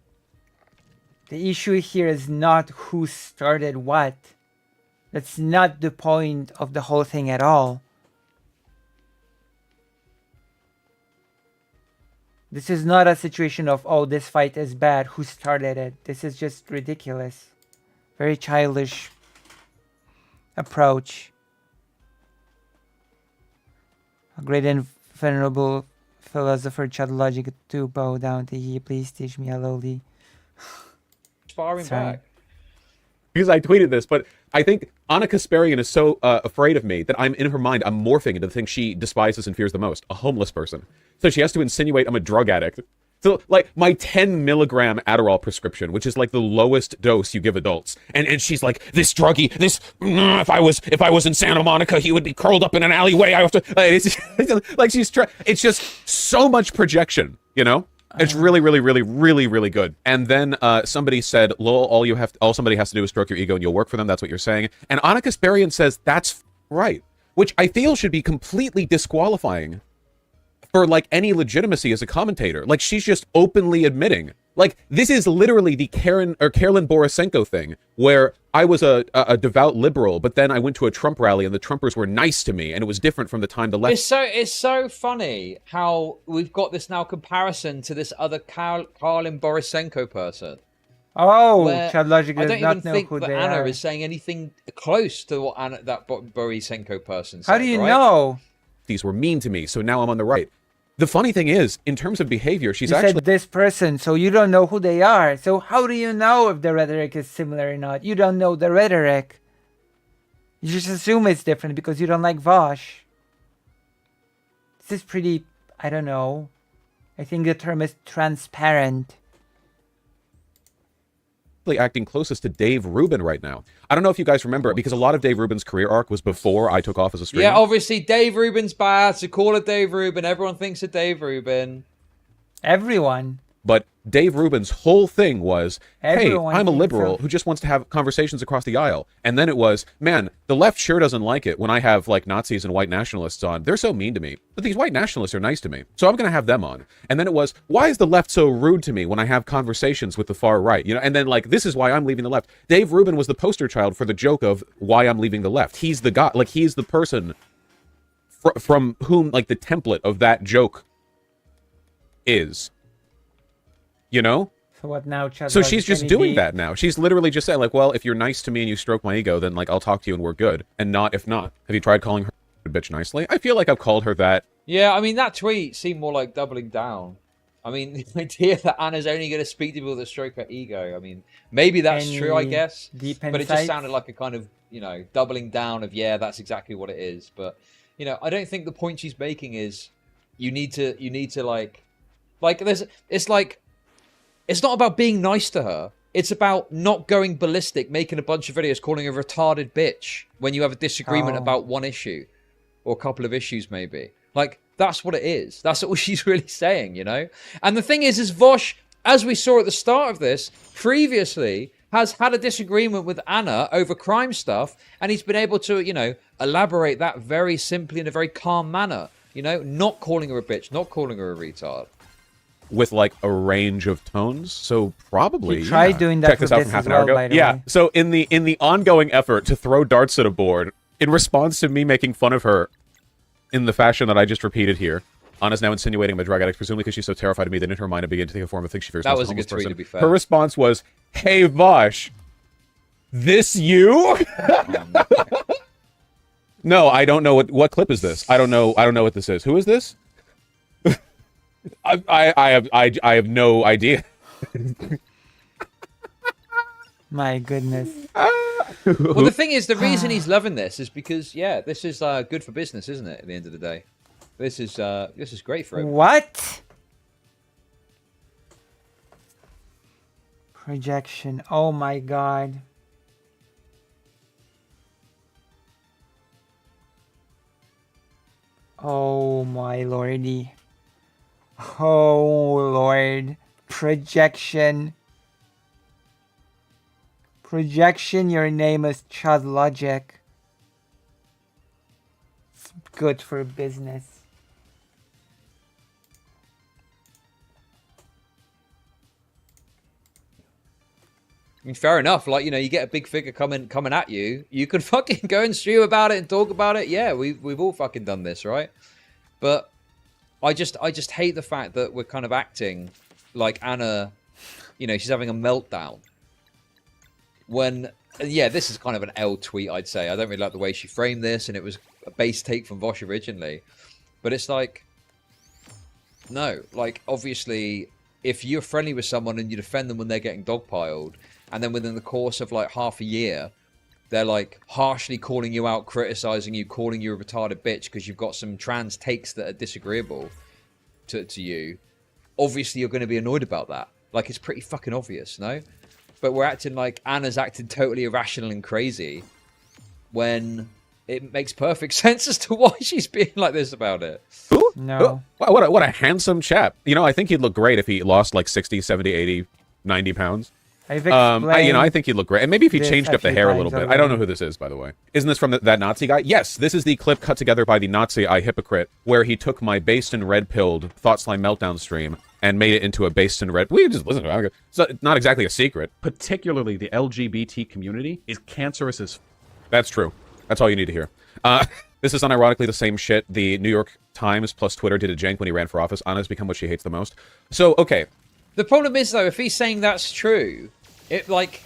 A: The issue here is not who started what. That's not the point of the whole thing at all. This is not a situation of, oh, this fight is bad, who started it. This is just ridiculous. Very childish approach. A great and venerable philosopher Chud Logic to bow down to he. Please teach me a lowly.
C: Sparring
A: Sorry.
C: back.
B: Because I tweeted this, but I think Anna Kasparian is so afraid of me that I'm in her mind, I'm morphing into the thing she despises and fears the most, a homeless person. So she has to insinuate I'm a drug addict. So, like, my 10 milligram Adderall prescription, which is like the lowest dose you give adults. And she's like, this druggie, this, if I was in Santa Monica, he would be curled up in an alleyway. I have to, like, it's just so much projection, you know? It's really, really, really, really, really good. And then somebody said, lol, all somebody has to do is stroke your ego and you'll work for them. That's what you're saying. And Anna Kasparian says that's right, which I feel should be completely disqualifying for like any legitimacy as a commentator. Like, she's just openly admitting, like, this is literally the Carolyn Borisenko thing, where I was a devout liberal, but then I went to a Trump rally and the Trumpers were nice to me, and it was different from the time the left.
C: It's so funny how we've got this now comparison to this other Carolyn Borisenko person.
A: Oh,
C: where
A: Chud Logic
C: I
A: does
C: don't
A: not
C: even
A: know
C: think
A: who
C: that
A: they
C: Anna
A: are.
C: is saying anything close to what that Borisenko person said.
A: How do you
C: right?
A: know?
B: These were mean to me, so now I'm on the right. The funny thing is, in terms of behavior, she's
A: You
B: actually...
A: said this person, so you don't know who they are. So how do you know if the rhetoric is similar or not? You don't know the rhetoric. You just assume it's different because you don't like Vosh. This is pretty, I don't know. I think the term is transparent.
B: acting closest to Dave Rubin right now. I don't know if you guys remember, because a lot of Dave Rubin's career arc was before I took off as a streamer.
C: Yeah, obviously Dave Rubin's bad, so call it Dave Rubin. Everyone thinks of Dave Rubin.
A: Everyone.
B: But Dave Rubin's whole thing was, hey,
A: Everyone
B: I'm a
A: thinks
B: liberal
A: so.
B: who just wants to have conversations across the aisle. And then it was, man, the left sure doesn't like it when I have, like, Nazis and white nationalists on. They're so mean to me. But these white nationalists are nice to me. So I'm going to have them on. And then it was, why is the left so rude to me when I have conversations with the far right? You know, and then, like, this is why I'm leaving the left. Dave Rubin was the poster child for the joke of why I'm leaving the left. He's the guy, like, he's the person from whom, like, the template of that joke is. You know?
A: So what now, Chud
B: So
A: Logic?
B: she's just
A: Any
B: doing
A: beef?
B: that now. She's literally just saying, like, well, if you're nice to me and you stroke my ego, then, like, I'll talk to you and we're good. And not if not. Have you tried calling her a bitch nicely? I feel like I've called her that.
C: Yeah, I mean, that tweet seemed more like doubling down. I mean, the idea that Anna's only going to speak to people that stroke her ego. I mean, maybe that's
A: Any
C: true, I guess.
A: deep
C: But it just
A: insights?
C: sounded like a kind of, you know, doubling down of, yeah, that's exactly what it is. But, you know, I don't think the point she's making is you need to like there's, it's like, it's not about being nice to her. It's about not going ballistic, making a bunch of videos calling her a retarded bitch when you have a disagreement
A: Oh.
C: about one issue or a couple of issues, maybe. Like, that's what it is. That's all she's really saying, you know? And the thing is Vosh, as we saw at the start of this, previously has had a disagreement with Anna over crime stuff, and he's been able to, you know, elaborate that very simply in a very calm manner. You know, not calling her a bitch, not calling her a retard.
B: With, like, a range of tones. So probably.
A: He tried doing that
B: Check this
A: for
B: out
A: this
B: from half
A: as
B: an hour
A: well,
B: ago.
A: by the
B: Yeah.
A: way.
B: So in the ongoing effort to throw darts at a board, in response to me making fun of her in the fashion that I just repeated here, Anna's now insinuating I'm a drug addict, presumably because she's so terrified of me that in her mind I begin to take a form of thing she fears.
C: That
B: most,
C: was a
B: homeless
C: good tweet,
B: person.
C: to be fair.
B: Her response was, "Hey Vosh, this you?" No, I don't know what clip is this. I don't know what this is. Who is this? I have no idea.
A: My goodness.
C: Well, the thing is, the reason he's loving this is because, yeah, this is good for business, isn't it? At the end of the day, this is great for him.
A: What? Projection. Oh my god. Oh my lordy. Oh lord. Projection. Projection, your name is Chud Logic. It's good for business.
C: I mean, fair enough. Like, you know, you get a big figure coming at you, you can fucking go and stream about it and talk about it. Yeah, we've all fucking done this, right? But I just hate the fact that we're kind of acting like Anna, you know, she's having a meltdown. When, yeah, this is kind of an L tweet, I'd say. I don't really like the way she framed this, and it was a base take from Vosh originally. But it's like, no, like, obviously, if you're friendly with someone and you defend them when they're getting dogpiled, and then within the course of like half a year, they're like harshly calling you out, criticizing you, calling you a retarded bitch because you've got some trans takes that are disagreeable to you, obviously you're going to be annoyed about that. Like, it's pretty fucking obvious, no? But we're acting like Anna's acting totally irrational and crazy when it makes perfect sense as to why she's being like this about it.
B: Ooh,
A: No.
B: What a handsome chap. You know, I think he'd look great if he lost like 60, 70, 80, 90 pounds.
A: I've explained
B: I think he'd look great. And maybe if he
A: this
B: changed
A: a
B: up the
A: few
B: hair a little
A: times
B: bit. I don't know
A: already.
B: who this is, by the way. Isn't this from that Nazi guy? Yes, this is the clip cut together by the Nazi I hypocrite, where he took my based and red-pilled Thought Slime Meltdown stream and made it into a based and red... We just listen to it. It's not exactly a secret. Particularly the LGBT community is cancerous as... That's true. That's all you need to hear. This is unironically the same shit the New York Times plus Twitter did to Cenk when he ran for office. Anna's become what she hates the most. So, okay.
C: The problem is, though, if he's saying that's true, it, like,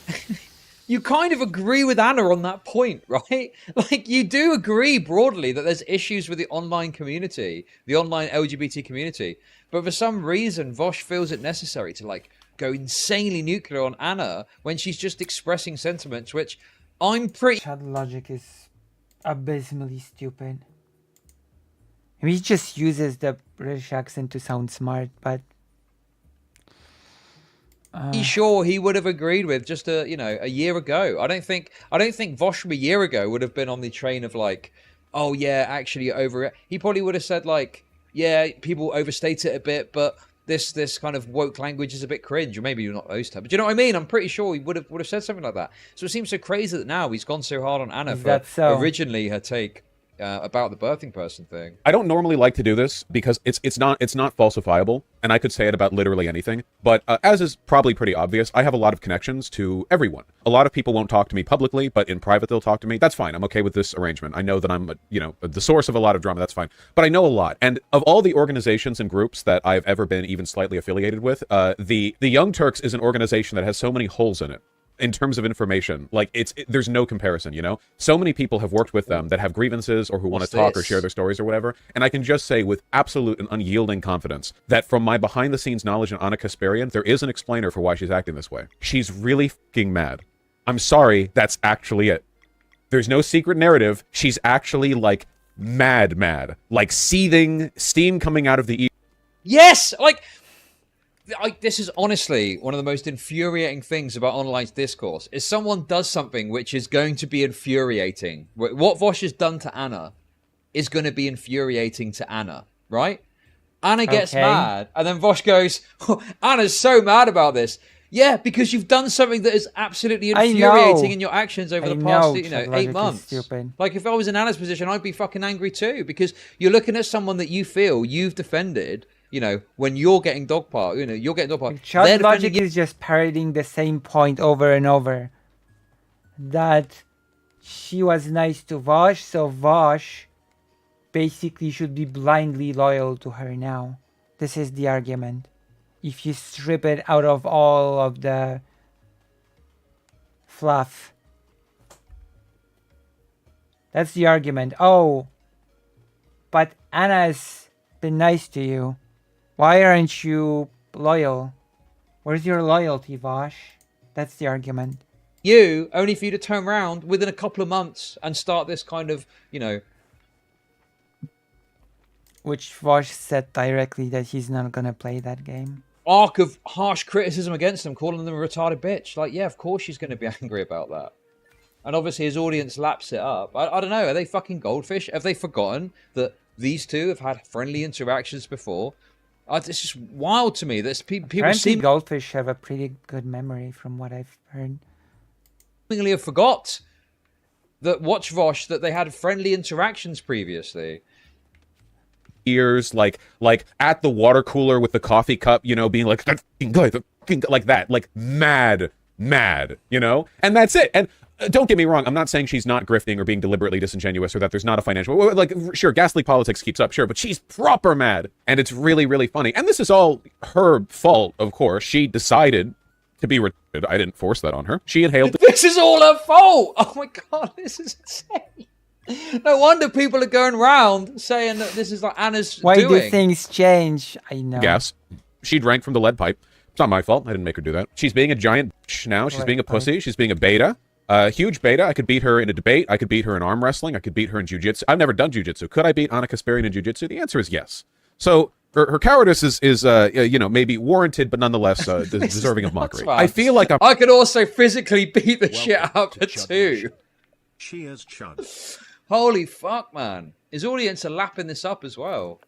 C: you kind of agree with Anna on that point, right? Like, you do agree broadly that there's issues with the online community, the online LGBT community. But for some reason, Vosh feels it necessary to, like, go insanely nuclear on Anna when she's just expressing sentiments, which I'm pretty...
A: Chud Logic is abysmally stupid. He just uses the British accent to sound smart, but
C: sure he would have agreed with just a year ago. I don't think Vosh from a year ago would have been on the train of like, oh yeah, actually over. He probably would have said like, yeah, people overstate it a bit, but this kind of woke language is a bit cringe, or maybe you're not those type. But you know what I mean? I'm pretty sure he would have said something like that. So it seems so crazy that now he's gone so hard on Anna for originally her take about the birthing person thing.
B: I don't normally like to do this because it's not falsifiable, and I could say it about literally anything. But as is probably pretty obvious, I have a lot of connections to everyone. A lot of people won't talk to me publicly, but in private they'll talk to me. That's fine. I'm okay with this arrangement. I know that I'm the source of a lot of drama. That's fine. But I know a lot, and of all the organizations and groups that I've ever been even slightly affiliated with, the Young Turks is an organization that has so many holes in it. In terms of information, like there's no comparison, you know? So many people have worked with them that have grievances or who want to talk or share their stories or whatever. And I can just say with absolute and unyielding confidence that from my behind the scenes knowledge on Anna Kasparian, there is an explainer for why she's acting this way. She's really fucking mad. I'm sorry, that's actually it. There's no secret narrative. She's actually like mad, like seething, steam coming out of the
C: Yes, like this is honestly one of the most infuriating things about online discourse is someone does something which is going to be infuriating. What Vosh has done to Anna is going to be infuriating to Anna, right? Anna gets mad, and then Vosh goes, oh, Anna's so mad about this. Yeah, because you've done something that is absolutely infuriating in your actions over the past, 8 months. Like, if I was in Anna's position, I'd be fucking angry too, because you're looking at someone that you feel you've defended, when you're getting dogpiled, you're getting dogpiled.
A: Chud Logic is just parroting the same point over and over. That she was nice to Vosh, so Vosh basically should be blindly loyal to her now. This is the argument. If you strip it out of all of the fluff. That's the argument. Oh, but Anna's been nice to you. Why aren't you loyal? Where's your loyalty, Vosh? That's the argument.
C: Only for you to turn around within a couple of months and start this kind of,
A: Which Vosh said directly that he's not gonna play that game.
C: Arc of harsh criticism against them, calling them a retarded bitch. Like, yeah, of course she's going to be angry about that. And obviously his audience laps it up. I don't know, are they fucking goldfish? Have they forgotten that these two have had friendly interactions before? It's just wild to me that people seem
A: goldfish have a pretty good memory from what I've heard.
C: Seemingly have forgot that watch Vosh that they had friendly interactions previously.
B: Ears like at the water cooler with the coffee cup, being like that, like mad, and that's it. And don't get me wrong. I'm not saying she's not grifting or being deliberately disingenuous or that there's not a financial... Like, sure, ghastly politics keeps up, sure, but she's proper mad. And it's really, really funny. And this is all her fault, of course. She decided to be retarded. I didn't force that on her. She inhaled...
C: This is all her fault! Oh my god, this is insane. No wonder people are going round saying that this is like Anna's
A: Why
C: doing.
A: do things change? I know.
B: Gas. She drank from the lead pipe. It's not my fault. I didn't make her do that. She's being a giant bitch now. She's being a pussy. She's being a beta. Huge beta. I could beat her in a debate. I could beat her in arm wrestling. I could beat her in jiu-jitsu. I've never done jiu-jitsu. Could I beat Anna Kasparian in jiu-jitsu? The answer is yes. So her cowardice is you know, maybe warranted, but nonetheless deserving of mockery. I feel like
C: I could also physically beat the shit out of her too.
F: Cheers, Chud.
C: Holy fuck, man. His audience are lapping this up as well.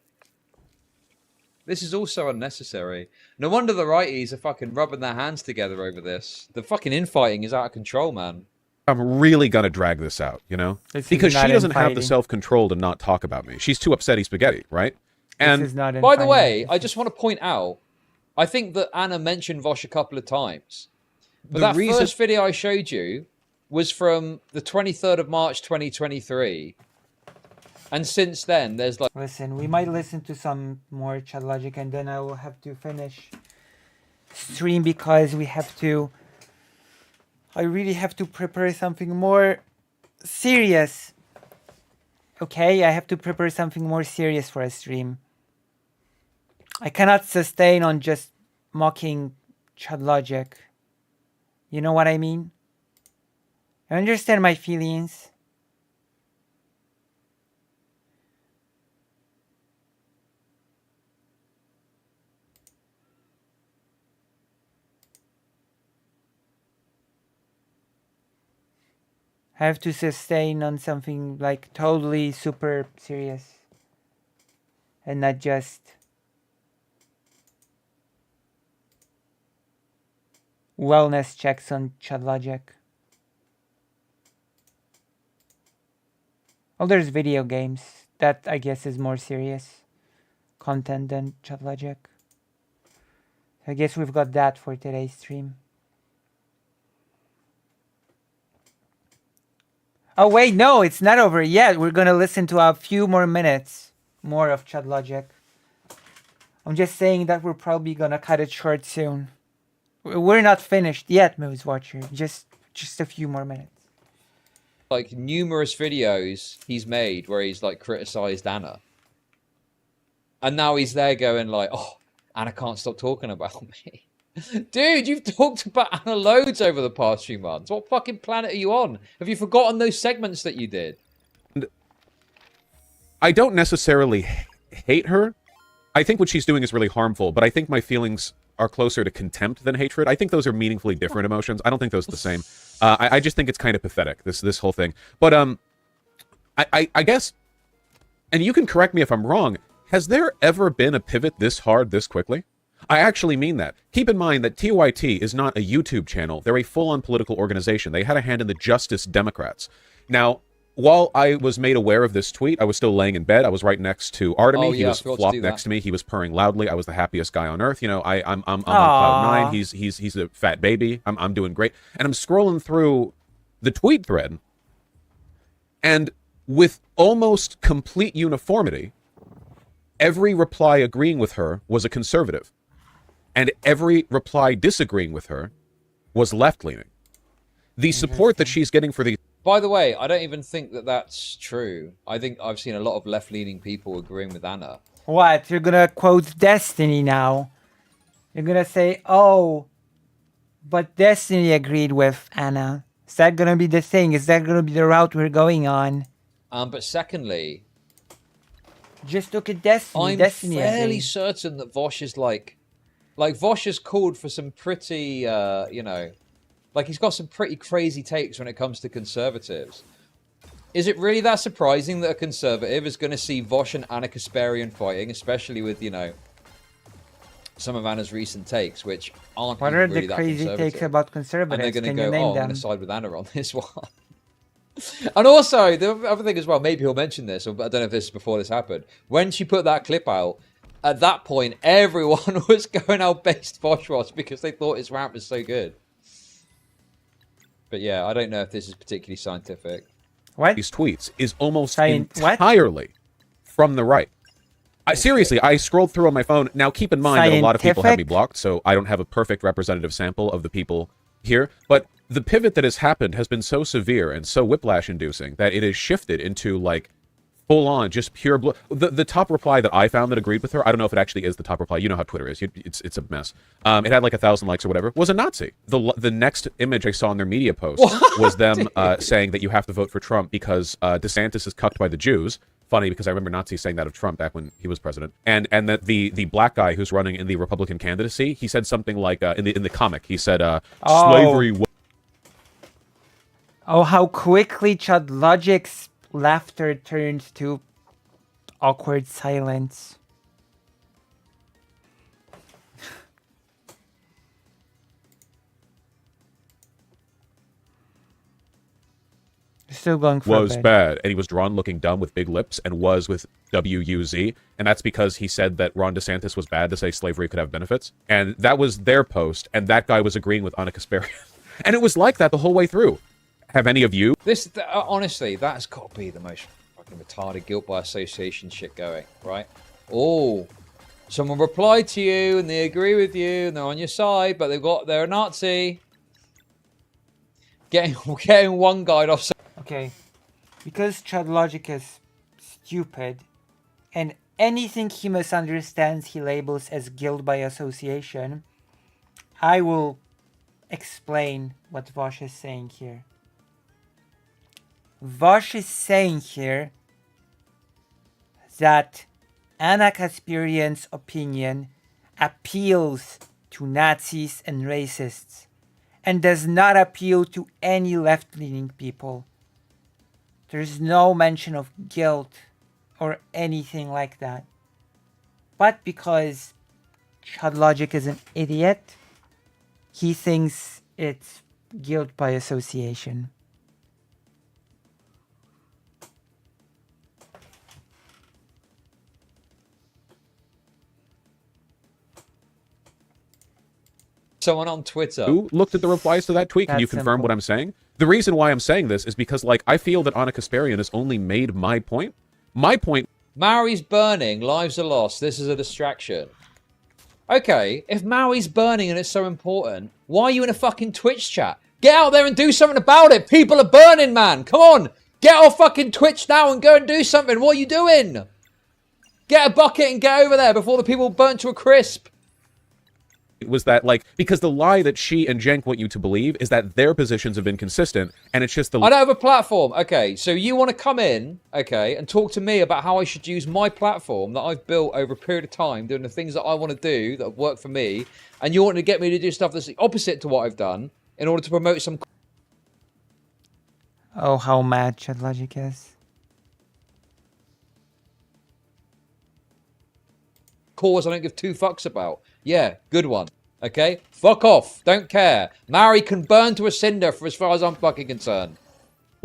C: This is also unnecessary. No wonder the righties are fucking rubbing their hands together over this. The fucking infighting is out of control, man.
B: I'm really gonna drag this out, you know? Because she doesn't have the self-control to not talk about me. She's too upsetty spaghetti, right? And
C: by the way, I just want to point out, I think that Anna mentioned Vosh a couple of times. But that first video I showed you was from the 23rd of March, 2023. And since then, there's like...
A: Listen, we might listen to some more Chud Logic and then I will have to finish stream because we have to... I really have to prepare something more serious. Okay, I have to prepare something more serious for a stream. I cannot sustain on just mocking Chud Logic. You know what I mean? I understand my feelings. I have to sustain on something like totally super serious and not just wellness checks on Chud Logic. Oh, there's video games. That I guess is more serious content than Chud Logic. I guess we've got that for today's stream. Oh wait, no, it's not over yet. We're gonna listen to a few more minutes more of Chud Logic. I'm just saying that we're probably gonna cut it short soon. We're not finished yet, Moose Watcher. Just a few more minutes.
C: Like numerous videos he's made where he's like criticized Anna. And now he's there going like, oh, Anna can't stop talking about me. Dude, you've talked about Anna loads over the past few months. What fucking planet are you on? Have you forgotten those segments that you did?
B: I don't necessarily hate her. I think what she's doing is really harmful, but I think my feelings are closer to contempt than hatred. I think those are meaningfully different emotions. I don't think those are the same. I just think it's kind of pathetic, this whole thing. But I guess, and you can correct me if I'm wrong, has there ever been a pivot this hard this quickly? I actually mean that. Keep in mind that TYT is not a YouTube channel. They're a full-on political organization. They had a hand in the Justice Democrats. Now, while I was made aware of this tweet, I was still laying in bed. I was right next to Artemy. He was flopped next to me. He was purring loudly. I was the happiest guy on earth. You know, I'm on cloud 9. He's a fat baby. I'm doing great. And I'm scrolling through the tweet thread, and with almost complete uniformity, every reply agreeing with her was a conservative. And every reply disagreeing with her was left-leaning. The support that she's getting for the...
C: By the way, I don't even think that that's true. I think I've seen a lot of left-leaning people agreeing with Anna.
A: What? You're gonna quote Destiny now? You're gonna say, oh, but Destiny agreed with Anna. Is that gonna be the thing? Is that gonna be the route we're going on?
C: But secondly...
A: Just look at Destiny.
C: I'm
A: Destiny
C: fairly certain that Vosh is like Vosh has called for some pretty, you know, like he's got some pretty crazy takes when it comes to conservatives. Is it really that surprising that a conservative is going to see Vosh and Anna Kasparian fighting, especially with, you know, some of Anna's recent takes, which aren't
A: What
C: really
A: are the crazy takes about conservatives?
C: And they're going to
A: Can
C: go,
A: you name
C: I'm
A: them?
C: going to side with Anna on this one. And also, the other thing as well, maybe he'll mention this, or I don't know if this is before this happened. When she put that clip out, at that point, everyone was going out based Vosh was because they thought his rant was so good. But yeah, I don't know if this is particularly scientific.
A: What?
B: These tweets is almost
A: What?
B: entirely from the right. Seriously, I scrolled through on my phone. Now, keep in mind that a lot of people have me
A: Scientific?
B: blocked, so I don't have a perfect representative sample of the people here. But the pivot that has happened has been so severe and so whiplash-inducing that it has shifted into, like, full-on, just pure blue. The top reply that I found that agreed with her, I don't know if it actually is the top reply. You know how Twitter is. It's a mess. It had, like, 1,000 likes or whatever. Was a Nazi. The next image I saw in their media post was them saying that you have to vote for Trump because DeSantis is cucked by the Jews. Funny because I remember Nazis saying that of Trump back when he was president, and that the black guy who's running in the Republican candidacy, he said something like in the comic, he said slavery.
A: Oh, how quickly Chud Logic's laughter turned to awkward silence. Still going for
B: was bad, and he was drawn looking dumb with big lips, and was with WUZ, and that's because he said that Ron DeSantis was bad to say slavery could have benefits, and that was their post, and that guy was agreeing with Anna Kasparian, and it was like that the whole way through. Have any of you?
C: Honestly, that's got to be the most fucking retarded guilt by association shit going, right? Oh, someone replied to you, and they agree with you, and they're on your side, but they're a Nazi. Getting one guy off.
A: Okay, because Chud Logic is stupid, and anything he misunderstands he labels as guilt by association, I will explain what Vosh is saying here. Vosh is saying here that Anna Kasparian's opinion appeals to Nazis and racists, and does not appeal to any left-leaning people. There's no mention of guilt or anything like that. But because Chud Logic is an idiot, he thinks it's guilt by association.
C: Someone on Twitter
B: Who looked at the replies to that tweet? Can you confirm what I'm saying? The reason why I'm saying this is because, like, I feel that Anna Kasparian has only made my point. My point...
C: Maui's burning, lives are lost, this is a distraction. Okay, if Maui's burning and it's so important, why are you in a fucking Twitch chat? Get out there and do something about it! People are burning, man! Come on! Get off fucking Twitch now and go and do something! What are you doing? Get a bucket and get over there before the people burn to a crisp!
B: Was that, like, because the lie that she and Jenk want you to believe is that their positions have been consistent, and it's just the...
C: I don't have a platform. Okay, so you want to come in, okay, and talk to me about how I should use my platform that I've built over a period of time, doing the things that I want to do, that work for me, and you want to get me to do stuff that's the opposite to what I've done, in order to promote some...
A: Oh, how mad Chud Logic is.
C: cause I don't give two fucks about. Yeah, good one. Okay? Fuck off. Don't care. Maori can burn to a cinder for as far as I'm fucking concerned.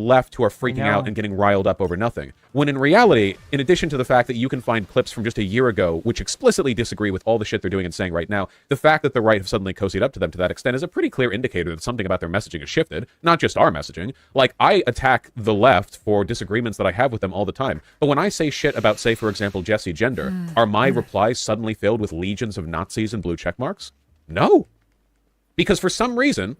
B: Left who are freaking out and getting riled up over nothing. When in reality, in addition to the fact that you can find clips from just a year ago which explicitly disagree with all the shit they're doing and saying right now, the fact that the right have suddenly cozied up to them to that extent is a pretty clear indicator that something about their messaging has shifted, not just our messaging. Like, I attack the left for disagreements that I have with them all the time. But when I say shit about, say, for example, Jesse Gender, are my replies suddenly filled with legions of Nazis and blue check marks? No. Because for some reason,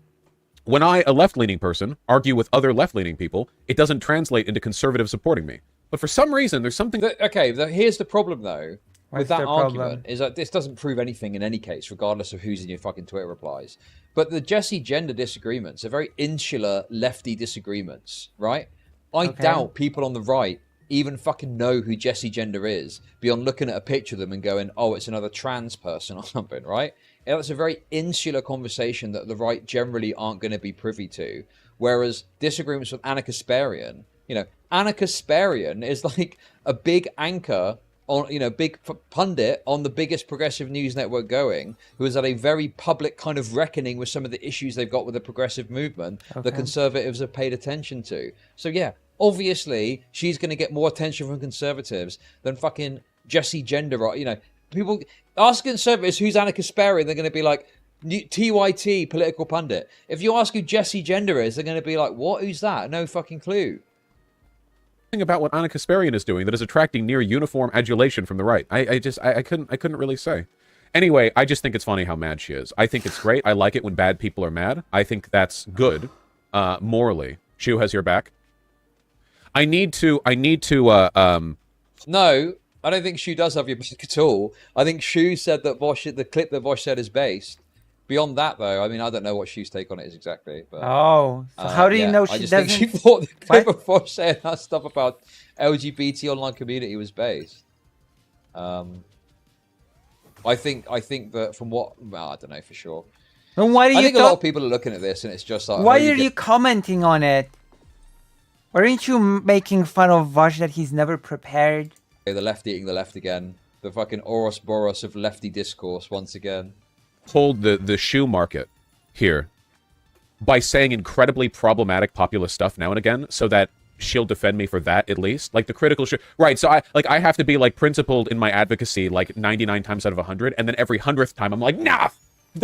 B: when I, a left-leaning person, argue with other left-leaning people, it doesn't translate into conservatives supporting me. But for some reason, there's something...
C: Here's the problem, though, with that argument,
A: problem?
C: is that this doesn't prove anything in any case, regardless of who's in your fucking Twitter replies. But the Jesse Gender disagreements are very insular, lefty disagreements, right? I doubt people on the right even fucking know who Jesse Gender is, beyond looking at a picture of them and going, oh, it's another trans person or something, right? That's a very insular conversation that the right generally aren't going to be privy to. Whereas disagreements with Anna Kasparian, you know, Anna Kasparian is like a big anchor on, you know, big pundit on the biggest progressive news network going, who has had a very public kind of reckoning with some of the issues they've got with the progressive movement that conservatives have paid attention to. So yeah, obviously she's going to get more attention from conservatives than fucking Jesse Gender, you know. People ask conservatives who's Anna Kasparian, they're going to be like, TYT political pundit. If you ask who Jesse Gender is, they're going to be like, what? Who's that? No fucking clue.
B: Thing about what Anna Kasparian is doing that is attracting near uniform adulation from the right. I couldn't really say. Anyway, I just think it's funny how mad she is. I think it's great. I like it when bad people are mad. I think that's good, morally. Shu has your back. I need to,
C: No, I don't think Shu does have your back at all. I think Shu said that the clip that Vosh said is based. Beyond that, though, I mean, I don't know what Shu's take on it is exactly. But,
A: oh, so how do you know she doesn't?
C: I just think she thought the clip of Vosh saying that stuff about LGBT online community was based. I think that from what, well, I don't know for sure.
A: Then why do you
C: I think a lot of people are looking at this and it's just like,
A: why are you commenting on it? Aren't you making fun of Vosh that he's never prepared?
C: The left eating the left again. The fucking Ouroboros of lefty discourse once again.
B: hold the shoe market here by saying incredibly problematic populist stuff now and again, so that she'll defend me for that at least. Like the critical shit. Right, so I have to be like principled in my advocacy like 99 times out of 100, and then every 100th time I'm like, nah!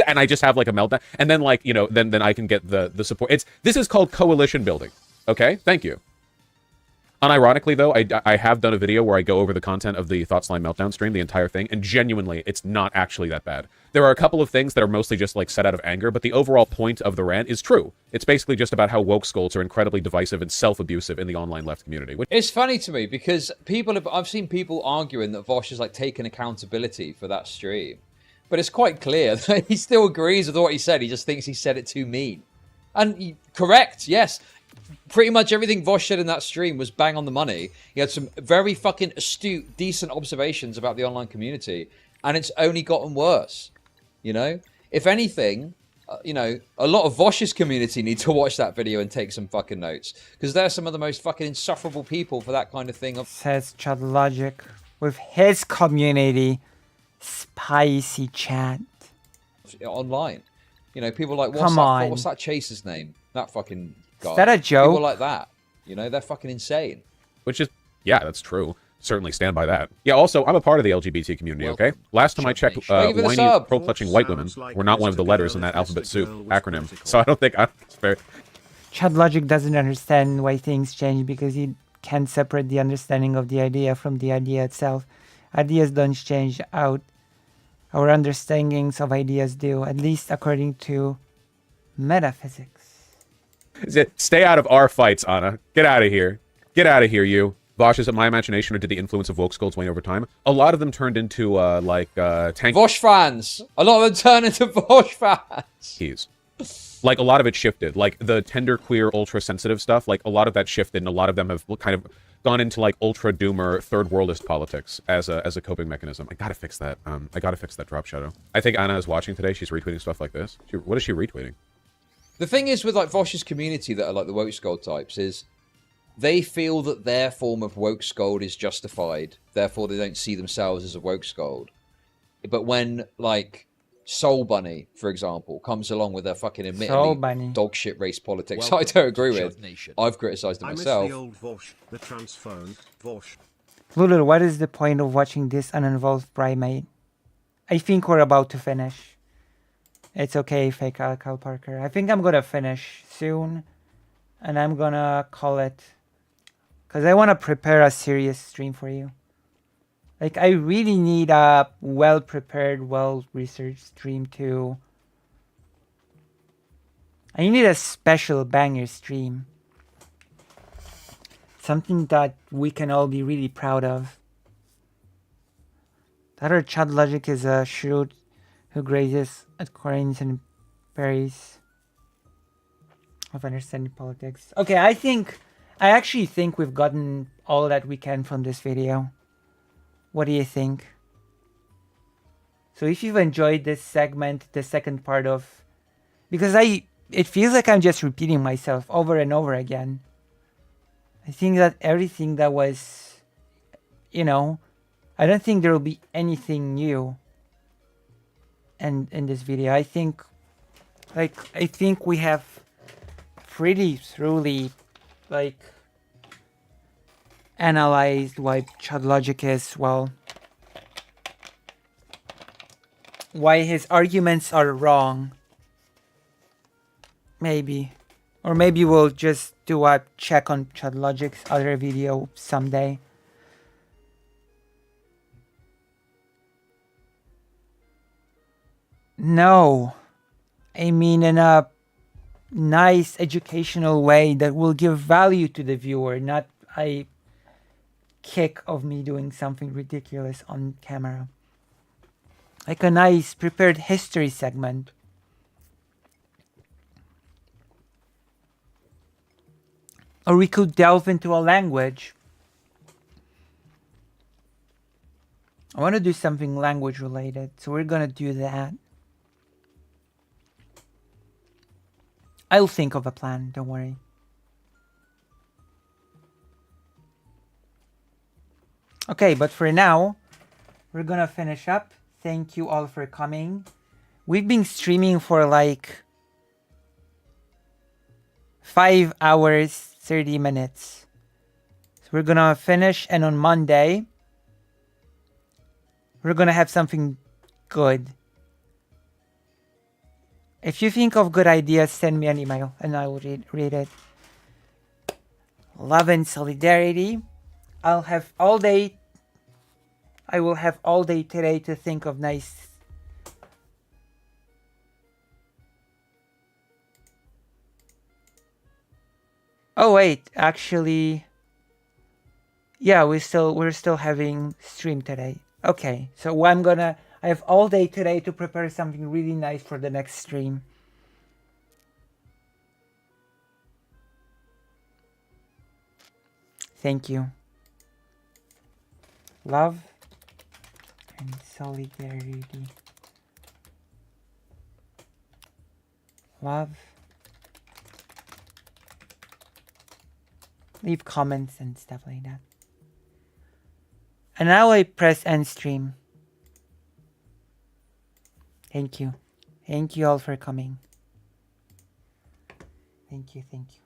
B: And I just have like a meltdown. And then like, you know, then I can get the support. This is called coalition building. Okay? Thank you. Unironically, though, I have done a video where I go over the content of the Thought Slime Meltdown stream, the entire thing, and genuinely, it's not actually that bad. There are a couple of things that are mostly just, like, set out of anger, but the overall point of the rant is true. It's basically just about how woke scolds are incredibly divisive and self-abusive in the online left community.
C: It's funny to me, because I've seen people arguing that Vosh has, like, taken accountability for that stream. But it's quite clear that he still agrees with what he said, he just thinks he said it too mean. And, correct, yes. Pretty much everything Vosh said in that stream was bang on the money. He had some very fucking astute, decent observations about the online community, and it's only gotten worse. You know? If anything, you know, a lot of Vosh's community need to watch that video and take some fucking notes, because they're some of the most fucking insufferable people for that kind of thing.
A: Says Chud Logic with his community. Spicy chat.
C: Online. You know, people like, what's that Chaser's name? That fucking...
A: Is that a joke?
C: People like that, you know, they're fucking insane.
B: Which is, yeah, that's true. Certainly stand by that. Yeah, also, I'm a part of the LGBT community, okay? Last time I checked, whiny, pro-clutching white women were not one of the letters in that alphabet soup acronym, so I don't think it's fair.
A: Chud Logic doesn't understand why things change because he can't separate the understanding of the idea from the idea itself. Ideas don't change out. Our understandings of ideas do, at least according to metaphysics.
B: Stay out of our fights, Anna. Get out of here. Get out of here, you. Vosh, is it my imagination or did the influence of woke scolds wane over time? A lot of them turned into, tank...
C: Vosh fans! A lot of them turned into Vosh fans!
B: Like, a lot of it shifted. Like, the tender, queer, ultra-sensitive stuff, like, a lot of that shifted, and a lot of them have kind of gone into, like, ultra-doomer, third-worldist politics as a coping mechanism. I gotta fix that. I gotta fix that drop shadow. I think Anna is watching today. She's retweeting stuff like this. What is she retweeting?
C: The thing is with like Vosh's community that are like the woke scold types is they feel that their form of woke scold is justified. Therefore, they don't see themselves as a woke scold. But when like Soul Bunny, for example, comes along with their fucking admittedly dog shit race politics, I don't agree with. I've criticised it myself.
F: I miss the old Vosh, the transphone Vosh.
A: Lulu, what is the point of watching this uninvolved primate? I think we're about to finish. It's okay, fake Cal Parker. I think I'm gonna finish soon. And I'm gonna call it. Because I want to prepare a serious stream for you. Like, I really need a well-prepared, well-researched stream too. I need a special banger stream. Something that we can all be really proud of. The other Chud Logic is a shrewd who grazes at corns and berries of understanding politics. Okay, I actually think we've gotten all that we can from this video. What do you think? So if you've enjoyed this segment, the second part of... Because it feels like I'm just repeating myself over and over again. I think that everything that was, you know, I don't think there will be anything new in this video. I think we have pretty thoroughly like analyzed what Chud Logic is. Well, why his arguments are wrong. Maybe. Or maybe we'll just do a check on Chud Logic's other video someday. No. I mean in a nice educational way that will give value to the viewer, not a kick of me doing something ridiculous on camera. Like a nice prepared history segment. Or we could delve into a language. I want to do something language related, so we're gonna do that. I'll think of a plan, don't worry. Okay, but for now, we're gonna finish up. Thank you all for coming. We've been streaming for like 5 hours, 30 minutes. So we're gonna finish, and on Monday, we're gonna have something good. If you think of good ideas, send me an email and I will read it. Love and solidarity. I will have all day today to think of nice. Oh wait, actually, yeah, we're still having stream today. Okay, so I have all day today to prepare something really nice for the next stream. Thank you. Love and solidarity. Love. Leave comments and stuff like that. And now I press end stream. Thank you. Thank you all for coming. Thank you, thank you.